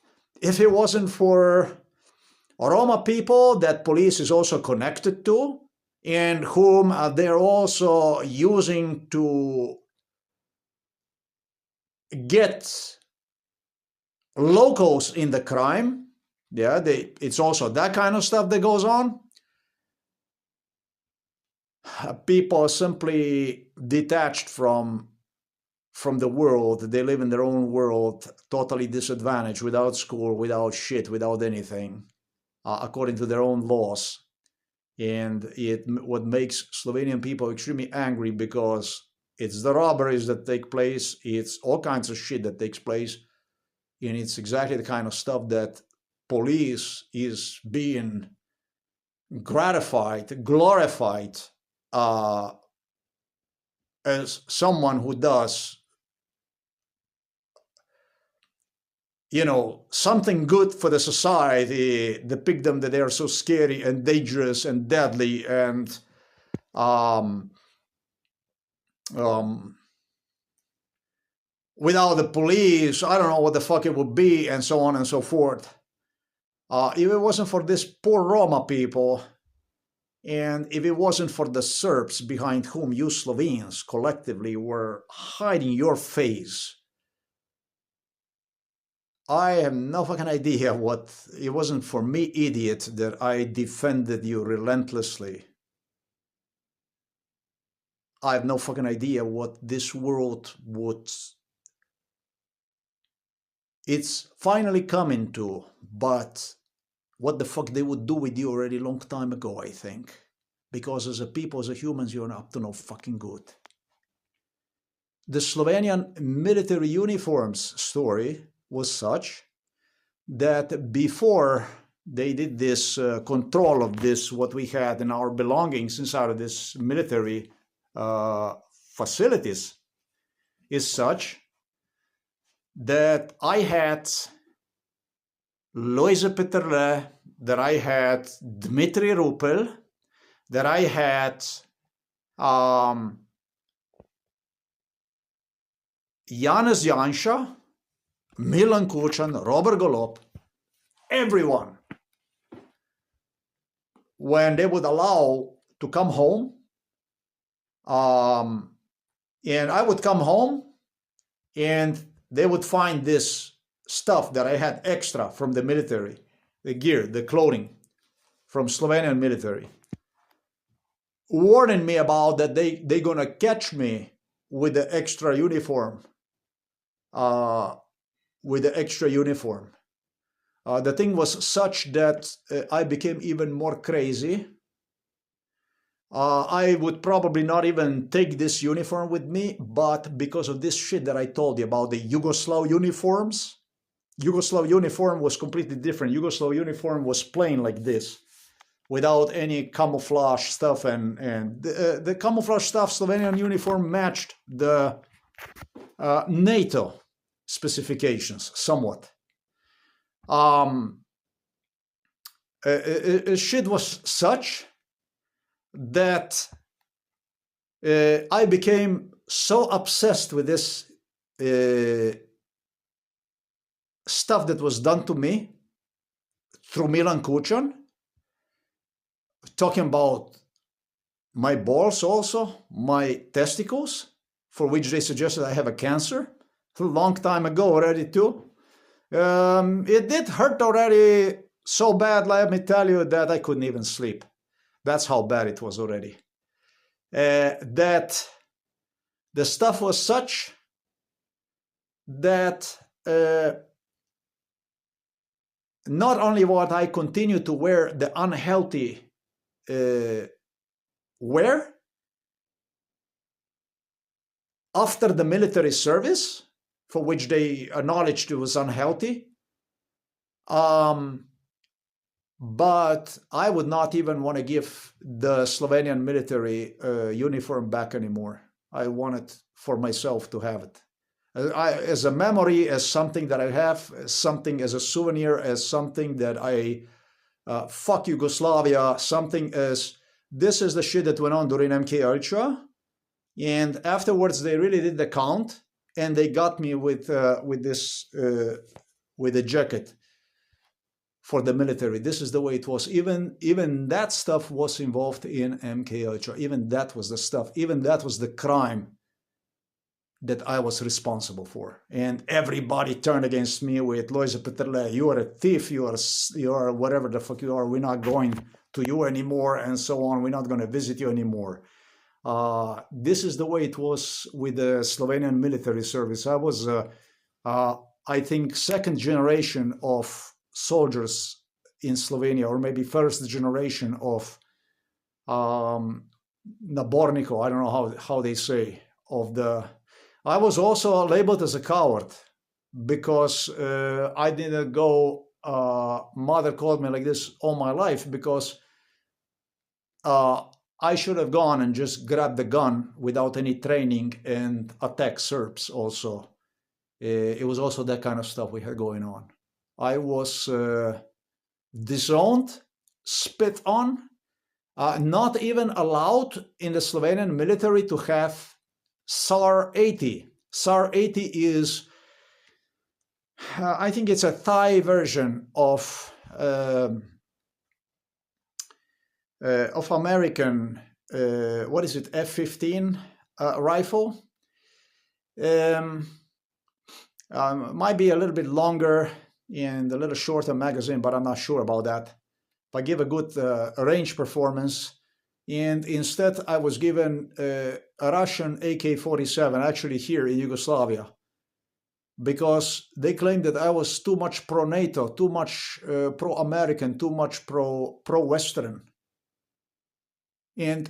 if it wasn't for Roma people that police is also connected to, and whom they're also using to get locals in the crime. Yeah, it's also that kind of stuff that goes on. People are simply detached from the world. They live in their own world, totally disadvantaged, without school, without shit, without anything, according to their own laws. And what makes Slovenian people extremely angry, because it's the robberies that take place, it's all kinds of shit that takes place, and it's exactly the kind of stuff that police is being glorified as someone who does, you know, something good for the society, depict them that they are so scary and dangerous and deadly and without the police, I don't know what the fuck it would be, and so on and so forth. If it wasn't for these poor Roma people, and if it wasn't for the Serbs behind whom you Slovenes collectively were hiding your face, I have no fucking idea what. It wasn't for me, idiot, that I defended you relentlessly. I have no fucking idea what this world would. It's finally coming to, but what the fuck they would do with you already long time ago, I think. Because as a people, as a humans, you're up to no fucking good. The Slovenian military uniforms story was such that before they did this control of this, what we had in our belongings inside of this military facilities, is such that I had Loise Peterle, that I had Dmitry Rupel, that I had Janez Janša, Milan Kučan, Robert Golob, everyone, when they would allow to come home, and I would come home and they would find this stuff that I had extra from the military, the gear, the clothing from Slovenian military, warning me about that they're gonna catch me with the extra uniform. The thing was such that I became even more crazy. I would probably not even take this uniform with me, but because of this shit that I told you about the Yugoslav uniforms, Yugoslav uniform was completely different. Yugoslav uniform was plain like this, without any camouflage stuff, and the camouflage stuff, Slovenian uniform matched the NATO specifications somewhat. Shit was such that I became so obsessed with this stuff that was done to me through Milan Kučan, talking about my balls also, my testicles, for which they suggested I have a cancer, a long time ago already too. It did hurt already so bad, let me tell you, that I couldn't even sleep. That's how bad it was already. That the stuff was such that not only would I continue to wear the unhealthy wear after the military service, for which they acknowledged it was unhealthy, but I would not even want to give the Slovenian military uniform back anymore. I wanted for myself to have it. As a memory, as something that I have, as something as a souvenir, as something that I, fuck Yugoslavia, something as, this is the shit that went on during MK Ultra. And afterwards they really did the count, and they got me with this, with a jacket for the military. This is the way it was. Even that stuff was involved in MK Ultra. Even that was the stuff. Even that was the crime that I was responsible for. And everybody turned against me with Loise Peterle, you are a thief, you are whatever the fuck you are, we're not going to you anymore, and so on, we're not going to visit you anymore. This is the way it was with the Slovenian military service. I was, I think, second generation of soldiers in Slovenia, or maybe first generation of nabornikov, I don't know how they say, of the... I was also labeled as a coward because I didn't go, mother called me like this all my life, because I should have gone and just grabbed the gun without any training and attack Serbs also. It was also that kind of stuff we had going on. I was disowned, spit on, not even allowed in the Slovenian military to have SAR 80. SAR 80 is, I think it's a Thai version of American, what is it, F-15 rifle. Might be a little bit longer and a little shorter magazine, but I'm not sure about that. If I give a good range performance, and instead I was given a Russian AK-47, actually here in Yugoslavia, because they claimed that I was too much pro-NATO, too much pro-American, too much pro-Western. And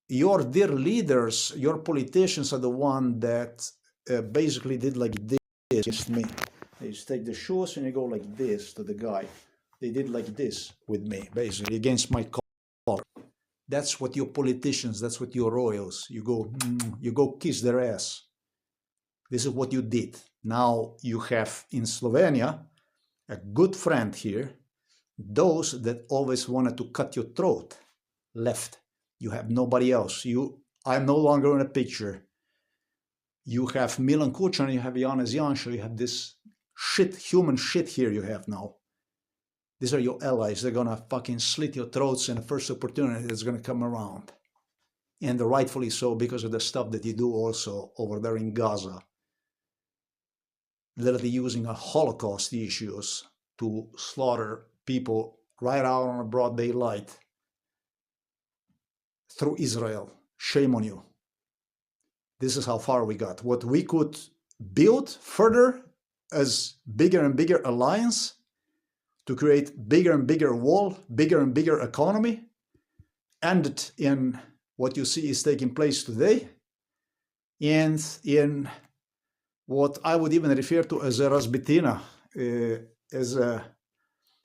your dear leaders, your politicians are the one that basically did like this against me. You just take the shoes and you go like this to the guy. They did like this with me, basically, against my collar. That's what your politicians, that's what your royals, you go kiss their ass. This is what you did. Now you have in Slovenia a good friend here. Those that always wanted to cut your throat left. You have nobody else. I'm no longer in a picture. You have Milan Kučan, you have Janez Janša, you have this shit, human shit here you have now. These are your allies. They're gonna fucking slit your throats in the first opportunity that's gonna come around. And rightfully so, because of the stuff that you do also over there in Gaza. Literally using a Holocaust issues to slaughter people right out on a broad daylight through Israel. Shame on you. This is how far we got. What we could build further as bigger and bigger alliance to create bigger and bigger wall, bigger and bigger economy, ended in what you see is taking place today, and in what I would even refer to as a razbitina,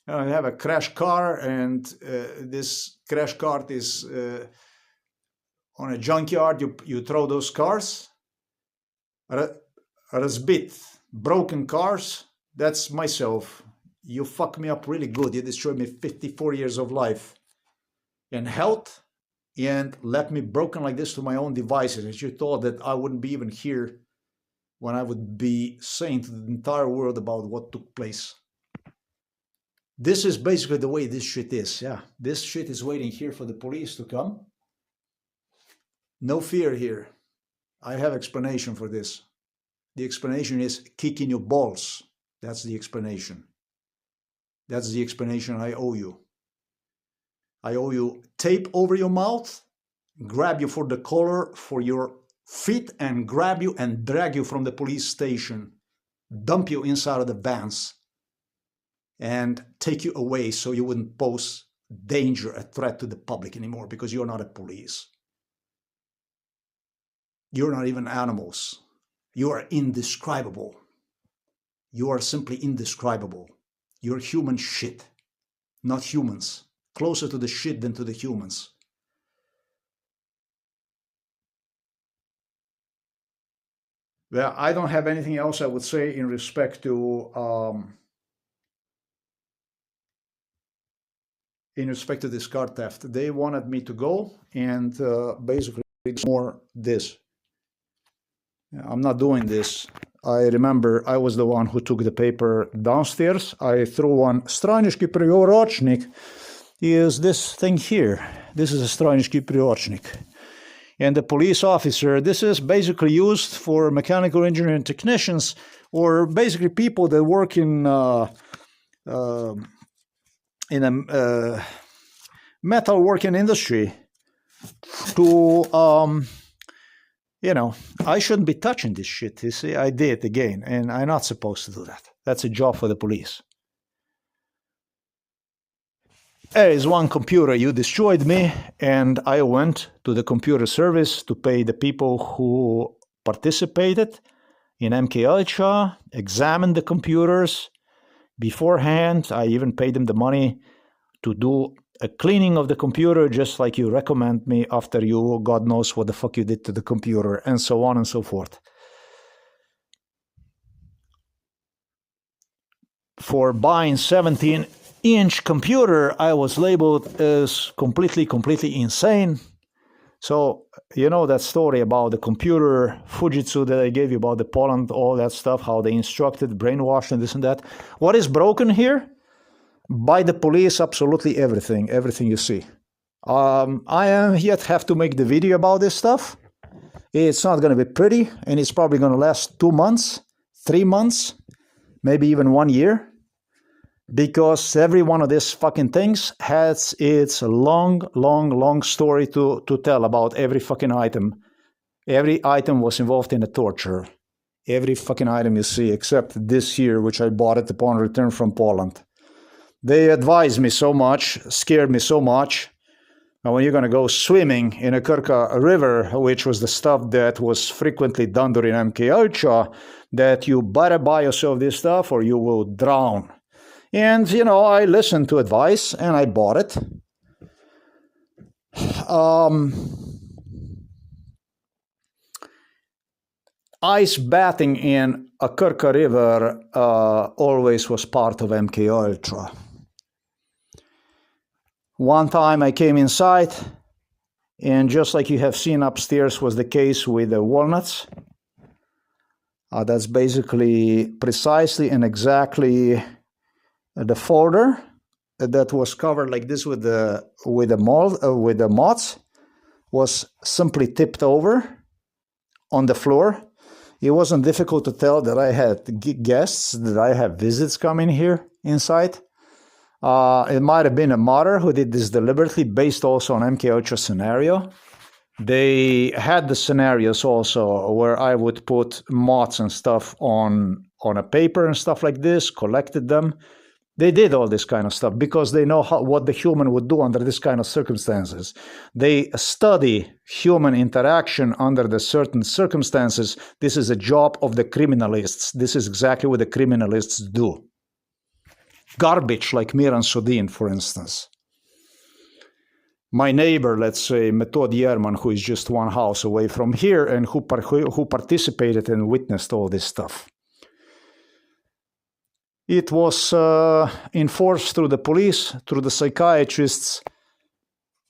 I have a crash car, and this crash car is on a junkyard. You throw those cars, razbit, broken cars. That's myself. You fuck me up really good. You destroyed me 54 years of life and health, and left me broken like this to my own devices. And you thought that I wouldn't be even here when I would be saying to the entire world about what took place. This is basically the way this shit is. Yeah, this shit is waiting here for the police to come. No fear here. I have explanation for this. The explanation is kicking your balls. That's the explanation. That's the explanation I owe you. I owe you tape over your mouth, grab you for the collar, for your feet, and grab you and drag you from the police station, dump you inside of the vans, and take you away so you wouldn't pose danger, a threat to the public anymore, because you're not a police. You're not even animals. You are indescribable. You are simply indescribable. You're human shit, not humans. Closer to the shit than to the humans. Well, I don't have anything else I would say in respect to this car theft. They wanted me to go, and basically it's more this. I'm not doing this. I remember I was the one who took the paper downstairs. I threw one. Straniški priročnik is this thing here. This is a straniški priročnik. And the police officer, this is basically used for mechanical engineering technicians, or basically people that work in a metal working industry to, I shouldn't be touching this shit. You see, I did again, and I'm not supposed to do that. That's a job for the police. There is one computer, you destroyed me, and I went to the computer service to pay the people who participated in MK Ultra, examined the computers beforehand. I even paid them the money to do a cleaning of the computer, just like you recommend me after you, God knows what the fuck you did to the computer, and so on and so forth. For buying 17-inch computer, I was labeled as completely insane. So, you know that story about the computer Fujitsu that I gave you about the Poland, all that stuff, how they instructed, brainwashed, and this and that. What is broken here? By the police, absolutely everything you see. I am yet have to make the video about this stuff. It's not going to be pretty, and it's probably going to last 2 months, 3 months, maybe even 1 year. Because every one of these fucking things has its long story to tell about every fucking item. Every item was involved in a torture. Every fucking item you see, except this here, which I bought it upon return from Poland. They advised me so much, scared me so much. And when you're going to go swimming in a Krka river, which was the stuff that was frequently done during MK Ultra, that you better buy yourself this stuff or you will drown. And, you know, I listened to advice and I bought it. Ice bathing in a Krka river always was part of MK Ultra. One time I came inside, and just like you have seen upstairs was the case with the walnuts. That's basically precisely and exactly the folder that was covered like this with the moths was simply tipped over on the floor. It wasn't difficult to tell that I had guests, that I have visits coming here inside. It might have been a modder who did this deliberately, based also on MK Ultra scenario. They had the scenarios also where I would put moths and stuff on a paper and stuff like this, collected them. They did all this kind of stuff because they know what the human would do under this kind of circumstances. They study human interaction under the certain circumstances. This is a job of the criminalists. This is exactly what the criminalists do. Garbage like Miran Sodin, for instance. My neighbor, let's say, Metod Yerman, who is just one house away from here and who participated and witnessed all this stuff. It was enforced through the police, through the psychiatrists,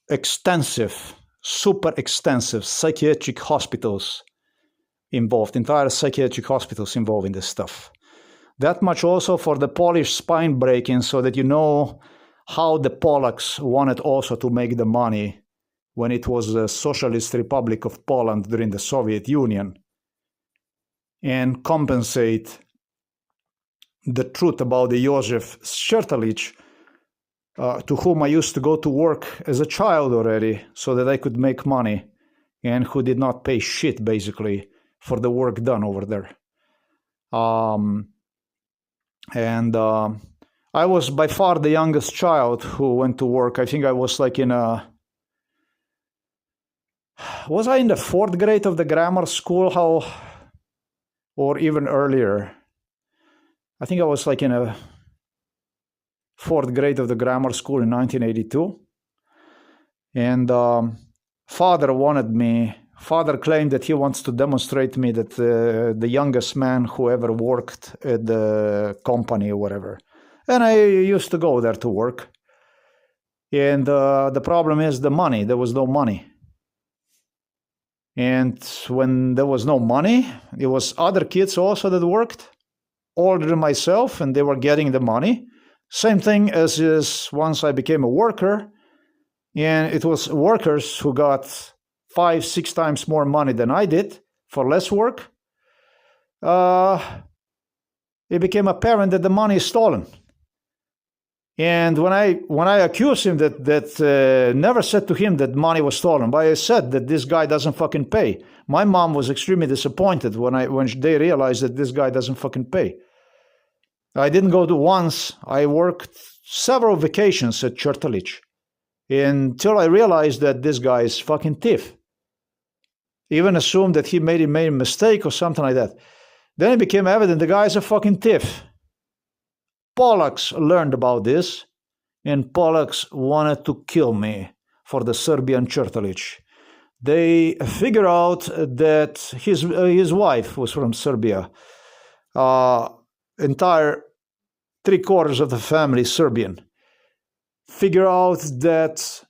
extensive, super extensive psychiatric hospitals involved, entire psychiatric hospitals involved in this stuff. That much also for the Polish spine breaking, so that you know how the Polacks wanted also to make the money when it was the Socialist Republic of Poland during the Soviet Union, and compensate the truth about the Josef Szczertalich, to whom I used to go to work as a child already, so that I could make money, and who did not pay shit, basically, for the work done over there. I was by far the youngest child who went to work. I think I was like was I in the 4th grade of the grammar school? Or even earlier? I think I was like in a 4th grade of the grammar school in 1982. And Father claimed that he wants to demonstrate to me that the youngest man who ever worked at the company or whatever. And I used to go there to work. And the problem is the money. There was no money. And when there was no money, it was other kids also that worked, older than myself, and they were getting the money. Same thing as is once I became a worker, and it was workers who got 5-6 times more money than I did for less work. It became apparent that the money is stolen. And when I accused him that never said to him that money was stolen, but I said that this guy doesn't fucking pay. My mom was extremely disappointed when they realized that this guy doesn't fucking pay. I didn't go to once. I worked several vacations at Szczertalich until I realized that this guy is fucking thief. Even assumed that he made a mistake or something like that. Then it became evident the guy is a fucking thief. Polacks learned about this, and Polacks wanted to kill me for the Serbian Szczertalich. They figured out that his wife was from Serbia. Entire 3/4 of the family Serbian. Figure out that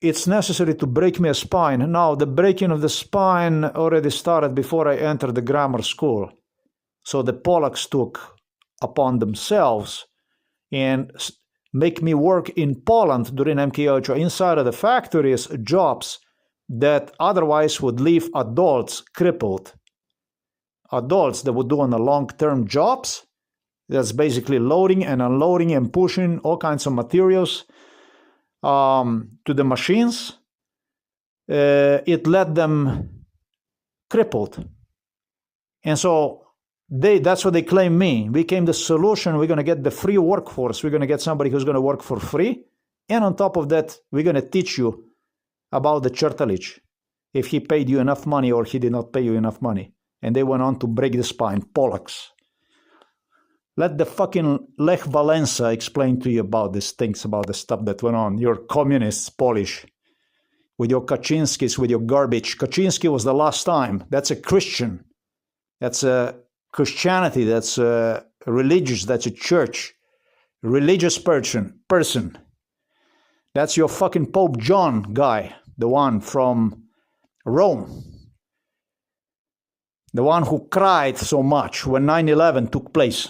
it's necessary to break me a spine. Now, the breaking of the spine already started before I entered the grammar school. So the Polacks took upon themselves and make me work in Poland during MK Ultra inside of the factories, jobs that otherwise would leave adults crippled. Adults that would do on the long-term jobs, that's basically loading and unloading and pushing all kinds of materials to the machines. It led them crippled. And so that's what they claim me. We came the solution. We're going to get the free workforce. We're going to get somebody who's going to work for free. And on top of that, we're going to teach you about the cartilage, if he paid you enough money or he did not pay you enough money. And they went on to break the spine. Polacks. Let the fucking Lech Walesa explain to you about these things, about the stuff that went on. You're communists, Polish. With your Kaczynskis, with your garbage. Kaczynski was the last time. That's a Christian. That's a Christianity. That's a religious. That's a church. Religious person. That's your fucking Pope John guy. The one from Rome. The one who cried so much when 9/11 took place.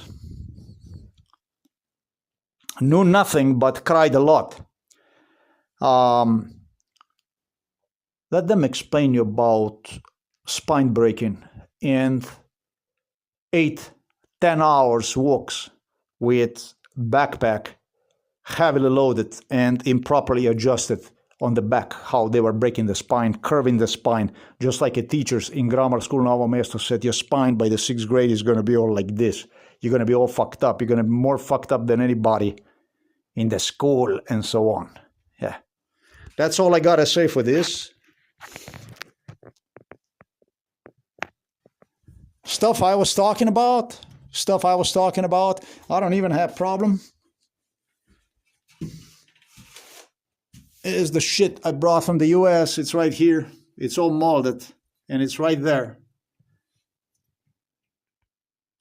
Knew nothing but cried a lot. Let them explain you about spine breaking and 8-10 hours walks with backpack heavily loaded and improperly adjusted on the back, how they were breaking the spine, curving the spine, just like a teachers in grammar school Novo Mesto said, your spine by the 6th grade is going to be all like this. You're going to be all fucked up. You're going to be more fucked up than anybody in the school and so on. Yeah. That's all I got to say for this. Stuff I was talking about. I don't even have problem. Is the shit I brought from the US. It's right here. It's all molded. And it's right there.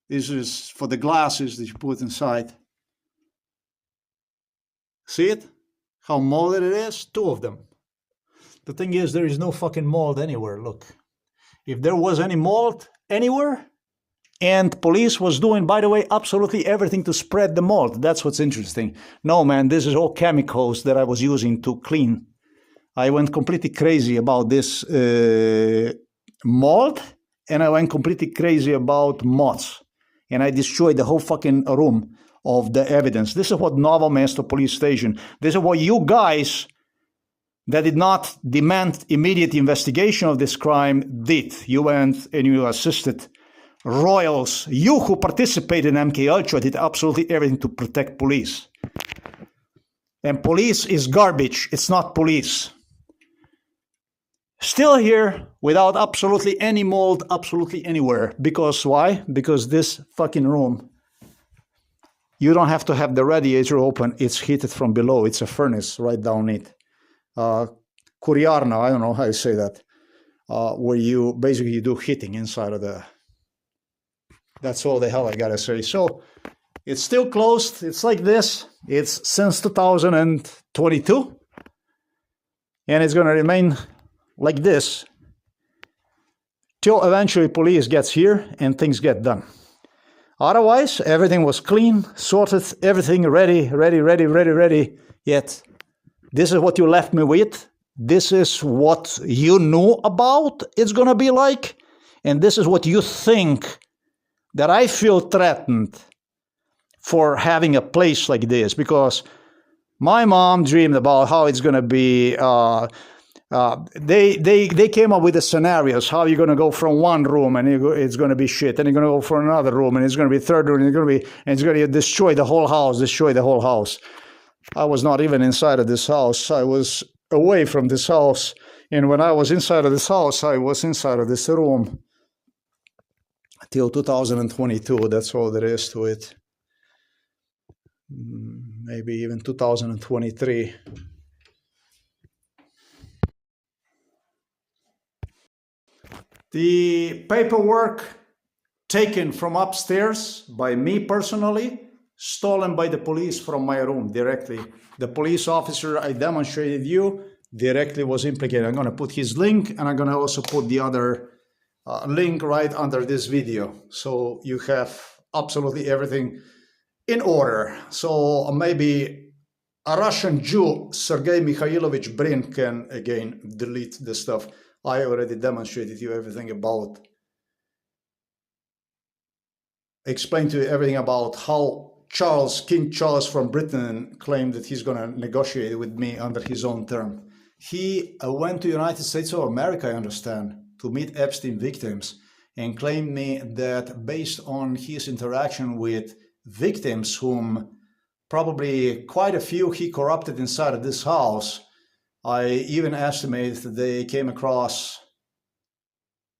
This is for the glasses that you put inside. See it? How molded it is? 2 of them. The thing is, there is no fucking mold anywhere. Look. If there was any mold anywhere, and police was doing, by the way, absolutely everything to spread the mold. That's what's interesting. No, man, this is all chemicals that I was using to clean. I went completely crazy about this mold, and I went completely crazy about moths. And I destroyed the whole fucking room of the evidence. This is what Novo Mesto police station, this is what you guys that did not demand immediate investigation of this crime did. You went and you assisted royals. You who participated in MK Ultra did absolutely everything to protect police. And police is garbage. It's not police. Still here without absolutely any mold, absolutely anywhere. Because why? Because this fucking room, you don't have to have the radiator open. It's heated from below. It's a furnace right down it. Kuriarna, I don't know how you say that. Where you basically do heating inside of the... That's all the hell I gotta say. So it's still closed. It's like this. It's since 2022. And it's gonna remain like this till eventually police gets here and things get done. Otherwise, everything was clean, sorted, everything ready. Yet, this is what you left me with. This is what you knew about it's gonna be like. And this is what you think that I feel threatened for having a place like this, because my mom dreamed about how it's going to be. They came up with the scenarios, how you're going to go from one room and it's going to be shit, and you're going to go for another room and it's going to be third room, and it's going to destroy the whole house. I was not even inside of this house. I was away from this house. And when I was inside of this house, I was inside of this room. Till 2022, that's all there is to it. Maybe even 2023. The paperwork taken from upstairs by me personally, stolen by the police from my room directly. The police officer I demonstrated you directly was implicated. I'm going to put his link, and I'm going to also put the other link right under this video, so you have absolutely everything in order. So maybe a Russian Jew, Sergei Mikhailovich Brin, can again delete the stuff. I already demonstrated you everything about, explained to you everything about how King Charles from Britain claimed that he's going to negotiate with me under his own term. He went to the United States of America, I understand, to meet Epstein victims. and claimed me that based on his interaction with victims, whom probably quite a few he corrupted inside of this house, I even estimate that they came across,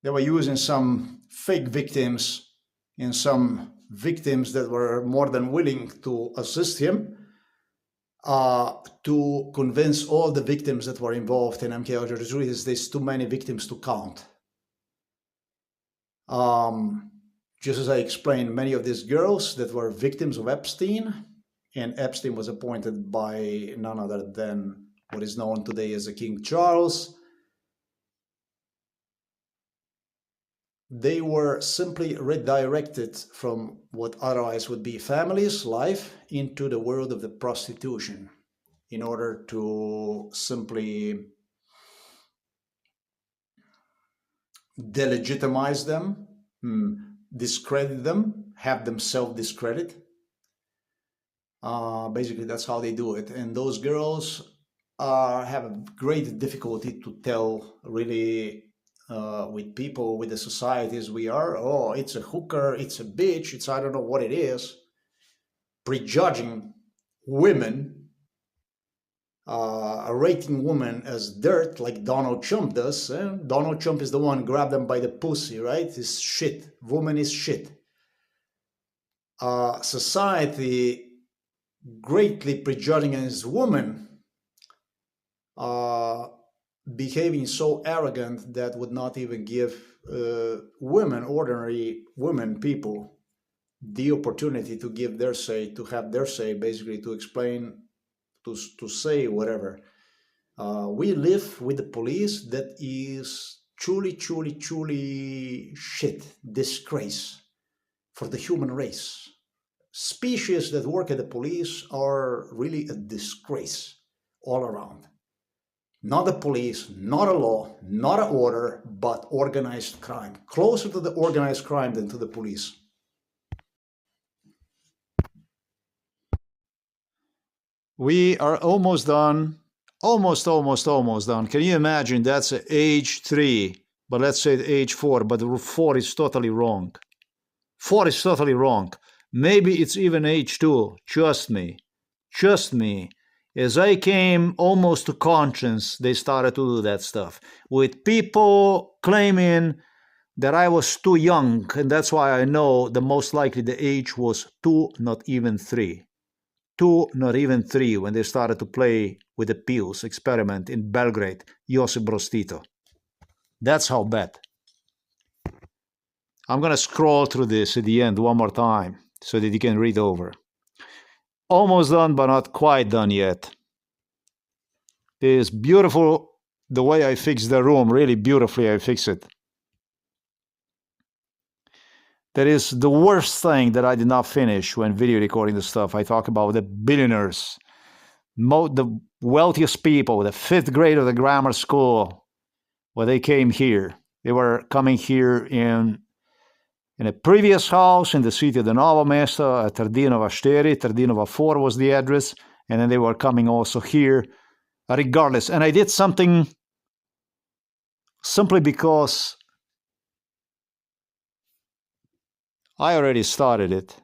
they were using some fake victims and some victims that were more than willing to assist him to convince all the victims that were involved in MK-Ultra. There's too many victims to count. Just as I explained, many of these girls that were victims of Epstein, and Epstein was appointed by none other than what is known today as the King Charles, they were simply redirected from what otherwise would be family's life into the world of the prostitution in order to simply delegitimize them, discredit them, have them self-discredit. Basically, that's how they do it. And those girls have a great difficulty to tell really with people, with the society as we are, oh, it's a hooker, it's a bitch, it's I don't know what it is, prejudging women, rating women as dirt like Donald Trump does. Donald Trump is the one who grabbed them by the pussy, right? It's shit. Woman is shit. Society greatly prejudging against women, behaving so arrogant that would not even give women, ordinary women, people, the opportunity to give their say, to have their say, basically to explain, to say whatever. We live with the police that is truly, truly, truly shit, disgrace for the human race. Species that work at the police are really a disgrace all around. Not the police, not a law, not an order, but organized crime. Closer to the organized crime than to the police. We are almost done. Almost done. Can you imagine? That's age 3, but let's say age 4, but 4 is totally wrong. 4 is totally wrong. Maybe it's even age 2. Trust me. Trust me. As I came almost to conscience, they started to do that stuff. With people claiming that I was too young, and that's why I know the most likely the age was 2, not even 3. 2, not even 3, when they started to play with the pills experiment in Belgrade, Josip Broz Tito. That's how bad. I'm going to scroll through this at the end one more time so that you can read over. Almost done, but not quite done yet. It is beautiful the way I fixed the room, really beautifully I fix it. That is the worst thing that I did not finish when video recording the stuff. I talk about the billionaires, the wealthiest people, the 5th grade of the grammar school, where they came here. They were coming here in a previous house in the city of the Novo Mesto, at Tardinova 4, Tardinova 4 was the address, and then they were coming also here, regardless. And I did something simply because I already started it.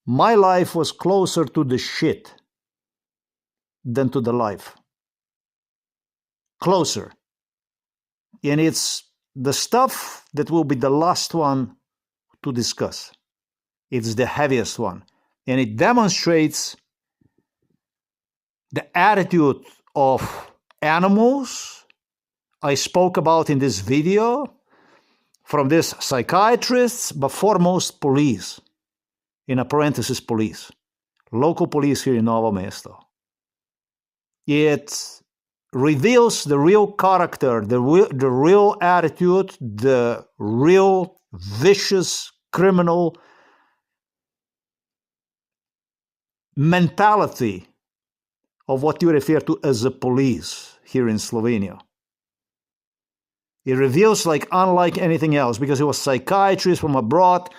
My life was closer to the shit than to the life. Closer. And it's the stuff that will be the last one to discuss. It's the heaviest one. And it demonstrates the attitude of animals I spoke about in this video, from these psychiatrists, but foremost police, in a parenthesis police, local police here in Novo Mesto. It reveals the real character, the real attitude, the real vicious criminal mentality of what you refer to as the police here in Slovenia. It reveals like unlike anything else, because it was psychiatrists from abroad,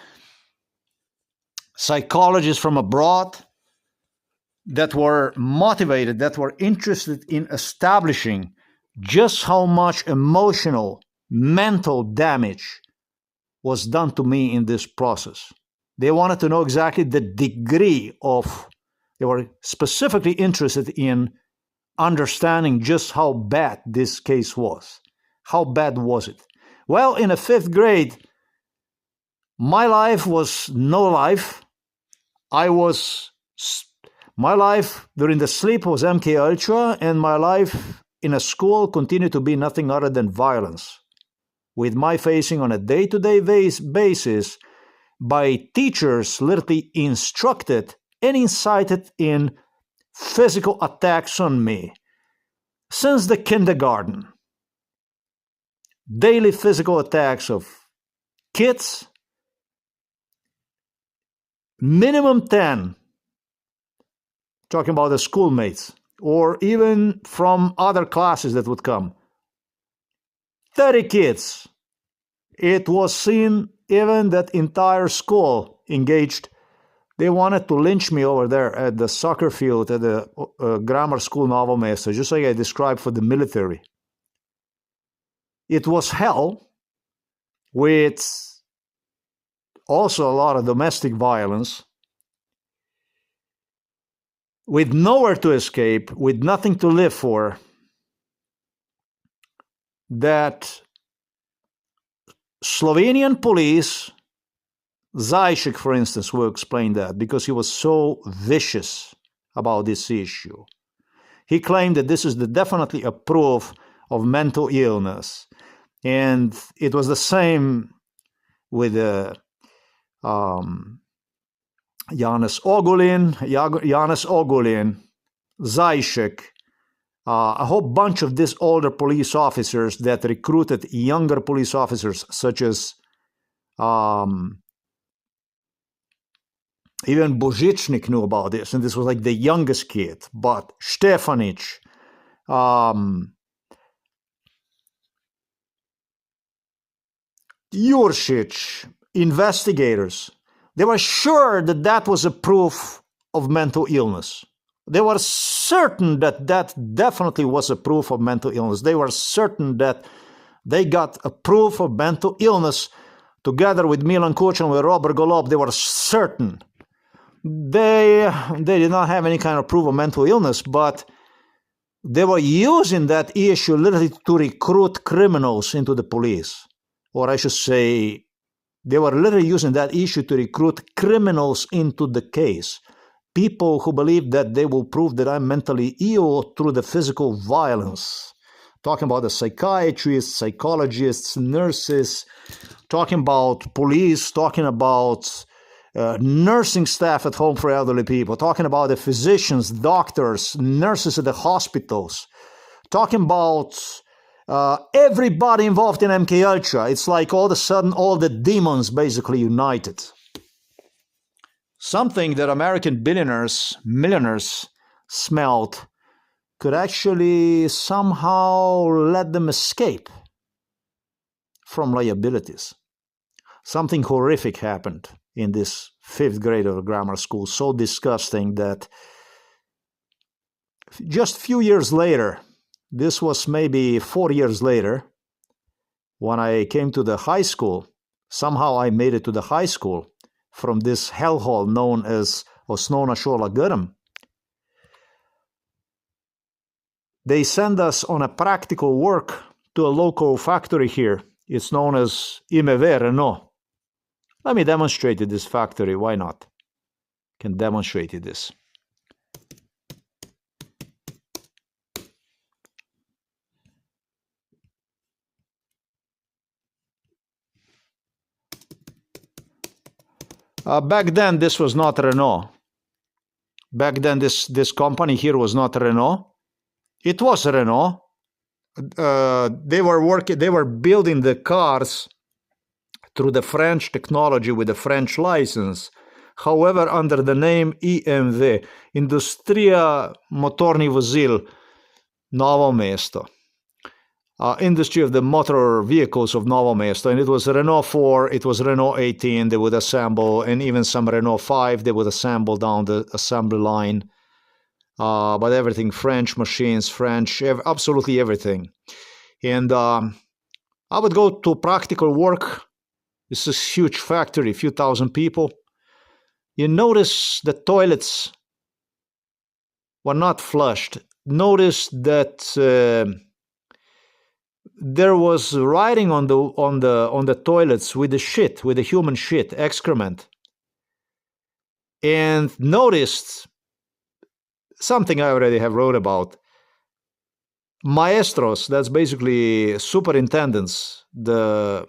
psychologists from abroad, that were motivated, that were interested in establishing just how much emotional mental damage was done to me in this process. They wanted to know exactly the degree of, they were specifically interested in understanding just how bad this case was. How bad was it? Well, in the 5th grade, my life was no life. My life during the sleep was MK Ultra, and my life in a school continued to be nothing other than violence, with my facing on a day-to-day basis by teachers literally instructed and incited in physical attacks on me since the kindergarten. Daily physical attacks of kids, minimum 10, talking about the schoolmates, or even from other classes that would come. 30 kids. It was seen even that entire school engaged. They wanted to lynch me over there at the soccer field at the grammar school Novo Mesto, just like I described for the military. It was hell, with also a lot of domestic violence, with nowhere to escape, with nothing to live for. That Slovenian police, Zajcek, for instance, will explain that, because he was so vicious about this issue. He claimed that this is definitely a proof of mental illness. And it was the same with Janez Ogulin, Zajcek, a whole bunch of these older police officers that recruited younger police officers, such as even Božičnik knew about this, and this was like the youngest kid, but Štefanić, Juršić, investigators, they were sure that that was a proof of mental illness. They were certain that that definitely was a proof of mental illness. They were certain that they got a proof of mental illness together with Milan Kučan, with Robert Golob. They were certain. They did not have any kind of proof of mental illness, but they were using that issue literally to recruit criminals into the police. Or I should say, they were literally using that issue to recruit criminals into the case. People who believe that they will prove that I'm mentally ill through the physical violence. Talking about the psychiatrists, psychologists, nurses, talking about police, talking about nursing staff at home for elderly people, talking about the physicians, doctors, nurses at the hospitals, talking about everybody involved in MK Ultra. It's like all of a sudden all the demons basically united. Something that American billionaires, millionaires smelled could actually somehow let them escape from liabilities. Something horrific happened in this 5th grade of grammar school, so disgusting that just a few years later, this was maybe 4 years later, when I came to the high school, somehow I made it to the high school from this hellhole known as Osnovna šola Grm. They send us on a practical work to a local factory here. It's known as IMV Renault. Let me demonstrate you this factory. Why not? Can demonstrate you this. Back then, this was not Renault. Back then, this company here was not Renault. It was Renault. They were building the cars through the French technology with a French license. However, under the name IMV, Industrija motornih vozil Novo Mesto. Industry of the motor vehicles of Novo Mesto, and it was Renault 4, it was Renault 18, they would assemble, and even some Renault 5, they would assemble down the assembly line. But everything, French machines, French, absolutely everything. And I would go to practical work. This is a huge factory, a few thousand people. You notice the toilets were not flushed. Notice that there was writing on the toilets with the shit, with the human shit, excrement. And noticed something I already have wrote about. Maestros, that's basically superintendents, the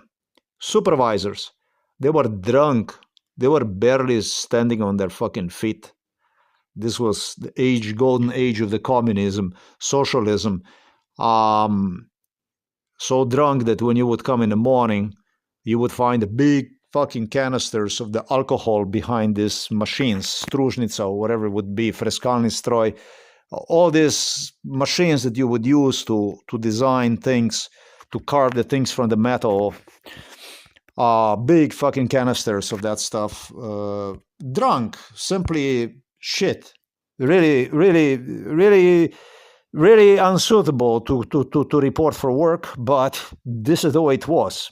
supervisors, they were drunk. They were barely standing on their fucking feet. This was the golden age of the communism, socialism. So drunk that when you would come in the morning, you would find the big fucking canisters of the alcohol behind these machines, Stružnica or whatever it would be, Freskalni stroj, all these machines that you would use to design things, to carve the things from the metal. Big fucking canisters of that stuff. Drunk, simply shit. Really, really, really, really unsuitable to report for work, but this is the way it was.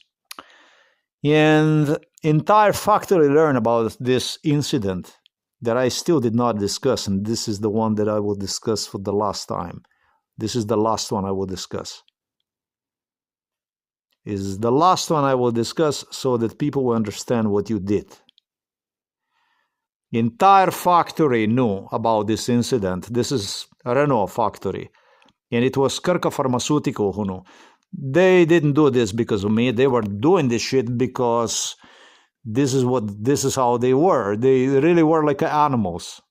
And entire factory learned about this incident that I still did not discuss, and this is the one that I will discuss for the last time. This is the last one I will discuss. Is the last one I will discuss so that people will understand what you did. The entire factory knew about this incident. This is a Renault factory. And it was Krka Pharmaceutical who knew. They didn't do this because of me. They were doing this shit because this is how they were. They really were like animals.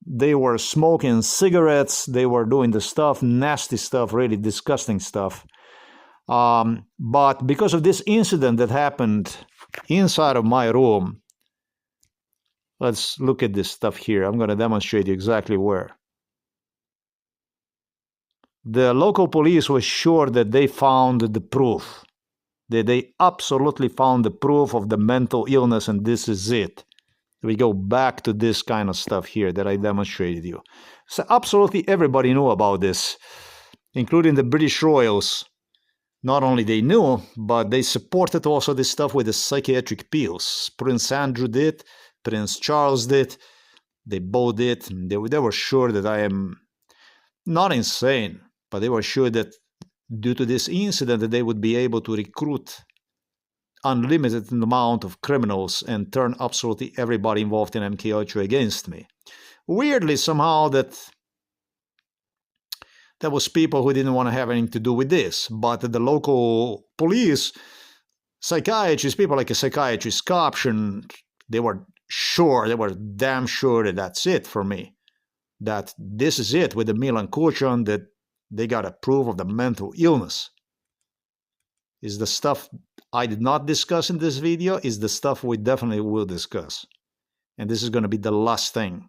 They were smoking cigarettes. They were doing the stuff, nasty stuff, really disgusting stuff. But because of this incident that happened inside of my room, let's look at this stuff here. I'm going to demonstrate you exactly where. The local police was sure that they found the proof. That they absolutely found the proof of the mental illness, and this is it. We go back to this kind of stuff here that I demonstrated you. So absolutely everybody knew about this, including the British royals. Not only they knew, but they supported also this stuff with the psychiatric pills. Prince Andrew did, Prince Charles did, they both did. They were sure that I am not insane, but they were sure that due to this incident that they would be able to recruit unlimited amount of criminals and turn absolutely everybody involved in MKUltra against me. Weirdly, somehow that was people who didn't want to have anything to do with this, but the local police, psychiatrists, people like a psychiatrist caption, they were sure, they were damn sure that that's it for me. That this is it with the Milan Kuchan, that they got a proof of the mental illness. Is the stuff I did not discuss in this video, is the stuff we definitely will discuss. And this is going to be the last thing.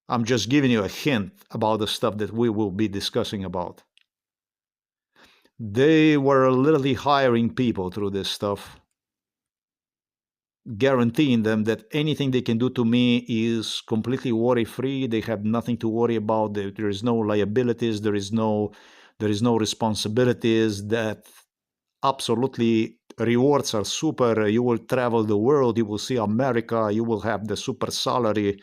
I'm just giving you a hint about the stuff that we will be discussing about. They were literally hiring people through this stuff, guaranteeing them that anything they can do to me is completely worry-free. They have nothing to worry about. There is no liabilities. There is no responsibilities. That absolutely rewards are super. You will travel the world. You will see America. You will have the super salary.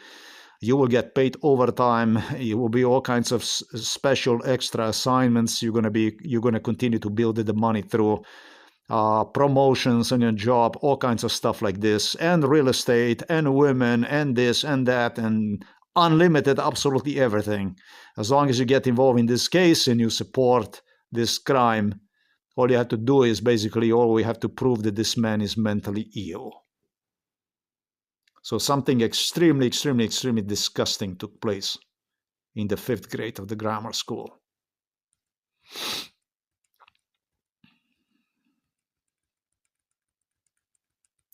You will get paid overtime. You will be all kinds of special extra assignments. You're gonna continue to build the money through promotions on your job, all kinds of stuff like this, and real estate, and women, and this and that, and unlimited absolutely everything. As long as you get involved in this case and you support this crime, all you have to do is basically, all we have to prove that this man is mentally ill. So something extremely, extremely, extremely disgusting took place in the 5th grade of the grammar school.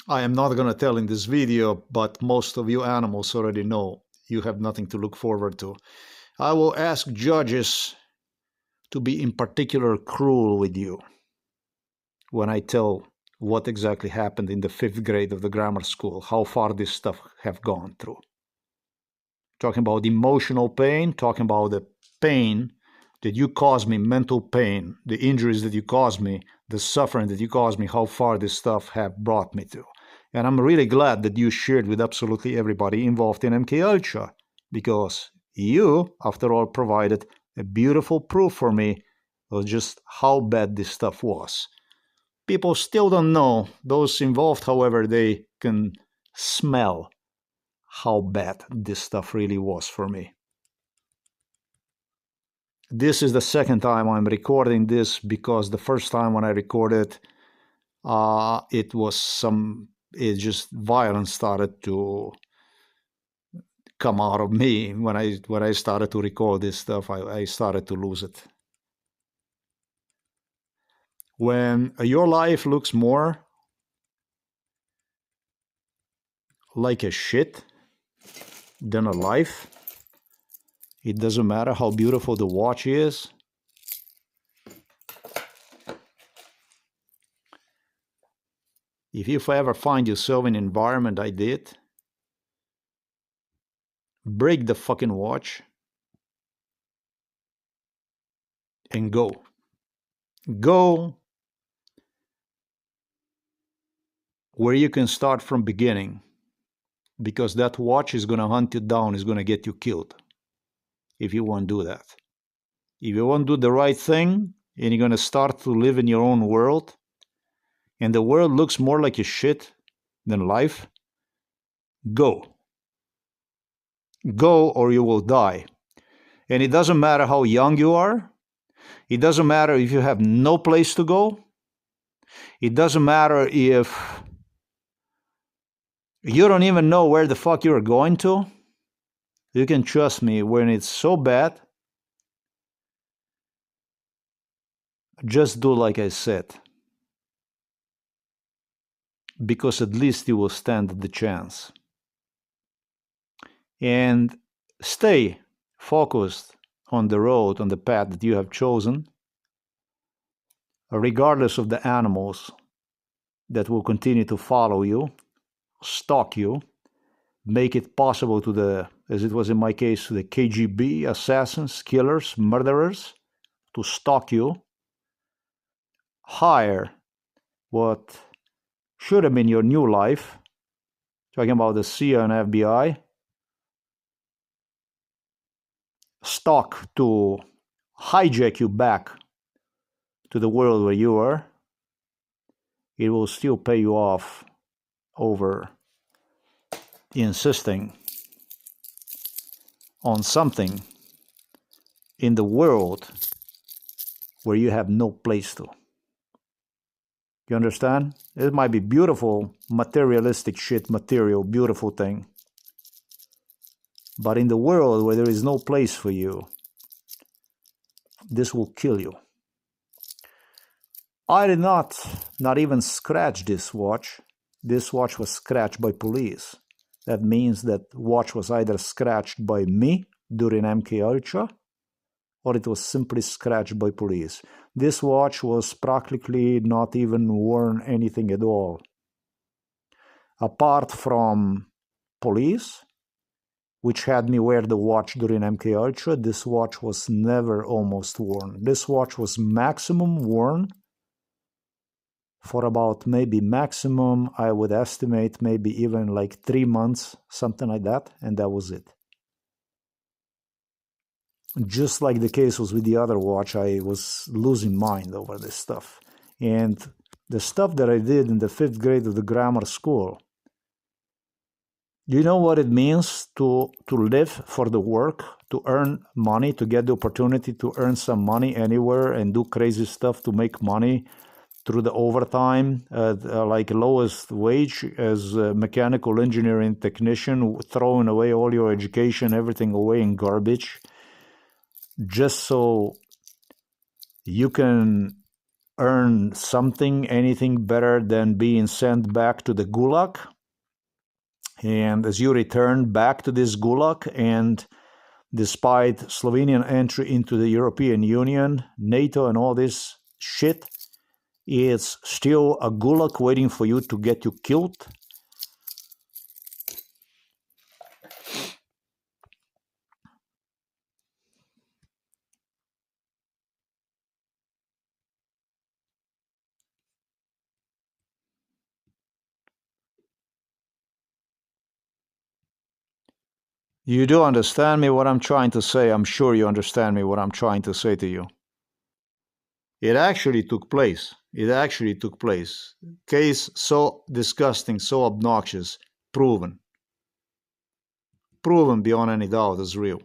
I am not going to tell in this video, but most of you animals already know. You have nothing to look forward to. I will ask judges to be in particular cruel with you when I tell what exactly happened in the 5th grade of the grammar school, how far this stuff have gone through. Talking about emotional pain, talking about the pain that you caused me mental pain, the injuries that you caused me, the suffering that you caused me, how far this stuff have brought me to. And I'm really glad that you shared with absolutely everybody involved in MKUltra, because you, after all, provided a beautiful proof for me of just how bad this stuff was. People still don't know. Those involved, however, they can smell how bad this stuff really was for me. This is the second time I'm recording this, because the first time when I recorded, it just violence started to come out of me. When I started to record this stuff, I started to lose it. When your life looks more like a shit than a life, it doesn't matter how beautiful the watch is. If you ever find yourself in an environment I did, break the fucking watch and go. Go where you can start from beginning, because that watch is going to hunt you down, is going to get you killed if you won't do that. If you won't do the right thing and you're going to start to live in your own world, and the world looks more like a shit than life, go. Go or you will die. And it doesn't matter how young you are. It doesn't matter if you have no place to go. It doesn't matter if you don't even know where the fuck you're going to. You can trust me, when it's so bad, just do like I said. Because at least you will stand the chance. And stay focused on the road, on the path that you have chosen, regardless of the animals that will continue to follow you, stalk you, make it possible to the, as it was in my case, to the KGB, assassins, killers, murderers, to stalk you, hire what should have been your new life, talking about the CIA and FBI, stalk to hijack you back to the world where you were. It will still pay you off over insisting on something in the world where you have no place to. You understand? It might be beautiful, materialistic shit, material, beautiful thing. But in the world where there is no place for you, this will kill you. I did not even scratch this watch. This watch was scratched by police. That means that watch was either scratched by me during MKUltra, or it was simply scratched by police. This watch was practically not even worn anything at all. Apart from police, which had me wear the watch during MKUltra, this watch was never almost worn. This watch was maximum worn for about maybe maximum, I would estimate, maybe even like 3 months, something like that, and that was it. Just like the case was with the other watch, I was losing mind over this stuff. And the stuff that I did in the 5th grade of the grammar school, do you know what it means to live for the work, to earn money, to get the opportunity to earn some money anywhere and do crazy stuff to make money through the overtime, like lowest wage as a mechanical engineering technician, throwing away all your education, everything away in garbage, just so you can earn something, anything better than being sent back to the gulag. And as you return back to this gulag, and despite Slovenian entry into the European Union, NATO and all this shit, it's still a gulag waiting for you to get you killed. You do understand me what I'm trying to say. I'm sure you understand me what I'm trying to say to you. It actually took place. It actually took place. Case so disgusting, so obnoxious, proven. Proven beyond any doubt as real.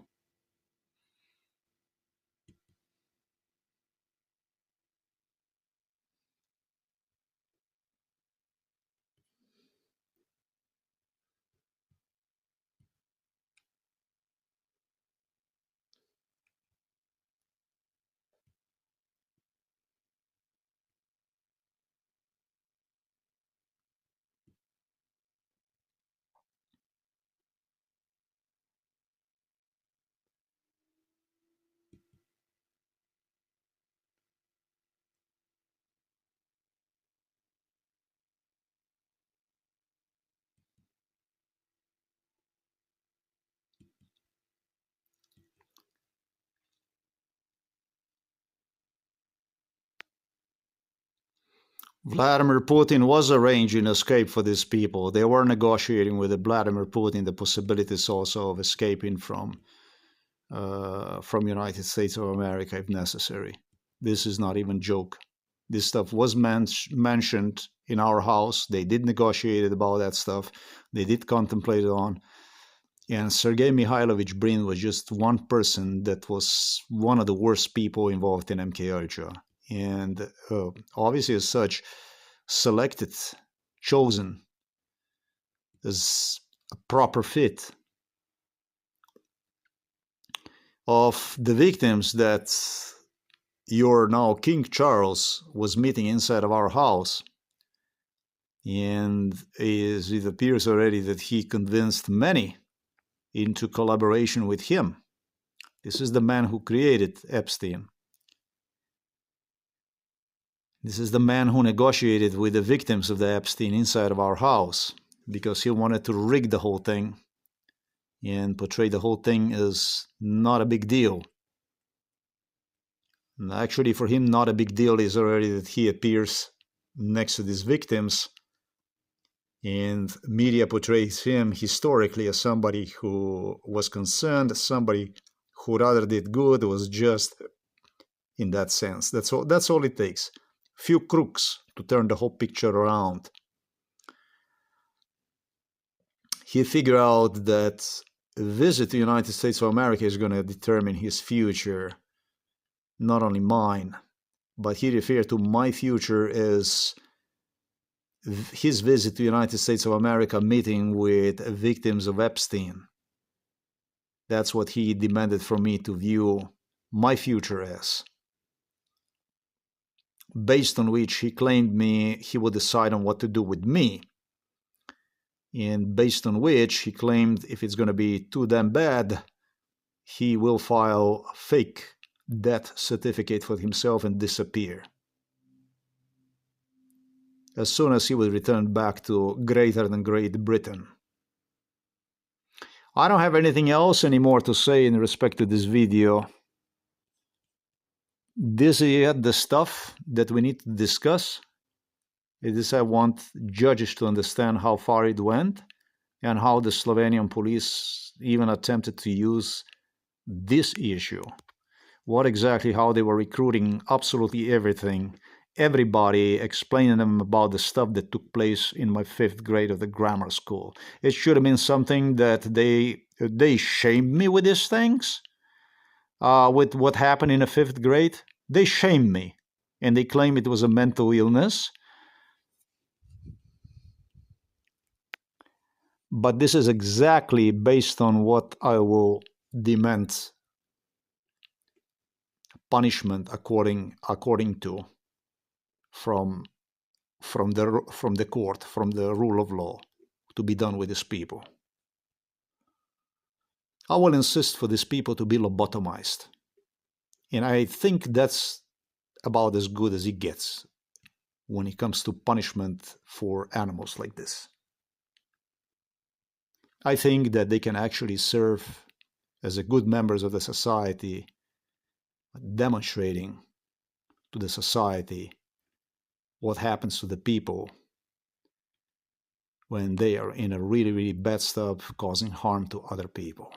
Vladimir Putin was arranging escape for these people. They were negotiating with Vladimir Putin the possibilities also of escaping from United States of America if necessary. This is not even joke. This stuff was mentioned in our house. They did negotiate about that stuff. They did contemplate it on. And Sergei Mikhailovich Brin was just one person that was one of the worst people involved in MK Ultra. And obviously as such, selected, chosen as a proper fit of the victims that your now King Charles was meeting inside of our house. And it appears already that he convinced many into collaboration with him. This is the man who created Epstein. This is the man who negotiated with the victims of the Epstein inside of our house because he wanted to rig the whole thing and portray the whole thing as not a big deal. And actually, for him, not a big deal is already that he appears next to these victims, and media portrays him historically as somebody who was concerned, somebody who rather did good, was just in that sense. That's all it takes. Few crooks to turn the whole picture around. He figured out that a visit to the United States of America is going to determine his future, not only mine, but he referred to my future as his visit to the United States of America meeting with victims of Epstein. That's what he demanded from me to view my future as. Based on which he claimed he would decide on what to do with me. And based on which he claimed if it's going to be too damn bad, he will file a fake death certificate for himself and disappear. As soon as he would return back to greater than Great Britain. I don't have anything else anymore to say in respect to this video. This is the stuff that we need to discuss. It is I want judges to understand how far it went and how the Slovenian police even attempted to use this issue. What exactly, how they were recruiting absolutely everybody, explaining them about the stuff that took place in my 5th grade of the grammar school. It should have been something that they shamed me with these things. With what happened in the 5th grade, they shamed me. And they claim it was a mental illness. But this is exactly based on what I will demand punishment according to from the court, from the rule of law, to be done with these people. I will insist for these people to be lobotomized. And I think that's about as good as it gets when it comes to punishment for animals like this. I think that they can actually serve as a good members of the society, demonstrating to the society what happens to the people when they are in a really, really bad stuff, causing harm to other people.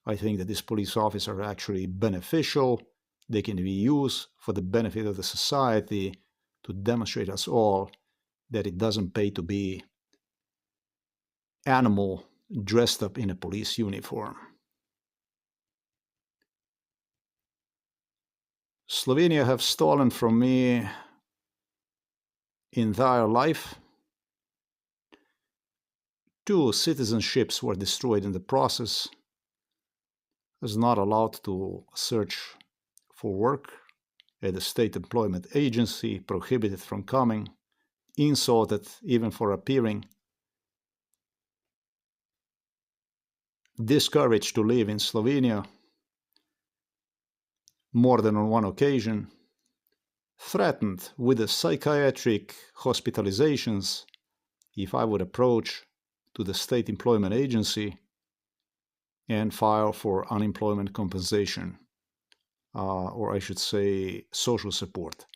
I think that these police officers are actually beneficial. They can be used for the benefit of the society to demonstrate us all that it doesn't pay to be animal dressed up in a police uniform. Slovenia have stolen from me entire life. 2 citizenships were destroyed in the process. I was not allowed to search for work at the state employment agency, prohibited from coming, insulted even for appearing, discouraged to live in Slovenia more than on one occasion, threatened with the psychiatric hospitalizations if I would approach to the state employment agency and file for unemployment compensation, or I should say social support.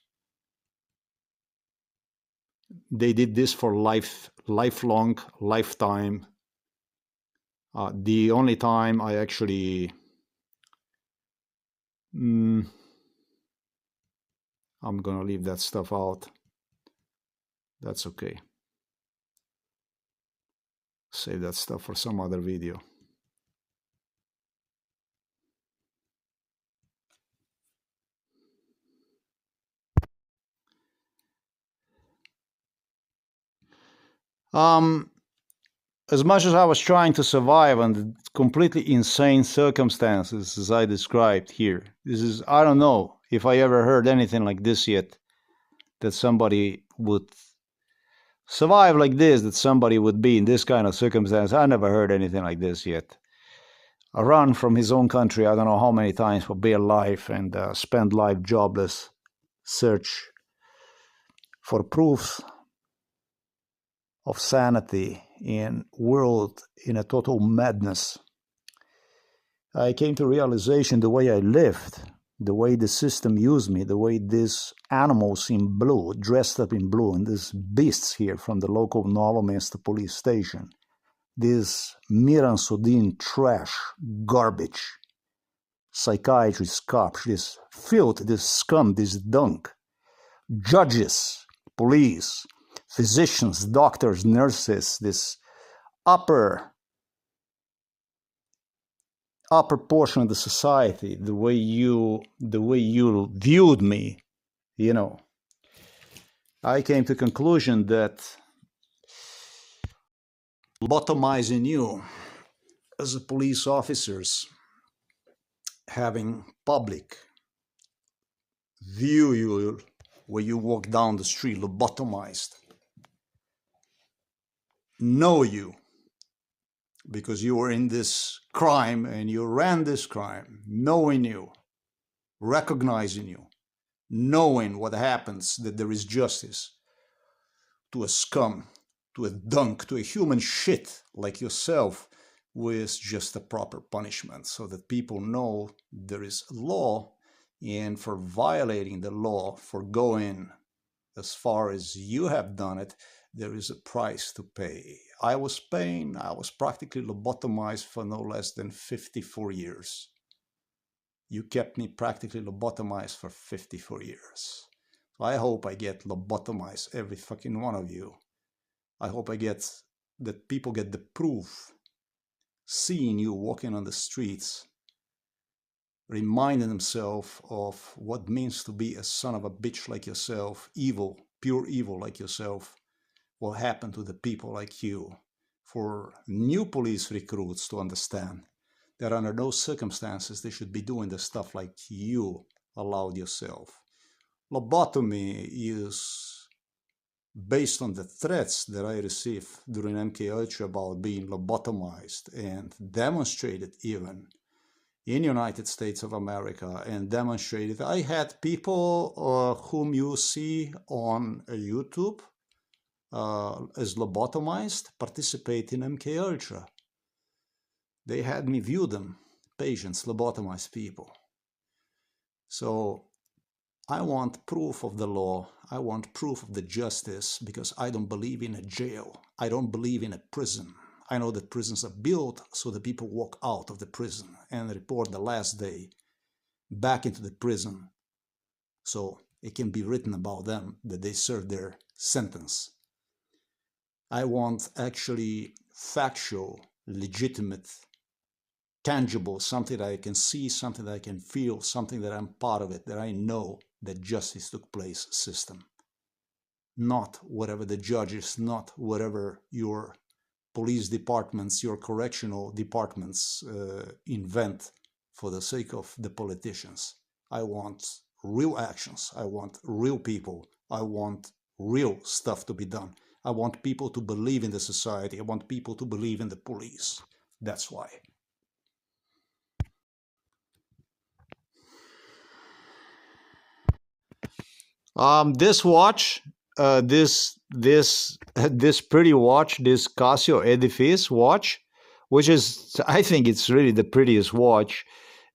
They did this for lifelong, lifetime. The only time I actually I'm gonna leave that stuff out. That's okay. Save that stuff for some other video. As much as I was trying to survive under completely insane circumstances as I described here, I don't know if I ever heard anything like this yet, that somebody would survive like this, that somebody would be in this kind of circumstance. I never heard anything like this yet. A run from his own country, I don't know how many times, for bare life, and spend life jobless, search for proofs of sanity in world in a total madness. I came to realization the way I lived, the way the system used me, the way these animals in blue, dressed up in blue, and these beasts here from the local Novo Mesto police station, this Miran Sudin trash, garbage, psychiatrist, cops, this filth, this scum, this dunk, judges, police, physicians, doctors, nurses, this upper portion of the society, the way you viewed me, you know, I came to the conclusion that lobotomizing you as a police officers, having public view you when you walk down the street, lobotomized, know you because you were in this crime and you ran this crime, knowing you, recognizing you, knowing what happens, that there is justice to a scum, to a dunk, to a human shit like yourself, with just a proper punishment, so that people know there is a law, and for violating the law, for going as far as you have done it, there is a price to pay. I was practically lobotomized for no less than 54 years. You kept me practically lobotomized for 54 years. So I hope I get lobotomized, every fucking one of you. I hope that people get the proof, seeing you walking on the streets, reminding themselves of what it means to be a son of a bitch like yourself, evil, pure evil like yourself, will happen to the people like you. For new police recruits to understand that under no circumstances they should be doing the stuff like you allowed yourself. Lobotomy is based on the threats that I received during MK Ultra about being lobotomized, and demonstrated even in United States of America, and demonstrated. I had people whom you see on YouTube as lobotomized participate in MK Ultra. They had me view them, patients, lobotomized people. So I want proof of the law. I want proof of the justice, because I don't believe in a jail. I don't believe in a prison. I know that prisons are built so that people walk out of the prison and report the last day back into the prison, so it can be written about them that they served their sentence. I want actually factual, legitimate, tangible, something that I can see, something that I can feel, something that I'm part of it, that I know that justice took place system. Not whatever the judges, not whatever your police departments, your correctional departments invent for the sake of the politicians. I want real actions. I want real people. I want real stuff to be done. I want people to believe in the society. I want people to believe in the police. That's why. This watch, this pretty watch, this Casio Edifice watch, which is, I think it's really the prettiest watch.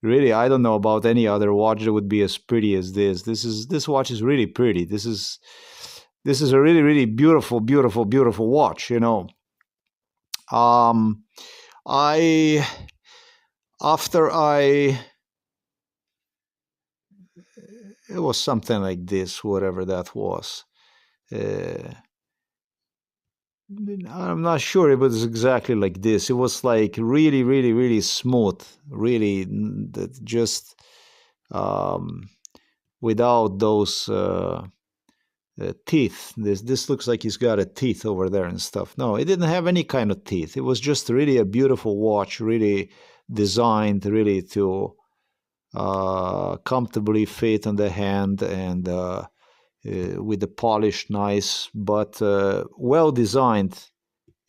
Really, I don't know about any other watch that would be as pretty as this. This watch is really pretty. This is a really, really beautiful, beautiful, beautiful watch, you know. It was something like this, whatever that was. I'm not sure it was exactly like this. It was like really, really, really smooth, really just without those teeth. This looks like he's got a teeth over there and stuff. No, it didn't have any kind of teeth. It was just really a beautiful watch, really designed really to comfortably fit on the hand and with the polish nice, but well designed,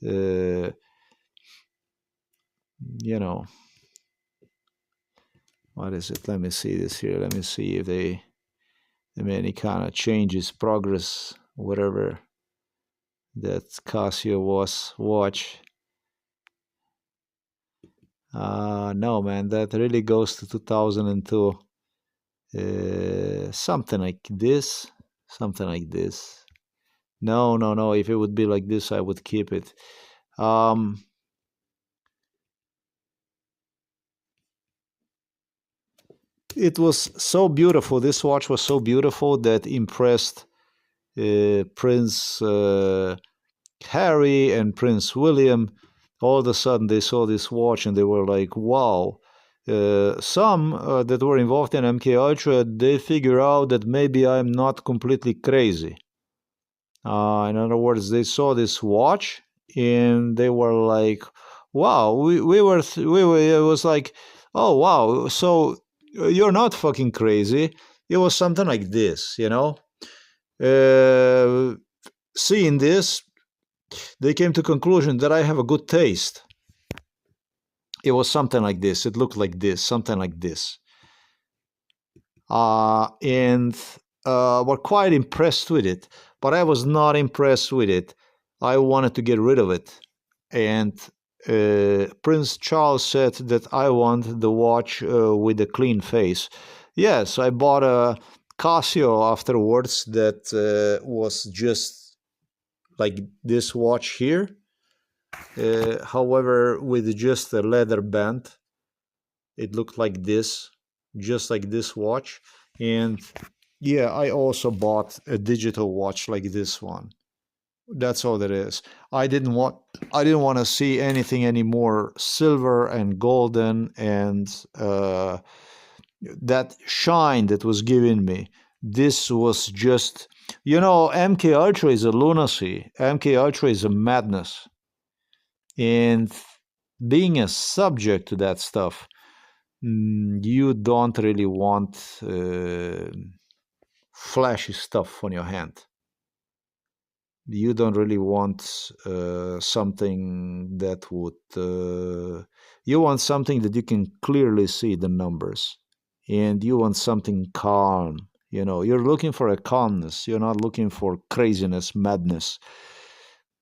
you know. What is it? Let me see this here. Let me see if they made any kind of changes, progress, whatever that Casio watch. No, man, that really goes to 2002. Something like this. Something like this. No. If it would be like this, I would keep it. It was so beautiful. This watch was so beautiful that impressed Prince Harry and Prince William. All of a sudden, they saw this watch and they were like, wow. Some that were involved in MK Ultra, they figure out that maybe I'm not completely crazy. In other words, they saw this watch and they were like, wow, it was like, oh, wow, so you're not fucking crazy. It was something like this, you know. Seeing this, they came to the conclusion that I have a good taste. It was something like this. It looked like this, something like this. And were quite impressed with it, but I was not impressed with it. I wanted to get rid of it. And Prince Charles said that I want the watch with a clean face. Yes, I bought a Casio afterwards that was just like this watch here. However, with just a leather band. It looked like this, just like this watch. And yeah, I also bought a digital watch like this one. That's all there is. I didn't want to see anything anymore silver and golden and that shine that was given me. This was just, you know, MK Ultra is a lunacy. MK Ultra is a madness. And being a subject to that stuff, you don't really want flashy stuff on your hand. You don't really want something that would... you want something that you can clearly see the numbers. And you want something calm. You know, you're looking for a calmness. You're not looking for craziness, madness.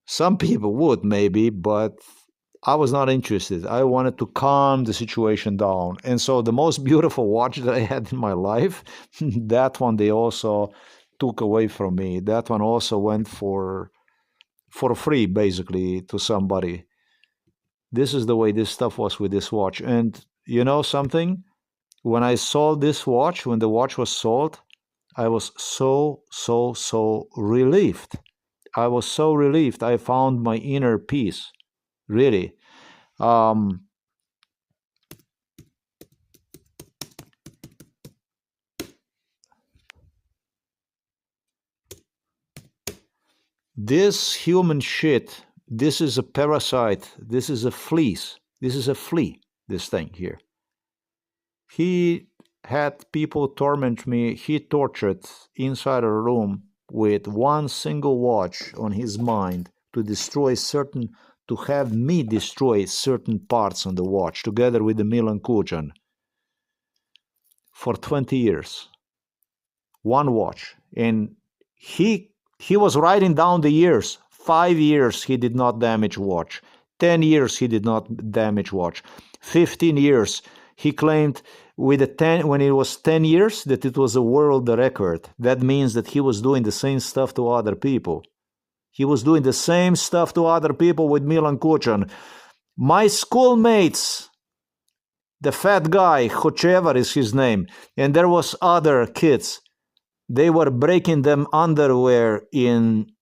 Some people would maybe, but I was not interested. I wanted to calm the situation down. And so the most beautiful watch that I had in my life, that one they also took away from me. That one also went for free, basically, to somebody. This is the way this stuff was with this watch. And you know something? When I sold this watch, when the watch was sold, I was so relieved. I was so relieved. I found my inner peace, really. This human shit, this is a parasite, this is a fleece, this is a flea, this thing here. He had people torment me, he tortured inside a room with one single watch on his mind to have me destroy certain parts on the watch, together with the Milan Kujan, for 20 years. One watch. And he was writing down the years. 5 years he did not damage watch. 10 years he did not damage watch. 15 years he claimed when it was 10 years that it was a world record. That means that he was doing the same stuff to other people. He was doing the same stuff to other people with Milan Kucan. My schoolmates, the fat guy, whichever is his name, and there was other kids, they were breaking them underwear in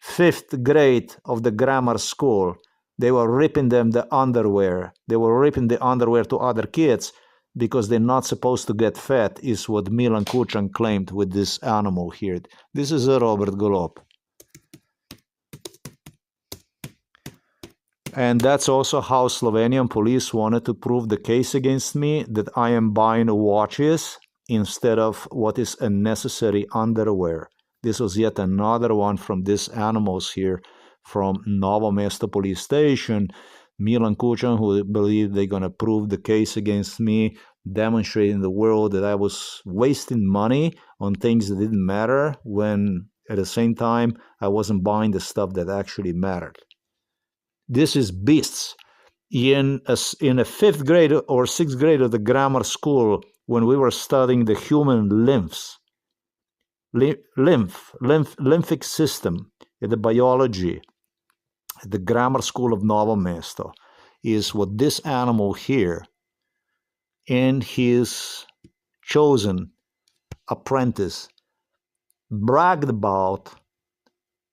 5th grade of the grammar school. They were ripping them the underwear. They were ripping the underwear to other kids because they're not supposed to get fat, is what Milan Kucan claimed with this animal here. This is a Robert Golob. And that's also how Slovenian police wanted to prove the case against me, that I am buying watches instead of what is a necessary underwear. This was yet another one from these animals here from Novo Mesto police station. Milan Kucan, who believed they're going to prove the case against me, demonstrating the world that I was wasting money on things that didn't matter, when at the same time I wasn't buying the stuff that actually mattered. This is beasts. In a 5th grade or 6th grade of the grammar school, when we were studying the human lymphic system, the biology, the grammar school of Novo Mesto, is what this animal here and his chosen apprentice bragged about,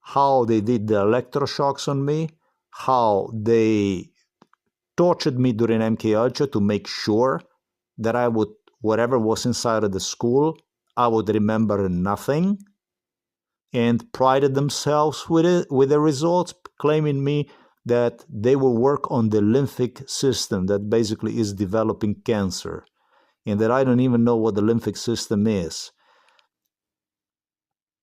how they did the electroshocks on me, how they tortured me during MK Ultra to make sure that I would, whatever was inside of the school, I would remember nothing, and prided themselves with it, with the results, claiming me that they will work on the lymphic system that basically is developing cancer, and that I don't even know what the lymphic system is.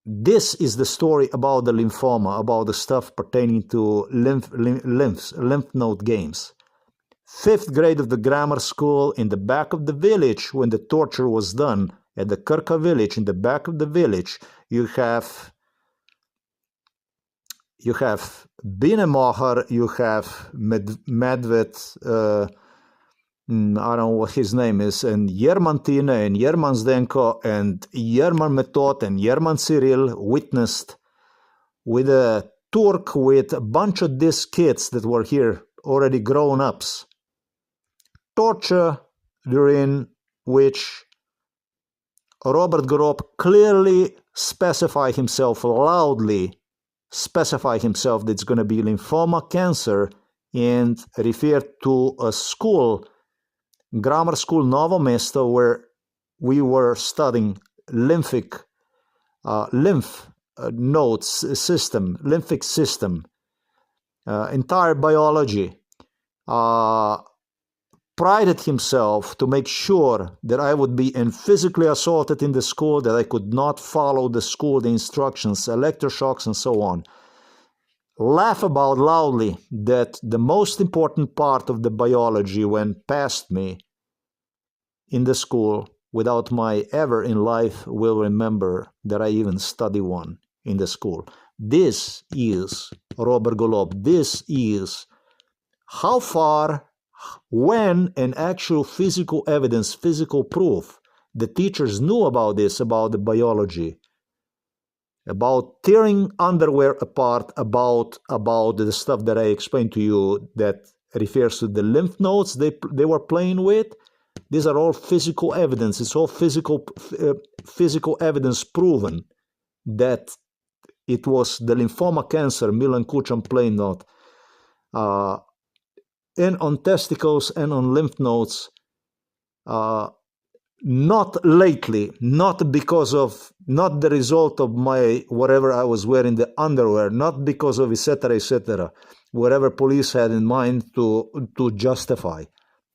This is the story about the lymphoma, about the stuff pertaining to lymph node games. 5th grade of the grammar school, in the back of the village, when the torture was done at the Krka village, in the back of the village, you have Binemohar, you have Medved, I don't know what his name is, and Yerman Tine, and Yerman Zdenko, and Yerman Metod, and Yerman Cyril witnessed with a Turk, with a bunch of these kids that were here, already grown-ups, torture during which Robert Gorob clearly specified himself, loudly specified himself that it's going to be lymphoma cancer, and referred to a school, grammar school Novo Mesto, where we were studying lymph nodes system, lymphic system, entire biology. Prided himself to make sure that I would be physically assaulted in the school, that I could not follow the school, the instructions, electroshocks, and so on. Laugh about loudly that the most important part of the biology went past me in the school, without my ever in life will remember that I even study one in the school. This is Robert Golob. This is how far, when, and actual physical evidence, physical proof, the teachers knew about this, about the biology, about tearing underwear apart, about the stuff that I explained to you, that refers to the lymph nodes they were playing with. These are all physical evidence. It's all physical evidence proven that it was the lymphoma cancer, Milan Kuchan plain node, and on testicles and on lymph nodes. Not lately, not because of, not the result of my whatever I was wearing, the underwear, not because of etc., whatever police had in mind to justify,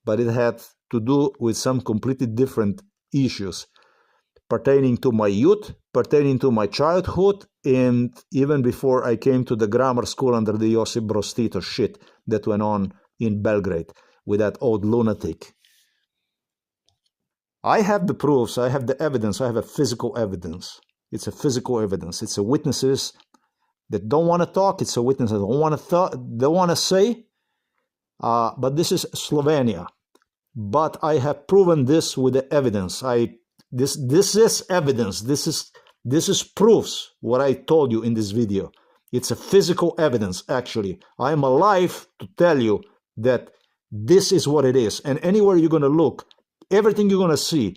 but it had to do with some completely different issues pertaining to my youth, pertaining to my childhood, and even before I came to the grammar school under the Josip Broz Tito shit that went on in Belgrade with that old lunatic. I have the proofs, I have the evidence, I have a physical evidence. It's a physical evidence. It's a witnesses that don't want to talk. It's a witness that don't want to say. But this is Slovenia. But I have proven this with the evidence. This is evidence. This is proofs what I told you in this video. It's a physical evidence, actually. I am alive to tell you that this is what it is. And anywhere you're going to look, everything you're going to see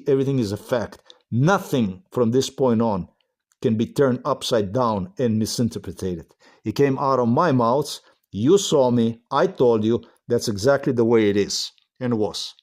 everything is a fact. Nothing from this point on can be turned upside down and misinterpreted. It came out of my mouth. You saw me. I told you that's exactly the way it is and was.